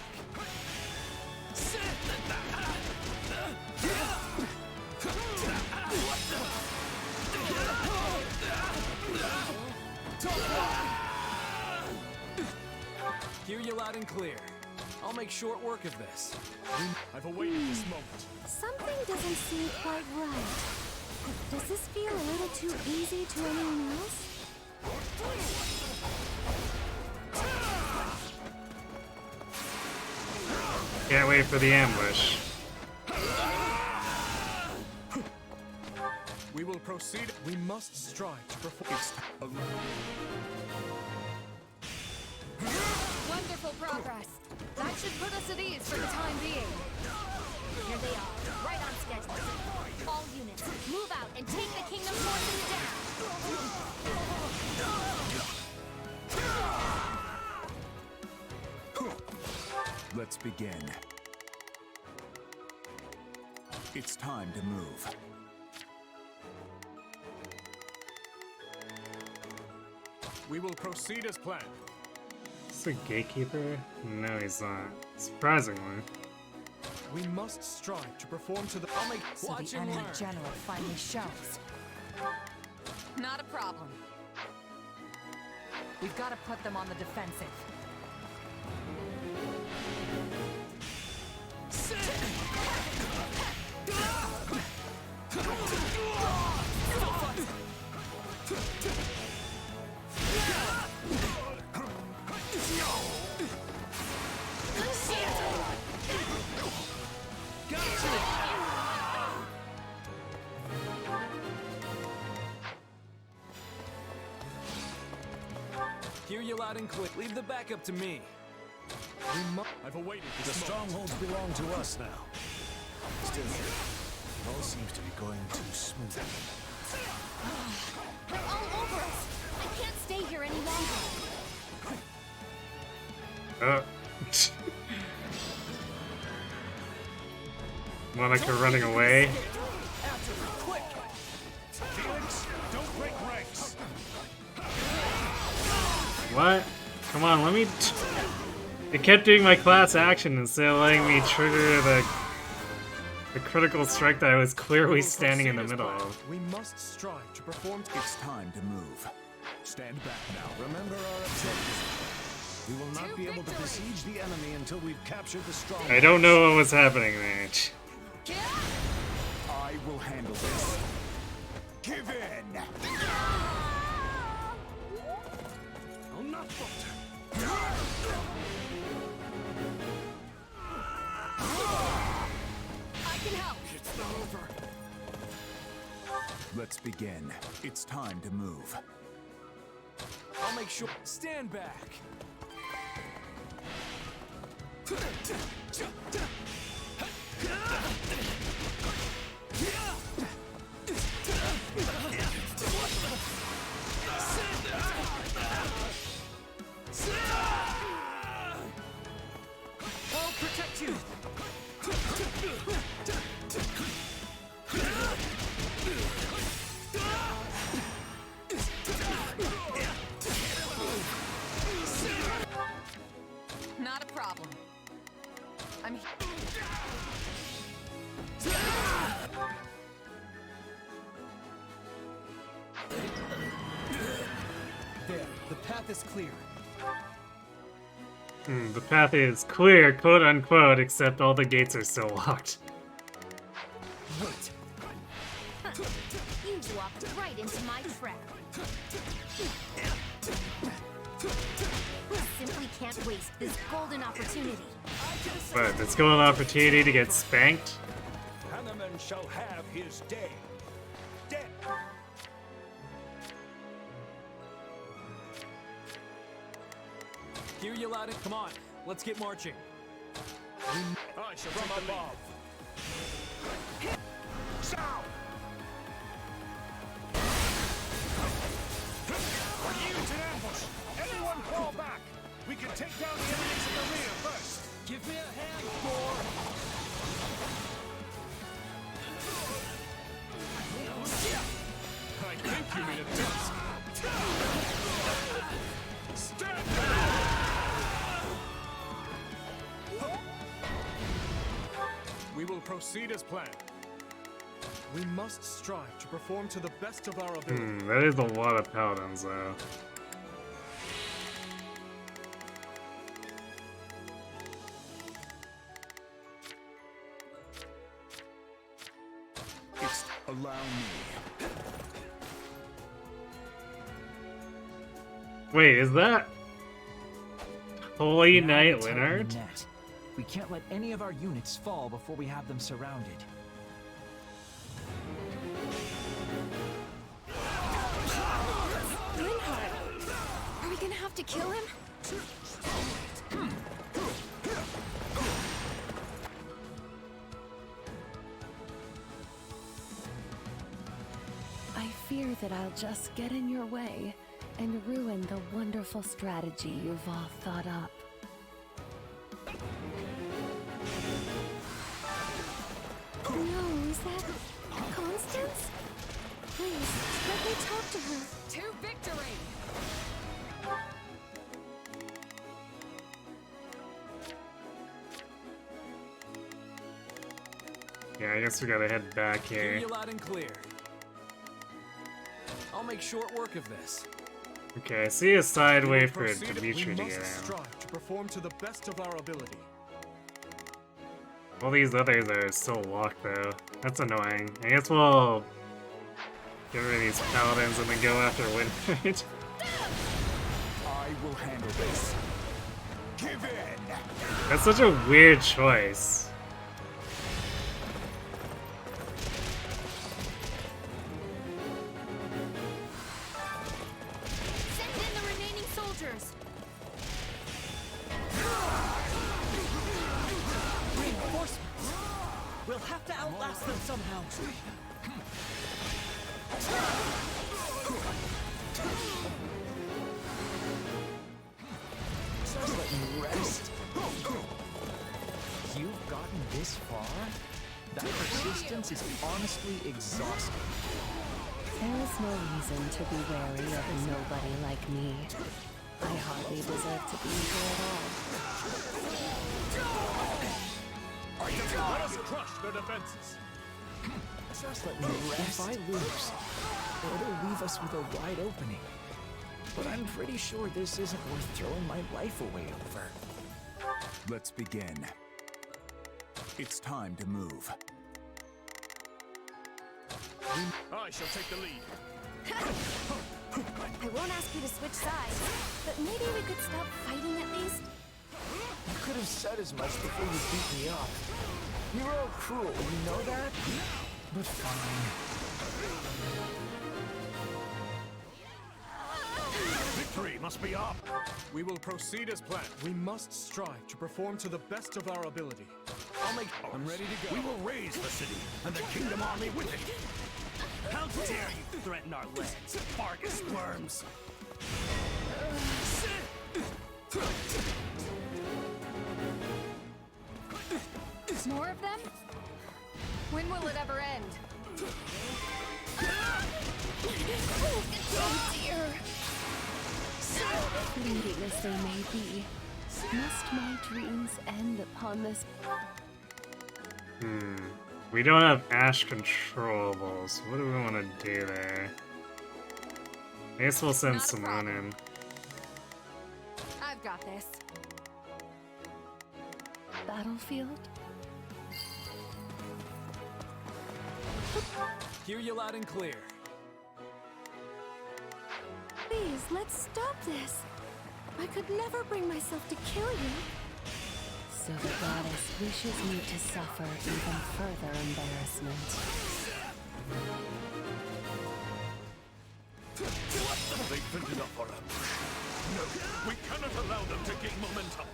Hear you loud and clear. I'll make short work of this. I've awaited this moment. Something doesn't seem quite right. Does this feel a little too easy to anyone else? Can't wait for the ambush. We will proceed. We must strive to perform. Wonderful progress. That should put us at ease for the time being. Here they are, right on schedule. All units, move out and take the kingdom forces down! Let's begin. It's time to move. We will proceed as planned. Is he a gatekeeper? No, he's not. Surprisingly. We must strive to perform to the. I'll make. So Watch the and enemy learn. general finally shows. Not a problem. We've got to put them on the defensive. Hear you loud and clear. Leave the backup to me. I've awaited The this moment. strongholds belong to us now. Still, it all seems to be going too smoothly. They're all over us. I can't stay here any longer. Monica running away. Felix, don't break ranks. What? Come on, let me. It kept doing my class action instead of letting me trigger the critical strike that I was clearly standing in the middle of. We must strive to perform. It's time to move. Stand back now. Remember our objective. We will not be able to besiege the enemy until we've captured the stronghold. I don't know what was happening there. I will handle this. Give in! I'll not falter. I can help. It's not over. Let's begin. It's time to move. I'll make sure. Stand back. I'll protect you. Not a problem. I'm There, the path is clear. The path is clear, quote unquote, except all the gates are still locked. Wait. You walked right into my trap. We simply can't waste this golden opportunity. But it's still an opportunity to get spanked. Hanneman shall have his day. Dead. Hear you loud and. Come on, let's get marching. I shall from above. Sound. Huge in ambush. Everyone fall back. We can take down the enemies in the rear first. Give me a hand, Thor. I think you mean a tusk. Stand We will proceed as planned. We must strive to perform to the best of our ability. That is a lot of paladins, though. It's allow me. Wait, is that Holy Now Knight it's Leonard? open net. We can't let any of our units fall before we have them surrounded. Linhardt! Are we gonna have to kill him? I fear that I'll just get in your way and ruin the wonderful strategy you've all thought up. No, is that Constance? Please, let me talk to her. To victory! Yeah, I guess we gotta head back Hear here. you loud and clear. I'll make short work of this. Okay, I see a side way for Proceed- Dimitri to we get must in. strive to perform to the best of our ability. All these others are still locked though. That's annoying. I guess we'll get rid of these paladins and then go after Windbird. I will handle this. Give in! That's such a weird choice. Send in the remaining soldiers. Reinforcements! We'll have to outlast them somehow. Just let me rest. You've gotten this far? That persistence is honestly exhausting. There is no reason to be wary of a nobody like me. I hardly deserve to be here at all. Let us crush their defenses. Just let me rest. If I lose, it'll leave us with a wide opening. But I'm pretty sure this isn't worth throwing my life away over. Let's begin. It's time to move. I shall take the lead. I won't ask you to switch sides, but maybe we could stop fighting at least. You could have said as much before you beat me up. You're all cruel, you know that? But fine. Victory must be up. We will proceed as planned. We must strive to perform to the best of our ability. I'm ready to go. We will raise the city and the kingdom army with it. How dare you threaten our lands, Fargus worms! More of them? When will it ever end? Oh dear. Fleeting as they may be, must my dreams end upon this? We don't have Ash controllables. What do we want to do there? I guess we'll send Simone in. I've got this. Battlefield? Hear you loud and clear. Please, let's stop this. I could never bring myself to kill you. So the goddess wishes me to suffer even further embarrassment. They've printed up our ambush. No, we cannot allow them to gain momentum.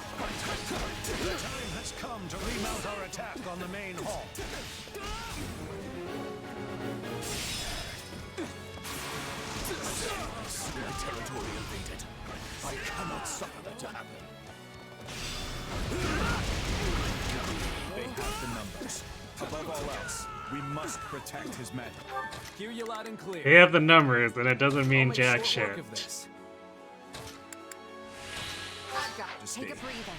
The time has come to remount our attack on the main hall. My territory invaded. I cannot suffer that to happen. They have the numbers. Above all else, we must protect his magic. Hear you loud and clear. They have the numbers, and it doesn't mean I'll make jack short work shit. of this. I've got to take a breather.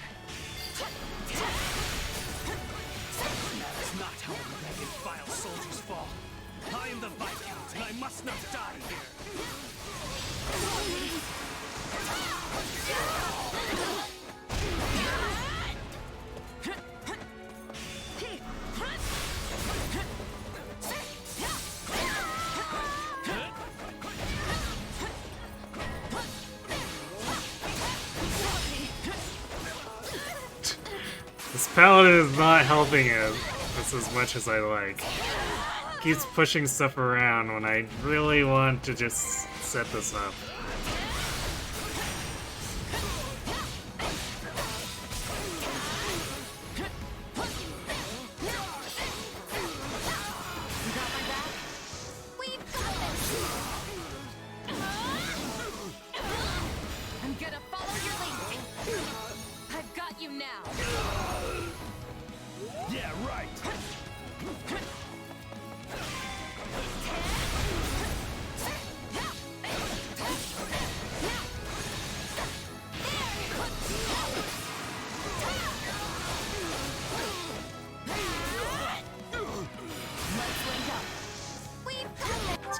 That's not how the rank and file soldiers fall. I am the Viscount, and I must not die here. This paladin is not helping us as much as I like. Keeps pushing stuff around when I really want to just set this up. I'm gonna follow your lead. I've got you now. Yeah, right.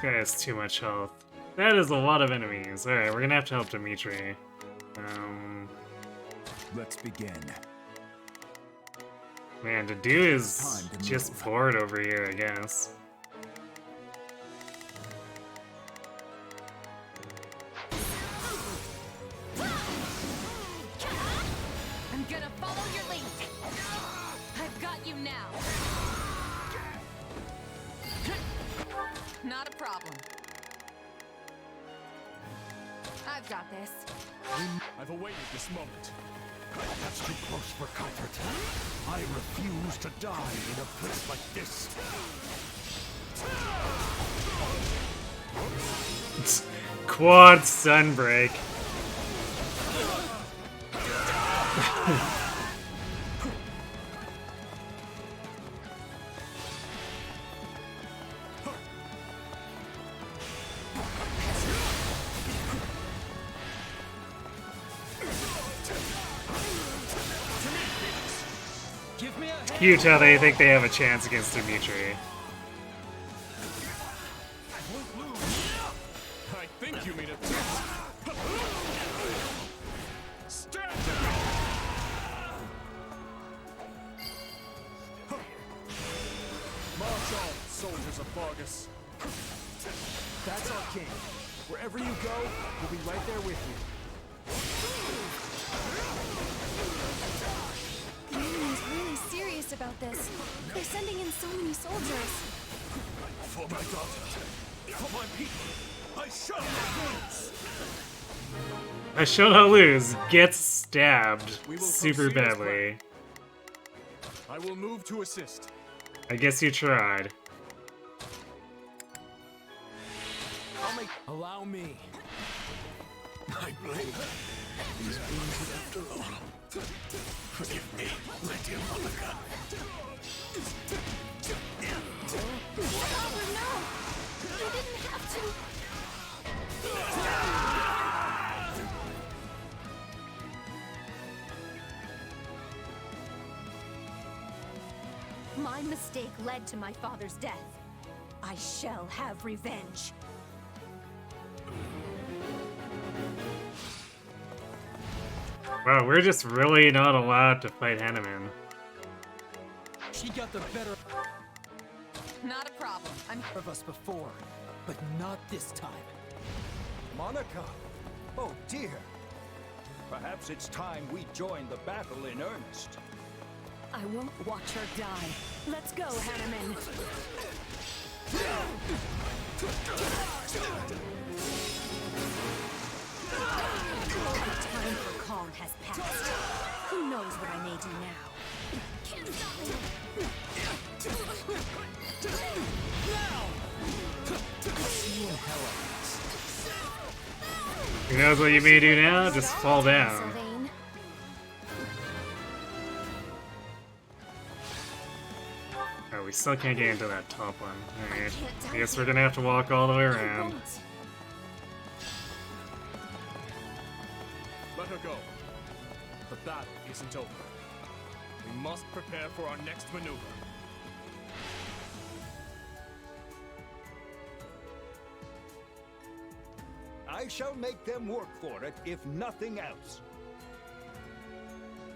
guy has too much health. That is a lot of enemies. Alright, we're gonna have to help Dimitri. Let's begin. Man, the dude is just bored over here, I guess. I'm gonna follow your lead. I've got you now. Not a problem. I've got this. I've awaited this moment. That's too close for comfort. I refuse to die in a place like this. Quad Sunbreak. Cute how they think they have a chance against Dimitri. I think you mean it. Stand down. March on, soldiers of Vargas. That's our king. Wherever you go, we'll be right there with you. The enemy's really serious about this. They're sending in so many soldiers. For my daughter, for my people, I shall not lose. I shall not lose. Gets stabbed We will super proceed as badly. I will move to assist. I guess you tried. Allow me. I blame these beings after all. Forgive me, my dear Monica. Father, no! You didn't have to. My mistake led to my father's death. I shall have revenge. Wow, we're just really not allowed to fight Hanneman. She got the better Not a problem. I'm of us before, but not this time. Monica! Oh dear! Perhaps it's time we join the battle in earnest. I won't watch her die. Let's go, Hanneman. The time for Kong has passed. Who knows what I may do now? Can't stop me. Who knows what you may do now? Just fall down. Sylvain. Oh, we still can't get into that top one. Alright. I guess we're gonna have to walk all the way around. Let her go. The battle isn't over. We must prepare for our next maneuver. I shall make them work for it, if nothing else.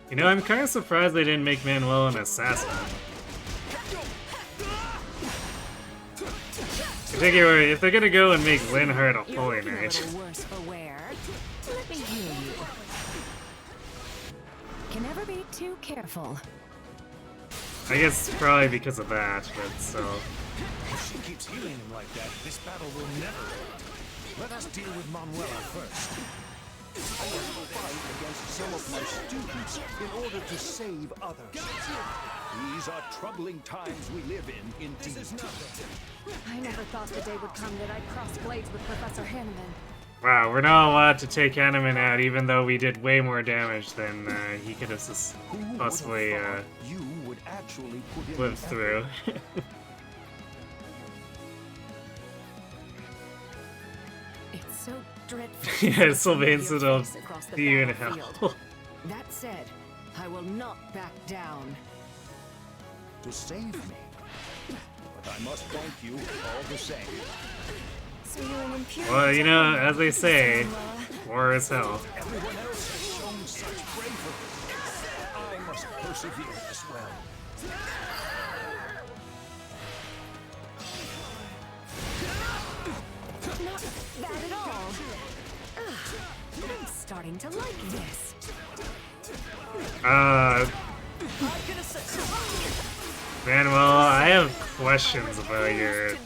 You know, I'm kind of surprised they didn't make Manuel an assassin. Particularly, if they're gonna go and make Linhardt a holy knight. Worse for wear. Let me heal you. Can never be too careful. I guess probably because of that, but still. If she keeps healing him like that, this battle will never end. Let us deal with Manuela first. I must fight against some of my students in order to save others. These are troubling times we live in, indeed. I never thought the day would come that I'd cross blades with Professor Hanneman. Wow, we're not allowed to take Hanneman out, even though we did way more damage than he could have possibly you would actually put in lived through. It's so dreadful. Yeah, Sylvain said I'll across the see you in battlefield. hell. That said, I will not back down. To save me. But I must thank you all the same. So you're an imperial. Well, you know, as they say, war is hell. Everyone else has shown such bravery. I must persevere as well. Not bad at all. I'm starting to like this. Man, well, I have questions about your...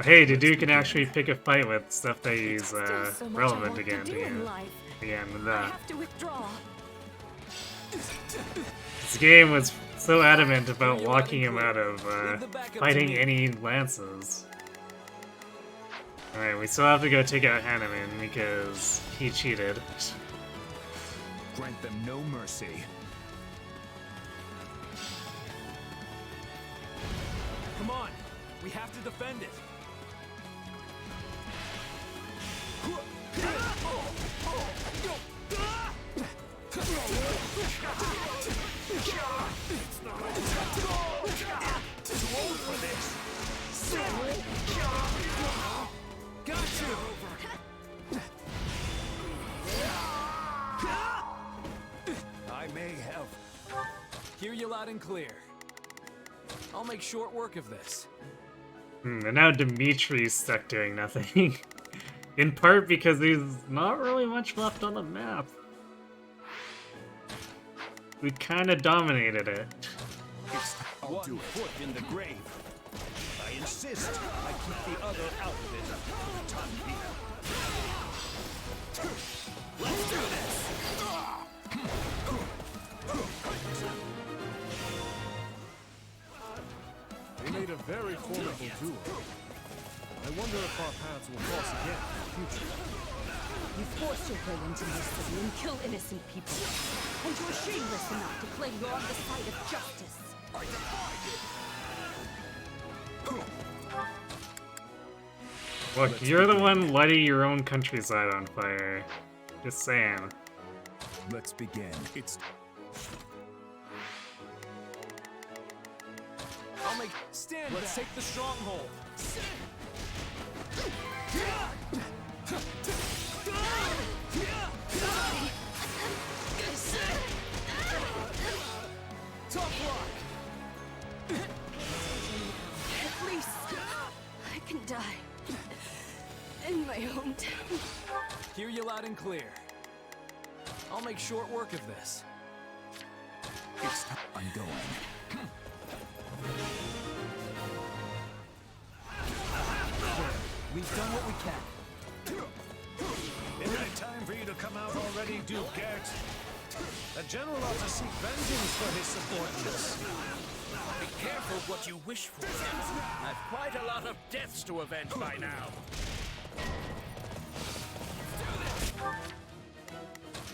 Hey, Dudu can actually pick a fight with stuff that is relevant again to you. Again, with that. This game was so adamant about walking him out of fighting any lances. Alright, we still have to go take out Hanneman because he cheated. Grant them no mercy. Come on, we have to defend it. Too old for this. Got you. I may have. Hear you loud and clear. I'll make short work of this. And now Dimitri's stuck doing nothing. In part because there's not really much left on the map. We kinda dominated it. I'll do it. Foot in the grave. I insist I keep the other out of it for the time being. Let's do this. They made a very formidable duel. I wonder if our paths will cross again in the future. You force your way into my city and kill innocent people. And you're shameless enough to claim you're on the side of justice. I defy you! Look, you're the one lighting your own countryside on fire. Just saying. Let's begin. I'll make... Stand Let's back. Take the stronghold. Top block. At least I can die in my hometown. Hear you loud and clear. I'll make short work of this. It's time. I'm going. We've done what we can. Isn't it time for you to come out already, Duke Gert? The general ought to seek vengeance for his subordinates. Be careful what you wish for. I've quite a lot of deaths to avenge by now.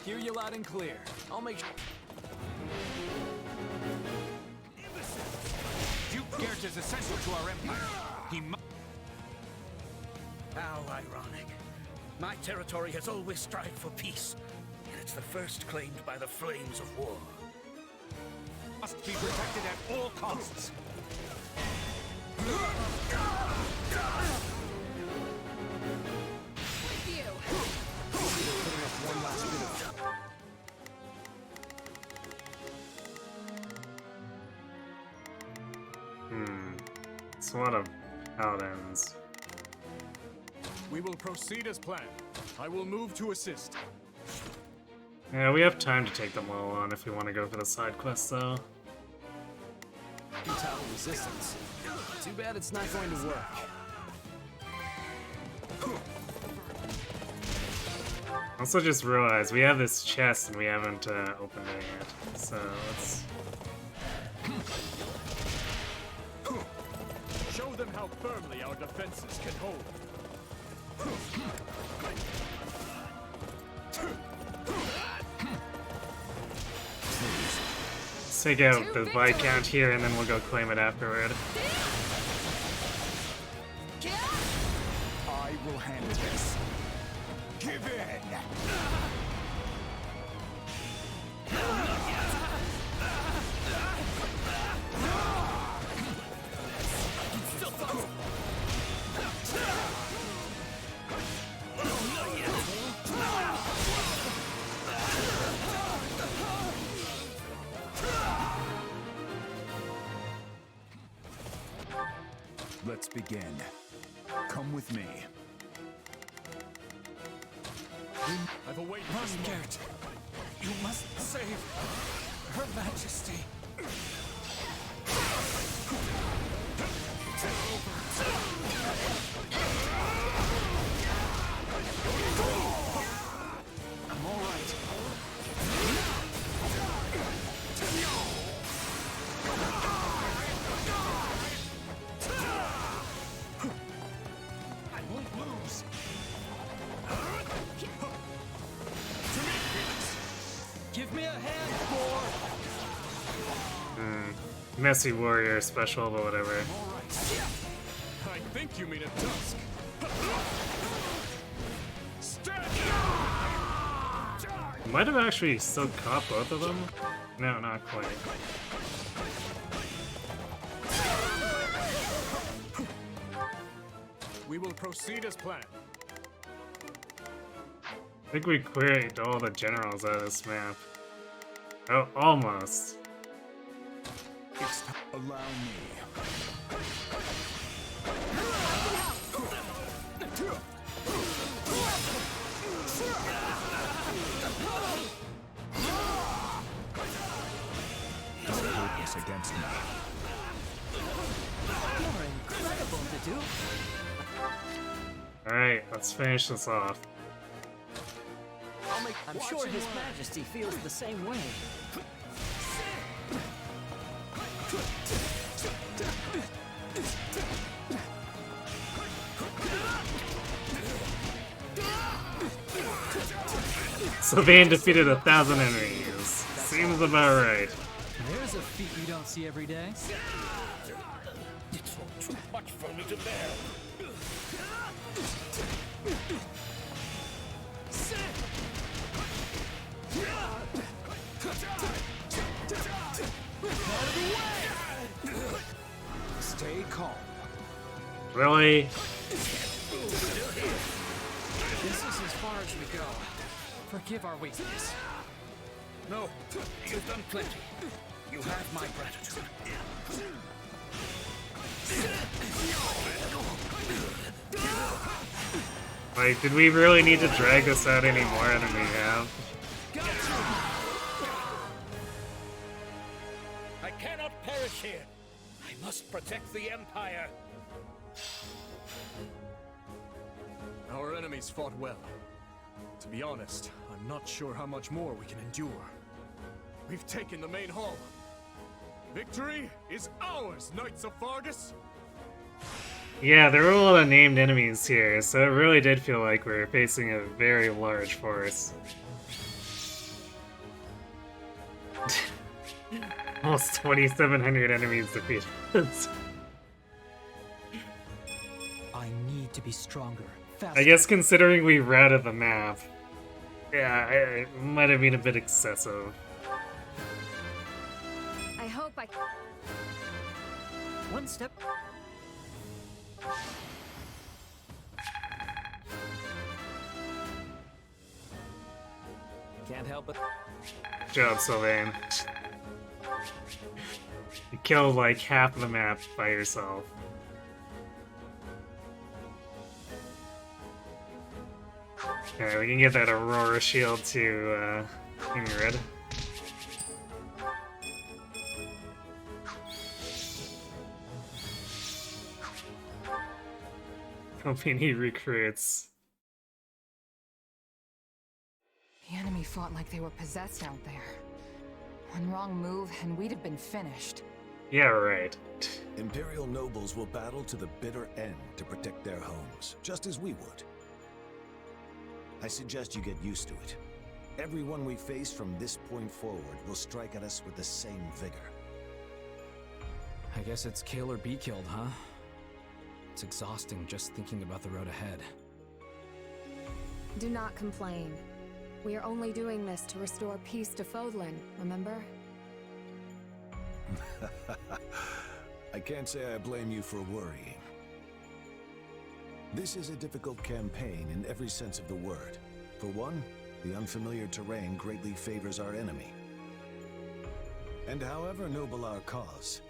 Hear you loud and clear. I'll make Duke Gert is essential to our empire. He must... How ironic. My territory has always strived for peace, and it's the first claimed by the flames of war. Must be protected at all costs. It's a lot of paladins. We will proceed as planned. I will move to assist. Yeah, we have time to take them all on if we want to go for the side quests, though. Futile resistance. Too bad it's not going to work. Also just realized we have this chest and we haven't opened it yet. So let's... Show them how firmly our defenses can hold. Let's take out the Viscount here and then we'll go claim it afterward. I will handle this. Give in! must begin. Come with me. I've awaited this moment. You must save Her Majesty. I'm all right. I won't lose. Give me a hand, Thor! Messy warrior special, but whatever. I think you mean a tusk. Might have actually still caught both of them. No, not quite. We will proceed as planned. I think we cleared all the generals out of this map. Oh, almost. It's allow me. Don't hold this against me. You're incredible to do. Alright, let's finish this off. I'm sure His Majesty feels the same way. Sylvain defeated 1,000 enemies. Seems about right. There's a feat you don't see every day. It's all too much for me to bear. Stay calm. Really? This is as far as we go. Forgive our weakness. No, you've done plenty. You have my gratitude. Like, did we really need to drag this out any more than we have? I cannot perish here. I must protect the Empire. Our enemies fought well. To be honest, I'm not sure how much more we can endure. We've taken the main hall. Victory is ours, Knights of Fargus! Yeah, there were a lot of named enemies here, so it really did feel like we were facing a very large force. Almost 2,700 enemies defeated. I need to be stronger. Faster. I guess considering we routed the map, yeah, it might have been a bit excessive. I hope I... One step. Can't help it. Good job, Sylvain. You killed like half of the map by yourself. Alright, we can get that Aurora shield to Ingrid. Company recruits. The enemy fought like they were possessed out there. One wrong move and we'd have been finished. Yeah, right. Imperial nobles will battle to the bitter end to protect their homes, just as we would. I suggest you get used to it. Everyone we face from this point forward will strike at us with the same vigor. I guess it's kill or be killed, huh? It's exhausting just thinking about the road ahead. Do not complain. We are only doing this to restore peace to Fodlan, remember? I can't say I blame you for worrying. This is a difficult campaign in every sense of the word. For one, the unfamiliar terrain greatly favors our enemy. And however noble our cause,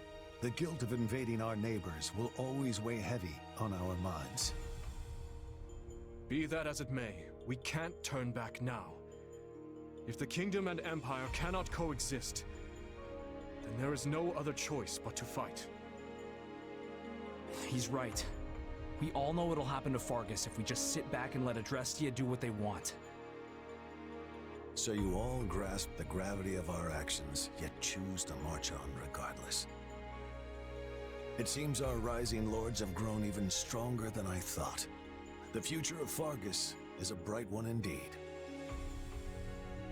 The guilt of invading our neighbors will always weigh heavy on our minds. Be that as it may, we can't turn back now. If the kingdom and empire cannot coexist, then there is no other choice but to fight. He's right. We all know what'll happen to Fargus if we just sit back and let Adrestia do what they want. So you all grasp the gravity of our actions, yet choose to march on regardless. It seems our rising lords have grown even stronger than I thought. The future of Fargus is a bright one indeed.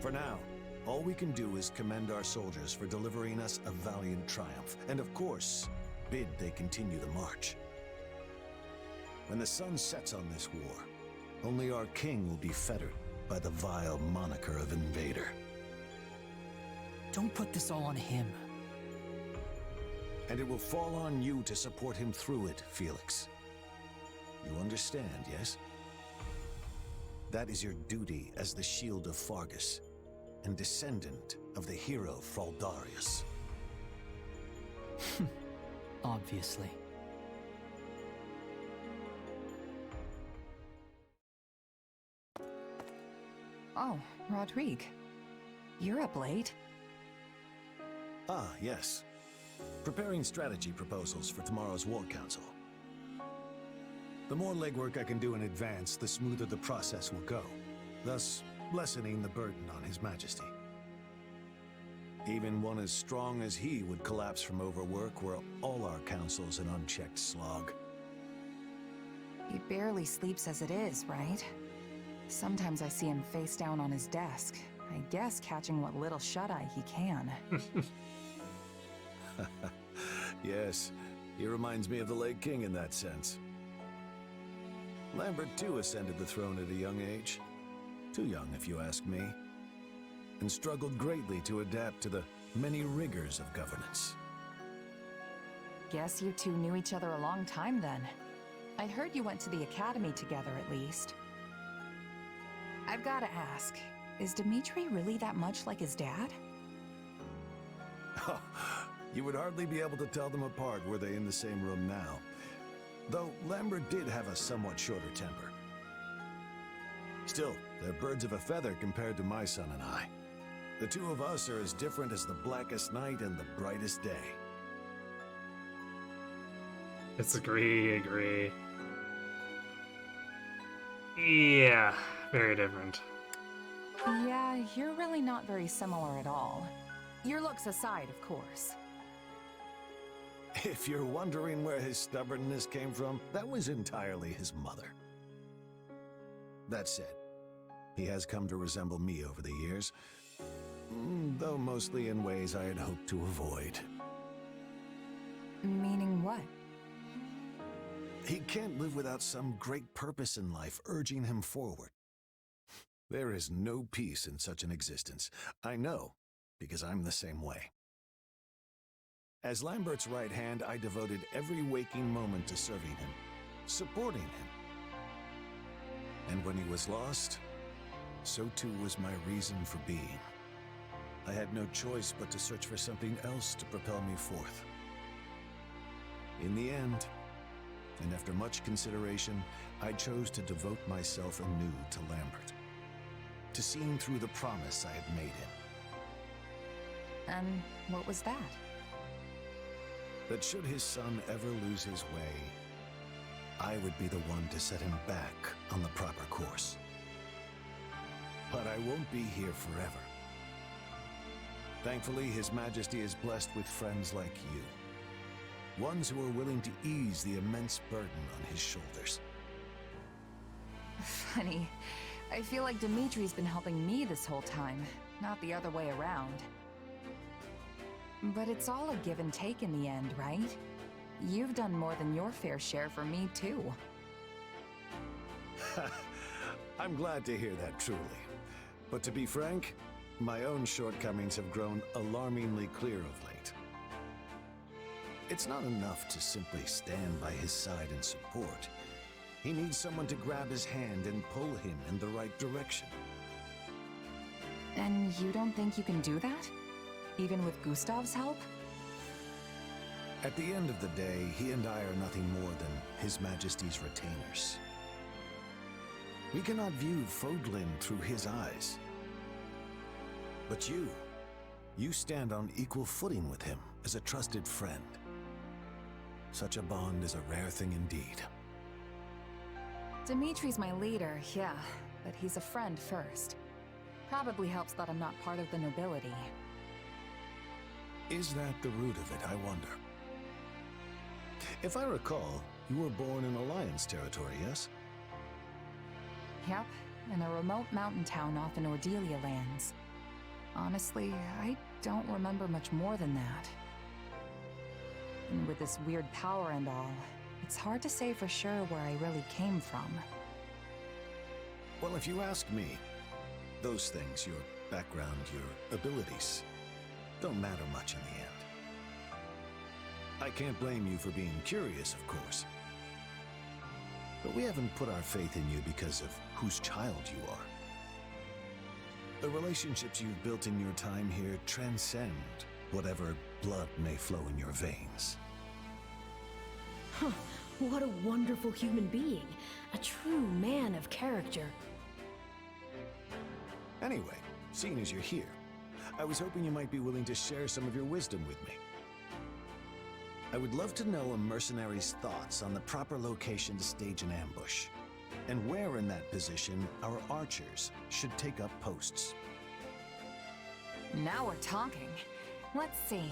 For now, all we can do is commend our soldiers for delivering us a valiant triumph, and of course, bid they continue the march. When the sun sets on this war, only our king will be fettered by the vile moniker of invader. Don't put this all on him. And it will fall on you to support him through it, Felix. You understand, yes? That is your duty as the shield of Fargus, and descendant of the hero Fraldarius. Obviously. Oh, Rodrigue. You're up late. Ah, yes. Preparing strategy proposals for tomorrow's War Council. The more legwork I can do in advance, the smoother the process will go, thus lessening the burden on His Majesty. Even one as strong as he would collapse from overwork were all our council's an unchecked slog. He barely sleeps as it is, right? Sometimes I see him face down on his desk. I guess catching what little shut-eye he can. Yes, he reminds me of the late king in that sense. Lambert too ascended the throne at a young age. Too young, if you ask me. And struggled greatly to adapt to the many rigors of governance. Guess you two knew each other a long time then. I heard you went to the academy together at least. I've gotta ask, is Dimitri really that much like his dad? You would hardly be able to tell them apart were they in the same room now. Though Lambert did have a somewhat shorter temper. Still, they're birds of a feather compared to my son and I. The two of us are as different as the blackest night and the brightest day. Disagree, agree. Yeah, very different. Yeah, you're really not very similar at all. Your looks aside, of course. If you're wondering where his stubbornness came from, that was entirely his mother. That said, he has come to resemble me over the years, though mostly in ways I had hoped to avoid. Meaning what? He can't live without some great purpose in life urging him forward. There is no peace in such an existence. I know, because I'm the same way. As Lambert's right hand, I devoted every waking moment to serving him, supporting him. And when he was lost, so too was my reason for being. I had no choice but to search for something else to propel me forth. In the end, and after much consideration, I chose to devote myself anew to Lambert, to seeing through the promise I had made him. And what was that? That should his son ever lose his way, I would be the one to set him back on the proper course. But I won't be here forever. Thankfully, His Majesty is blessed with friends like you. Ones who are willing to ease the immense burden on his shoulders. Funny. I feel like Dimitri's been helping me this whole time, not the other way around. But it's all a give and take in the end, right? You've done more than your fair share for me, too. I'm glad to hear that, truly. But to be frank, my own shortcomings have grown alarmingly clear of late. It's not enough to simply stand by his side and support. He needs someone to grab his hand and pull him in the right direction. And you don't think you can do that? Even with Gustav's help? At the end of the day, he and I are nothing more than His Majesty's retainers. We cannot view Fodlin through his eyes. But you stand on equal footing with him as a trusted friend. Such a bond is a rare thing indeed. Dimitri's my leader, yeah, but he's a friend first. Probably helps that I'm not part of the nobility. Is that the root of it, I wonder? If I recall, you were born in Alliance territory, yes? Yep, in a remote mountain town off in Ordelia lands. Honestly, I don't remember much more than that. And with this weird power and all, it's hard to say for sure where I really came from. Well, if you ask me, those things, your background, your abilities, don't matter much in the end. I can't blame you for being curious, of course. But we haven't put our faith in you because of whose child you are. The relationships you've built in your time here transcend whatever blood may flow in your veins. Huh, what a wonderful human being. A true man of character. Anyway, seeing as you're here, I was hoping you might be willing to share some of your wisdom with me. I would love to know a mercenary's thoughts on the proper location to stage an ambush, and where in that position our archers should take up posts. Now we're talking. Let's see.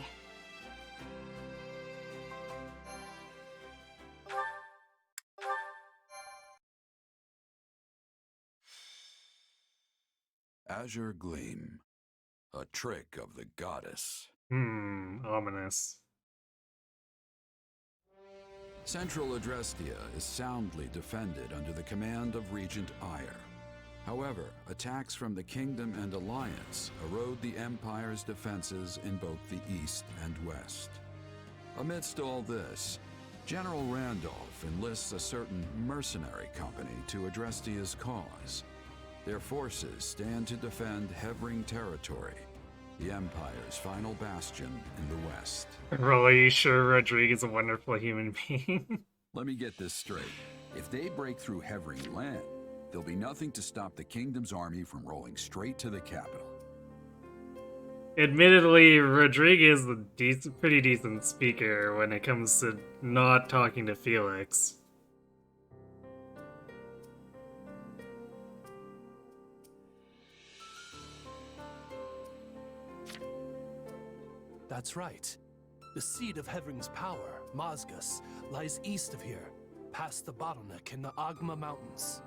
Azure Gleam. A trick of the goddess. Ominous. Central Adrestia is soundly defended under the command of Regent Ire. However, attacks from the Kingdom and Alliance erode the Empire's defenses in both the east and west. Amidst all this, General Randolph enlists a certain mercenary company to Adrestia's cause. Their forces stand to defend Hevring territory, the Empire's final bastion in the west. Really sure Rodriguez is a wonderful human being? Let me get this straight. If they break through Hevring land, there'll be nothing to stop the Kingdom's army from rolling straight to the capital. Admittedly, Rodriguez is a pretty decent speaker when it comes to not talking to Felix. That's right. The seat of Hevring's power, Mazgus, lies east of here, past the bottleneck in the Agma Mountains.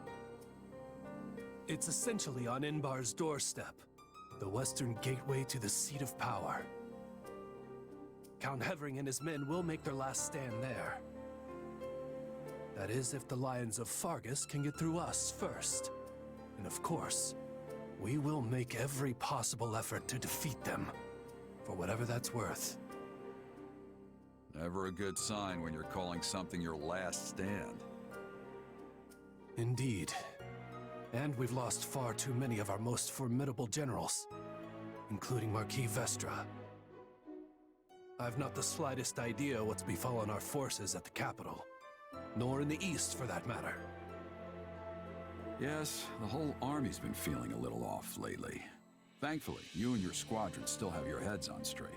It's essentially on Inbar's doorstep, the western gateway to the seat of power. Count Hevring and his men will make their last stand there. That is, if the Lions of Fargus can get through us first. And of course, we will make every possible effort to defeat them. For whatever that's worth. Never a good sign when you're calling something your last stand. Indeed. And we've lost far too many of our most formidable generals, including Marquis Vestra. I've not the slightest idea what's befallen our forces at the capital, nor in the east for that matter. Yes, the whole army's been feeling a little off lately. Thankfully, you and your squadron still have your heads on straight.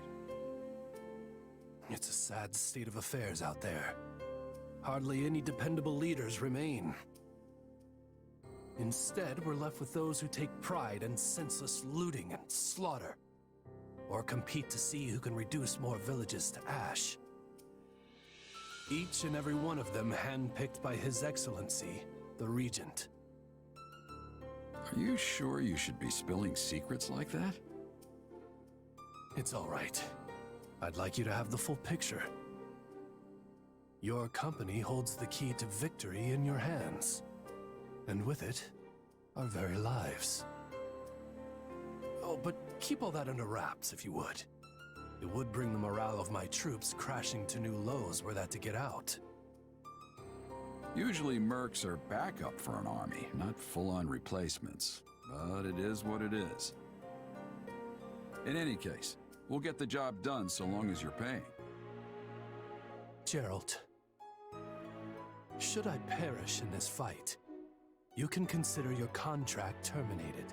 It's a sad state of affairs out there. Hardly any dependable leaders remain. Instead, we're left with those who take pride in senseless looting and slaughter, or compete to see who can reduce more villages to ash. Each and every one of them handpicked by His Excellency, the Regent. Are you sure you should be spilling secrets like that? It's all right. I'd like you to have the full picture. Your company holds the key to victory in your hands. And with it, our very lives. Oh, but keep all that under wraps, if you would. It would bring the morale of my troops crashing to new lows were that to get out. Usually mercs are backup for an army, not full-on replacements. But it is what it is. In any case, we'll get the job done so long as you're paying. Geralt, should I perish in this fight, you can consider your contract terminated.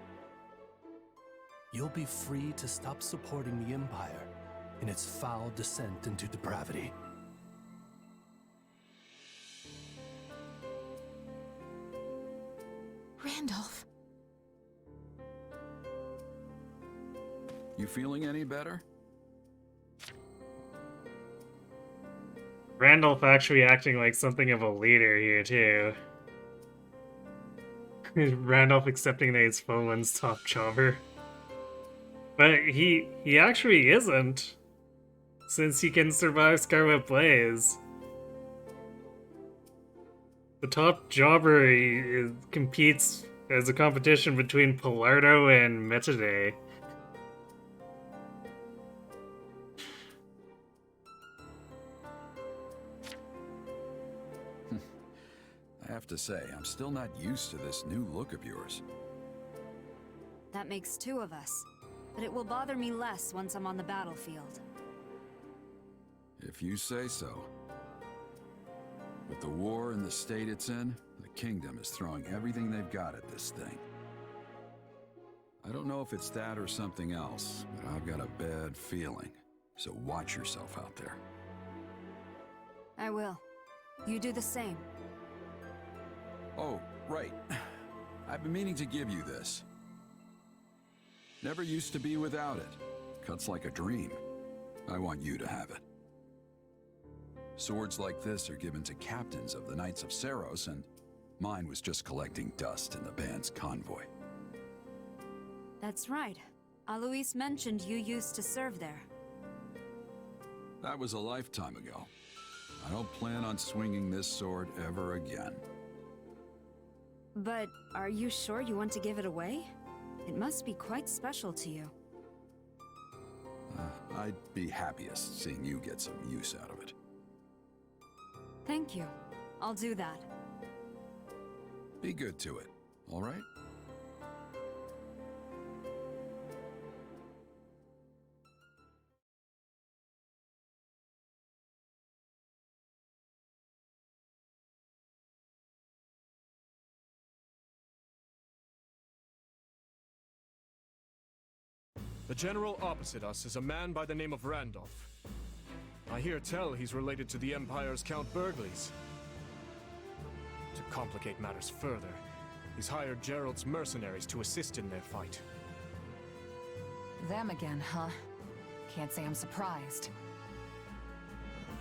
You'll be free to stop supporting the Empire in its foul descent into depravity. Randolph. You feeling any better? Randolph actually acting like something of a leader here, too. Randolph accepting that he's Folan's top jobber. But he actually isn't, since he can survive Scarlet Blaze. The top jobber competes as a competition between Pilardo and Metaday. I have to say, I'm still not used to this new look of yours. That makes two of us, but it will bother me less once I'm on the battlefield. If you say so. With the war and the state it's in, the kingdom is throwing everything they've got at this thing. I don't know if it's that or something else, but I've got a bad feeling. So watch yourself out there. I will. You do the same. Oh, right. I've been meaning to give you this. Never used to be without it. Cuts like a dream. I want you to have it. Swords like this are given to captains of the Knights of Seiros, and mine was just collecting dust in the band's convoy. That's right. Alois mentioned you used to serve there. That was a lifetime ago. I don't plan on swinging this sword ever again. But are you sure you want to give it away? It must be quite special to you. I'd be happiest seeing you get some use out of it. Thank you. I'll do that. Be good to it, all right? The general opposite us is a man by the name of Randolph. I hear tell he's related to the Empire's Count Burgleys. To complicate matters further, he's hired Gerald's mercenaries to assist in their fight. Them again, huh? Can't say I'm surprised.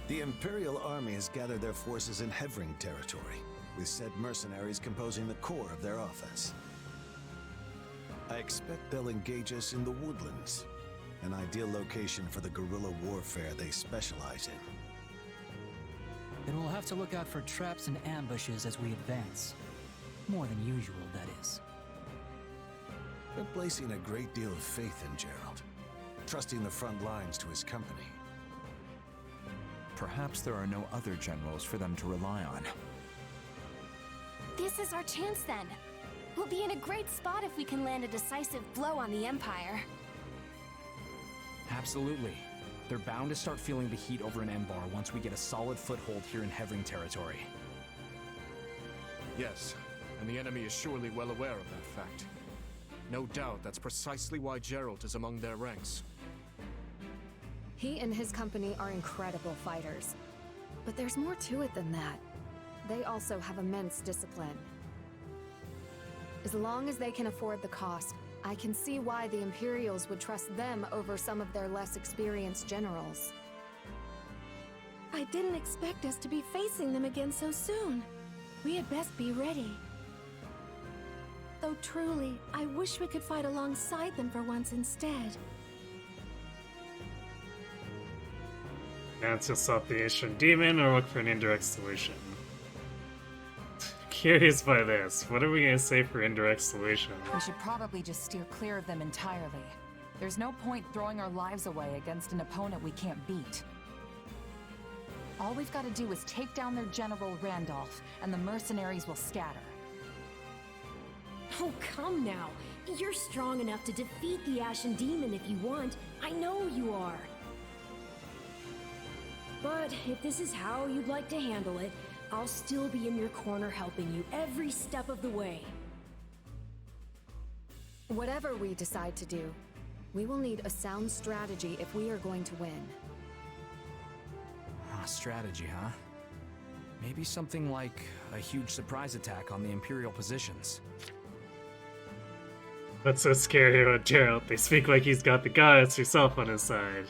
The Imperial Army has gathered their forces in Hevring territory, with said mercenaries composing the core of their offense. I expect they'll engage us in the woodlands, an ideal location for the guerrilla warfare they specialize in. Then we'll have to look out for traps and ambushes as we advance. More than usual, that is. They're placing a great deal of faith in Gerald, trusting the front lines to his company. Perhaps there are no other generals for them to rely on. This is our chance then. We'll be in a great spot if we can land a decisive blow on the Empire. Absolutely. They're bound to start feeling the heat over in Embar once we get a solid foothold here in Hevring territory. Yes, and the enemy is surely well aware of that fact. No doubt that's precisely why Geralt is among their ranks. He and his company are incredible fighters. But there's more to it than that. They also have immense discipline. As long as they can afford the cost, I can see why the Imperials would trust them over some of their less experienced generals. I didn't expect us to be facing them again so soon. We had best be ready. Though truly, I wish we could fight alongside them for once instead. Dance yourself the Asian demon or look for an indirect solution. Curious by this. What are we gonna say for indirect solution? We should probably just steer clear of them entirely. There's no point throwing our lives away against an opponent we can't beat. All we've got to do is take down their general Randolph, and the mercenaries will scatter. Oh, come now. You're strong enough to defeat the Ashen Demon if you want. I know you are. But if this is how you'd like to handle it, I'll still be in your corner helping you every step of the way. Whatever we decide to do, we will need a sound strategy if we are going to win. Strategy, huh? Maybe something like a huge surprise attack on the Imperial positions. That's so scary about Gerald. They speak like he's got the goddess herself on his side.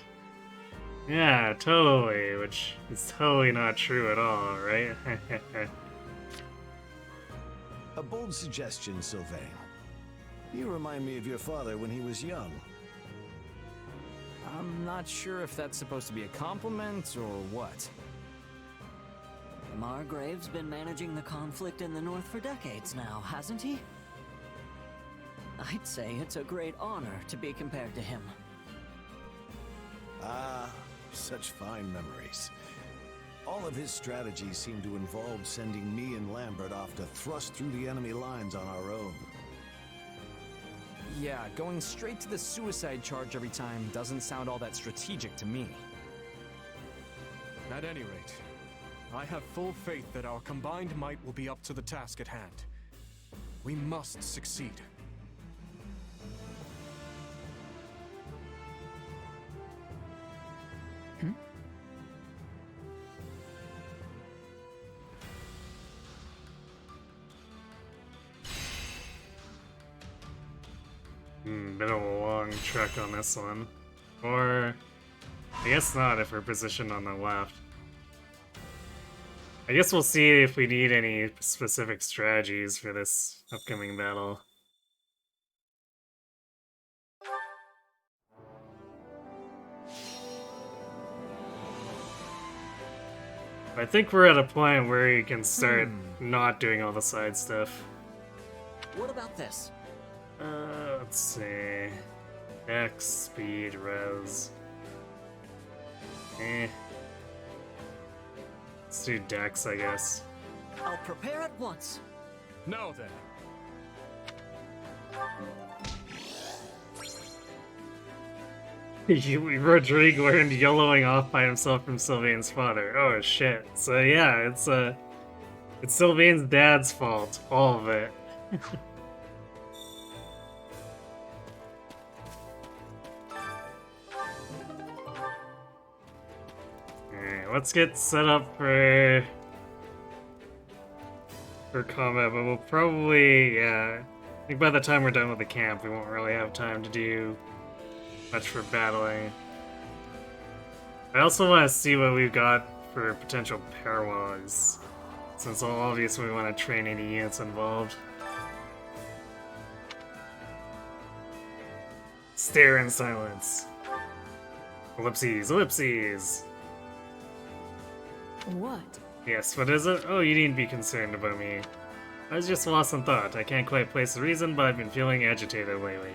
Yeah, totally, which is totally not true at all, right? A bold suggestion, Sylvain. You remind me of your father when he was young. I'm not sure if that's supposed to be a compliment or what. Margrave's been managing the conflict in the North for decades now, hasn't he? I'd say it's a great honor to be compared to him. Ah, such fine memories. All of his strategies seem to involve sending me and Lambert off to thrust through the enemy lines on our own. Yeah, going straight to the suicide charge every time doesn't sound all that strategic to me. At any rate, I have full faith that our combined might will be up to the task at hand. We must succeed. Bit of a long trek on this one. Or, I guess not if we're positioned on the left. I guess we'll see if we need any specific strategies for this upcoming battle. I think we're at a point where you can start not doing all the side stuff. What about this? Let's see. X, speed, res. Let's do Dex, I guess. I'll prepare at once. Now then. Rodrigue learned YOLOing off by himself from Sylvain's father. Oh shit. So yeah, it's Sylvain's dad's fault. All of it. Alright, let's get set up for combat, but we'll probably, yeah, I think by the time we're done with the camp, we won't really have time to do much for battling. I also want to see what we've got for potential paralogs, since obviously we want to train any units involved. Stare in silence. Ellipses, ellipses! What? Yes, what is it? Oh, you needn't be concerned about me. I was just lost in thought. I can't quite place the reason, but I've been feeling agitated lately.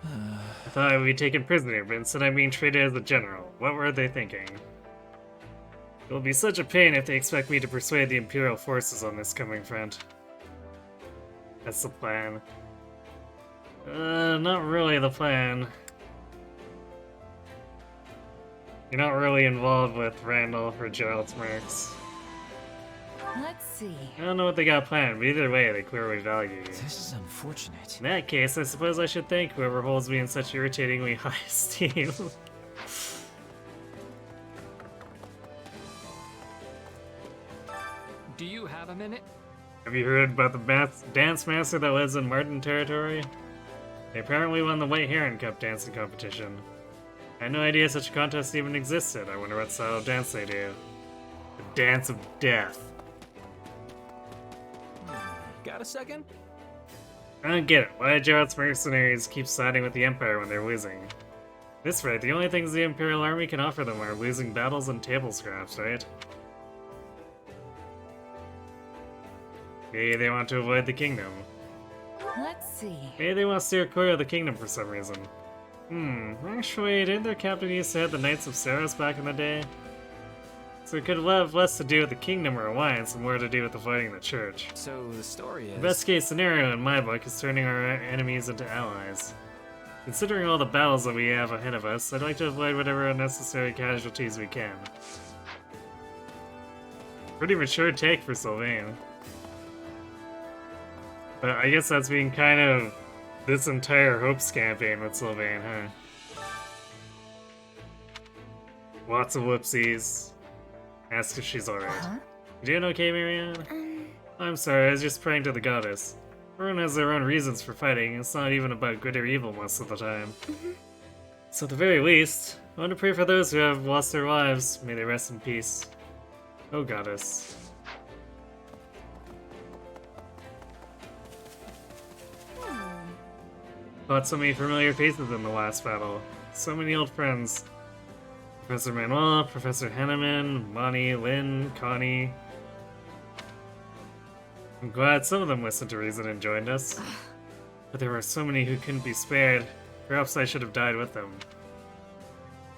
I thought I would be taken prisoner, but instead I'm being treated as a general. What were they thinking? It will be such a pain if they expect me to persuade the Imperial forces on this coming front. That's the plan. Not really the plan. You're not really involved with Randolph or Gerald's mercs. Let's see. I don't know what they got planned, but either way, they clearly value you. This is unfortunate. In that case, I suppose I should thank whoever holds me in such irritatingly high esteem. Do you have a minute? Have you heard about the dance master that lives in Martin territory? They apparently won the White Heron Cup dancing competition. I had no idea such a contest even existed. I wonder what style of dance they do. The Dance of Death. Got a second? I don't get it. Why do Gerald's mercenaries keep siding with the Empire when they're losing? At this rate, the only things the Imperial Army can offer them are losing battles and table scraps, right? Maybe they want to avoid the kingdom. Let's see. Maybe they want to steer clear of the kingdom for some reason. Actually, didn't their captain used to head the Knights of Saros back in the day? So it could have less to do with the Kingdom or Alliance and more to do with avoiding the Church. So the story is... The best case scenario in my book is turning our enemies into allies. Considering all the battles that we have ahead of us, I'd like to avoid whatever unnecessary casualties we can. Pretty mature take for Sylvain. But I guess that's been kind of this entire Hopes campaign with Sylvain, huh? Lots of whoopsies. Ask if she's alright. You doing okay, Marianne? I'm sorry, I was just praying to the goddess. Everyone has their own reasons for fighting, it's not even about good or evil most of the time. So at the very least, I want to pray for those who have lost their lives. May they rest in peace. Oh, goddess. Fought so many familiar faces in the last battle. So many old friends. Professor Manuel, Professor Henneman, Monty, Lynn, Connie. I'm glad some of them listened to Reason and joined us. But there were so many who couldn't be spared. Perhaps I should have died with them.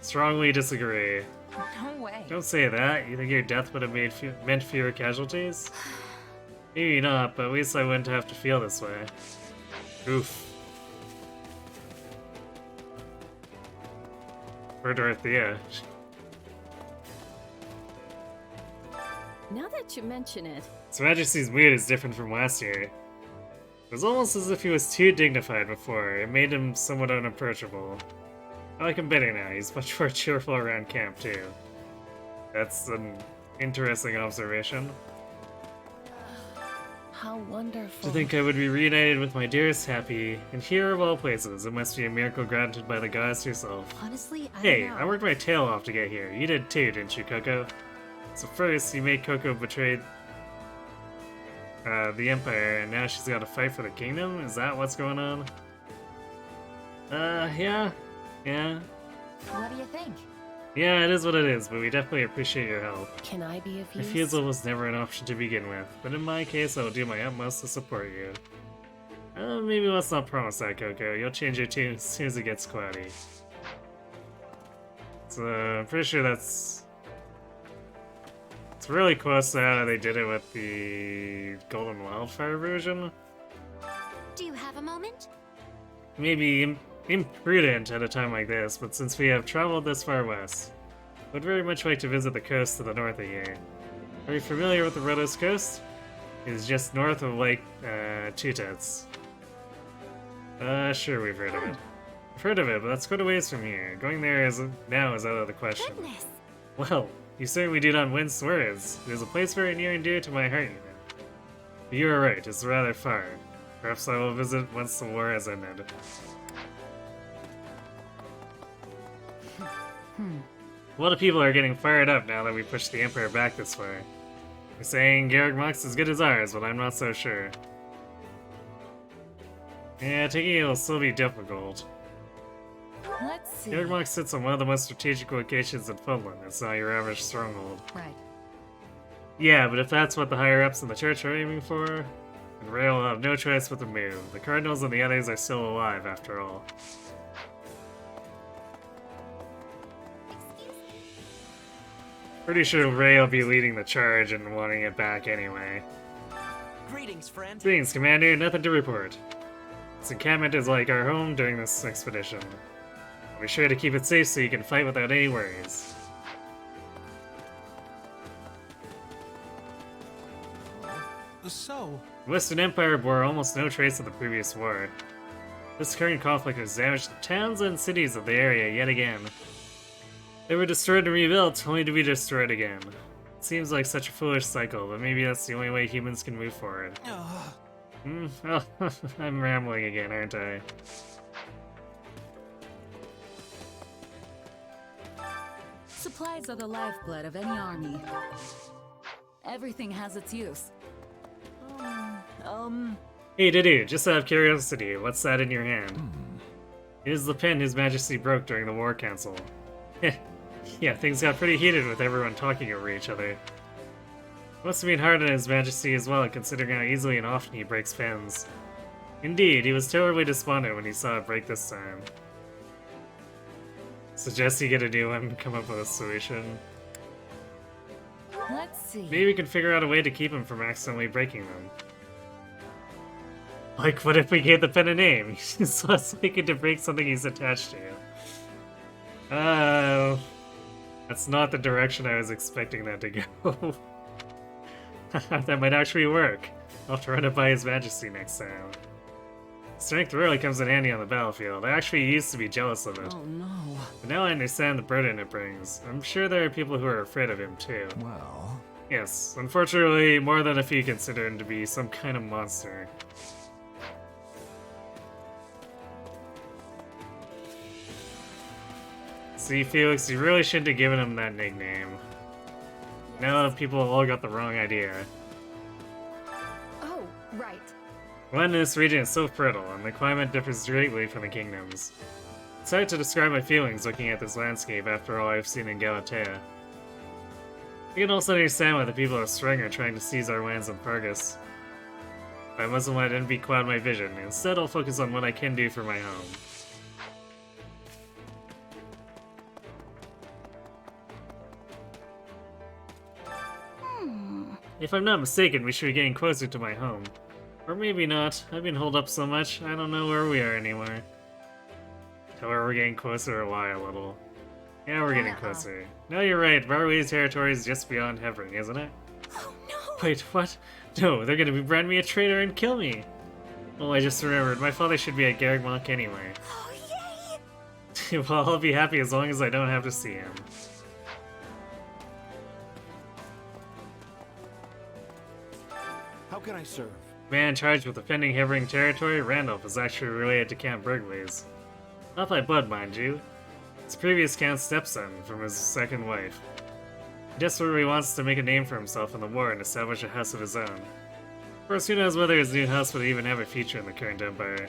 Strongly disagree. No way. Don't say that. You think your death would have meant fewer casualties? Maybe not, but at least I wouldn't have to feel this way. Oof. Poor Dorothea. Now that you mention it, His Majesty's mood is different from last year. It was almost as if he was too dignified before. It made him somewhat unapproachable. I like him better now. He's much more cheerful around camp, too. That's an interesting observation. How wonderful. To think I would be reunited with my dearest Happy, and here of all places, it must be a miracle granted by the goddess herself. honestly, I Hey, don't know. I worked my tail off to get here. You did too, didn't you, Coco? So first, you made Coco betray the Empire, and now she's got to fight for the kingdom? Is that what's going on? Yeah. What do you think? Yeah, it is what it is, but we definitely appreciate your help. Can I be of use? Refusal was never an option to begin with, but in my case, I will do my utmost to support you. Maybe let's not promise that, Coco. You'll change your tune as soon as it gets cloudy. So, I'm pretty sure that's... It's really close to how they did it with the Golden Wildfire version. Do you have a moment? Maybe imprudent at a time like this, but since we have traveled this far west, I would very much like to visit the coast to the north of here. Are you familiar with the Rodos coast? It is just north of Lake Tutets. Sure, we've heard of it. I've heard of it, but that's quite a ways from here. Going there now is out of the question. Goodness. Well, you certainly do not wince words. It is a place very near and dear to my heart, you know. But you are right, it's rather far. Perhaps I will visit once the war has ended. A lot of people are getting fired up now that we pushed the Empire back this far. They're saying Garrick Mock's as good as ours, but I'm not so sure. Yeah, taking it will still be difficult. Let's see. Garrick Mock sits on one of the most strategic locations in Finland. It's not your average stronghold. Right. Yeah, but if that's what the higher-ups in the church are aiming for, then Ray will have no choice but to move. The Cardinals and the others are still alive, after all. Pretty sure Ray will be leading the charge and wanting it back anyway. Greetings, friend. Greetings, Commander. Nothing to report. This encampment is like our home during this expedition. I'll be sure to keep it safe so you can fight without any worries. So, The Western Empire bore almost no trace of the previous war. This current conflict has damaged the towns and cities of the area yet again. They were destroyed and rebuilt, only to be destroyed again. It seems like such a foolish cycle, but maybe that's the only way humans can move forward. Oh, I'm rambling again, aren't I? Supplies are the lifeblood of any army. Everything has its use. Hey, Didu, just out of curiosity, what's that in your hand? It is the pen His Majesty broke during the War Council. Yeah, things got pretty heated with everyone talking over each other. Must have been hard on His Majesty as well, considering how easily and often he breaks pens. Indeed, he was terribly despondent when he saw it break this time. Suggest you get a new one and come up with a solution. Let's see. Maybe we can figure out a way to keep him from accidentally breaking them. Like, what if we gave the pen a name? He's less likely to break something he's attached to. Oh. That's not the direction I was expecting that to go. That might actually work. I'll have to run it by His Majesty next time. Strength rarely comes in handy on the battlefield. I actually used to be jealous of it. Oh no. But now I understand the burden it brings. I'm sure there are people who are afraid of him too. Well... Yes, unfortunately, more than a few consider him to be some kind of monster. See, Felix, you really shouldn't have given him that nickname. Now people all got the wrong idea. Oh, right. Land in this region is so fertile, and the climate differs greatly from the kingdoms. It's hard to describe my feelings looking at this landscape after all I've seen in Galatea. I can also understand why the people of Streng are trying to seize our lands in Fargus. I mustn't let envy cloud my vision. Instead, I'll focus on what I can do for my home. If I'm not mistaken, we should be getting closer to my home. Or maybe not. I've been holed up so much, I don't know where we are anymore. However, we're getting closer to lie a little. Yeah, we're getting closer. No, you're right. Varway's territory is just beyond Hevring, isn't it? Oh no! Wait, what? No, they're gonna brand me a traitor and kill me! Oh, I just remembered. My father should be at Garreg anyway. Oh, yay! Well, I'll be happy as long as I don't have to see him. How can I serve? Man charged with defending Hevring territory, Randolph, is actually related to Count Burglaze. Not by blood, mind you. His previous Count's stepson from his second wife. He desperately wants to make a name for himself in the war and establish a house of his own. Of course, who knows whether his new house would even have a future in the current empire.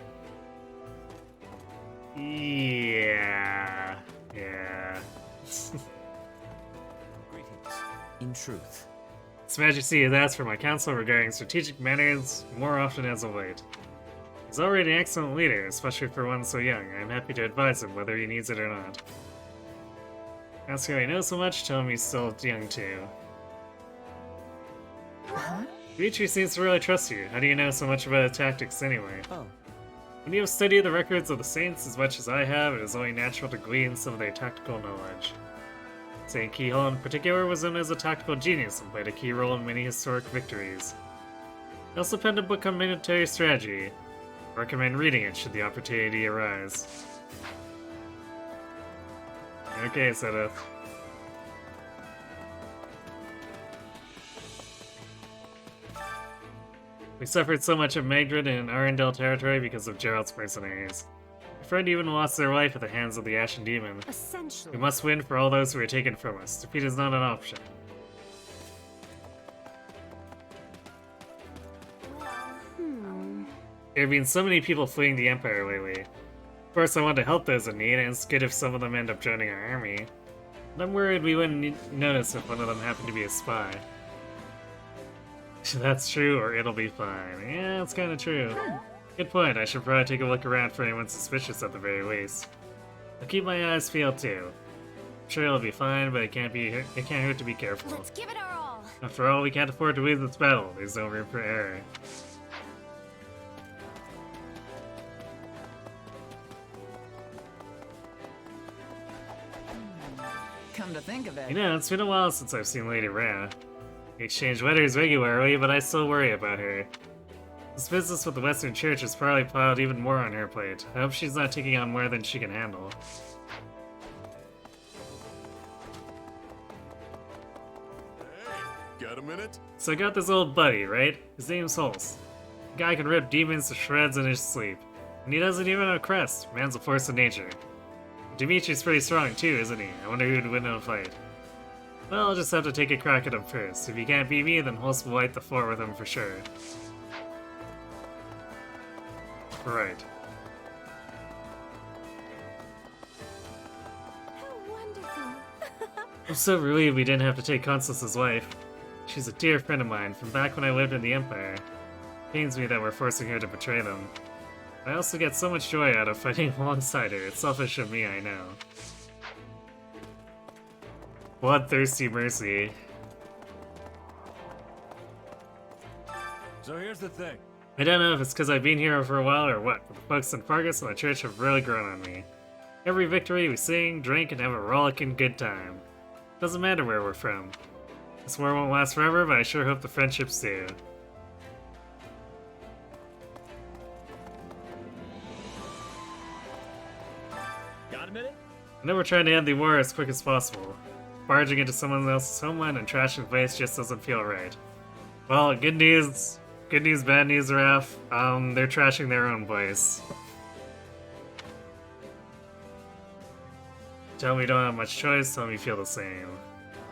Yeah. Greetings. In truth. His Majesty has asked for my counsel regarding strategic matters more often as of late. He's already an excellent leader, especially for one so young. I'm happy to advise him whether he needs it or not. Ask how he knows so much, tell him he's still young too. Dimitri seems to really trust you. How do you know so much about his tactics anyway? Oh. When you have studied the records of the Saints as much as I have, it is only natural to glean some of their tactical knowledge. Saint Keyhole in particular was known as a tactical genius and played a key role in many historic victories. He also penned a book on military strategy. I recommend reading it should the opportunity arise. Okay, Sedith. We suffered so much at Magdred and Arundel territory because of Gerald's mercenaries. My friend even lost their life at the hands of the Ashen Demon. Essentially. We must win for all those who are taken from us. Defeat is not an option. There have been so many people fleeing the Empire lately. Of course, I want to help those in need, and it's good if some of them end up joining our army. But I'm worried we wouldn't notice if one of them happened to be a spy. That's true, or it'll be fine. Yeah, that's kind of true. Good point. I should probably take a look around for anyone suspicious at the very least. I'll keep my eyes peeled too. I'm sure it'll be fine, but it can't hurt to be careful. Let's give it our all. After all, we can't afford to lose this battle. There's no room for error. Come to think of it. You know, it's been a while since I've seen Lady Rhea. We exchange letters regularly, but I still worry about her. This business with the Western Church has probably piled even more on her plate. I hope she's not taking on more than she can handle. Got a minute? So I got this old buddy, right? His name's Hulse. The guy can rip demons to shreds in his sleep. And he doesn't even have a crest. Man's a force of nature. Dimitri's pretty strong too, isn't he? I wonder who'd win in a fight. Well, I'll just have to take a crack at him first. If he can't beat me, then Hulse will wipe the floor with him for sure. Right. How wonderful! I'm so relieved we didn't have to take Constance's wife. She's a dear friend of mine from back when I lived in the Empire. It pains me that we're forcing her to betray them. I also get so much joy out of fighting alongside her. It's selfish of me, I know. Bloodthirsty mercy. So here's the thing. I don't know if it's because I've been here for a while or what, but the folks in Fargus and the church have really grown on me. Every victory we sing, drink, and have a rollicking good time. Doesn't matter where we're from. This war won't last forever, but I sure hope the friendships do. Got a minute? I know we're trying to end the war as quick as possible. Barging into someone else's homeland and trashing the place just doesn't feel right. Well, good news, bad news, Raph. They're trashing their own place. Tell me you don't have much choice, tell me you feel the same.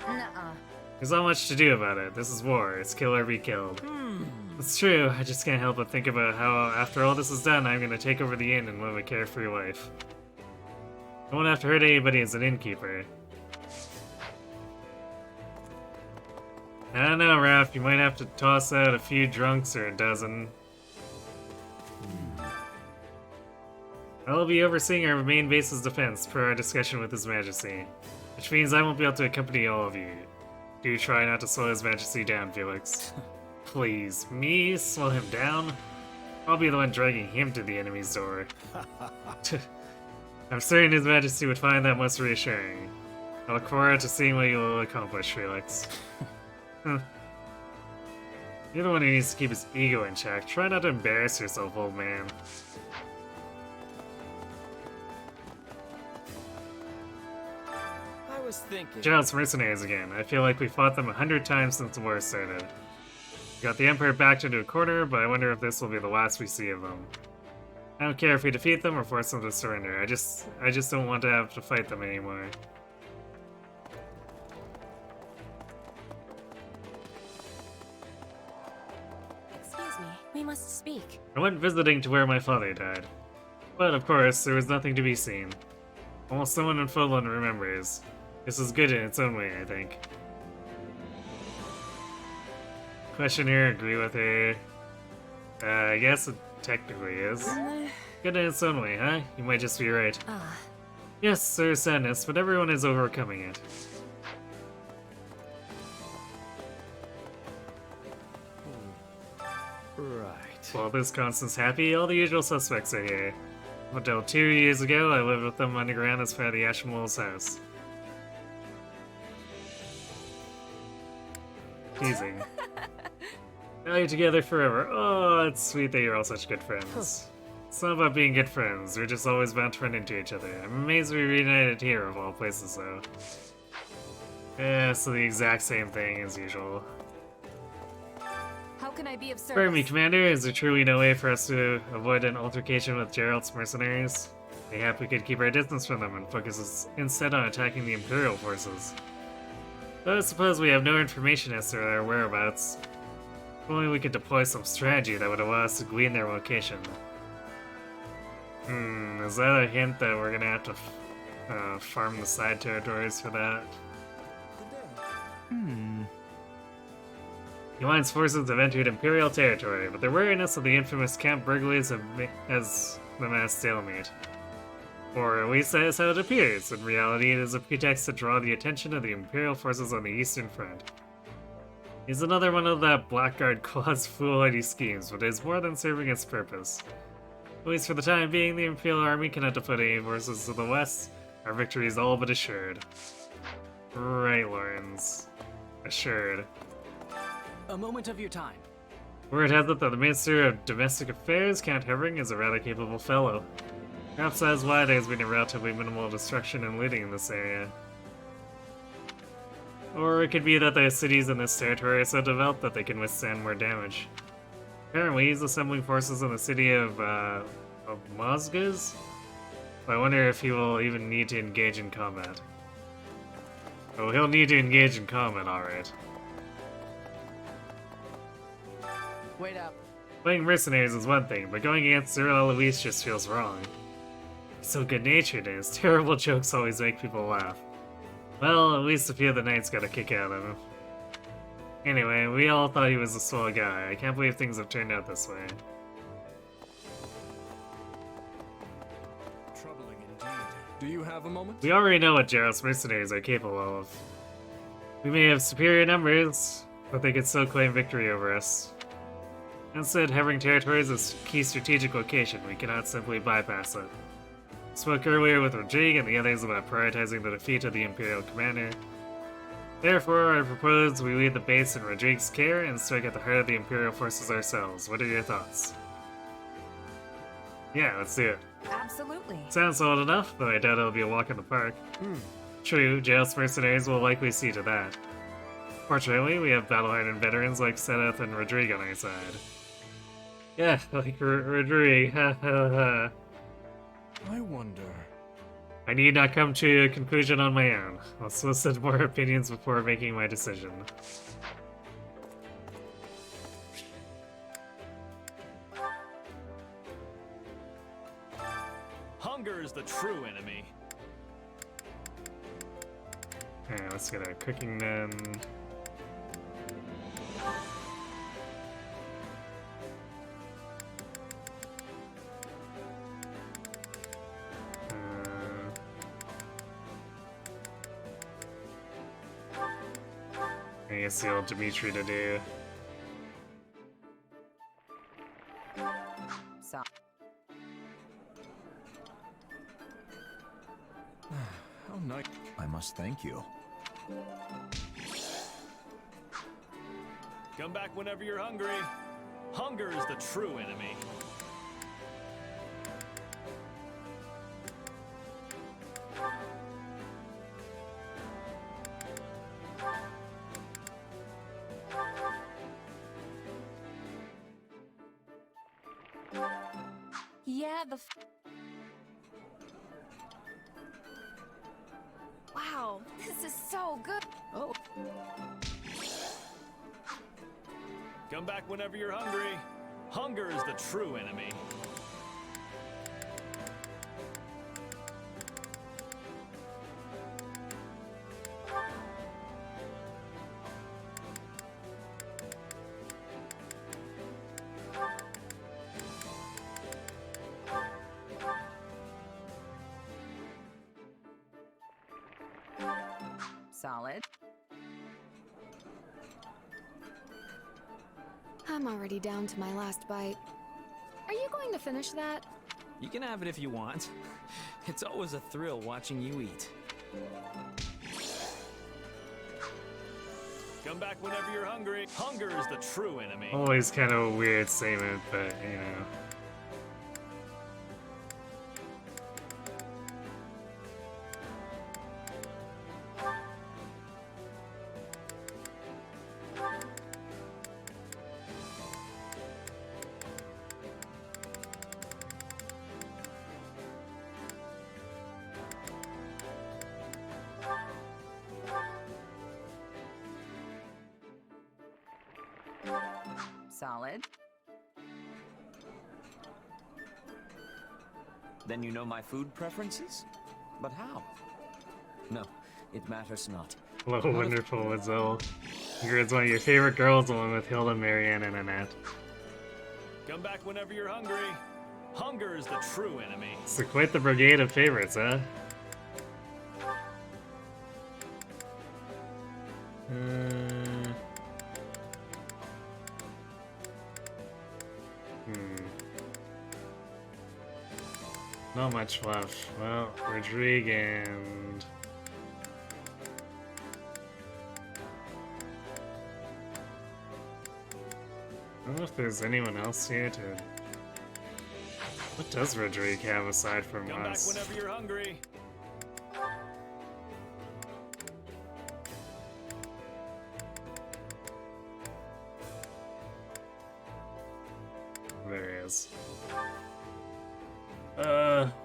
Nuh-uh. There's not much to do about it. This is war. It's kill or be killed. It's true, I just can't help but think about how, after all this is done, I'm gonna take over the inn and live a carefree life. I won't have to hurt anybody as an innkeeper. I don't know, Raph, you might have to toss out a few drunks or a dozen. I'll be overseeing our main base's defense per our discussion with His Majesty, which means I won't be able to accompany all of you. Do try not to slow His Majesty down, Felix. Please, me slow him down? I'll be the one dragging him to the enemy's door. I'm certain His Majesty would find that most reassuring. I look forward to seeing what you will accomplish, Felix. You're the one who needs to keep his ego in check. Try not to embarrass yourself, old man. I was thinking. Gerald's mercenaries again. I feel like we fought them 100 times since the war started. We got the Emperor backed into a corner, but I wonder if this will be the last we see of them. I don't care if we defeat them or force them to surrender. I just don't want to have to fight them anymore. Excuse me, we must speak. I went visiting to where my father died. But of course, there was nothing to be seen. Almost someone in Fodland remembers. This is good in its own way, I think. Questioner, agree with her. I guess it technically is. Good in its own way, huh? You might just be right. Yes, there's sadness, but everyone is overcoming it. Right. While this Constance happy, all the usual suspects are here. Until 2 years ago, I lived with them underground as part of the Ashmole's house. Teasing. Now you're together forever. Oh, it's sweet that you're all such good friends. It's not about being good friends, we're just always bound to run into each other. I'm amazed we reunited here of all places, though. Yeah, so the exact same thing as usual. How can I be of service? Pardon me, Commander, is there truly no way for us to avoid an altercation with Gerald's mercenaries? Mayhap we could keep our distance from them and focus instead on attacking the Imperial forces. Though I suppose we have no information as to their whereabouts. If only we could deploy some strategy that would allow us to glean their location. Is that a hint that we're gonna have to farm the side territories for that? The Alliance forces have entered Imperial territory, but their wariness of the infamous Camp Burglays has them at a stalemate. Or at least that is how it appears. In reality, it is a pretext to draw the attention of the Imperial forces on the Eastern Front. He's another one of that Blackguard Claw's foolhardy schemes, but it is more than serving its purpose. At least for the time being, the Imperial Army cannot defeat any forces to the west. Our victory is all but assured. Right, Lawrence. Assured. A moment of your time. Word has it that the Minister of Domestic Affairs, Count Hevering, is a rather capable fellow. Perhaps that is why there's been a relatively minimal destruction and looting in this area. Or it could be that the cities in this territory are so developed that they can withstand more damage. Apparently, he's assembling forces in the city of Mazgas? I wonder if he will even need to engage in combat. Oh, he'll need to engage in combat, alright. Wait up. Playing mercenaries is one thing, but going against Cyril Eloise just feels wrong. He's so good-natured, and his terrible jokes always make people laugh. Well, at least a few of the knights got a kick out of him. Anyway, we all thought he was a swell guy. I can't believe things have turned out this way. Troubling indeed. Do you have a moment? We already know what Gerald's mercenaries are capable of. We may have superior numbers, but they could still claim victory over us. Instead, Havering territory is a key strategic location. We cannot simply bypass it. Spoke earlier with Rodrigue and the others about prioritizing the defeat of the Imperial commander. Therefore, I propose we leave the base in Rodrigue's care and strike at the heart of the Imperial forces ourselves. What are your thoughts? Yeah, let's do it. Absolutely. Sounds solid enough, though I doubt it'll be a walk in the park. True, Jail's mercenaries will likely see to that. Fortunately, we have battle-hardened veterans like Seth and Rodrigue on our side. Yeah, like Rodrigue, ha ha ha. I wonder... I need not come to a conclusion on my own. I'll solicit more opinions before making my decision. Hunger is the true enemy. Okay, let's get our cooking then. I guess the old Dimitri to do. So. Oh, nice. I must thank you. Come back whenever you're hungry. Hunger is the true enemy. Yeah, Wow, this is so good. Oh. Come back whenever you're hungry. Hunger is the true enemy. Solid. I'm already down to my last bite. Are you going to finish that? You can have it if you want. It's always a thrill watching you eat. Come back whenever you're hungry. Hunger is the true enemy. Always kind of a weird statement, but you know. Solid. Then you know my food preferences? But how? No, it matters not. Hello, wonderful Lizzle. Ingrid's one of your favorite girls, along with Hilda, Marianne, and Annette. Come back whenever you're hungry. Hunger is the true enemy. So quite the brigade of favorites, huh? Not much left. Well, Rodrigue and... I don't know if there's anyone else here to... What does Rodrigue have aside from Come back us? whenever you're hungry. There he is.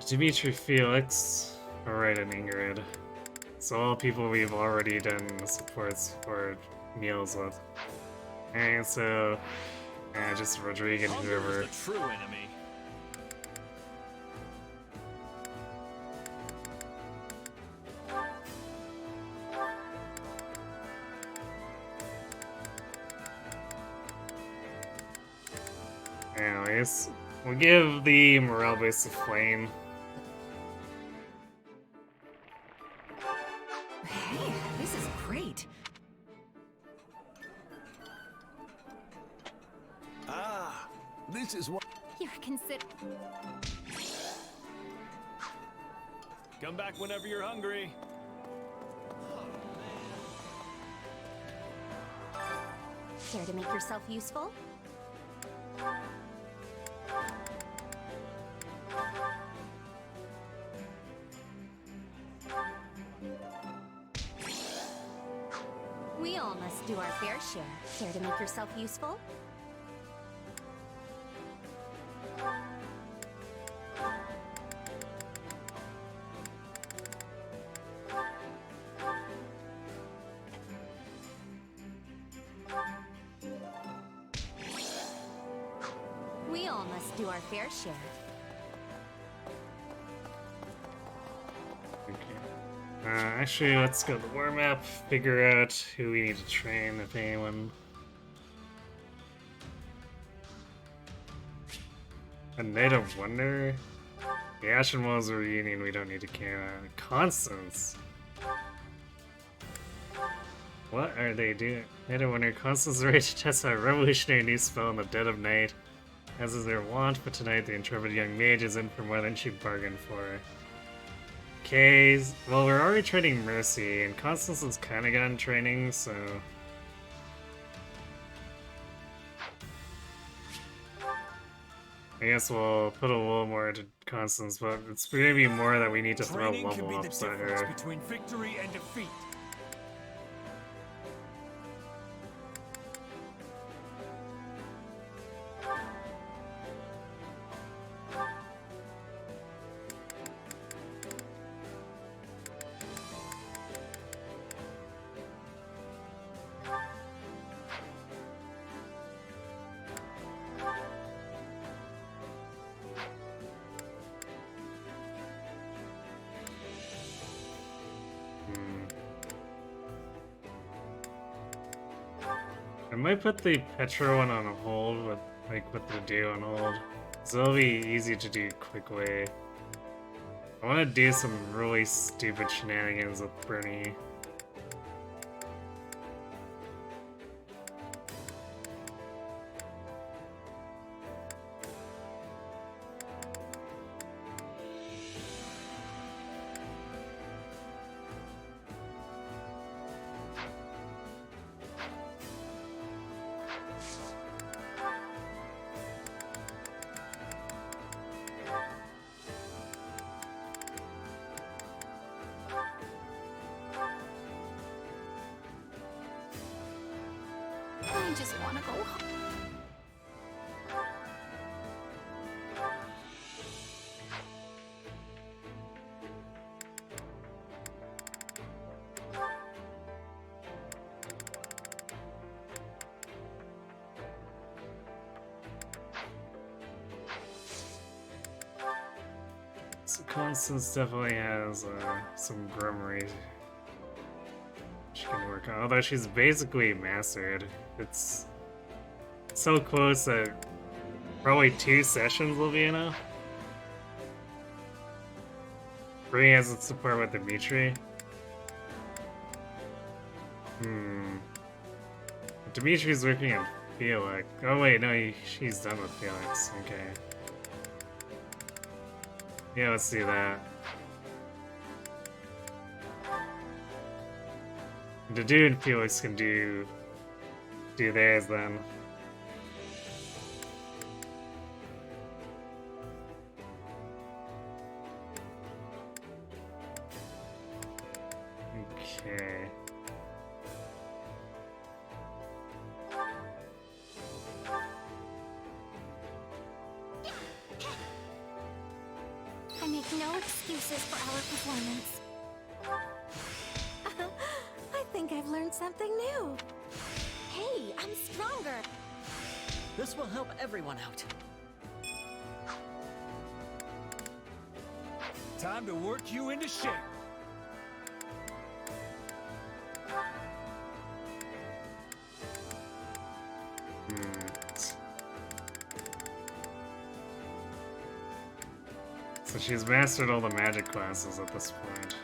Dimitri, Felix, alright, and Ingrid. So all people we've already done supports for meals with. And so, just Rodrigue and whoever. The true enemy. Anyways, we'll give the morale boost to Flame. Hey, this is great. Ah, This is what... You're considered... Come back whenever you're hungry. Care to make yourself useful? We all must do our fair share. Care to make yourself useful? We all must do our fair share. Actually, let's go to the war map, figure out who we need to train, if anyone. A Night of Wonder? The Ashen Walls reunion, we don't need to care. Constance! What are they doing? Night of Wonder, Constance is ready to test out a revolutionary new spell in the dead of night. As is their wont, but tonight the intrepid young mage is in for more than she bargained for. Okay, well, we're already training Mercy, and Constance has kind of gotten training, so... I guess we'll put a little more into Constance, but it's gonna be more that we need to throw Training can level be the ups at difference her. between victory and defeat. I might put the Petra one on hold with, like, what they do on hold. So it'll be easy to do quickly. I want to do some really stupid shenanigans with Bernie. I just want to go home. So Constance definitely has some grummery she can work on, although she's basically mastered. It's so close that probably 2 sessions will be enough. Bring has its support with Dimitri. Dimitri's working on Felix. Oh wait, no, she's done with Felix. Okay. Yeah, let's see that. The dude and Felix can do theirs then. Okay. I make no excuses for our performance. I think I've learned something new. Hey, I'm stronger. This will help everyone out. Time to work you into shape. So she's mastered all the magic classes at this point.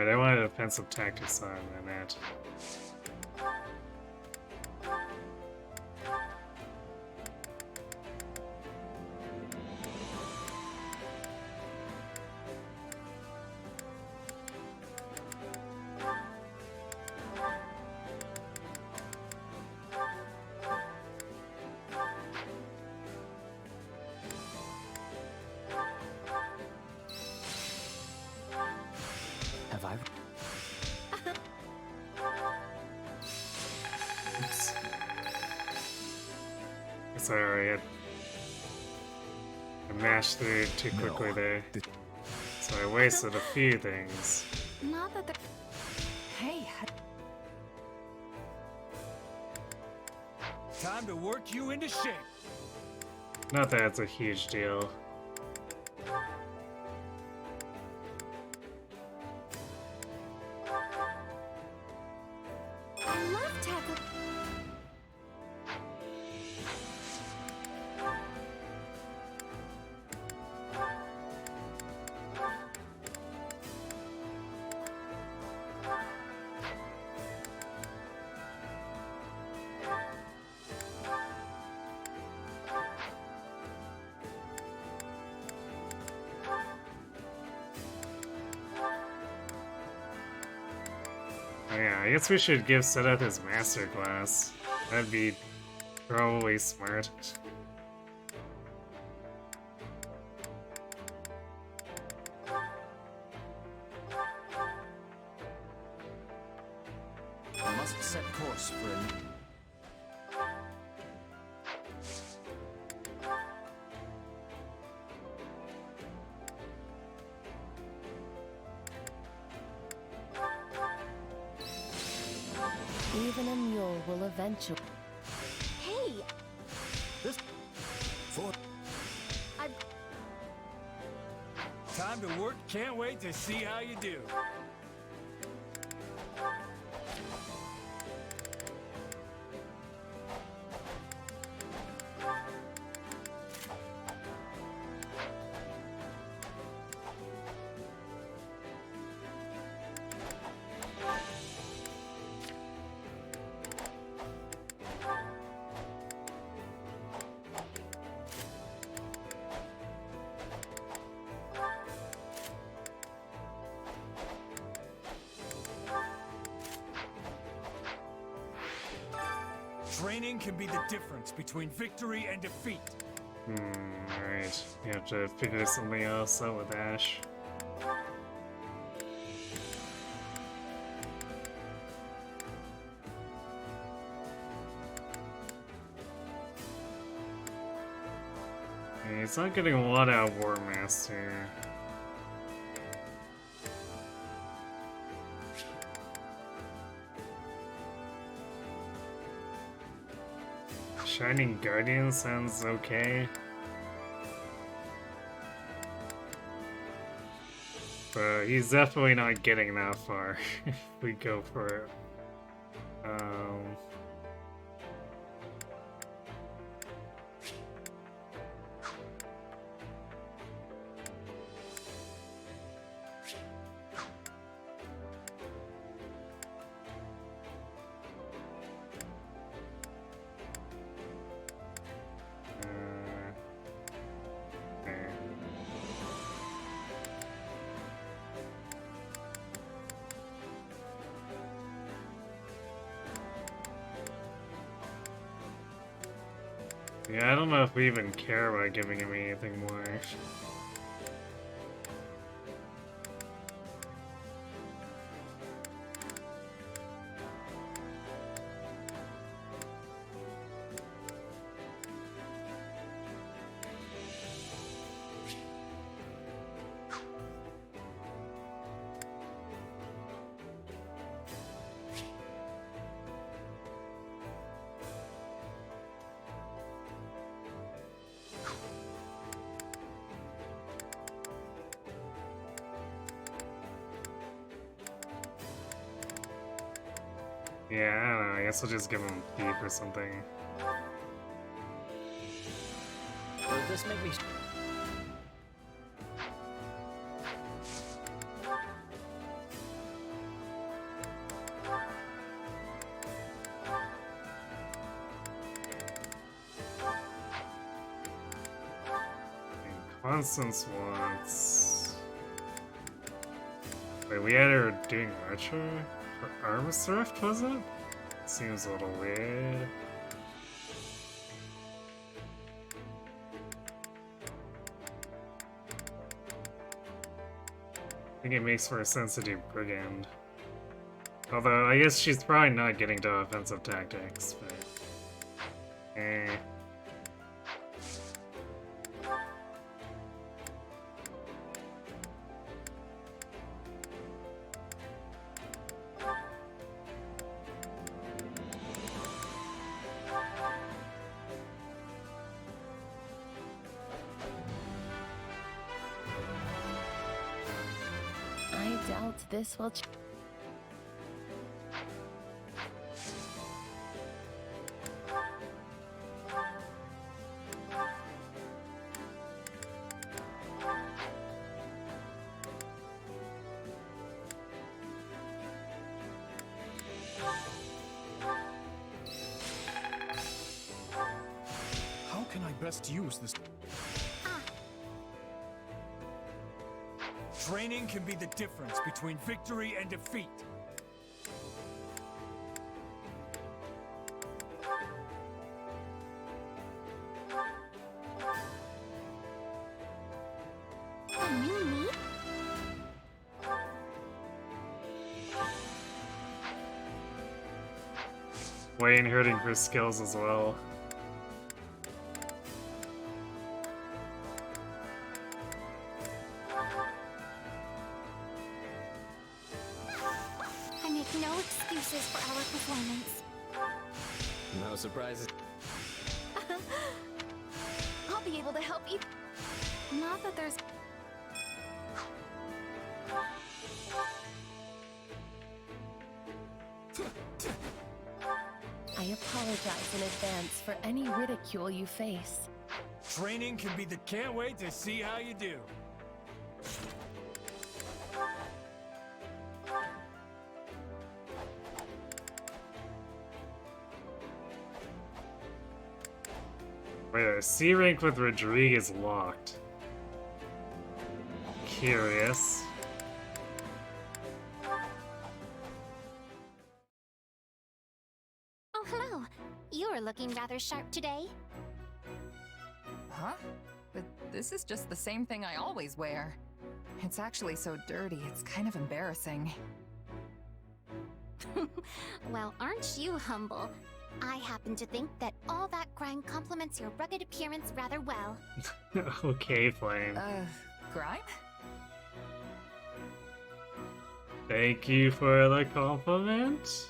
I wanted offensive tactics on that. Have I? Oops. Sorry, I mashed through it too quickly there. So I wasted a few things. Not that Hey, Time to work you into shape. Not that it's a huge deal. I love tackle. Oh yeah, I guess we should give Seth his masterclass. That'd be probably smart. I must set course for a... Even a mule will eventually. Hey, This for I've time to work. Can't wait to see how you do. Training can be the difference between victory and defeat. Alright. You have to figure something else out with Ash. He's not getting a lot out of War Master. Shining Guardian sounds okay. But he's definitely not getting that far if we go for it. Yeah, I don't know if we even care about giving him anything more. Yeah, I don't know, I guess I'll just give him beef or something. Does this make me... Constance wants... Wait, we had her doing retro? For Armor Thrift, was it? Seems a little weird. I think it makes more sense to do Brigand. Although, I guess she's probably not getting to offensive tactics, but... Eh. I doubt this will How can I best use this? Training can be the difference between victory and defeat. A new me? Wayne hurting for skills as well. I make no excuses for our performance. No surprises. I'll be able to help you. Not that there's... I apologize in advance for any ridicule you face. Training can be the can't wait to see how you do. Wait, a C rank with Rodriguez locked. Curious. Oh, hello. You're looking rather sharp today. Huh? But this is just the same thing I always wear. It's actually so dirty, it's kind of embarrassing. Well, aren't you humble? I happen to think that all that grime complements your rugged appearance rather well. Okay, Flame. Grime? Thank you for the compliment.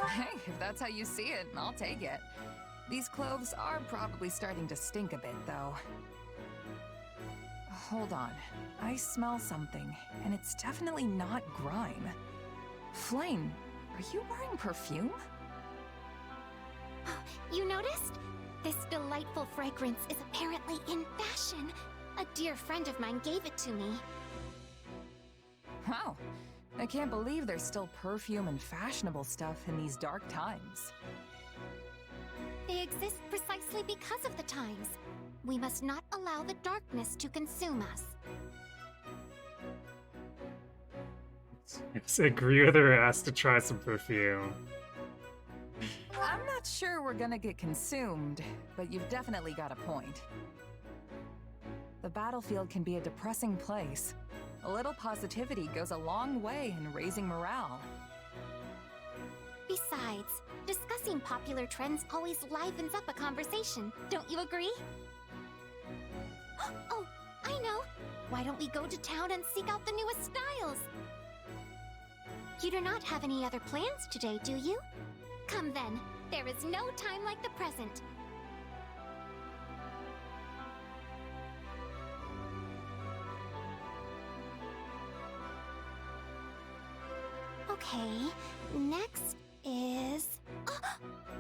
Hey, if that's how you see it, I'll take it. These clothes are probably starting to stink a bit, though. Hold on. I smell something, and it's definitely not grime. Flame, are you wearing perfume? You noticed? This delightful fragrance is apparently in fashion. A dear friend of mine gave it to me. Wow. I can't believe there's still perfume and fashionable stuff in these dark times. They exist precisely because of the times. We must not allow the darkness to consume us. Yes, agree with her, asked to try some perfume. I'm not sure we're gonna get consumed, but you've definitely got a point. The battlefield can be a depressing place. A little positivity goes a long way in raising morale. Besides, discussing popular trends always livens up a conversation. Don't you agree? Oh, I know! Why don't we go to town and seek out the newest styles? You do not have any other plans today, do you? Come then. There is no time like the present. Okay, next is... Oh,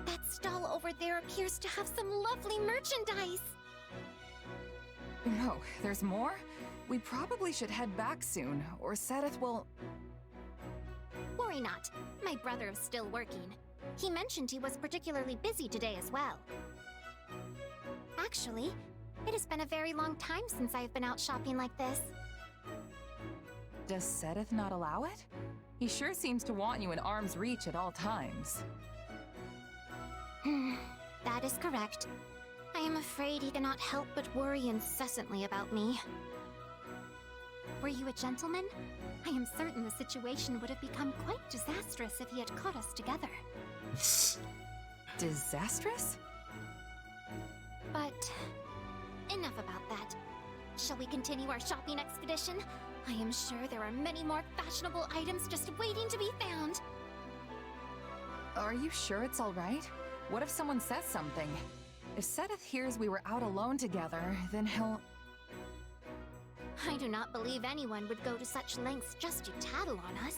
that stall over there appears to have some lovely merchandise! No, there's more? We probably should head back soon, or Sedith will... Worry not. My brother is still working. He mentioned he was particularly busy today as well. Actually, It has been a very long time since I've been out shopping like this. Does Sedith not allow it? He sure seems to want you in arm's reach at all times. That is correct. I am afraid he cannot help but worry incessantly about me. Were you a gentleman? I am certain the situation would have become quite disastrous if he had caught us together. Disastrous? But enough about that. Shall we continue our shopping expedition? I am sure there are many more fashionable items just waiting to be found. Are you sure it's all right? What if someone says something? If Sedith hears we were out alone together, then he'll... I do not believe anyone would go to such lengths just to tattle on us.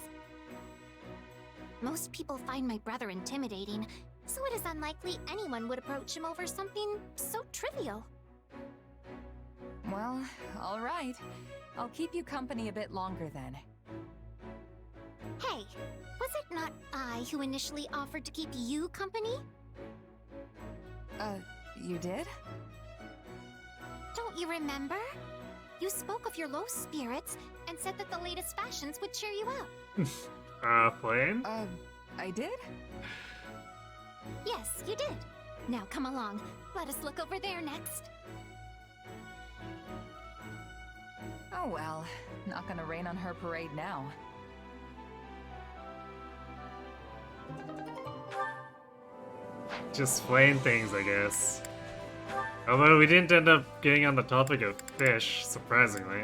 Most people find my brother intimidating, so it is unlikely anyone would approach him over something so trivial. Well, all right. I'll keep you company a bit longer then. Hey, was it not I who initially offered to keep you company? You did? Don't you remember? You spoke of your low spirits and said that the latest fashions would cheer you up. Flame? I did? Yes, you did. Now come along. Let us look over there next. Oh well, not gonna rain on her parade now. Just plain things, I guess. Although we didn't end up getting on the topic of fish, surprisingly.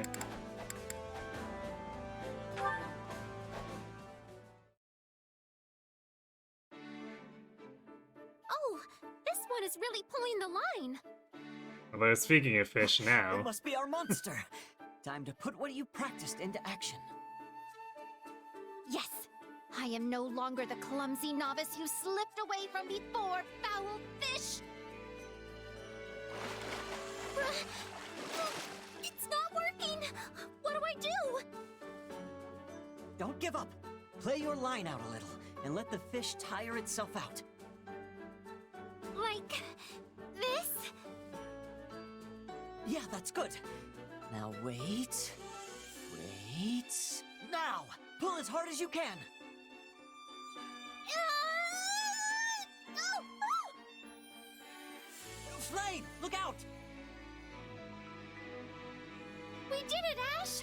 Oh, this one is really pulling the line. Although speaking of fish now... It must be our monster. Time to put what you practiced into action. Yes, I am no longer the clumsy novice you slipped away from before, foul fish! It's not working! What do I do? Don't give up. Play your line out a little, and let the fish tire itself out. Like... this? Yeah, that's good. Now wait... wait... Now! Pull as hard as you can! Flame, look out! We did it, Ash!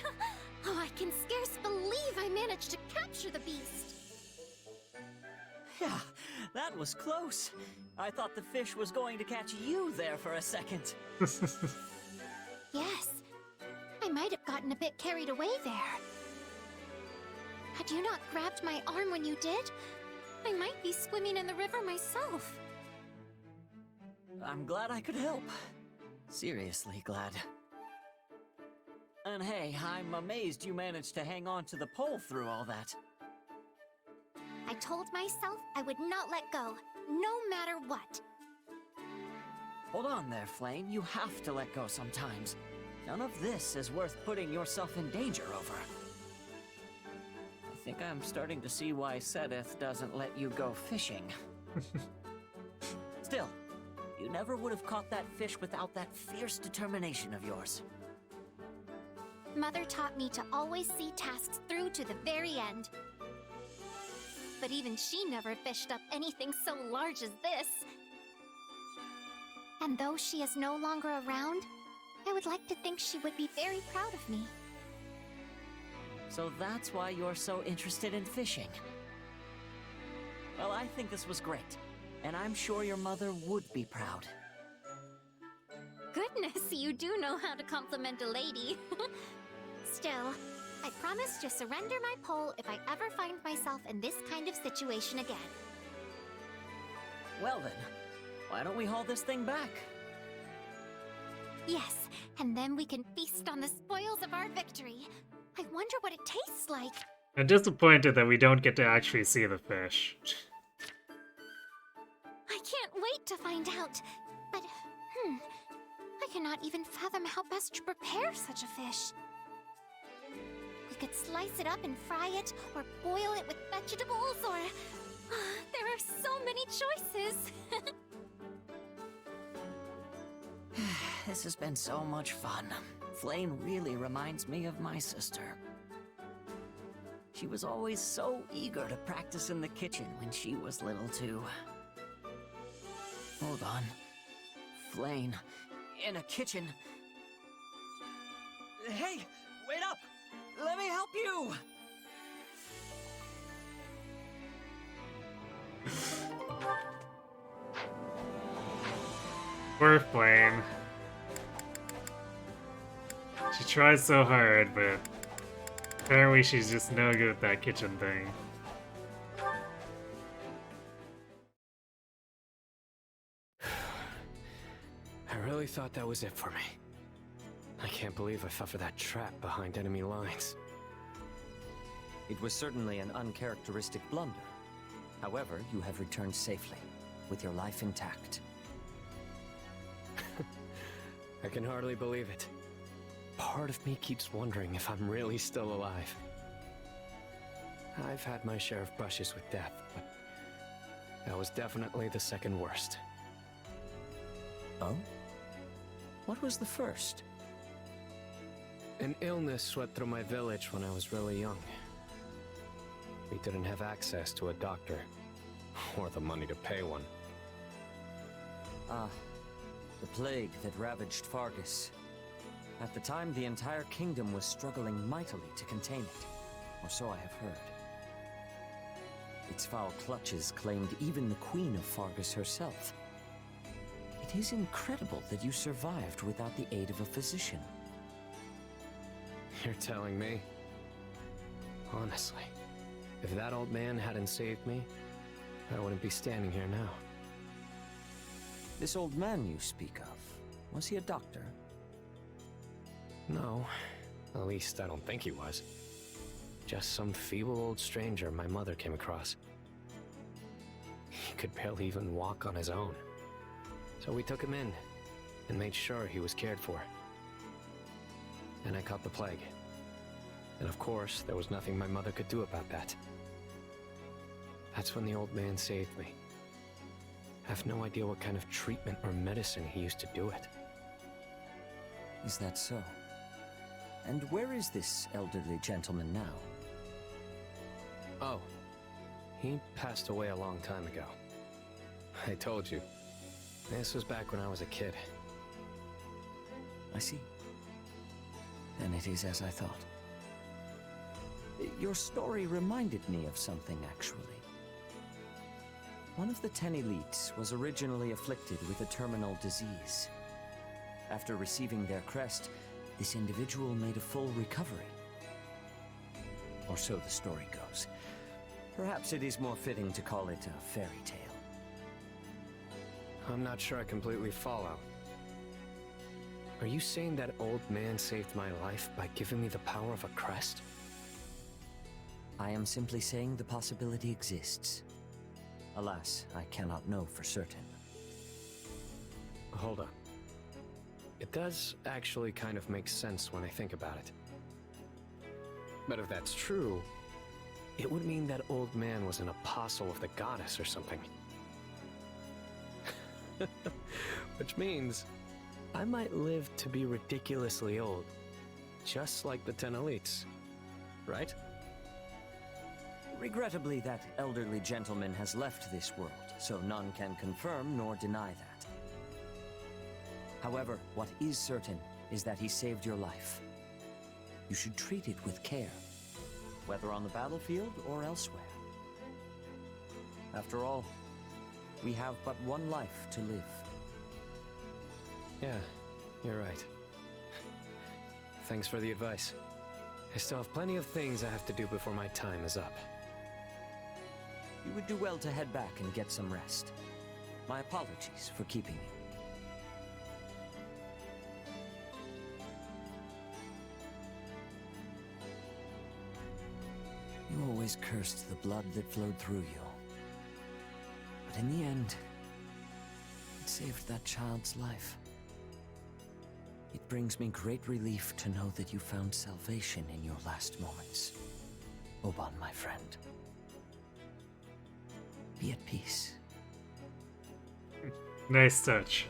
Oh, I can scarce believe I managed to capture the beast! Yeah, that was close. I thought the fish was going to catch you there for a second. Yes, I might have gotten a bit carried away there. Had you not grabbed my arm when you did, I might be swimming in the river myself. I'm glad I could help. Seriously glad. And hey, I'm amazed you managed to hang on to the pole through all that. I told myself I would not let go, no matter what. Hold on there, Flame. You have to let go sometimes. None of this is worth putting yourself in danger over. I think I'm starting to see why Sedith doesn't let you go fishing. Still, you never would have caught that fish without that fierce determination of yours. Mother taught me to always see tasks through to the very end. But even she never fished up anything so large as this. And though she is no longer around, I would like to think she would be very proud of me. So that's why you're so interested in fishing. Well, I think this was great, and I'm sure your mother would be proud. Goodness, you do know how to compliment a lady. Still, I promise to surrender my pole if I ever find myself in this kind of situation again. Well then, why don't we haul this thing back? Yes, and then we can feast on the spoils of our victory. I wonder what it tastes like. I'm disappointed that we don't get to actually see the fish. I can't wait to find out. But, I cannot even fathom how best to prepare such a fish. We could slice it up and fry it, or boil it with vegetables, or... there are so many choices! This has been so much fun. Flame really reminds me of my sister. She was always so eager to practice in the kitchen when she was little too. Hold on. Flame, in a kitchen. Hey, wait up! Let me help you! Poor Flame. She tries so hard, but apparently she's just no good at that kitchen thing. I really thought that was it for me. I can't believe I fell for that trap behind enemy lines. It was certainly an uncharacteristic blunder. However, you have returned safely, with your life intact. I can hardly believe it. Part of me keeps wondering if I'm really still alive. I've had my share of brushes with death, but that was definitely the second worst. Oh? What was the first? An illness swept through my village when I was really young. We didn't have access to a doctor, or the money to pay one. Ah, the plague that ravaged Fargus. At the time, the entire kingdom was struggling mightily to contain it, or so I have heard. Its foul clutches claimed even the Queen of Fargus herself. It is incredible that you survived without the aid of a physician. You're telling me? Honestly, if that old man hadn't saved me, I wouldn't be standing here now. This old man you speak of, was he a doctor? No, at least I don't think he was. Just some feeble old stranger my mother came across. He could barely even walk on his own. So we took him in, and made sure he was cared for. Then I caught the plague. And of course, there was nothing my mother could do about that. That's when the old man saved me. I have no idea what kind of treatment or medicine he used to do it. Is that so? And where is this elderly gentleman now? Oh, he passed away a long time ago. I told you, this was back when I was a kid. I see. Then it is as I thought. Your story reminded me of something, actually. One of the 10 elites was originally afflicted with a terminal disease. After receiving their crest, this individual made a full recovery. Or so the story goes. Perhaps it is more fitting to call it a fairy tale. I'm not sure I completely follow. Are you saying that old man saved my life by giving me the power of a crest? I am simply saying the possibility exists. Alas, I cannot know for certain. Hold on. It does actually kind of make sense when I think about it. But if that's true, it would mean that old man was an apostle of the goddess or something. Which means I might live to be ridiculously old, just like the 10 elites, right? Regrettably, that elderly gentleman has left this world, so none can confirm nor deny that. However, what is certain is that he saved your life. You should treat it with care, whether on the battlefield or elsewhere. After all, we have but one life to live. Yeah, you're right. Thanks for the advice. I still have plenty of things I have to do before my time is up. You would do well to head back and get some rest. My apologies for keeping you. You always cursed the blood that flowed through you. But in the end, it saved that child's life. It brings me great relief to know that you found salvation in your last moments. Oban, my friend. Be at peace. Nice touch.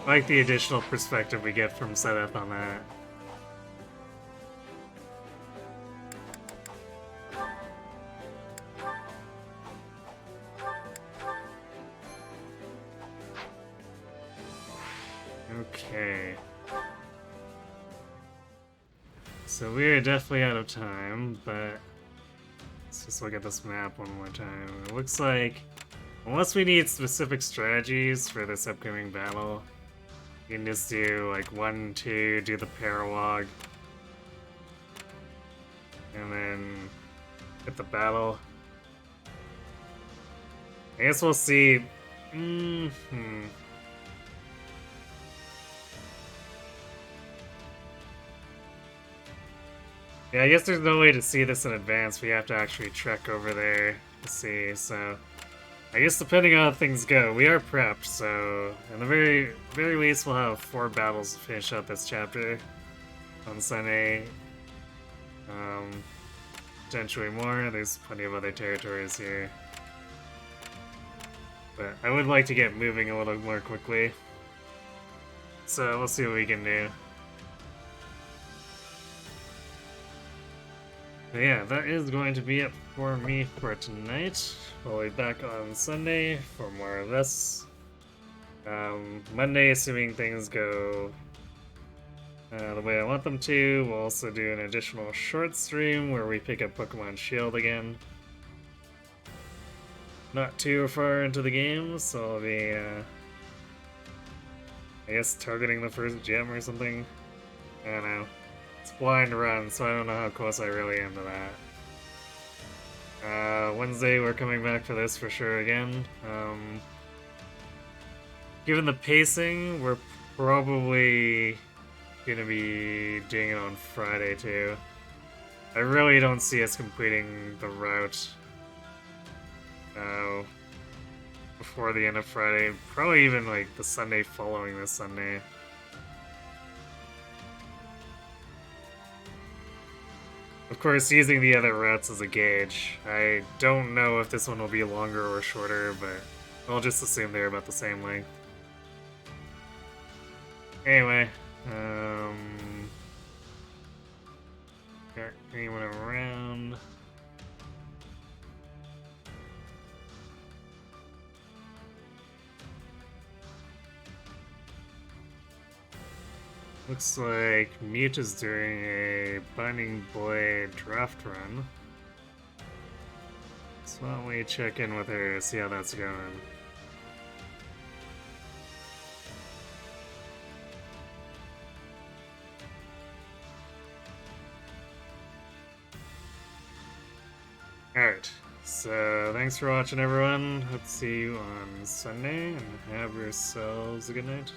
I like the additional perspective we get from setup on that. Okay. So we are definitely out of time, but let's just look at this map one more time. It looks like, unless we need specific strategies for this upcoming battle, you can just do like 1, 2, do the paralog, and then hit the battle. I guess we'll see. Yeah, I guess there's no way to see this in advance. We have to actually trek over there to see, so I guess depending on how things go, we are prepped, so in the very least we'll have 4 battles to finish out this chapter on Sunday. Potentially more. There's plenty of other territories here. But I would like to get moving a little more quickly. So we'll see what we can do. But yeah, that is going to be it for me for tonight. We'll be back on Sunday for more of this. Monday, assuming things go the way I want them to, we'll also do an additional short stream where we pick up Pokemon Shield again. Not too far into the game, so I'll be, I guess, targeting the first gym or something. I don't know. It's blind run, so I don't know how close I really am to that. Wednesday, we're coming back for this for sure again. Given the pacing, we're probably gonna be doing it on Friday too. I really don't see us completing the route before the end of Friday. Probably even like the Sunday following this Sunday. Of course, using the other routes as a gauge. I don't know if this one will be longer or shorter, but I'll just assume they're about the same length. Anyway, got anyone around? Looks like Mute is doing a Binding Blade draft run. So why don't we check in with her, see how that's going. Alright, so thanks for watching everyone. Hope to see you on Sunday, and have yourselves a good night.